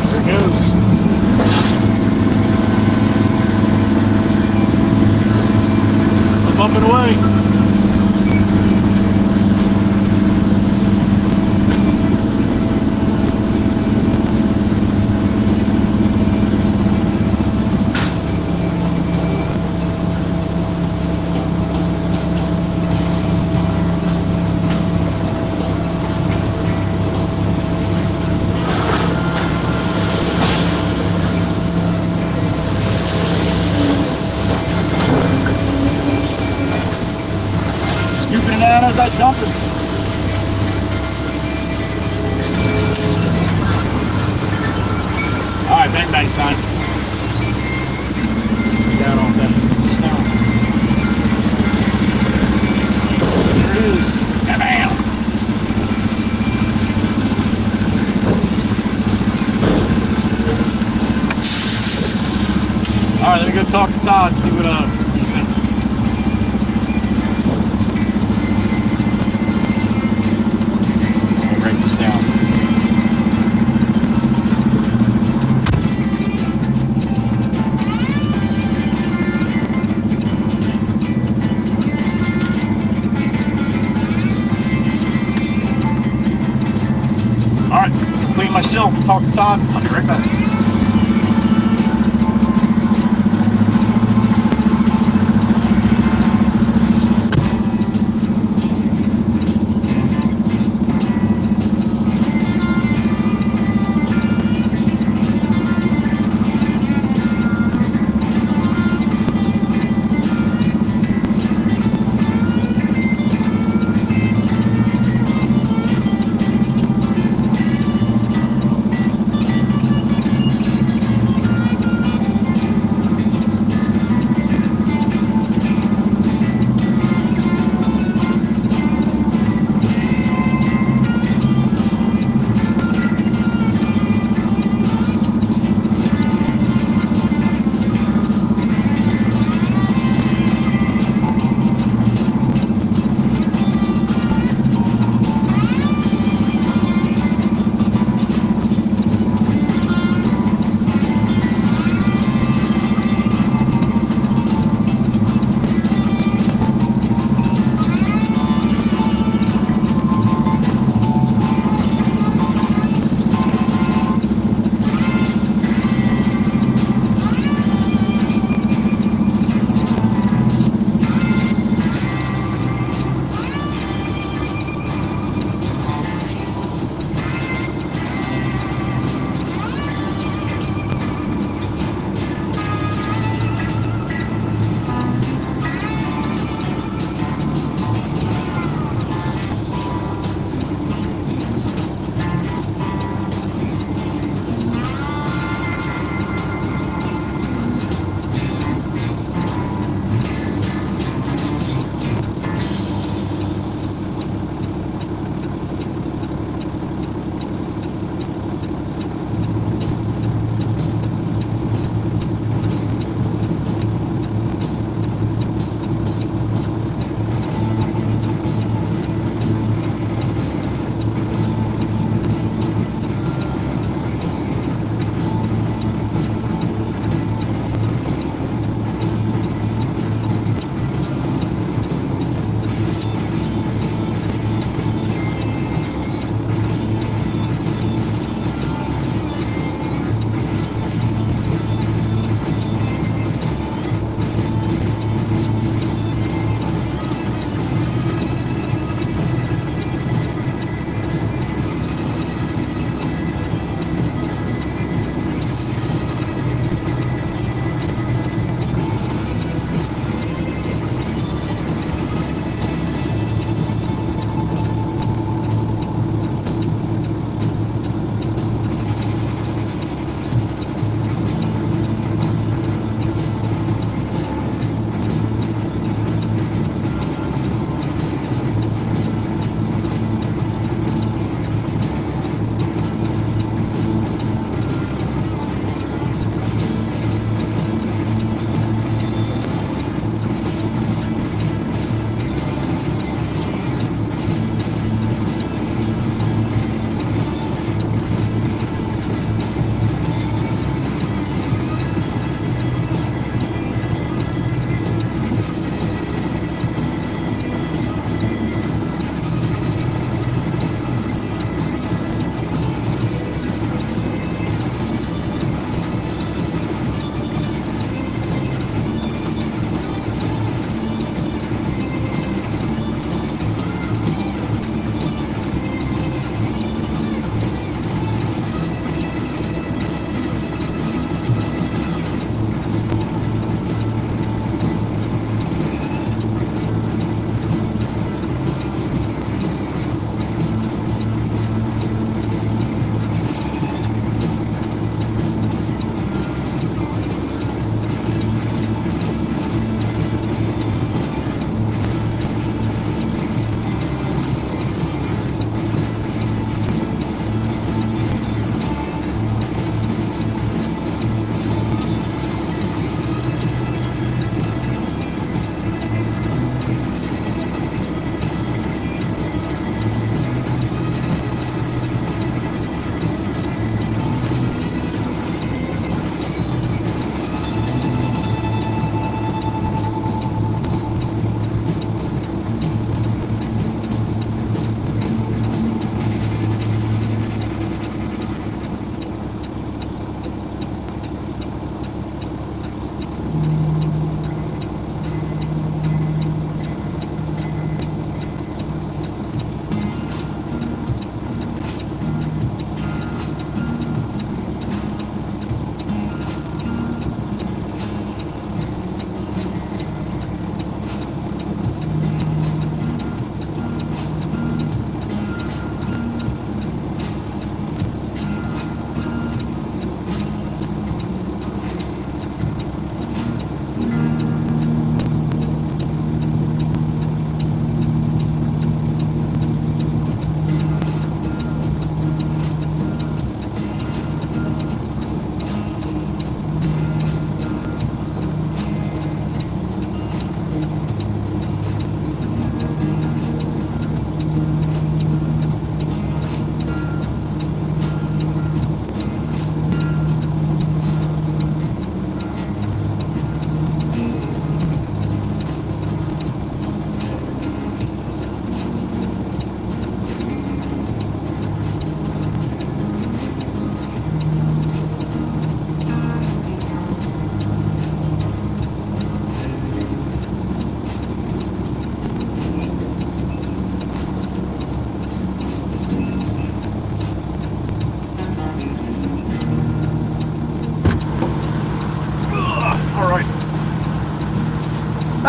There it goes. I'm bumping away. Scooping it out as I dump it. All right, bang bang time. Down on that snow. There it is. Bam! All right, let me go talk to Todd, see what he's thinking. Break this down. All right, complete myself. Talk to Todd. I'll be right back.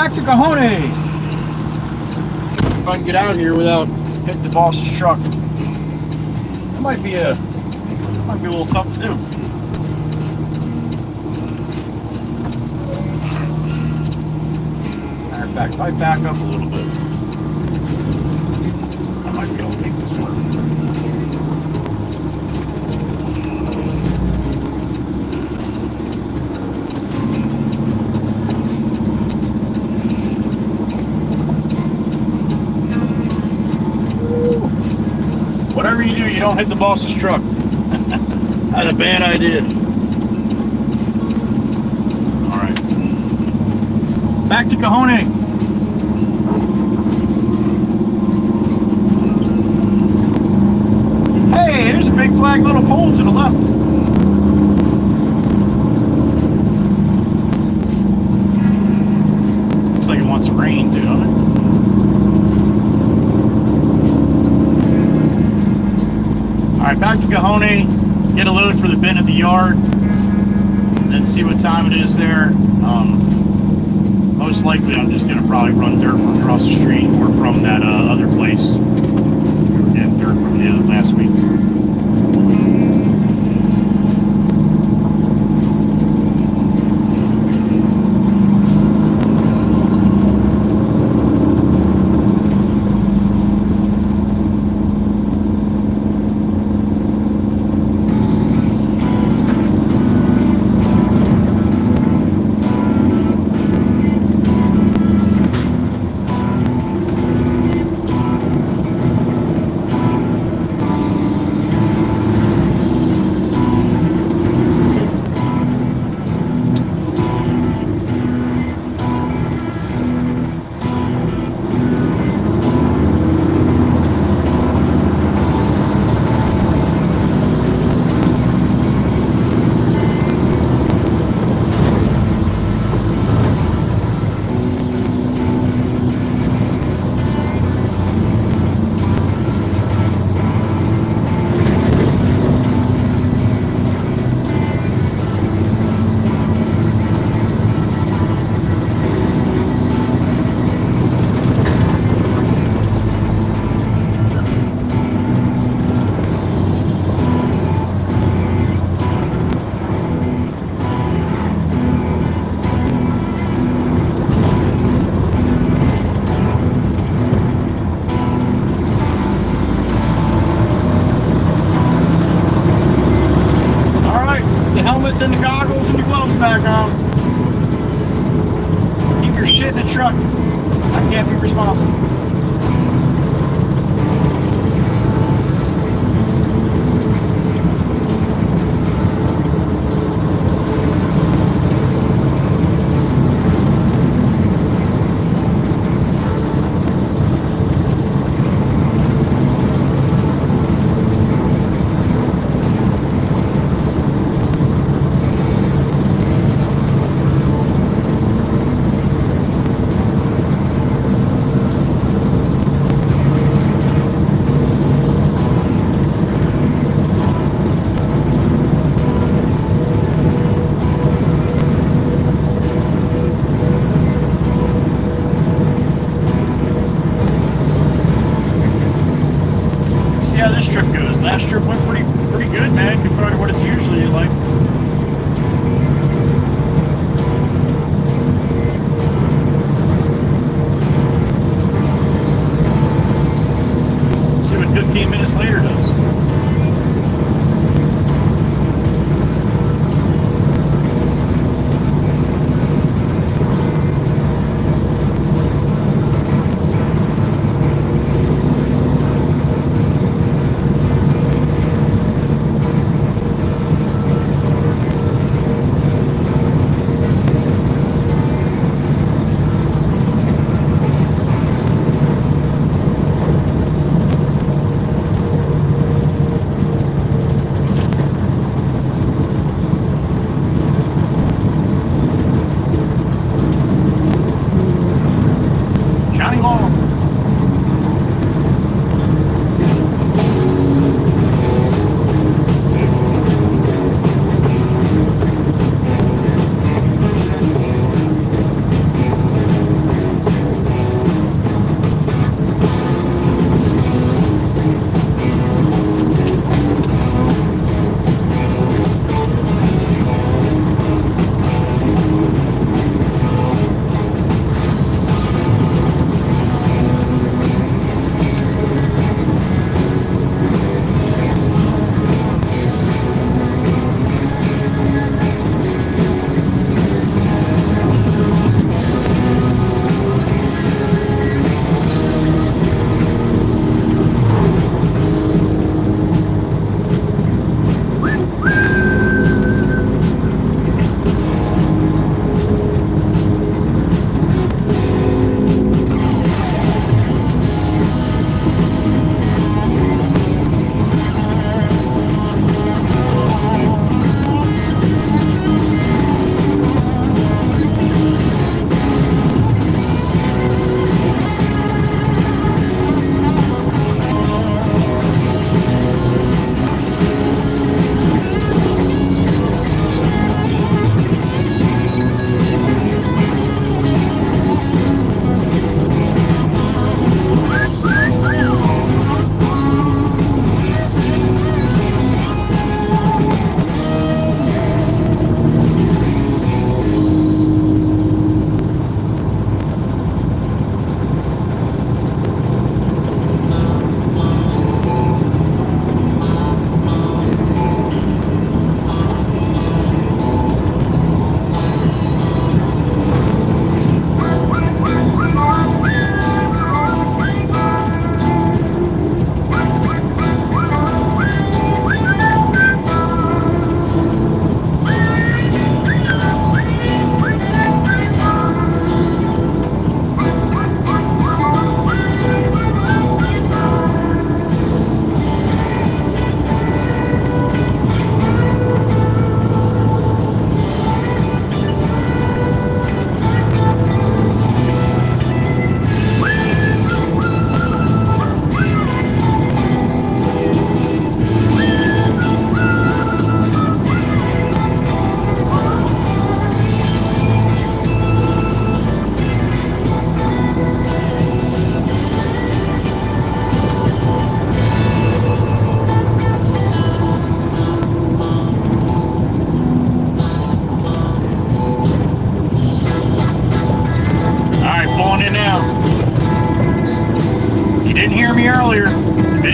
Back to cojones. If I can get out here without hitting the boss's truck. That might be a little tough to do. Matter of fact, if I back up a little bit, I might be able to make this work. Whatever you do, you don't hit the boss's truck. That's a bad idea. Alright. Back to Cajones. Hey, there's a big flag little pole to the left. Looks like it wants some rain too, doesn't it? Alright, back to Cajones, get a load for the bin at the yard, then see what time it is there. Most likely I'm just going to probably run dirt from across the street or from that other place. We were getting dirt from the last week. And the goggles and your gloves back on. Keep your shit in the truck. I can't be responsible. How this trip goes. Last trip went pretty good, man, compared to what it's usually like. See what 15 minutes later does.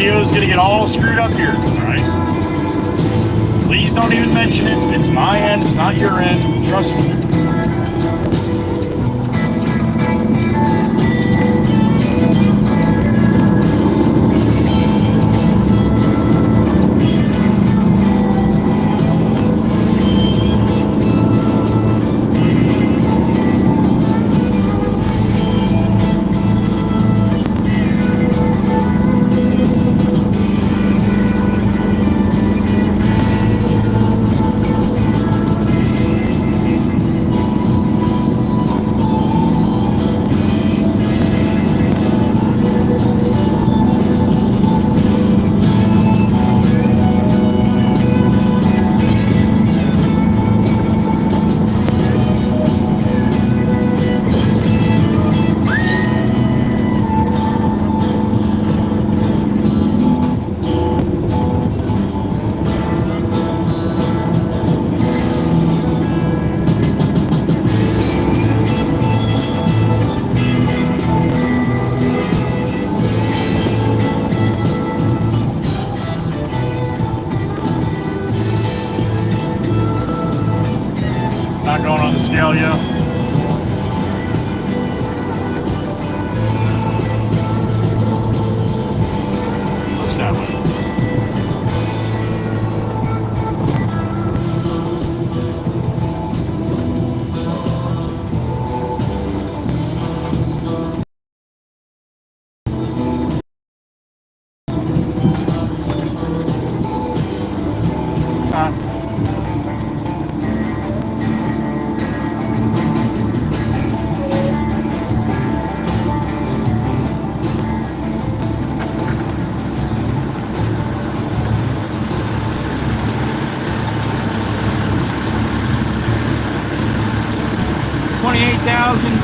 video is gonna get all screwed up here, alright? Please don't even mention it. It's my end, it's not your end. Trust me. Not going on the scale yet. Looks that way. Time.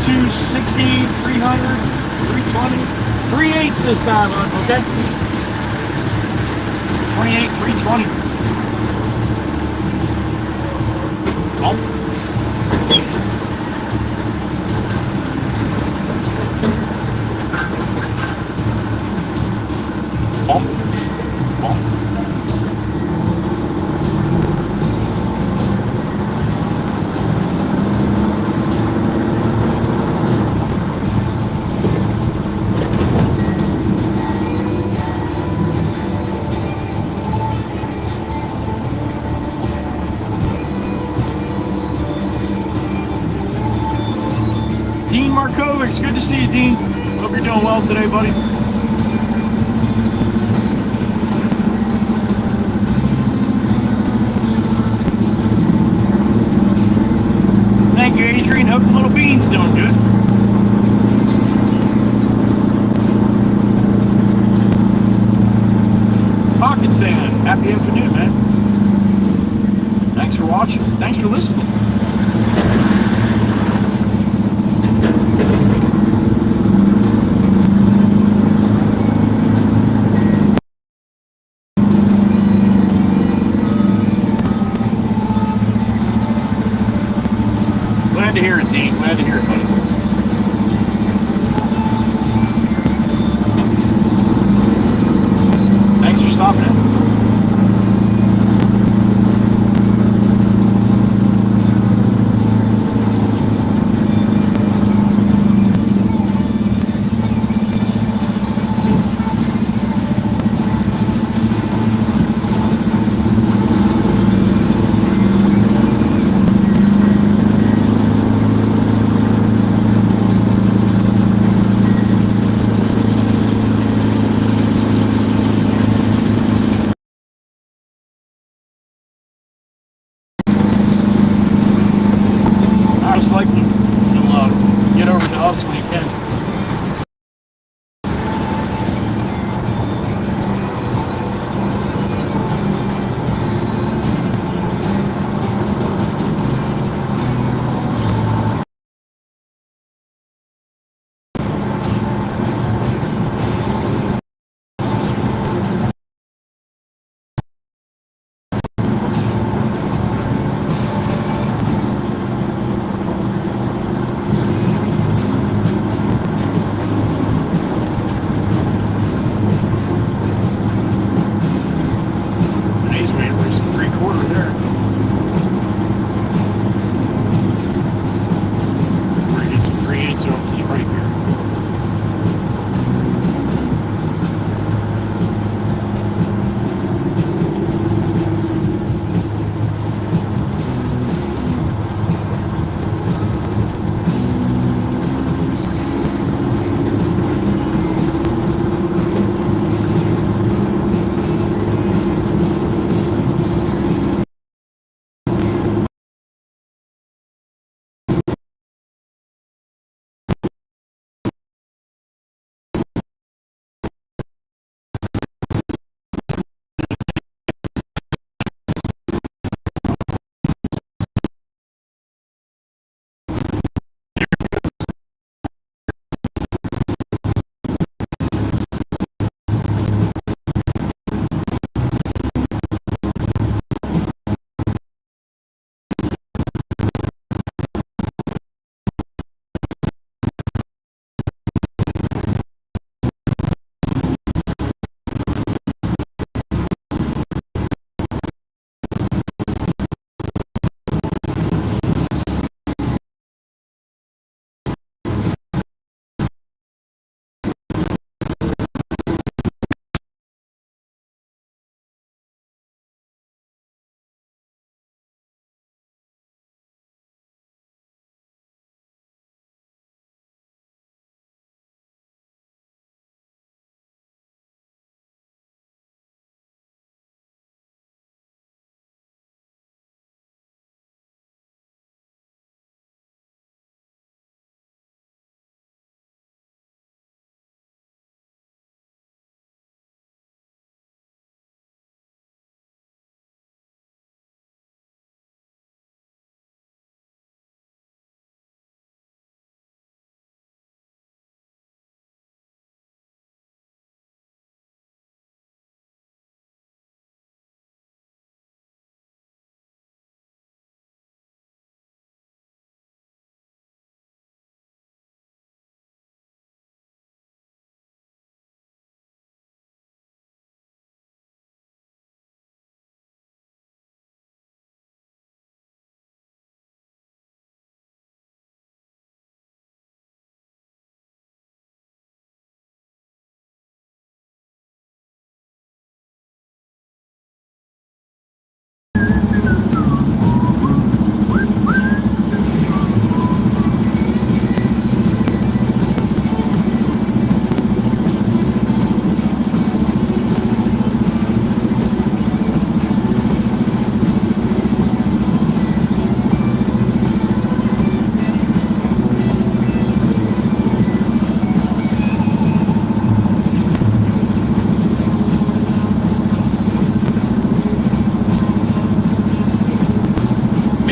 260, 300, 320, 3/8 this time, okay? 28, 320. Oh. Dean Markovic, good to see you, Dean. Hope you're doing well today, buddy. Thank you, Adrian. Hope the little bean's doing good. Pocket Sand, happy afternoon, man. Thanks for watching. Thanks for listening. Glad to hear it, Dean. Glad to hear it, buddy. Thanks for stopping in.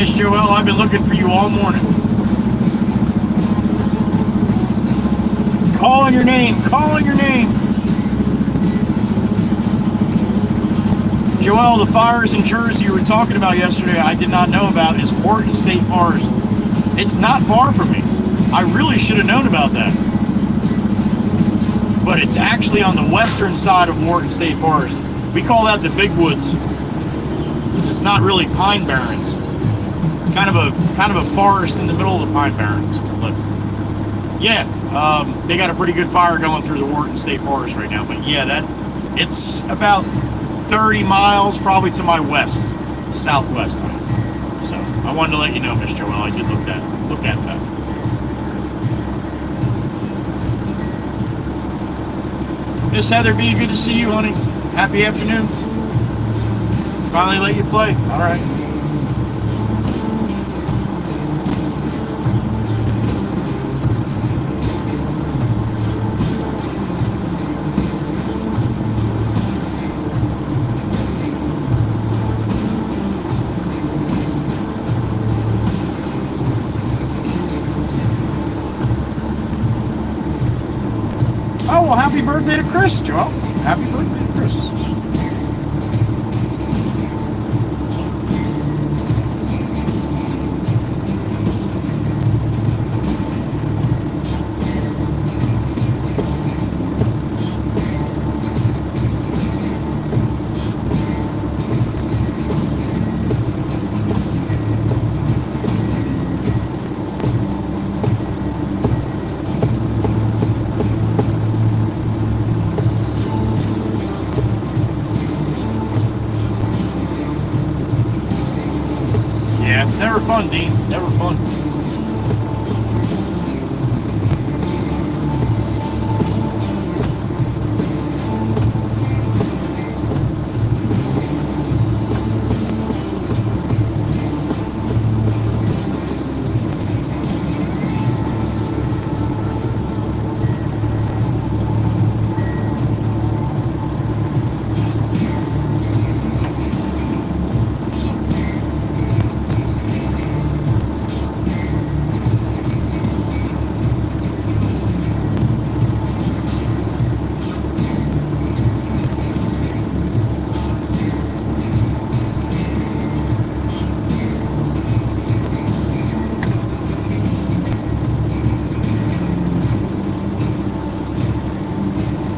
Miss Joelle, I've been looking for you all morning. Calling your name, calling your name. Joelle, the fires in Jersey you were talking about yesterday, I did not know about, is Wharton State Forest. It's not far from me. I really should have known about that. But it's actually on the western side of Wharton State Forest. We call that the Big Woods. Because it's not really pine barrens. Kind of a forest in the middle of the pine barrens. But yeah, they got a pretty good fire going through the Wharton State Forest right now. But yeah, it's about 30 miles probably to my west, southwest. So I wanted to let you know, Miss Joelle, I did look at that. Miss Heather B, good to see you, honey. Happy afternoon. Finally let you play. All right. Oh, well, happy birthday to Chris, Joel. Happy birthday to Chris. Yeah, it's never fun, Dean. Never fun.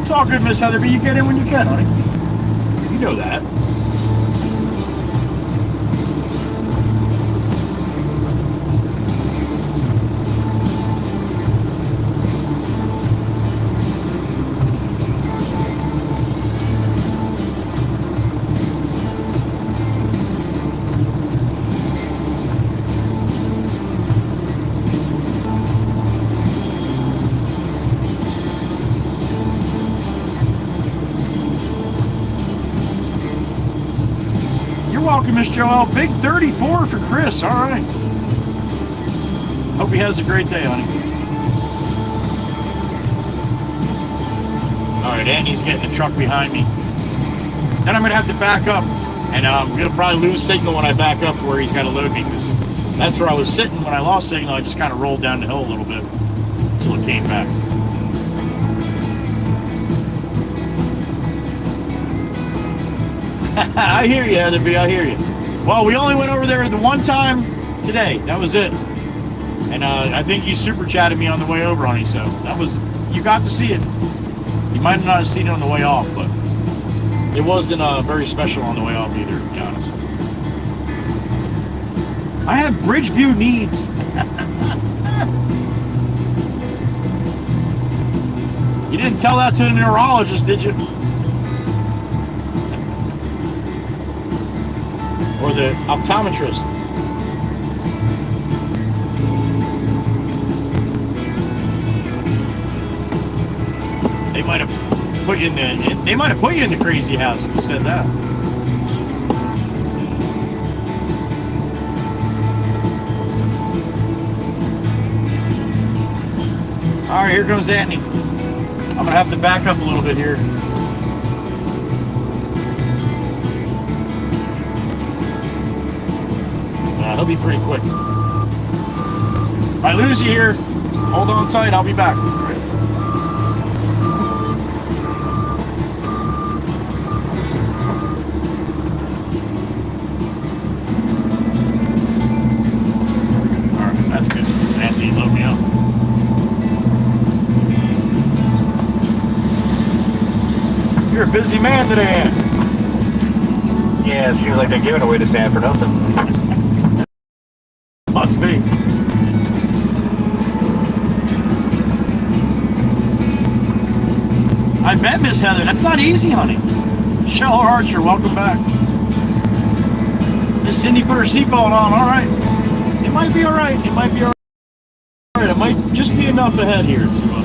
It's all good, Miss Heather, but you get in when you can, honey. You know that. Welcome, Miss Joelle. Big 34 for Chris. All right. Hope he has a great day, honey. All right, Andy's getting the truck behind me. Then I'm going to have to back up. And I'm going to probably lose signal when I back up where he's got to load me. Because that's where I was sitting when I lost signal. I just kind of rolled down the hill a little bit until it came back. I hear you, Heather B. I hear you. Well, we only went over there the one time today. That was it. And I think you super chatted me on the way over, honey. So that was, you got to see it. You might not have seen it on the way off, but it wasn't very special on the way off either, to be honest. I have Bridgeview needs. You didn't tell that to the neurologist, did you? Or the optometrist. They might have put you in the crazy house if you said that. All right, here comes Anthony. I'm gonna have to back up a little bit here. It'll be pretty quick. If I lose you here, hold on tight. I'll be back. Alright, that's good. Anthony, load me up. You're a busy man today, Anthony. Yeah, it seems like they're giving away the sand for nothing. Must be. I bet, Miss Heather, that's not easy, honey. Shell Archer, welcome back. Miss Cindy put her seatbelt on, all right. It might be all right. It might be all right. It might just be enough ahead here to be all right.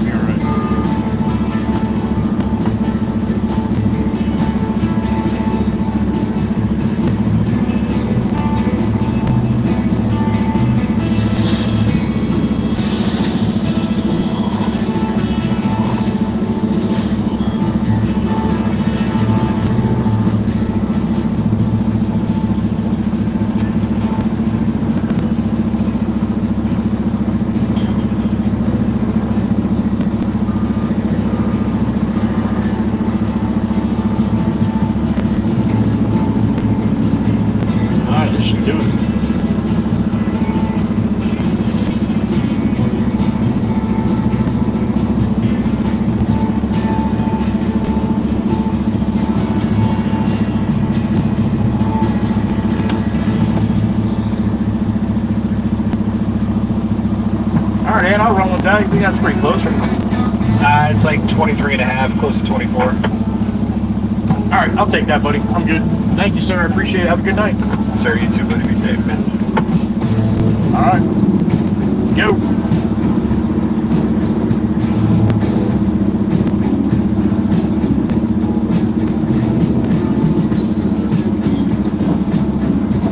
I'll run with that. You think that's pretty close, right? It's like 23 and a half, close to 24. All right, I'll take that, buddy. I'm good. Thank you, sir. I appreciate it. Have a good night. Sir, you too, buddy. Be safe, man. All right, let's go.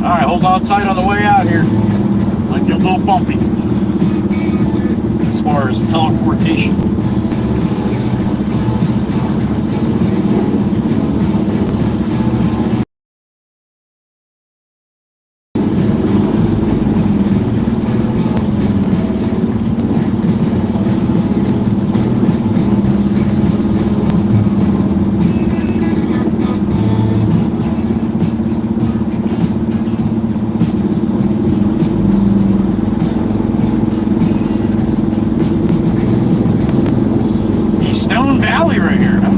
All right, hold on tight on the way out here. Might get a little bumpy. As far as teleportation. Valley right here, huh?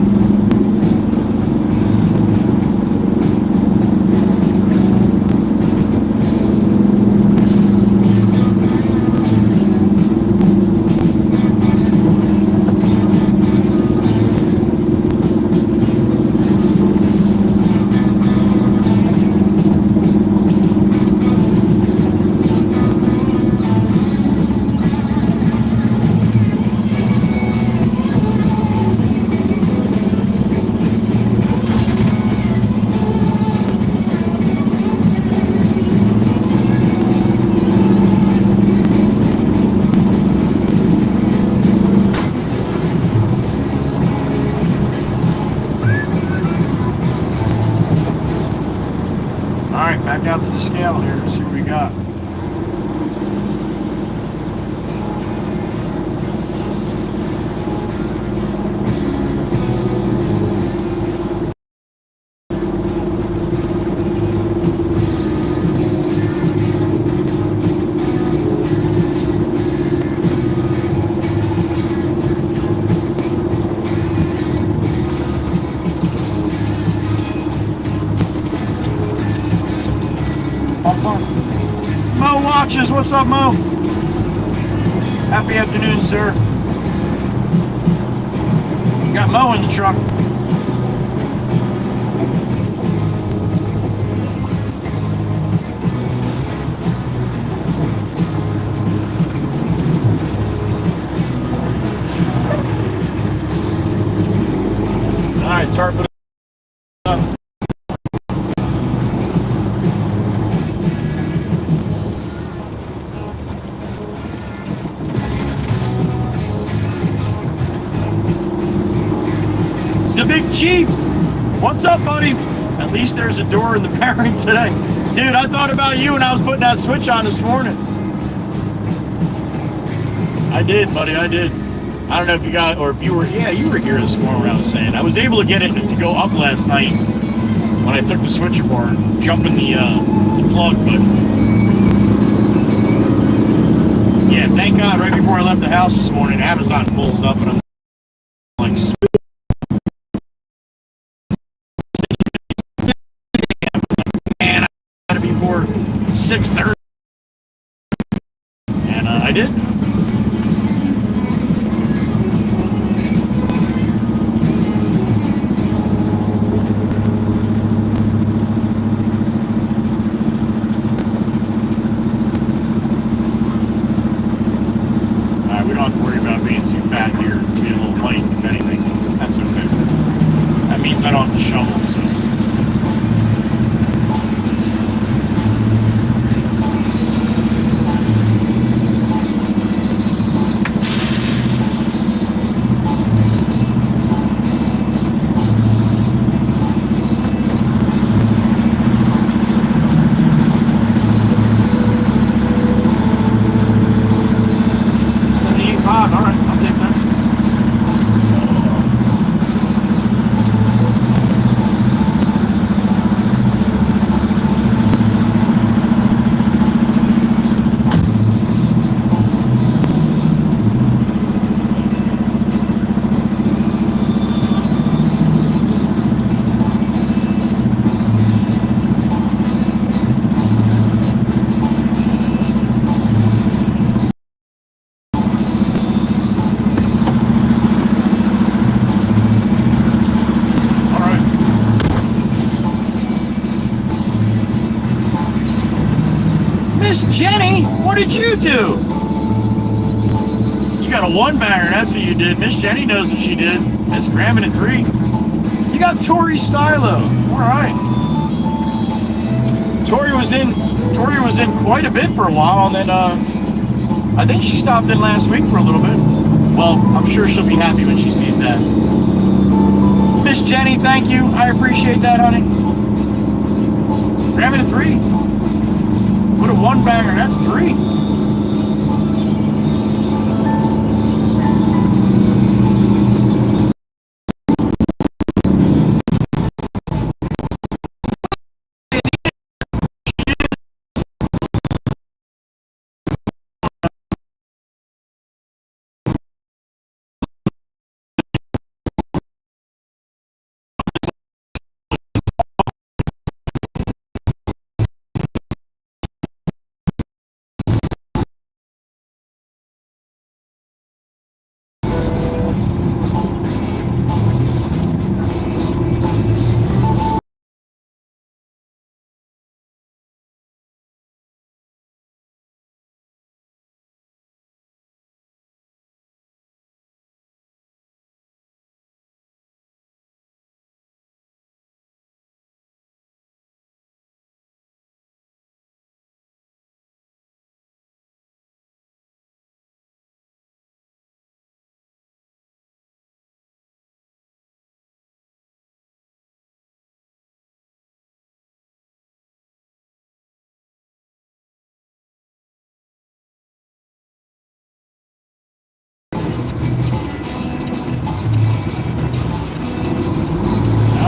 Alright, back out to the scale here, see what we got. Mo watches, what's up, Mo? Happy afternoon, sir. Got Mo in the truck. All right, tarp it up. The Big Chief, what's up, buddy? At least there's a door in the pairing today. Dude, I thought about you when I was putting that switch on this morning. I did, buddy, I did. I don't know if you got, or if you were, yeah, you were here this morning when I was saying. I was able to get it to go up last night when I took the switch apart and jumping the plug, but yeah, thank God, right before I left the house this morning, Amazon pulls up and I'm like, man, I got it before 6:30. And I did. We don't have to worry about being too fat here, being a little light, if anything. That's okay. That means I don't have to shovel, so. All right, I'll take that. Miss Jenny, what did you do? You got a one banger, that's what you did. Miss Jenny knows what she did. Miss Gramming at 3. You got Tori Stylo. Alright. Tori was in quite a bit for a while, and then I think she stopped in last week for a little bit. Well, I'm sure she'll be happy when she sees that. Miss Jenny, thank you. I appreciate that, honey. Gramming at 3. What a one banger, that's 3.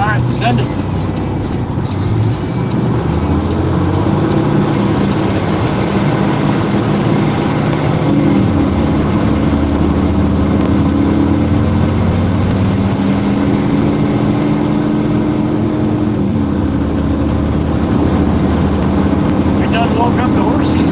Alright, send it. We done woke up the horses.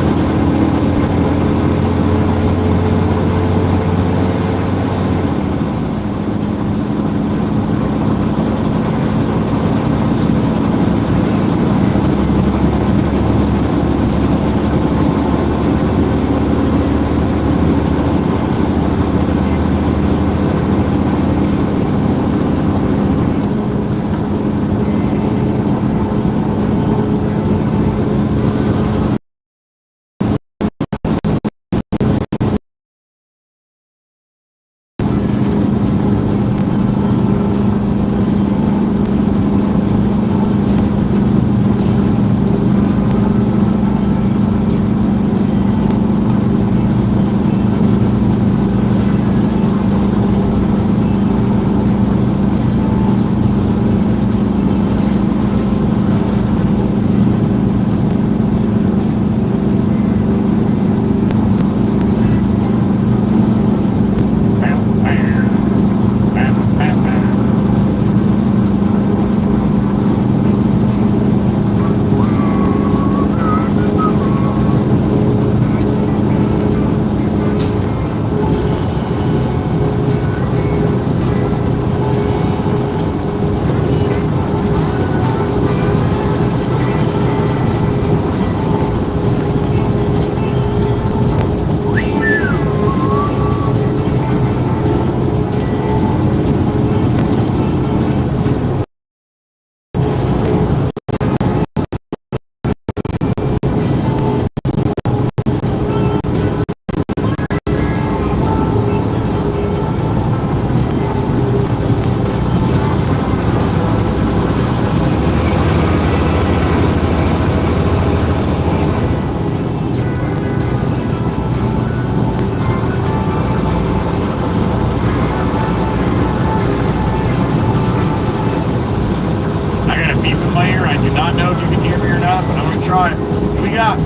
a beep in my ear. I do not know if you can hear me or not, but I'm going to try it. What we got?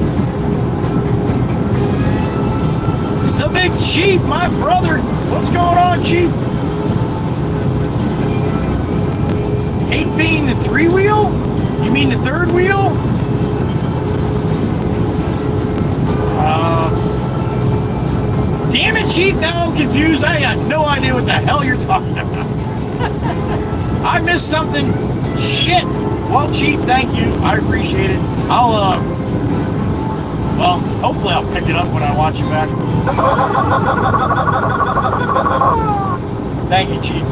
So big Chief, my brother. What's going on, Chief? Hate being the 3-wheel? You mean the 3rd wheel? Damn it, Chief, now I'm confused. I got no idea what the hell you're talking about. I missed something. Shit. Well, Chief, thank you. I appreciate it. Well, hopefully I'll pick it up when I watch it back. Thank you, Chief.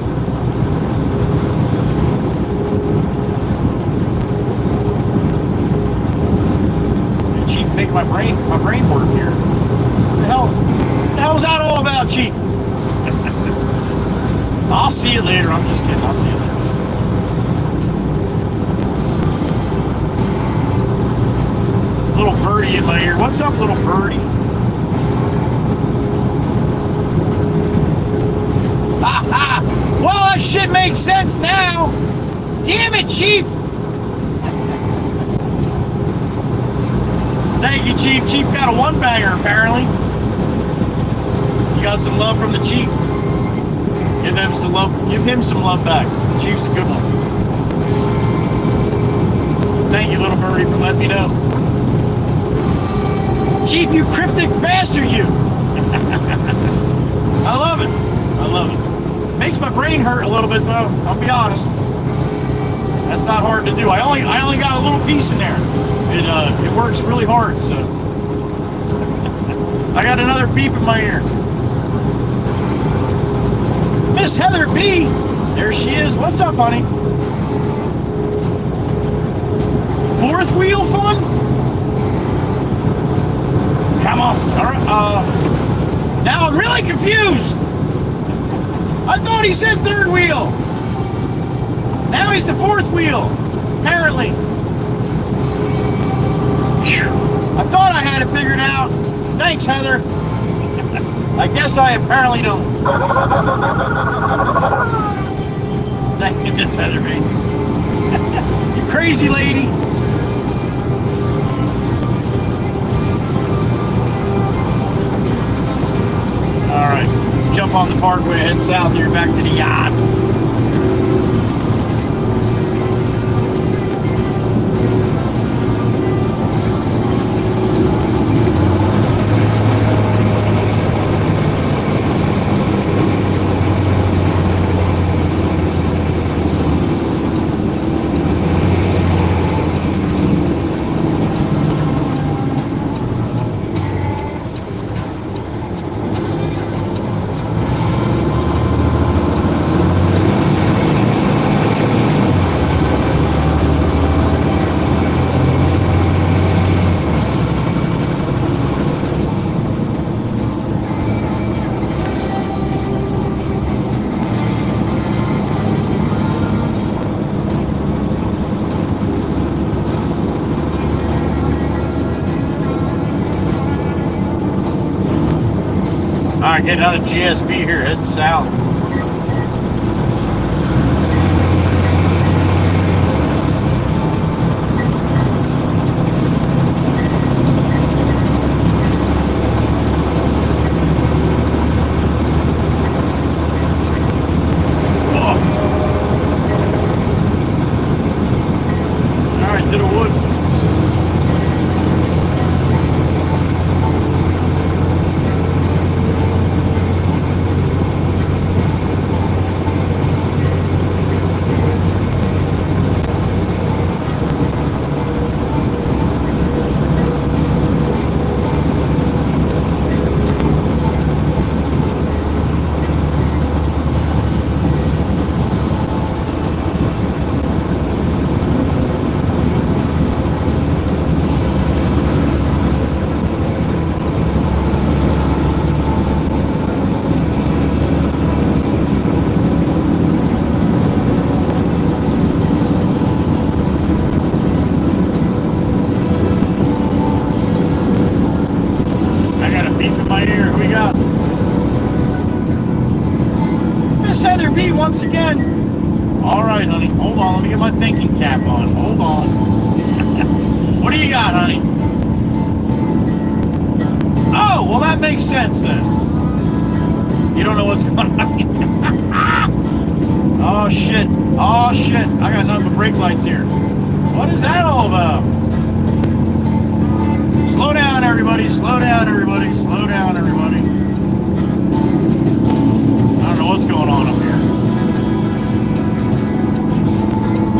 Chief, make my brain work here. What the hell was that all about, Chief? I'll see you later. I'm just kidding. I'll see you later. Little birdie in my ear. What's up, little birdie? Ha ha! Well, that shit makes sense now. Damn it, Chief! Thank you, Chief. Chief got a 1-banger, apparently. You got some love from the Chief. Give him some love. Give him some love back. Chief's a good one. Thank you, little birdie, for letting me know. Chief, you cryptic bastard, you! I love it. I love it. Makes my brain hurt a little bit, though. I'll be honest. That's not hard to do. I only got a little piece in there. It works really hard, so. I got another beep in my ear. Miss Heather B. There she is. What's up, honey? 4th wheel fun? Come on. All right. Now I'm really confused. I thought he said 3rd wheel. Now he's the 4th wheel, apparently. I thought I had it figured out. Thanks, Heather. I guess I apparently don't. Thank you, Miss Heather B. You crazy lady. All right, jump on the parkway, head south here, back to the yacht. Alright, getting out of GSB here, heading south. Alright, to the wood. Once again, All right, honey. Hold on. Let me get my thinking cap on. Hold on. What do you got, honey? Oh, well, that makes sense then. You don't know what's going on. Oh, shit. Oh, shit. I got nothing but brake lights here. What is that all about? Slow down, everybody. Slow down, everybody. Slow down, everybody. I don't know what's going on up here.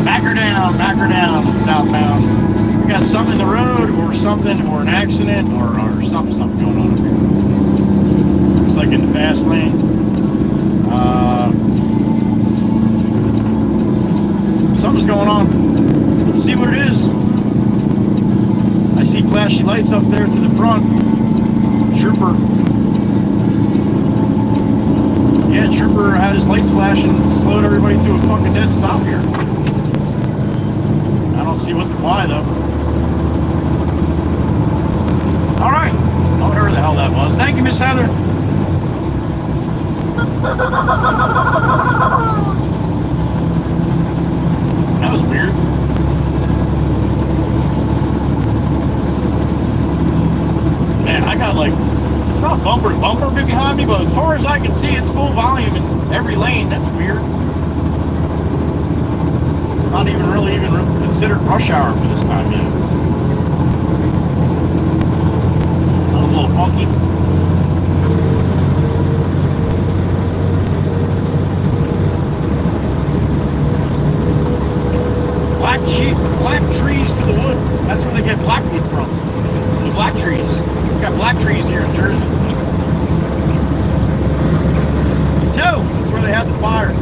Back her down, southbound. We got something in the road, or something, or an accident, or something going on up here. Looks like in the fast lane. Something's going on. Let's see what it is. I see flashy lights up there to the front. Trooper. Yeah, Trooper had his lights flashing and slowed everybody to a fucking dead stop here. I don't see what the why though. Alright. I wonder where the hell that was. Thank you, Miss Heather. That was weird. Man, I got like, it's not bumper to bumper behind me, but as far as I can see, it's full volume in every lane. That's weird. It's not even really considered rush hour for this time yet. That was a little funky. Black trees to the wood. That's where they get black wood from. The black trees. We got black trees here in Jersey. No, that's where they had the fire.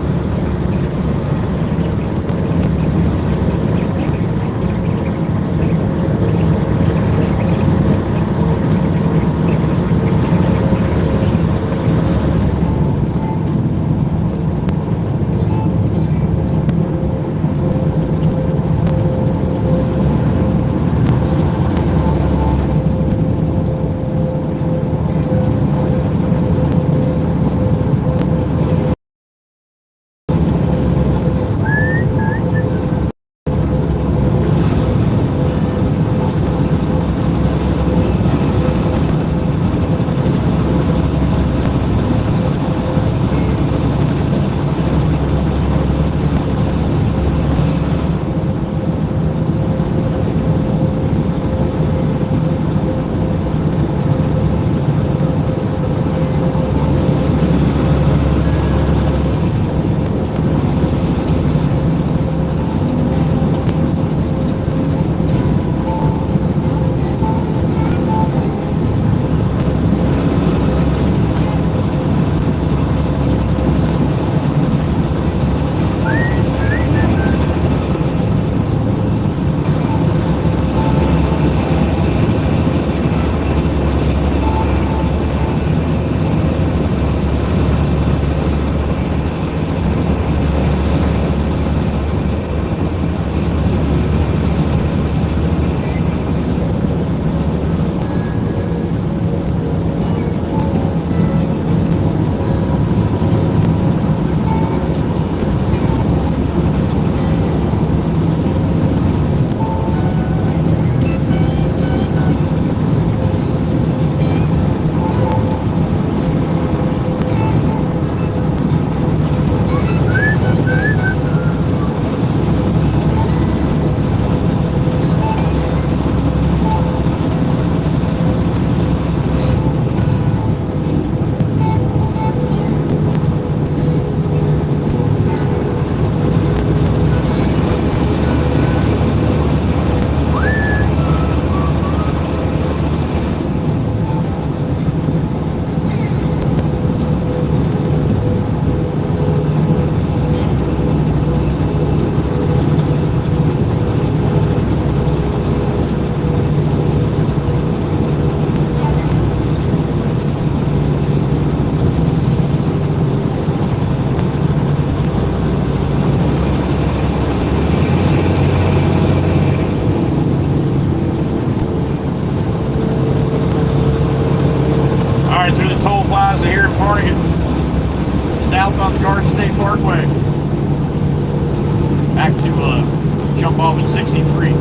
back to jump off at 63.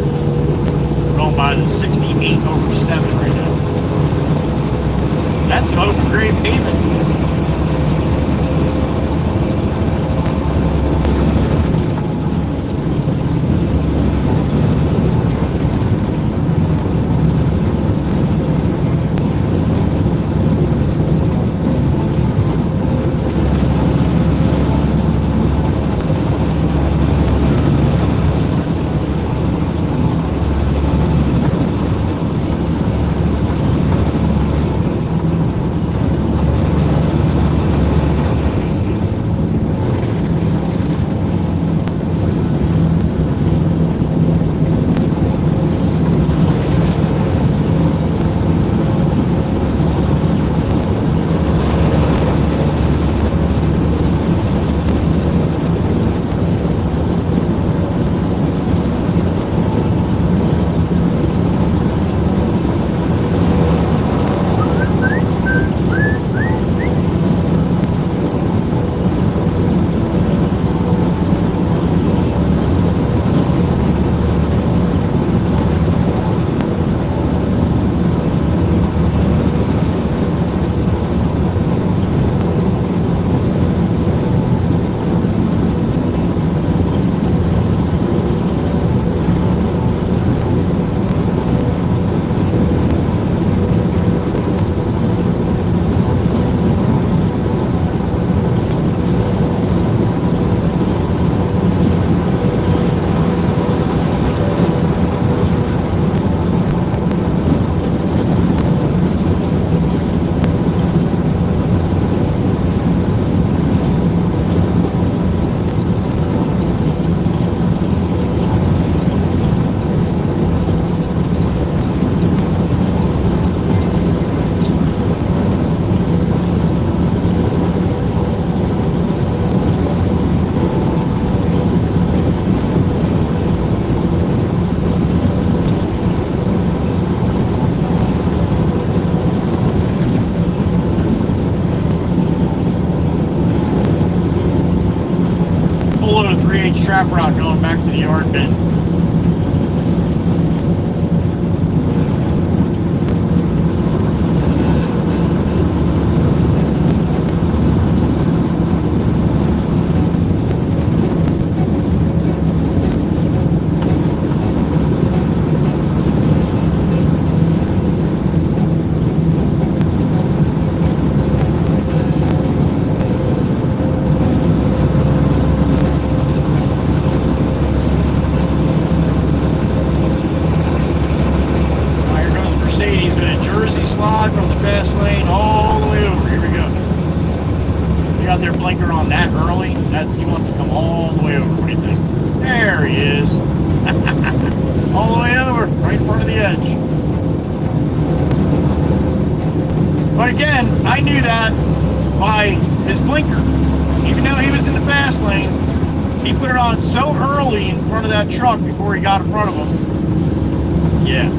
Going by the 68/7 right now. That's some open grade pavement. Trap route going back to the yard bin. But again, I knew that by his blinker. Even though he was in the fast lane, he put it on so early in front of that truck before he got in front of him. Yeah.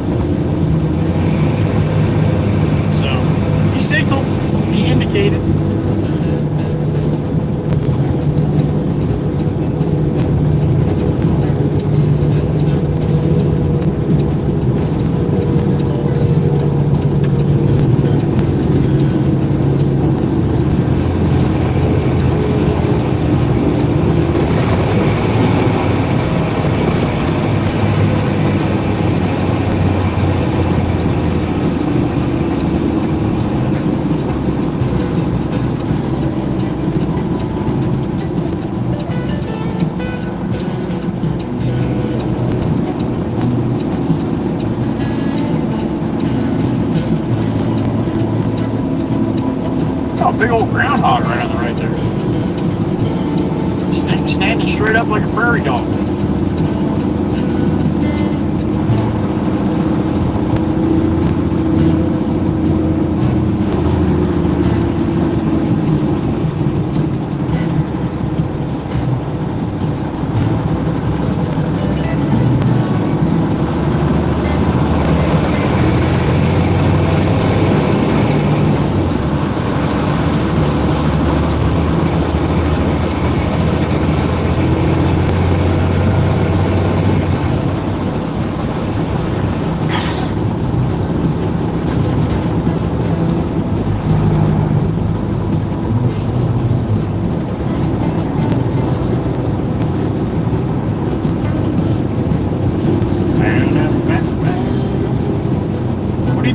So, he signaled, he indicated. Big old groundhog right on the right there. Standing straight up like a prairie dog.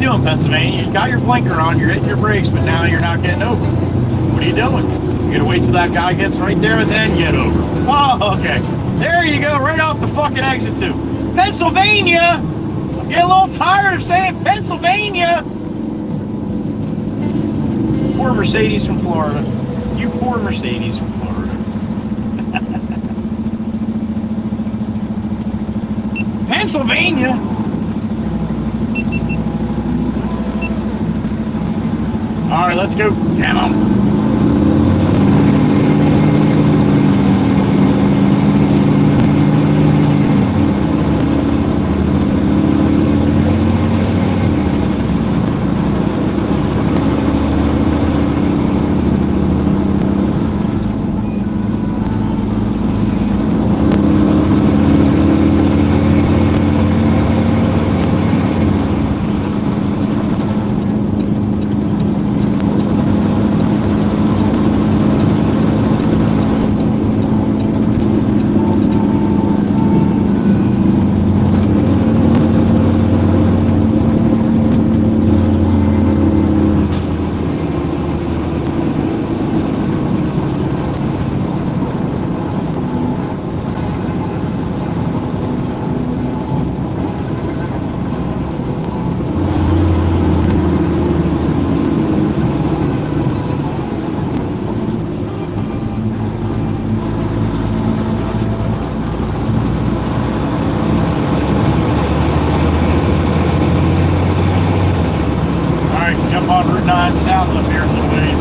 doing, Pennsylvania? You got your blinker on, you're hitting your brakes, but now you're not getting over. What are you doing? You gotta wait till that guy gets right there and then get over. Oh, okay. There you go, right off the fucking exit too. Pennsylvania! I'm getting a little tired of saying Pennsylvania! Poor Mercedes from Florida. You poor Mercedes from Florida. Pennsylvania! Alright, let's go. Come on. South up here a little ways.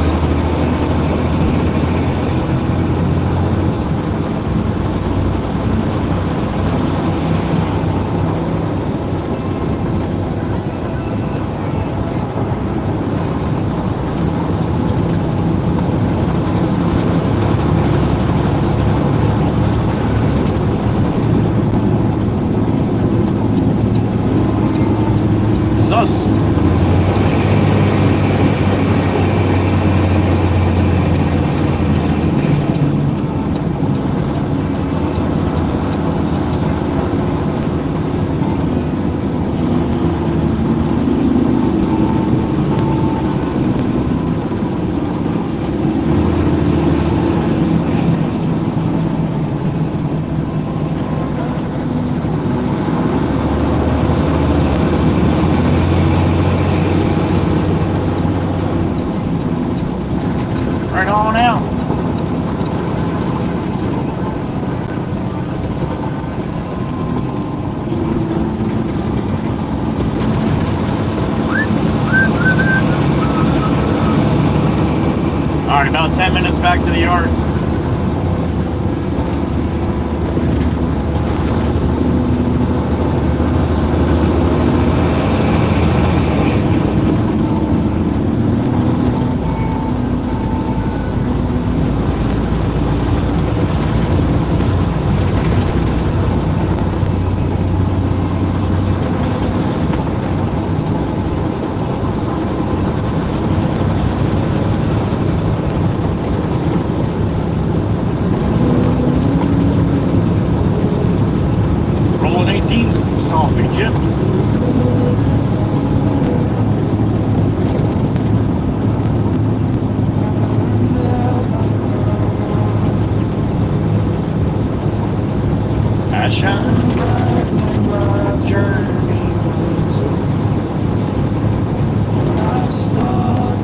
It's us. Right on out. All right, about 10 minutes back to the yard. Soft big chip. I shine bright on my journey. I start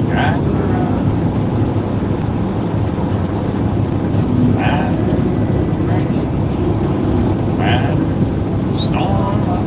sky around. Storm of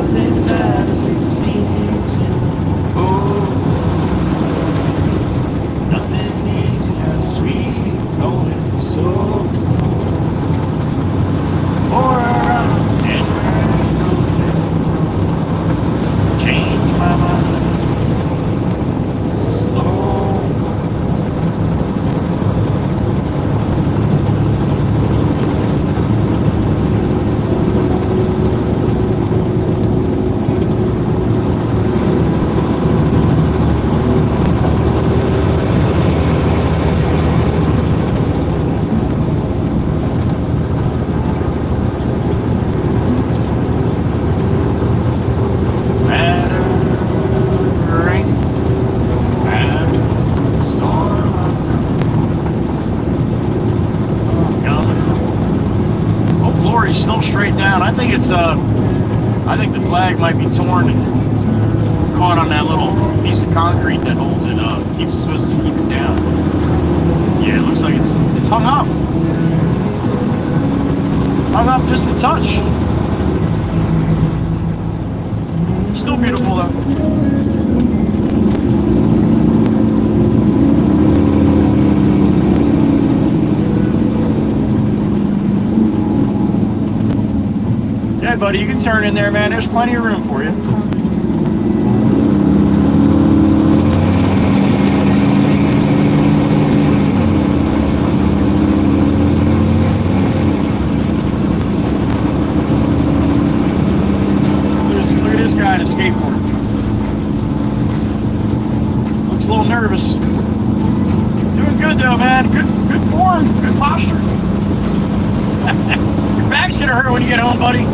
Nothing's as it seems. Oh, nothing is as sweet going so. Or around and round. Change my mind. Slow. Straight down. I think it's I think the flag might be torn and caught on that little piece of concrete that holds it up. Keeps supposed to keep it down. Yeah, it looks like it's hung up. Hung up just a touch. Still beautiful though. Yeah, buddy, you can turn in there, man. There's plenty of room for you. Look at this guy on a skateboard. Looks a little nervous. Doing good though, man. Good form, good posture. Your back's gonna hurt when you get home, buddy.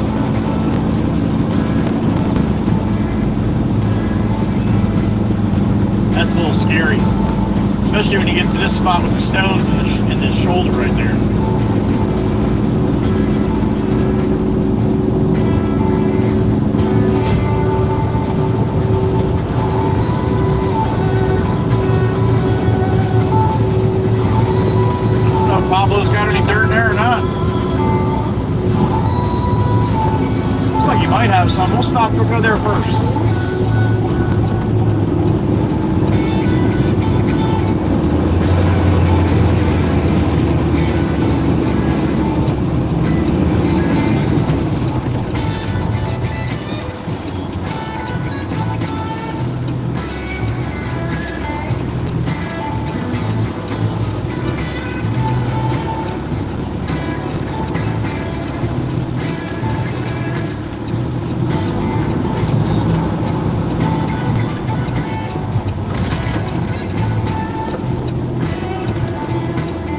That's a little scary, especially when he gets to this spot with the stones in the shoulder right there. I don't know if Pablo's got any dirt in there or not. Looks like he might have some. We'll stop. We'll go there first.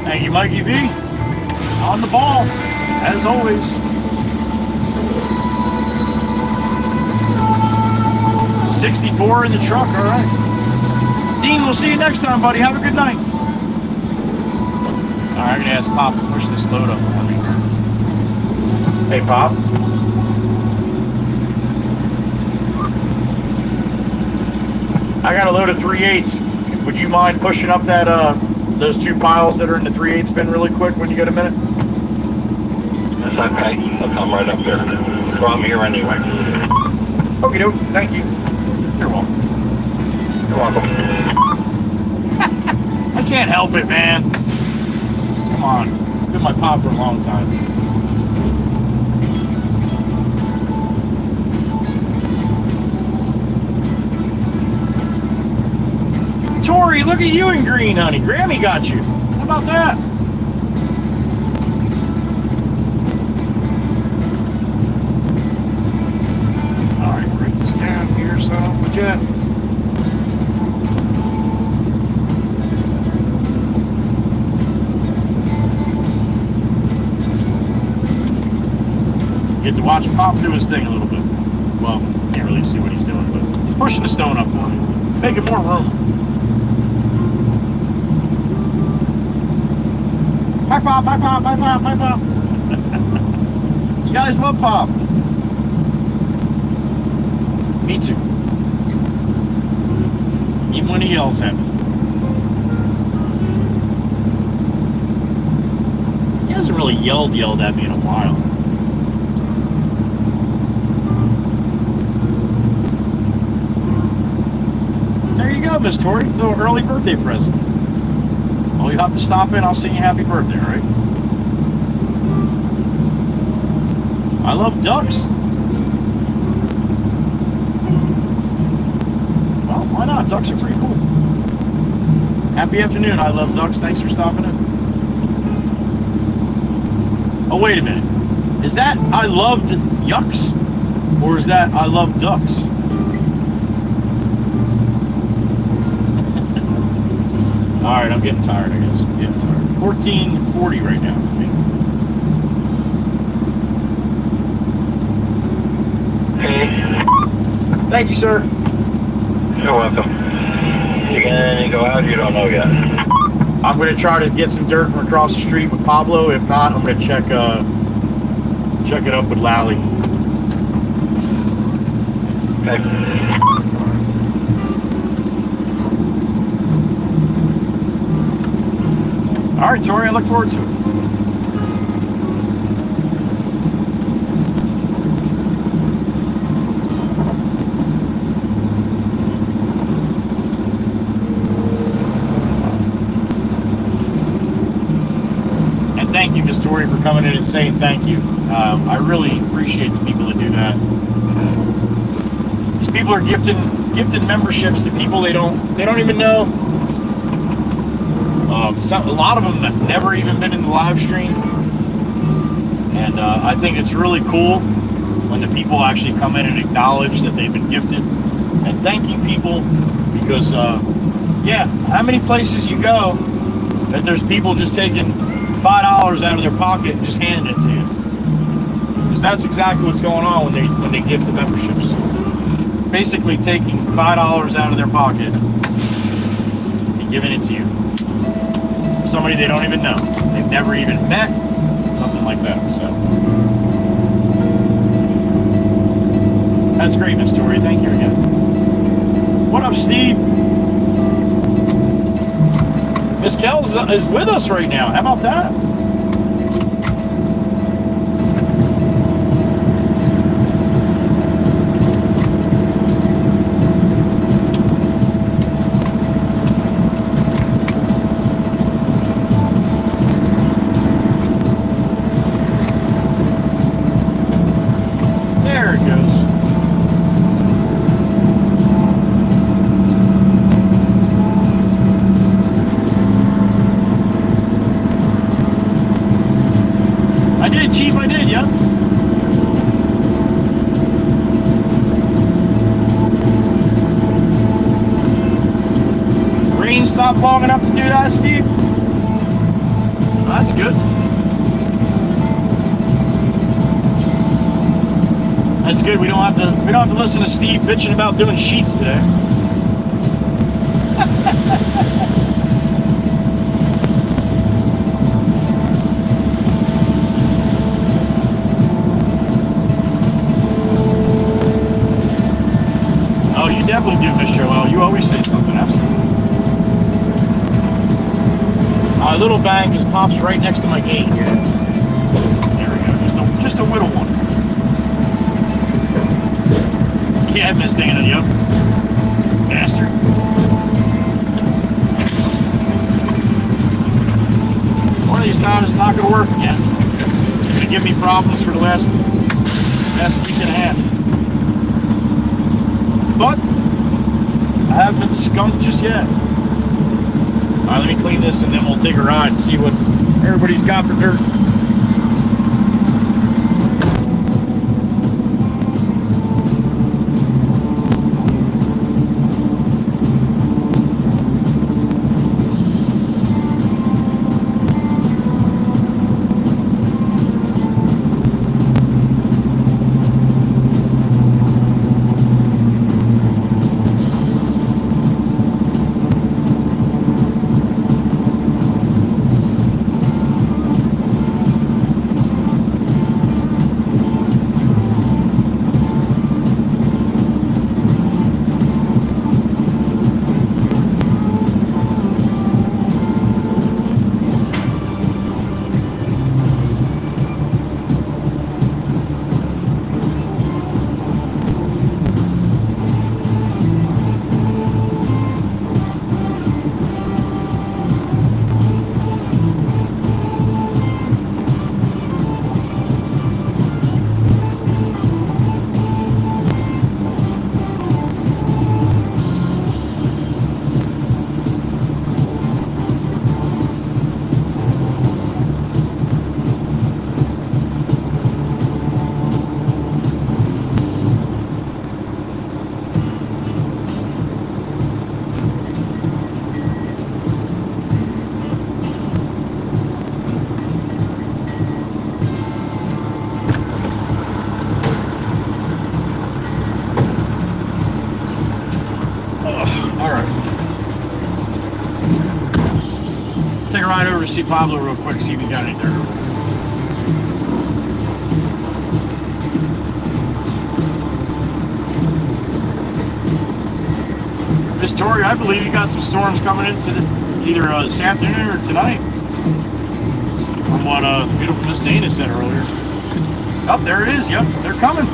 Thank you, Mikey V. On the ball, as always. $64 in the truck, all right. Dean, we'll see you next time, buddy. Have a good night. All right, I'm gonna ask Pop to push this load up for me. Hey, Pop. I got a load of 3/8s. Would you mind pushing up that those two piles that are in the 3/8 bin really quick when you get a minute? That's okay. I'll come right up there. So I'm here anyway. Okie doke. Thank you. You're welcome. You're welcome. I can't help it, man. Come on. Been my pop for a long time. Tori, look at you in green, honey. Grammy got you. How about that? All right, write this down here so I don't forget. Get to watch Pop do his thing a little bit. Well, can't really see what he's doing, but he's pushing the stone up for me, making more room. Hi, Pop, hi, Pop, hi, Pop, hi, Pop. You guys love Pop. Me too. Even when he yells at me. He hasn't really yelled at me in a while. up, Miss Tori? A little early birthday present. Well, you have to stop in. I'll sing you happy birthday, all right? I love ducks. Well, why not? Ducks are pretty cool. Happy afternoon. I love ducks. Thanks for stopping in. Oh, wait a minute. Is that I loved yucks? Or is that I love ducks? Alright, I'm getting tired, I guess. I'm getting tired. 14:40 right now for me. Hey, Thank you, sir. you're welcome. You gonna go out? You don't know yet. I'm going to try to get some dirt from across the street with Pablo. If not, I'm going to check it up with Lally. Okay. All right, Tori, I look forward to it. And thank you, Miss Tori, for coming in and saying thank you. I really appreciate the people that do that. These people are gifting memberships to people they don't even know. A lot of them have never even been in the live stream, and I think it's really cool when the people actually come in and acknowledge that they've been gifted, and thanking people because, yeah, how many places you go that there's people just taking $5 out of their pocket and just handing it to you? Because that's exactly what's going on when they gift the memberships. Basically taking $5 out of their pocket and giving it to you. Somebody they don't even know. They've never even met. Nothing like that. So that's great, Miss Tori. Thank you again. What up, Steve? Miss Kells is with us right now. How about that? Chief, I did, yeah. Rain stopped long enough to do that, Steve? Well, that's good. That's good. We don't have to listen to Steve bitching about doing sheets today. Definitely do, Miss Joelle. You always say something. Absolutely. My little bang just pops right next to my gate here. There we go. Just a little one. Yeah, Miss Dana. Yep. Bastard. One of these times it's not going to work again. It's going to give me problems for the last week and a half. But I haven't been skunked just yet. Alright, let me clean this and then we'll take a ride and see what everybody's got for dirt. see Pablo real quick, see if he's got any dirt. Miss Tori, I believe you got some storms coming into either this afternoon or tonight. From what beautiful Miss Dana said earlier. Oh, there it is. Yep, they're coming.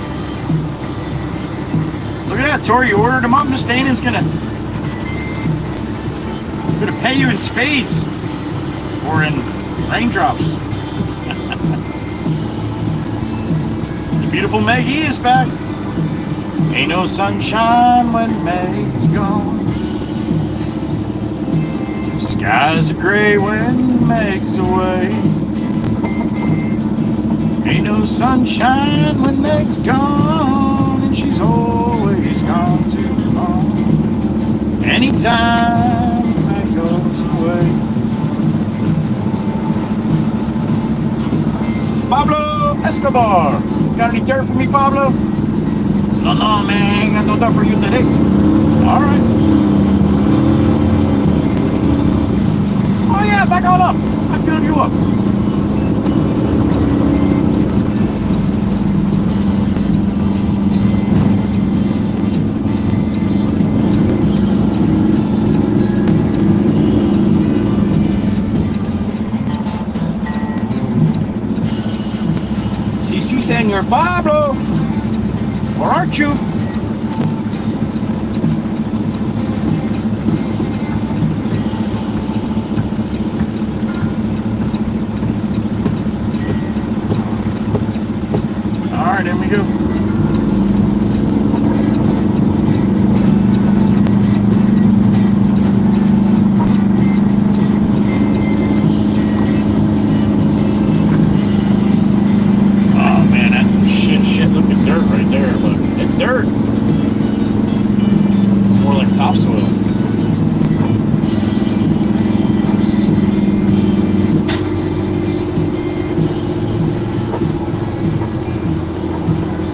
Look at that, Tori. You ordered them up. Miss Dana's gonna pay you in spades or in raindrops. The beautiful Maggie is back. Ain't no sunshine when Meg's gone. Skies are gray when Meg's away. Ain't no sunshine when Meg's gone, and she's always gone too long. Anytime Meg goes away. Pablo Escobar, got any dirt for me, Pablo? No, man, I ain't got no dirt for you today. All right. Oh yeah, back on up. I filled you up. Si, Senor Pablo. Or aren't you? All right, there we go. Oh man, that's some shit looking dirt right there, but it's dirt. It's more like topsoil.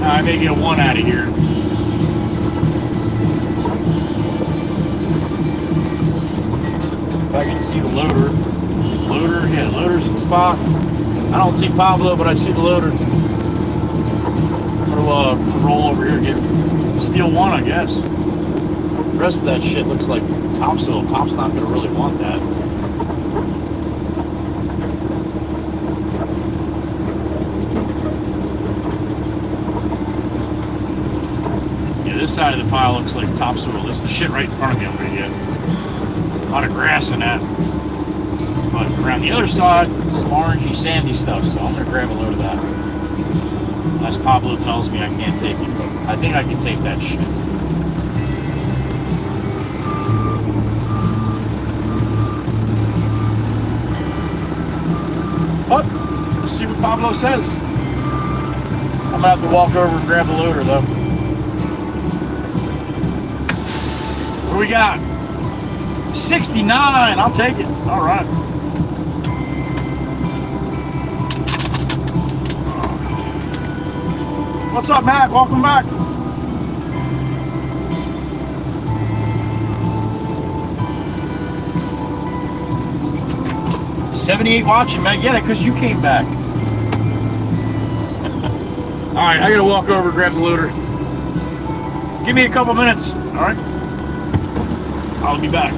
I may get one out of here. If I can see the loader. Yeah, loader's in spot. I don't see Pablo, but I see the loader. I'm gonna roll over here and get steal one, I guess. The rest of that shit looks like topsoil. Pop's not gonna really want that. This side of the pile looks like topsoil. This is the shit right in front of me I'm gonna get. A lot of grass in that. But around the other side, some orangey, sandy stuff, so I'm gonna grab a load of that. Unless Pablo tells me I can't take it, but I think I can take that shit. But, let's see what Pablo says. I'm gonna have to walk over and grab the loader though. What do we got? 69. I'll take it. All right. What's up, Matt? Welcome back. $78 watching, man. Yeah, because you came back. All right, I gotta walk over and grab the loader. Give me a couple minutes. All right. I'll be back.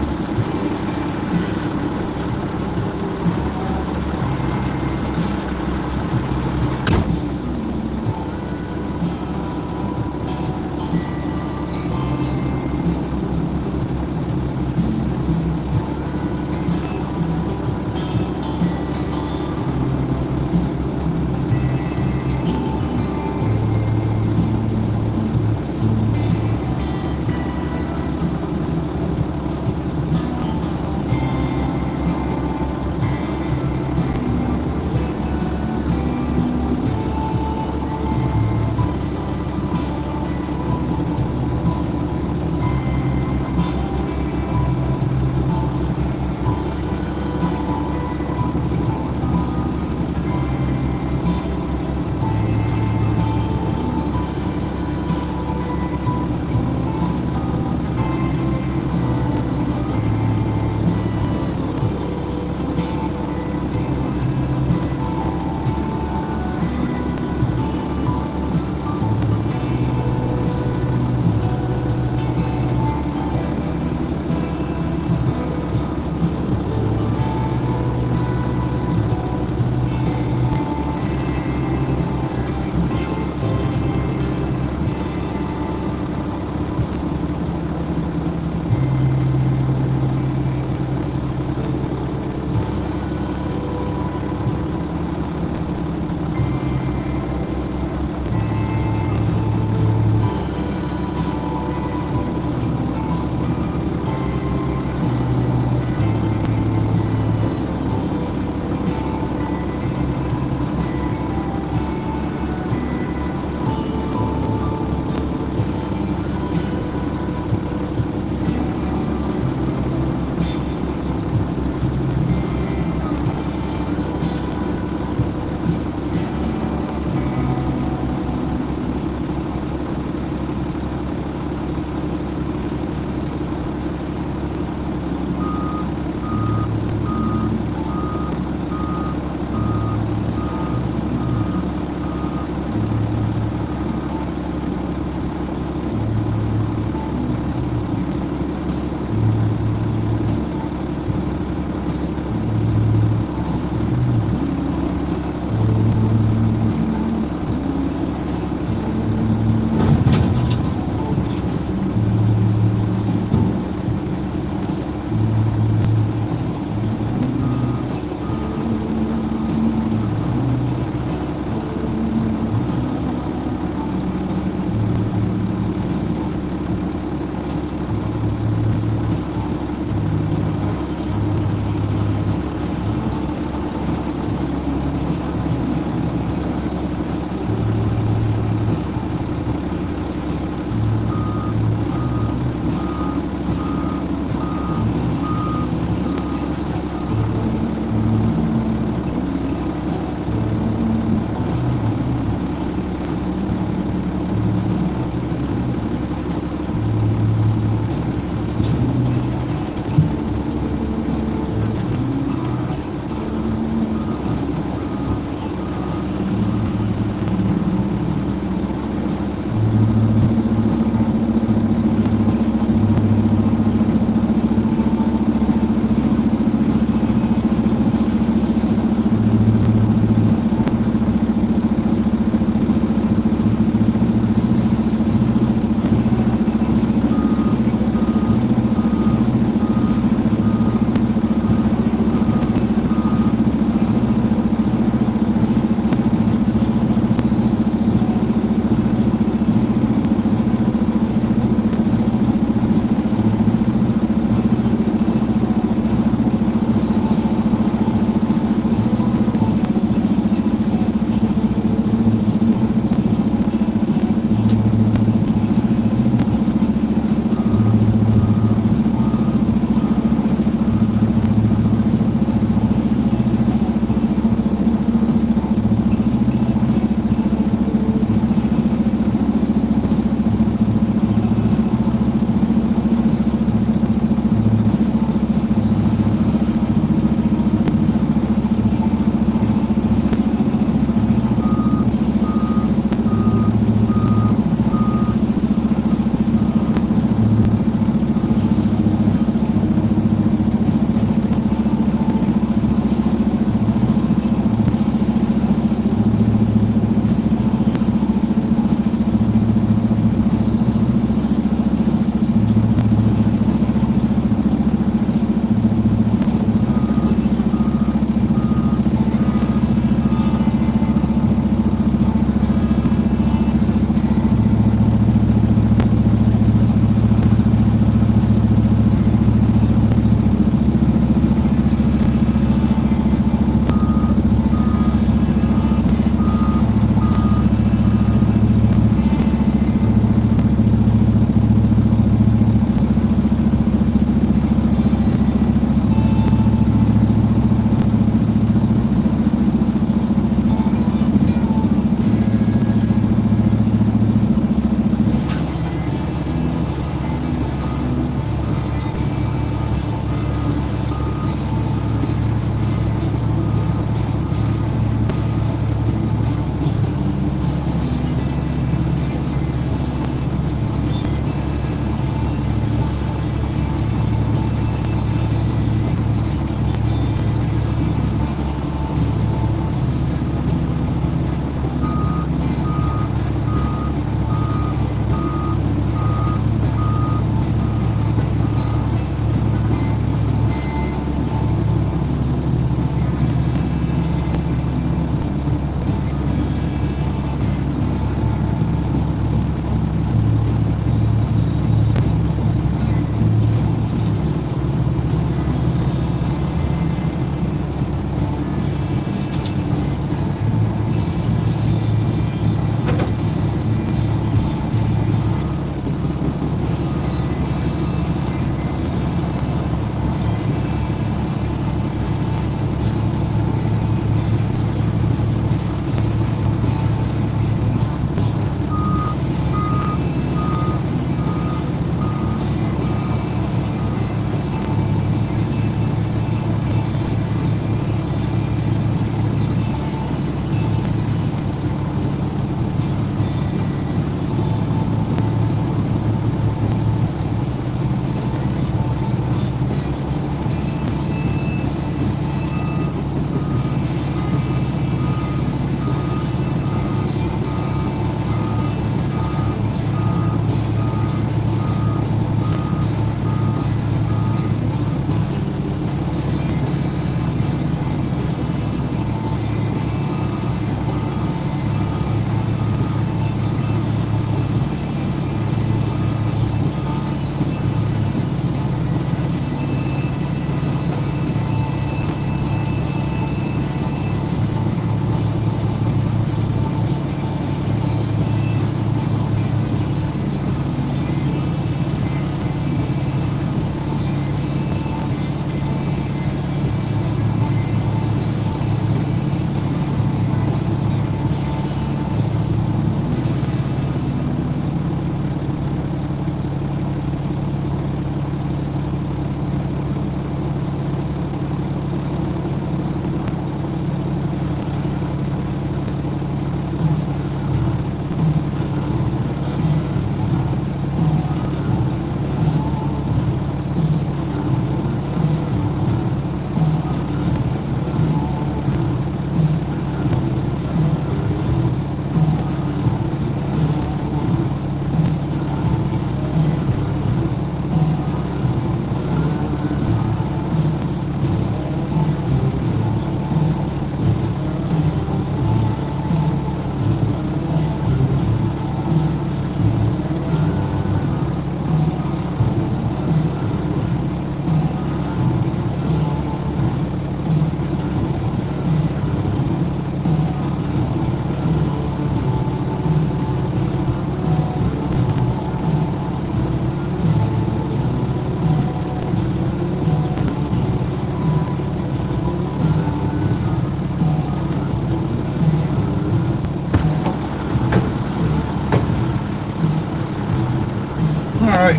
Alright.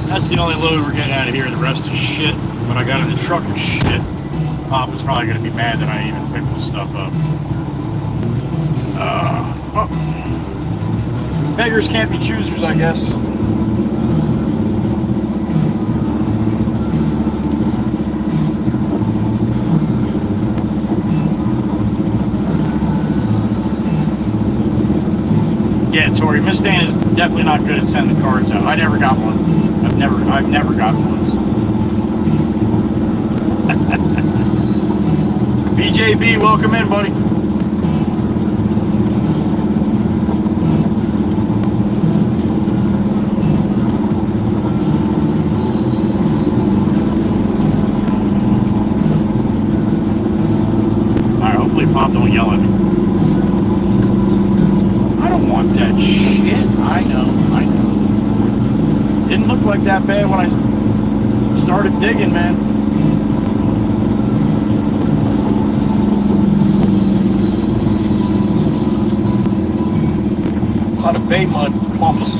That's the only load we're getting out of here. The rest is shit. What I got in the truck is shit. Pop is probably going to be mad that I even picked this stuff up. Beggars can't be choosers, I guess. Yeah, Tori, Miss Dan is definitely not good at sending cards out. I never got one. I've never gotten one. BJB, welcome in, buddy. Alright, hopefully Pop don't yell at me. I don't want that shit. I know. Didn't look like that bad when I started digging, man. A lot of bay mud clumps.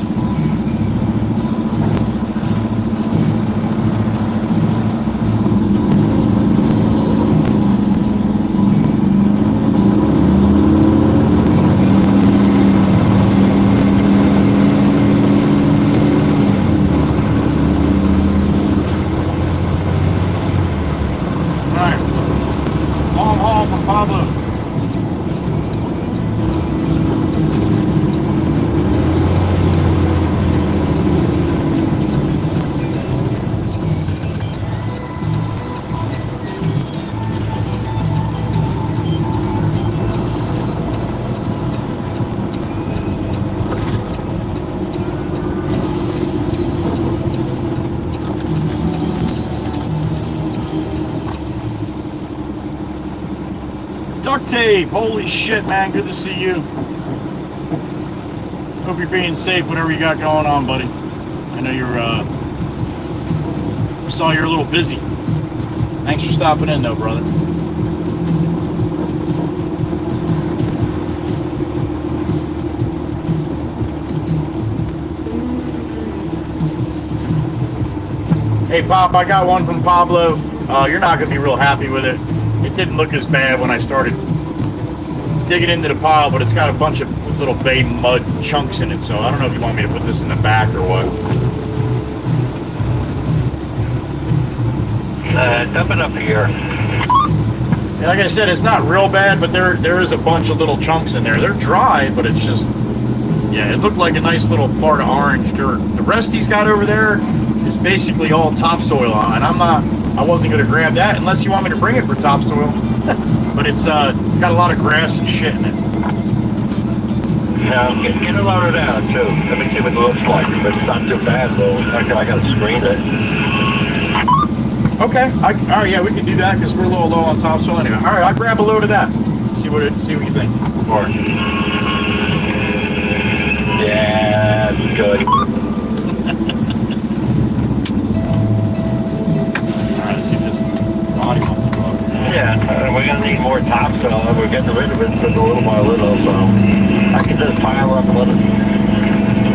Duct tape, holy shit, man, good to see you. Hope you're being safe, whatever you got going on, buddy. I know saw you're a little busy. Thanks for stopping in, though, brother. Hey, Pop, I got one from Pablo. You're not going to be real happy with it. It didn't look as bad when I started digging into the pile, but it's got a bunch of little bay mud chunks in it, so I don't know if you want me to put this in the back or what. Dump it up here. Yeah, like I said, it's not real bad, but there is a bunch of little chunks in there. They're dry, but it's just, yeah, it looked like a nice little part of orange dirt. The rest he's got over there is basically all topsoil on, and I wasn't going to grab that unless you want me to bring it for topsoil. But it's got a lot of grass and shit in it. Now, get it loaded out, too. Let me see what it looks like. If it's not too bad, though, I got to screen it. Okay. All right, yeah, we can do that because we're a little low on topsoil anyway. All right, I'll grab a load of that. See what you think. Or, yeah, it's good. Yeah, we're going to need more topsoil. We're getting rid of it just a little by little, so I can just pile up and let it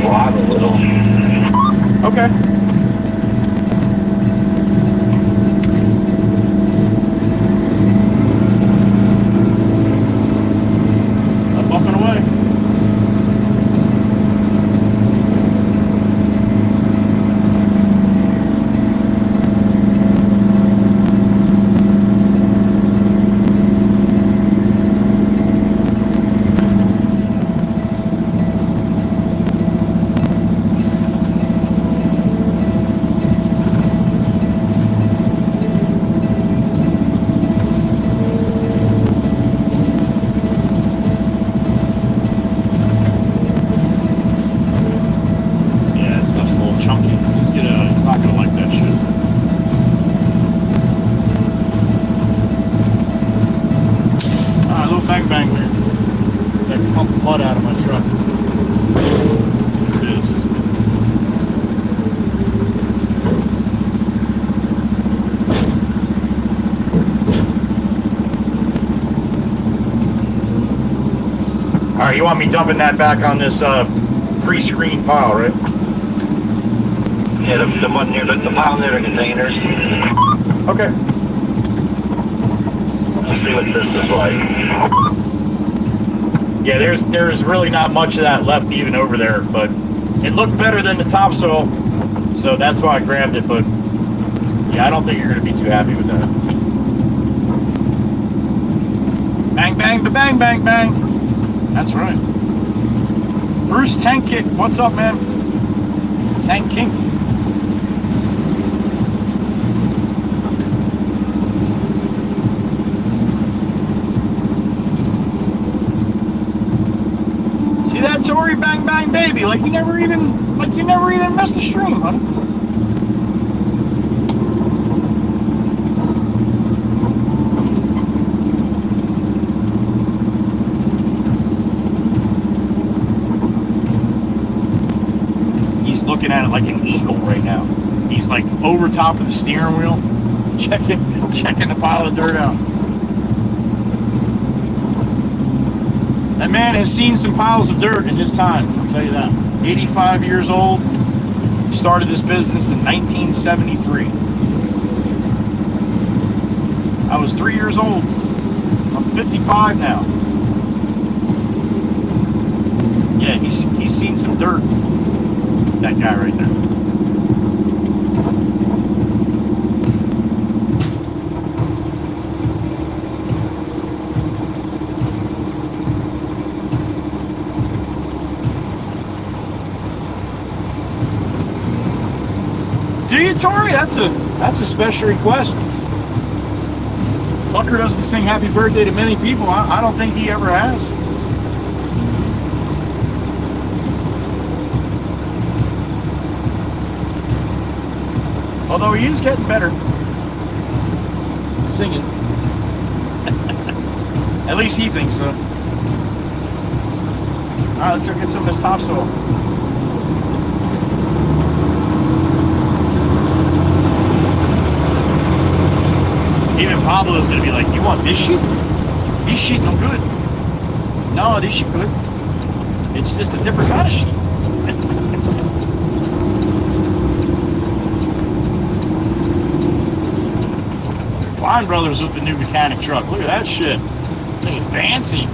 rot a little. Okay. I'm bumping away. You want me dumping that back on this pre-screened pile, right? Yeah, the one near the pile near the containers. Okay. Let's see what this is like. Yeah, there's really not much of that left even over there, but it looked better than the topsoil, so that's why I grabbed it. But yeah, I don't think you're going to be too happy with that. Bang, bang, bang, bang, bang. That's right. Bruce Tank Kick, what's up, man? Tank King. See that, Tori? Bang, bang, baby. Like you never even missed the stream, honey. Looking at it like an eagle right now. He's like over top of the steering wheel, checking the pile of dirt out. That man has seen some piles of dirt in his time, I'll tell you that. 85 years old, started this business in 1973. I was 3 years old. I'm 55 now. Yeah, he's seen some dirt. That guy right there. Do you, Tori? That's a special request. Tucker doesn't sing happy birthday to many people. I don't think he ever has. Although he is getting better singing. At least he thinks so. Alright, let's go get some of this topsoil. Even Pablo's gonna be like, you want this shit? This shit no good. No, this shit good. It's just a different kind of shit. Fine Brothers with the new mechanic truck. Look at that shit. Thing is fancy.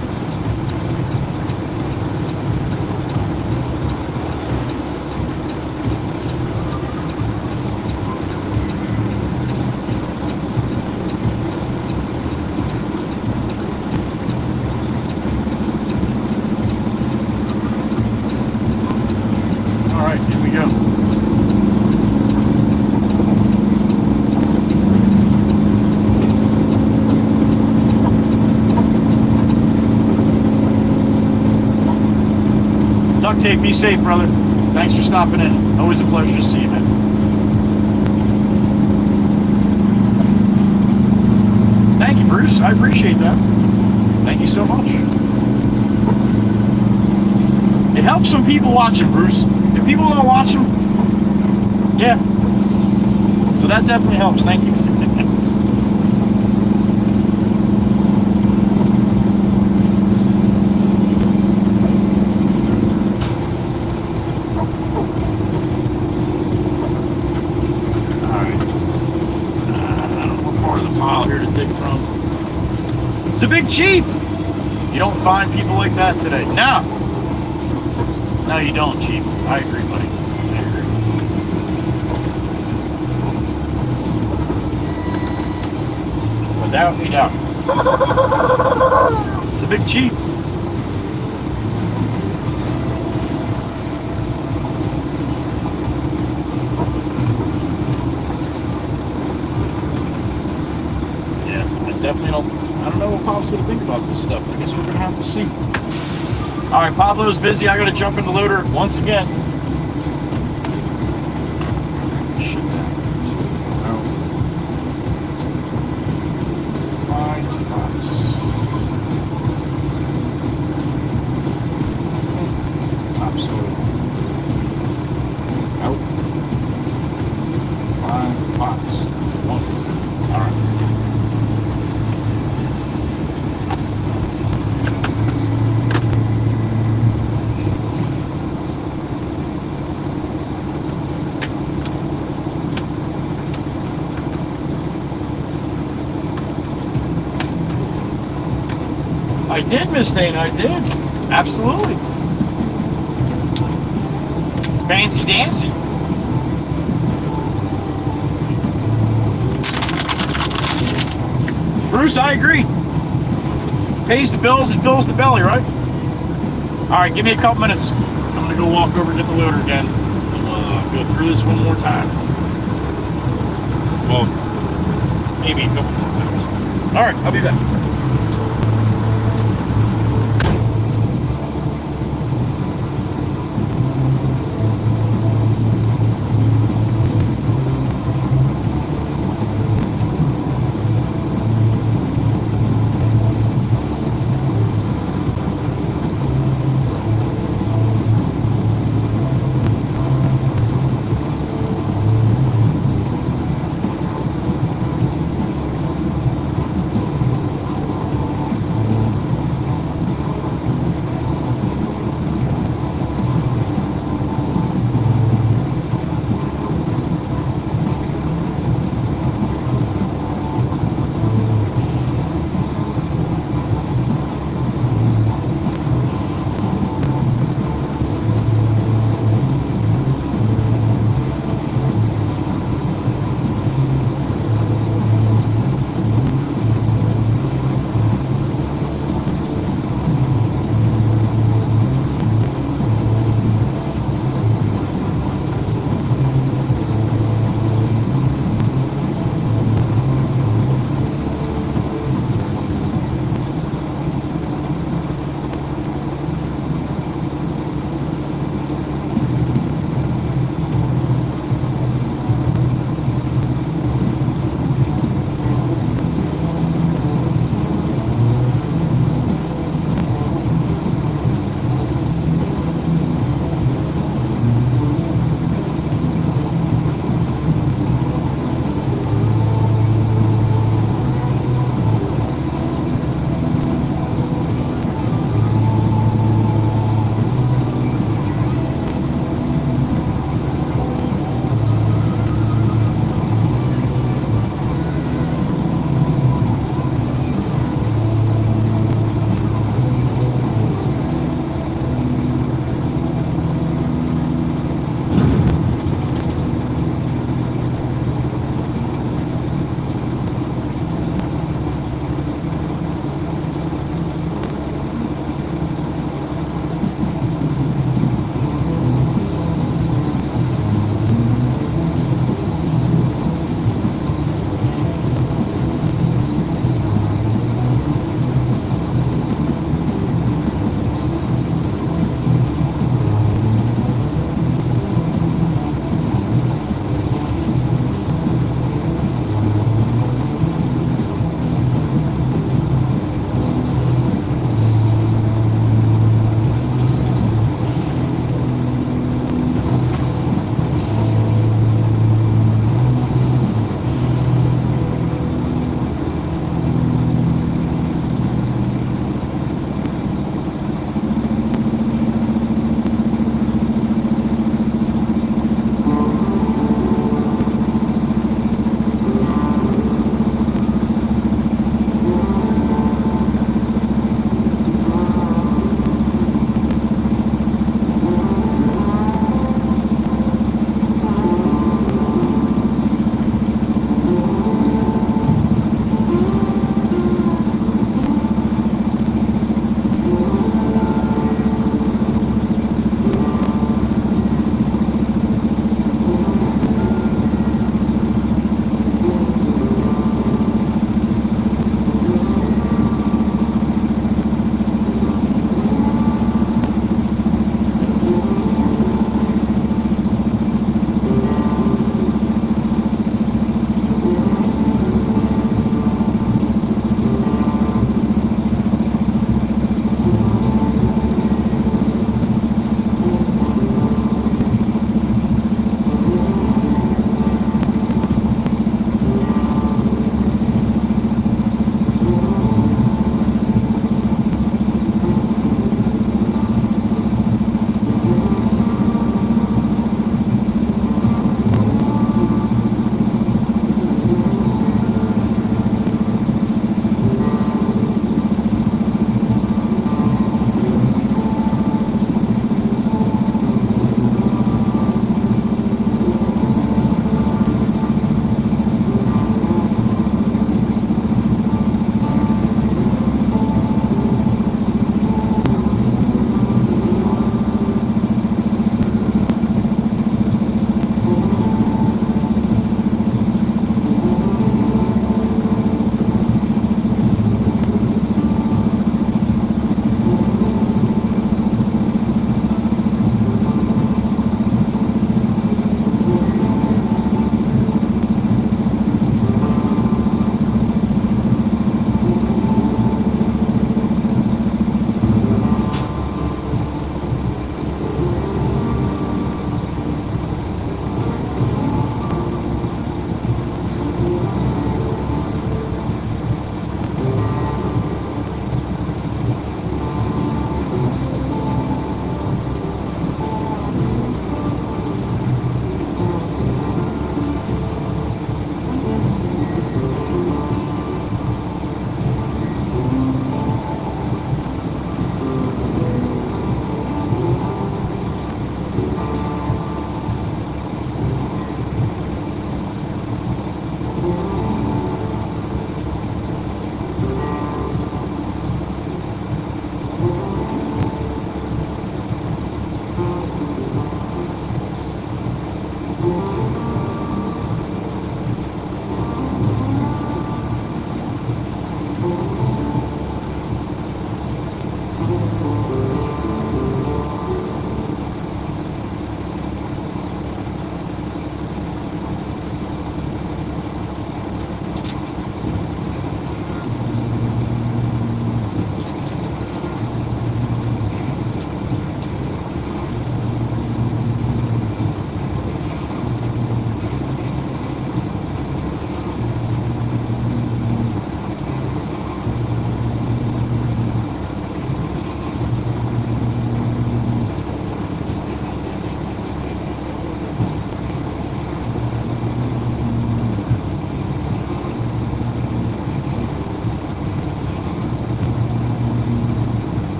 All right, here we go. Duct tape, be safe, brother. Thanks for stopping in. Always a pleasure to see you, man. Thank you, Bruce. I appreciate that. Thank you so much. It helps when people watch them, Bruce. If people don't watch them, yeah. So that definitely helps. Thank you. It's a big chief. You don't find people like that today. No. No, you don't, Chief. I agree, buddy. I agree. Without a doubt. It's a big chief. Definitely don't. I don't know what Pop's going to think about this stuff. I guess we're going to have to see. All right, Pablo's busy. I got to jump in the loader once again. Shit down. Fine spots. Topsoil. Out. Fine spots. One. All right. I did, Miss Dana, I did. Absolutely. Fancy dancy. Bruce, I agree. Pays the bills and fills the belly, right? All right, give me a couple minutes. I'm gonna go walk over and get the loader again. We'll go through this one more time. Well, maybe a couple more times. All right, I'll be back.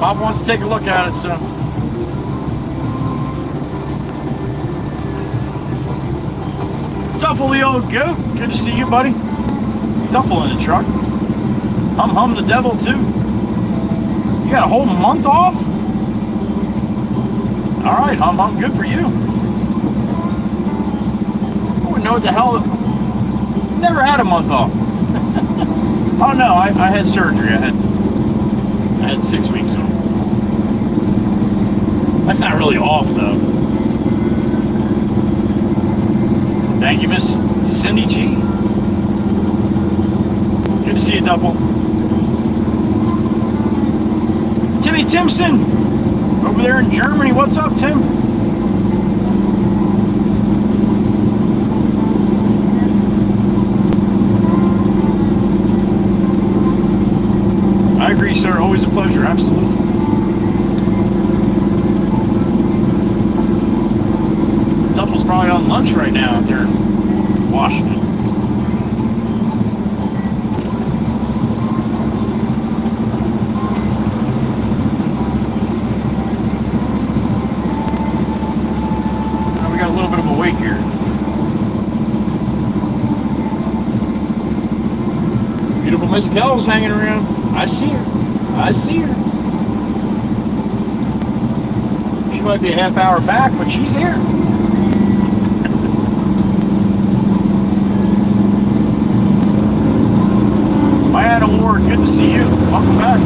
Pop wants to take a look at it, so. Duffel the old goat. Good to see you, buddy. Duffel in the truck. Hum the devil, too. You got a whole month off? All right, hum, good for you. I wouldn't know what the hell. Never had a month off. Oh, no, I had surgery. I had 6 weeks off. That's not really off, though. Thank you, Miss Cindy G. Good to see you, Duffel. Timmy Timpson, over there in Germany. What's up, Tim? I agree, sir. Always a pleasure. Absolutely. Duffel's probably on lunch right now out there in Washington. Now we got a little bit of a wait here. Beautiful Miss Kel's hanging around. I see her. I see her. She might be a half hour back, but she's here. Diana Ward, good to see you. Welcome back.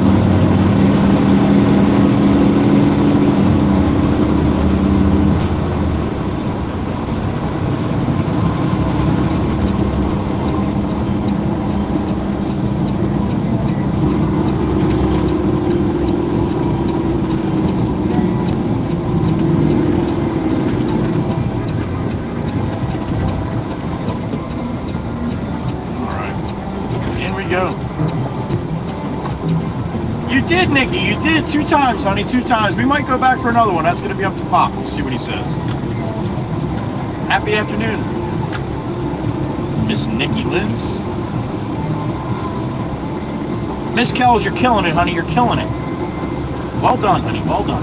Nikki, you did 2 times, honey, 2 times. We might go back for another one. That's going to be up to Pop. We'll see what he says. Happy afternoon. Miss Nikki lives. Miss Kells, you're killing it, honey. You're killing it. Well done, honey. Well done.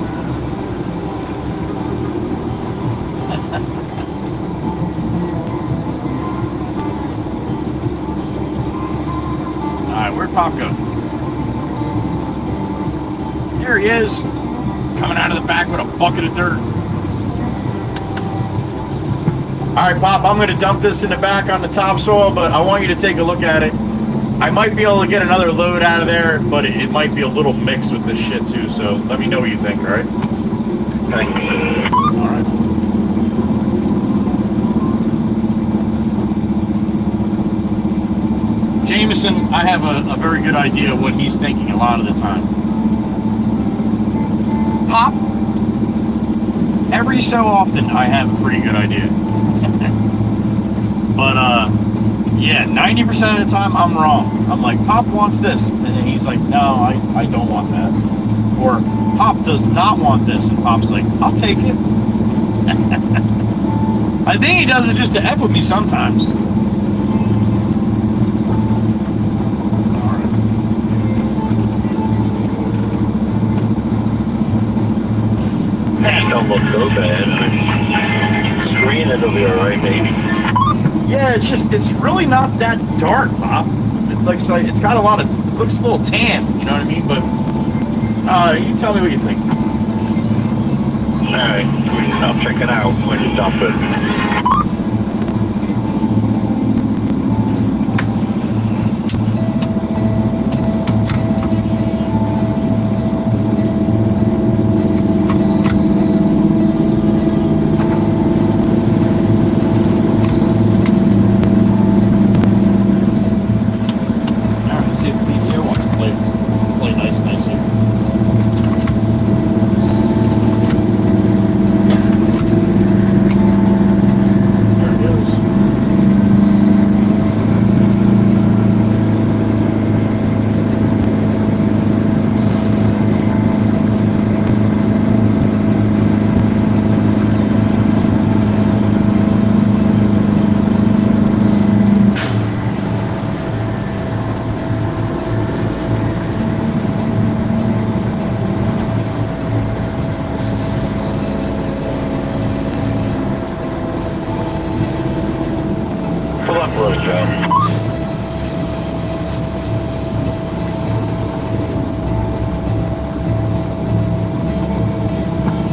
All right, where'd Pop go? Here he is, coming out of the back with a bucket of dirt. All right, Pop, I'm going to dump this in the back on the topsoil, but I want you to take a look at it. I might be able to get another load out of there, but it might be a little mixed with this shit too, so let me know what you think, all right? Thank you. All right. Jameson, I have a very good idea of what he's thinking a lot of the time. Pop, every so often I have a pretty good idea. But yeah, 90% of the time I'm wrong. I'm like, Pop wants this, and then he's like, no, I don't want that. Or Pop does not want this, and Pop's like, I'll take it. I think he does it just to F with me sometimes. Don't look so bad. Screen, it'll be alright, maybe. Yeah, it's really not that dark, Pop. It's got a lot of, it looks a little tan, you know what I mean? But you tell me what you think. Alright, I'll check it out when you dump it.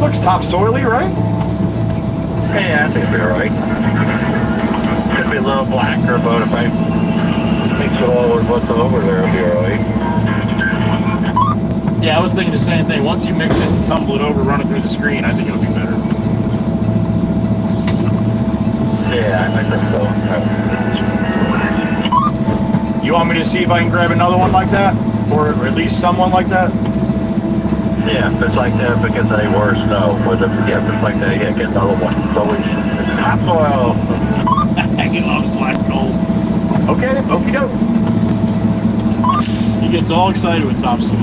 Looks topsoily, right? Yeah, I think it'll be alright. Could be a little blacker, but if I mix it all with what's over there, it'll be alright. Yeah, I was thinking the same thing. Once you mix it, tumble it over, run it through the screen, I think it'll be better. Yeah, I think so. You want me to see if I can grab another one like that? Or at least someone like that? Yeah, if it's like that, if it gets any worse, no. But if it's like that, yeah, get another one. It's always topsoil. He loves black gold. Okay, okie doke. He gets all excited with topsoil.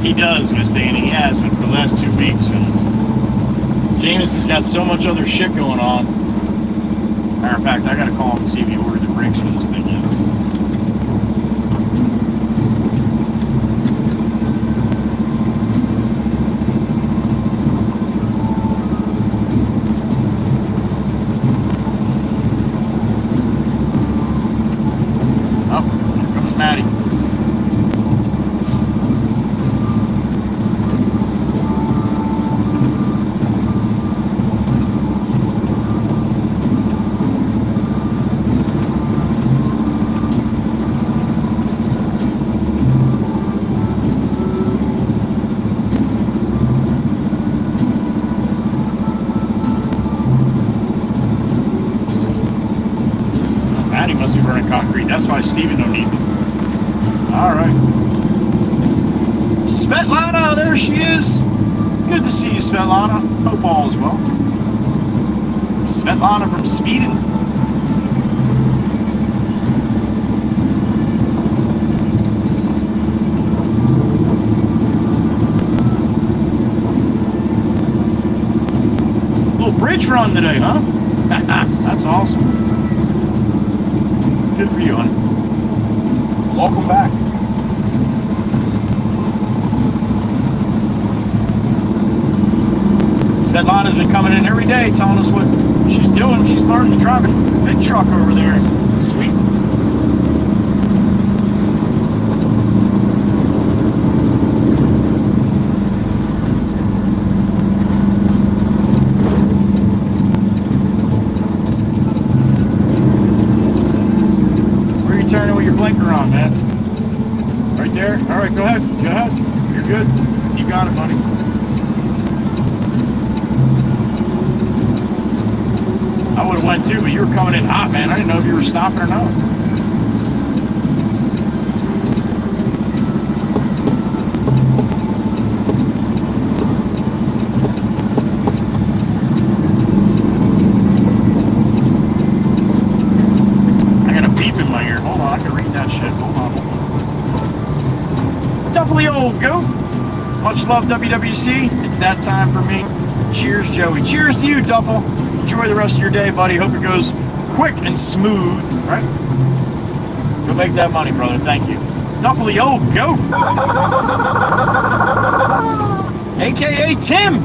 He does, Miss Danny. He has been for the last 2 weeks. And James has got so much other shit going on. Matter of fact, I gotta call him and see if he ordered the brakes for this thing yet. Oh, here comes Maddie. Maddie must be burning concrete. That's why Steven don't need me. All right. Svetlana, there she is. Good to see you, Svetlana. Hope all is well. Svetlana from Sweden. Little bridge run today, huh? That's awesome. Good for you, honey. Welcome back. Svetlana's been coming in every day telling us what she's doing. She's learning to drive a big truck over there. Sweet. Turning with your blinker on, man. Right there. All right, go ahead. Go ahead. You're good. You got it, buddy. I would have went too, but you were coming in hot, man. I didn't know if you were stopping or not. Old goat. Much love, WWC. It's that time for me. Cheers, Joey. Cheers to you, Duffel. Enjoy the rest of your day, buddy. Hope it goes quick and smooth. Right? Go make that money, brother. Thank you. Duffel, the old goat. AKA Tim.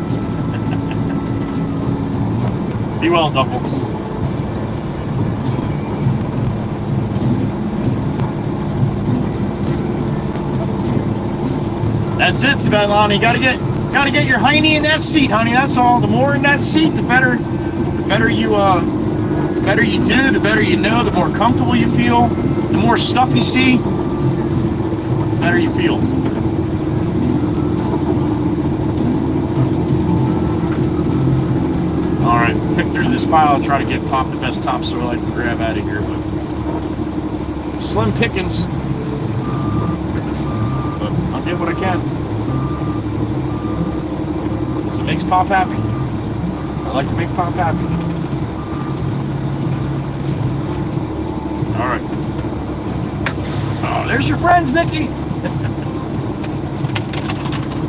Be well, Duffel. That's it, Svetlana. You gotta get your hiney in that seat, honey. That's all. The more in that seat, the better you do, the better you know, the more comfortable you feel, the more stuff you see, the better you feel. All right, pick through this pile. I'll try to pop the best topsoil I can grab out of here, but slim pickings. But I'll get what I can. It makes Pop happy. I like to make Pop happy. All right. Oh, there's your friends, Nikki.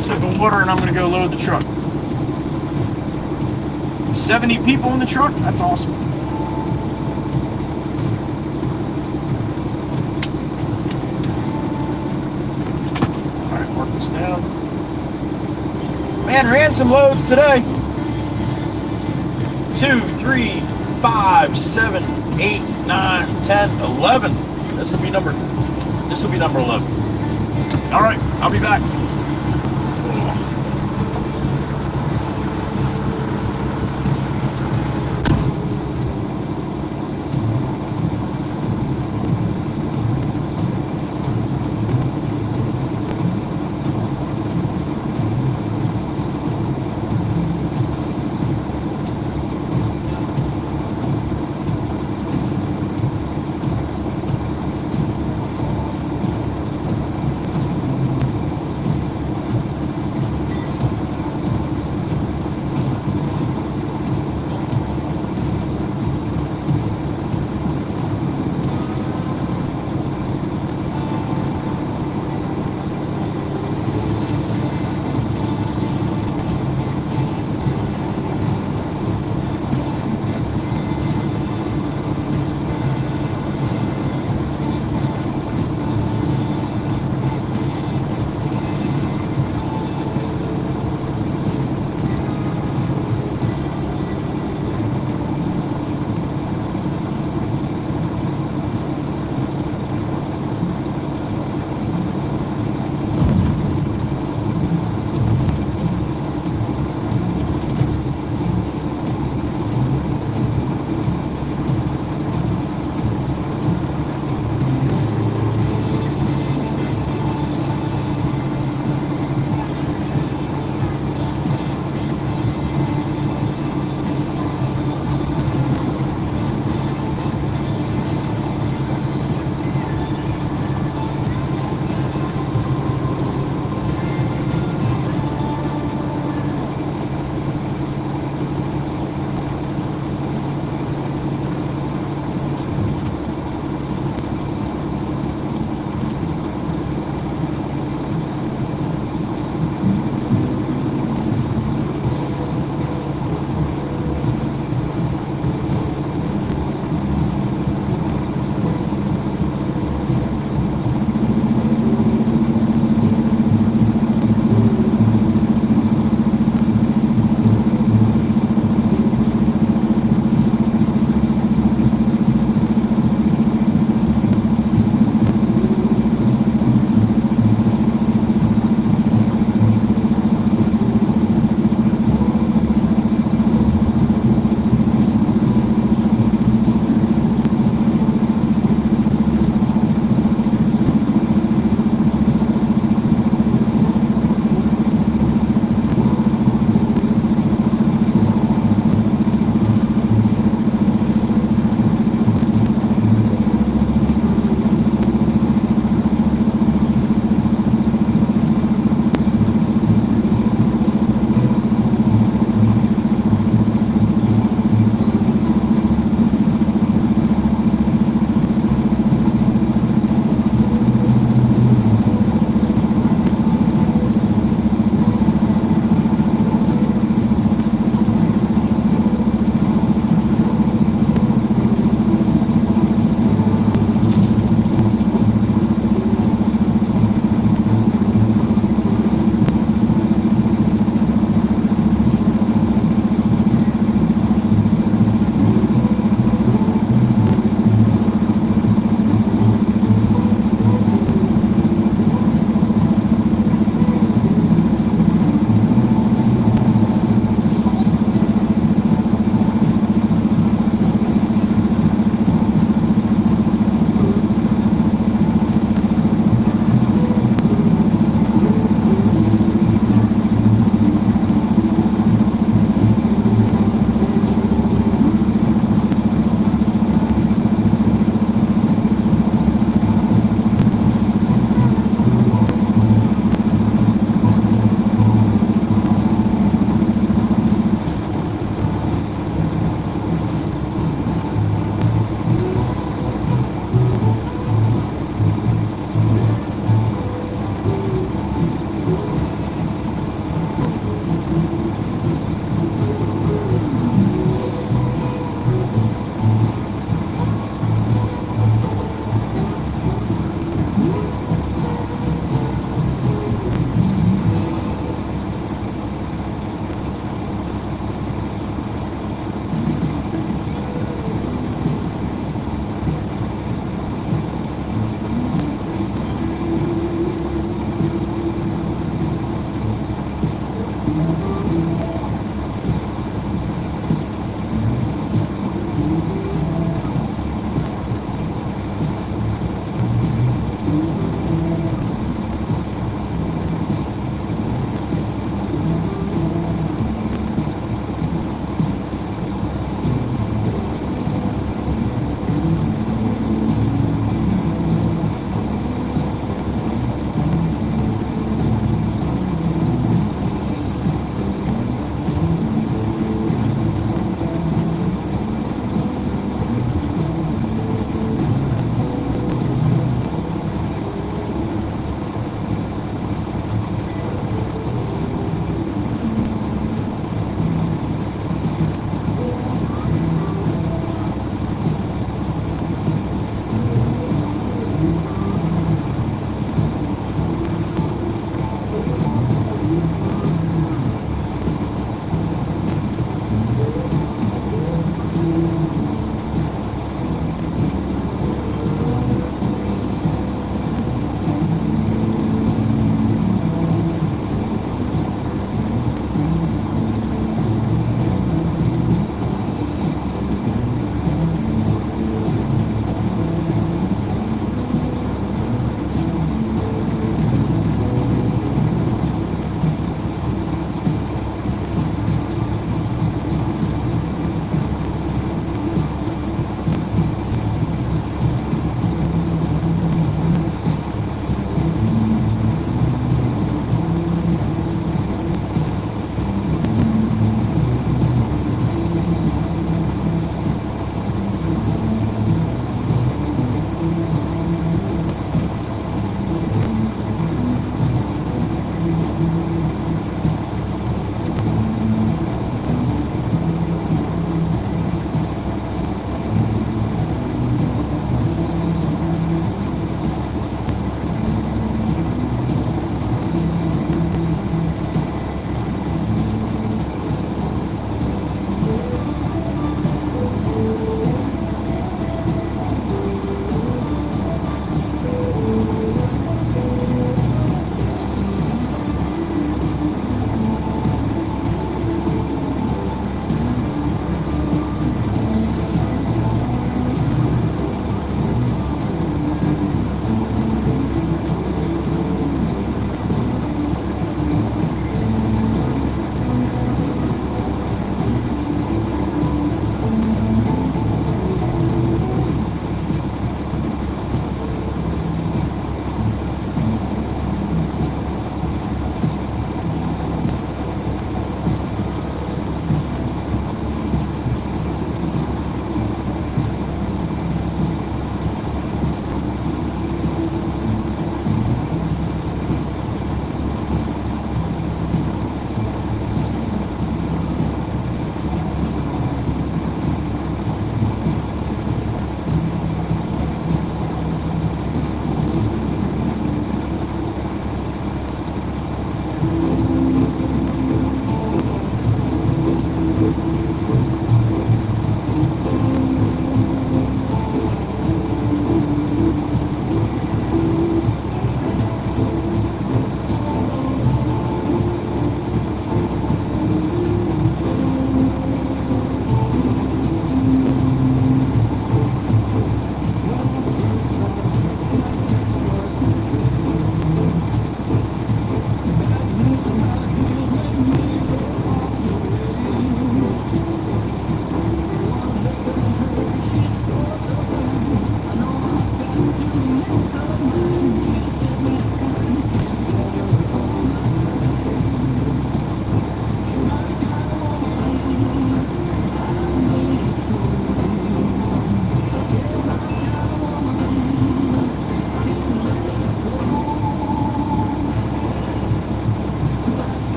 Sip of water, and I'm gonna go load the truck. 70 people in the truck. That's awesome. All right, work this down. Man, ran some loads today. 2, 3, 5, 7, 8, 9, 10, 11. This will be number 11. All right, I'll be back.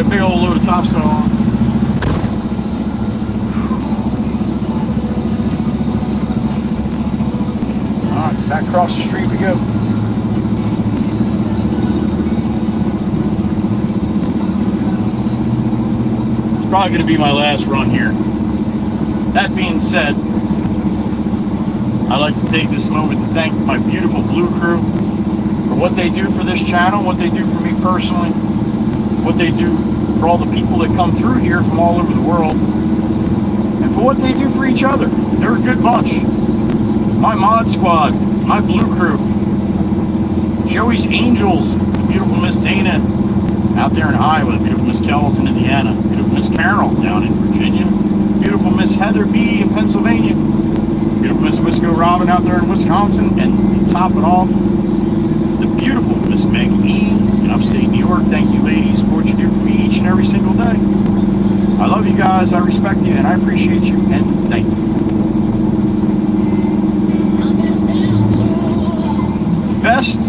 got a big old load of topsoil on. Alright, back across the street we go. It's probably going to be my last run here. That being said, I'd like to take this moment to thank my beautiful Blue Crew for what they do for this channel, what they do for me personally, what they do for all the people that come through here from all over the world, and for what they do for each other. They're a good bunch. My mod squad, my Blue Crew, Joey's Angels, the beautiful Miss Dana out there in Iowa, beautiful Miss Kells in Indiana, beautiful Miss Carol down in Virginia, beautiful Miss Heather B in Pennsylvania, beautiful Miss Wisco Robin out there in Wisconsin, and to top it off, the beautiful Miss Meg E in upstate New York. Thank you, ladies, for what you do for me each and every single day. I love you guys, I respect you, and I appreciate you, and thank you. Best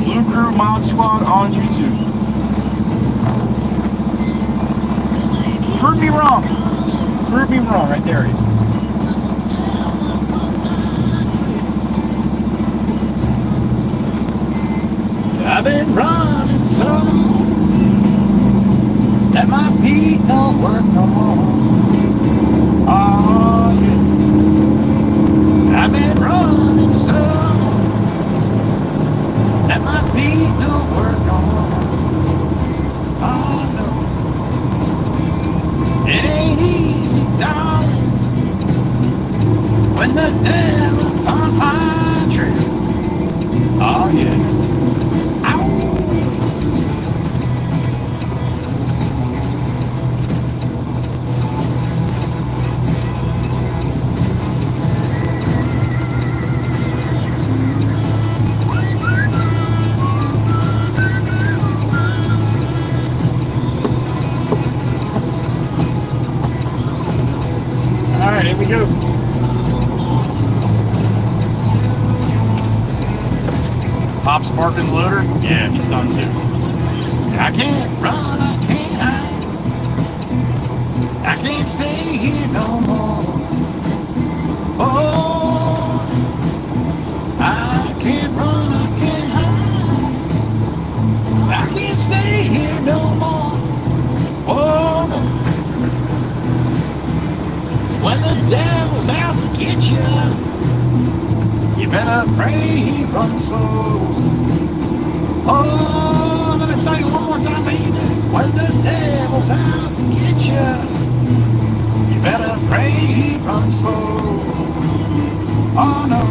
Blue Crew Mod Squad on YouTube. Prove me wrong. Prove me wrong. Right there it is. I've been running so long that my feet don't work no more. Oh, yeah. I've been running so long that my feet don't work no more. Oh, no. It ain't easy, darling, when the devil's on my trail. Oh, yeah. Alright, here we go. Pop's parking the loader? Yeah, he's done too. I can't run, I can't hide. I can't stay here no more. Oh, I can't run, I can't hide. I can't stay here no more. Oh, no. When the devil's out to get you, you better pray he runs slow. Oh, let me tell you one more time, baby. When the devil's out to get you, you better pray he runs slow. Oh, no.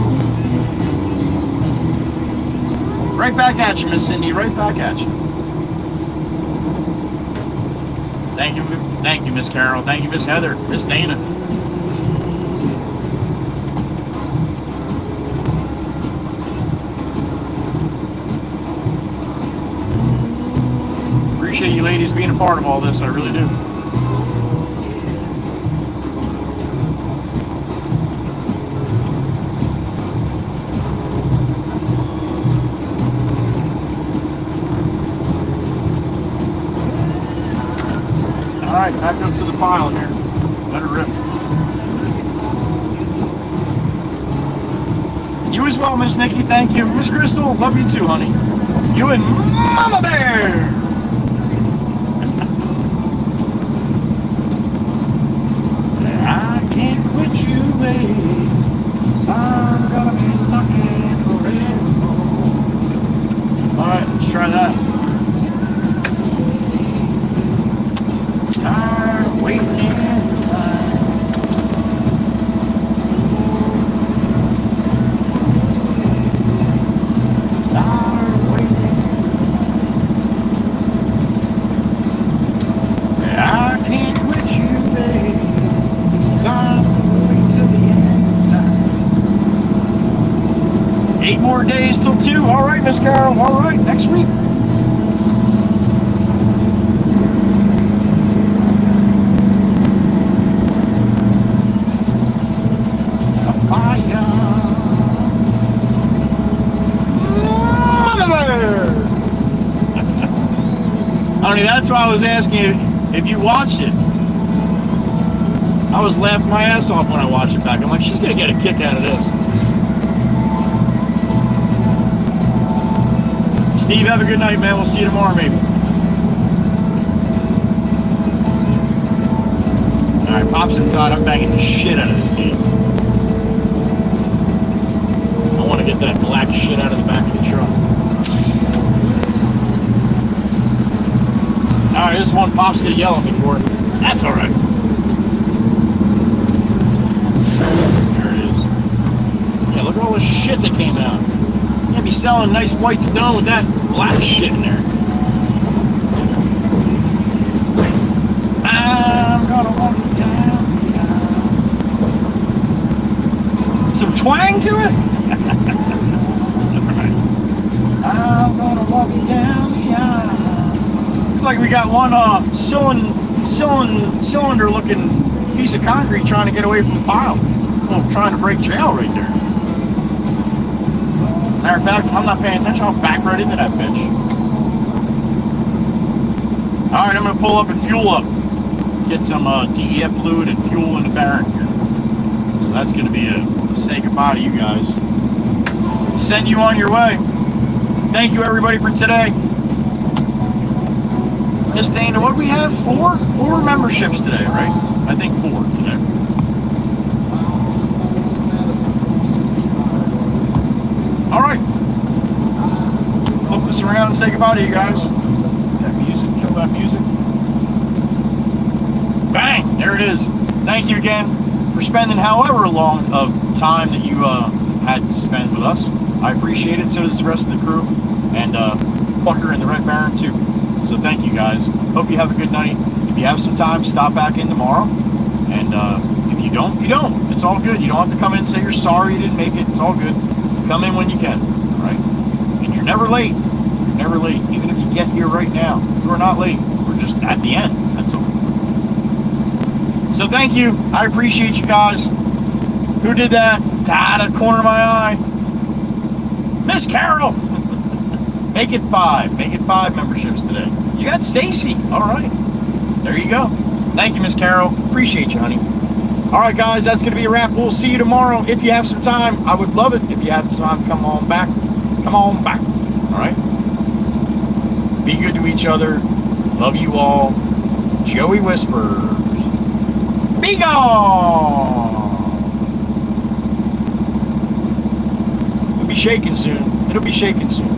Right back at you, Miss Cindy. Right back at you. Thank you, Miss Carol. Thank you, Miss Heather, Miss Dana. Appreciate you ladies being a part of all this, I really do. Alright, back up to the pile here. Let it rip. You as well, Miss Nikki, thank you. Miss Crystal, love you too, honey. You and Mama Bear! I can't quit you, babe. So I'm gonna be looking forevermore. Alright, let's try that. Tired of waiting in line. Tired of waiting. I can't quit you, babe. I'm going to the end of time. 8 more days till 2. All right, Miss Carol. All right, next week. A fire. Mama Bear. why I was asking you if you watched it. I was laughing my ass off when I watched it back. I'm like, she's gonna get a kick out of this. Steve, have a good night, man. We'll see you tomorrow, maybe. Alright, Pop's inside. I'm banging the shit out of this game. I want to get that black shit out of the back of the truck. Alright, this one Pop's gonna yell at me for it. That's alright. There it is. Yeah, look at all the shit that came out. You can't be selling nice white stone with that black shit in there. I'm gonna walk you down. Some twang to it? Alright. I'm gonna walk you down the aisle. Looks like we got one cylinder looking piece of concrete trying to get away from the pile. Oh, trying to break jail right there. Matter of fact, I'm not paying attention. I'll back right into that bitch. Alright, I'm going to pull up and fuel up. Get some DEF fluid and fuel in the barren here. So that's going to be a say goodbye to you guys. Send you on your way. Thank you everybody for today. Just Dana, what do we have? Four memberships today, right? I think 4 today. Alright. Flip this around and say goodbye to you guys. That music, kill that music. Bang! There it is. Thank you again for spending however long of time that you had to spend with us. I appreciate it. So does the rest of the crew. And Fucker and the Red Baron too. So thank you guys. Hope you have a good night. If you have some time, stop back in tomorrow. And if you don't, you don't. It's all good. You don't have to come in and say you're sorry you didn't make it. It's all good. Come in when you can. All right? And you're never late. You're never late. Even if you get here right now, you are not late. We're just at the end. That's all. So thank you. I appreciate you guys. Who did that? Out of the corner of my eye. Miss Carol. Make it 5. Make it 5 memberships today. You got Stacy. All right. There you go. Thank you, Miss Carol. Appreciate you, honey. All right, guys. That's going to be a wrap. We'll see you tomorrow. If you have some time, I would love it. If you have some time, come on back. Come on back. All right. Be good to each other. Love you all. Joey Whispers. Be gone. It'll be shaking soon. It'll be shaking soon.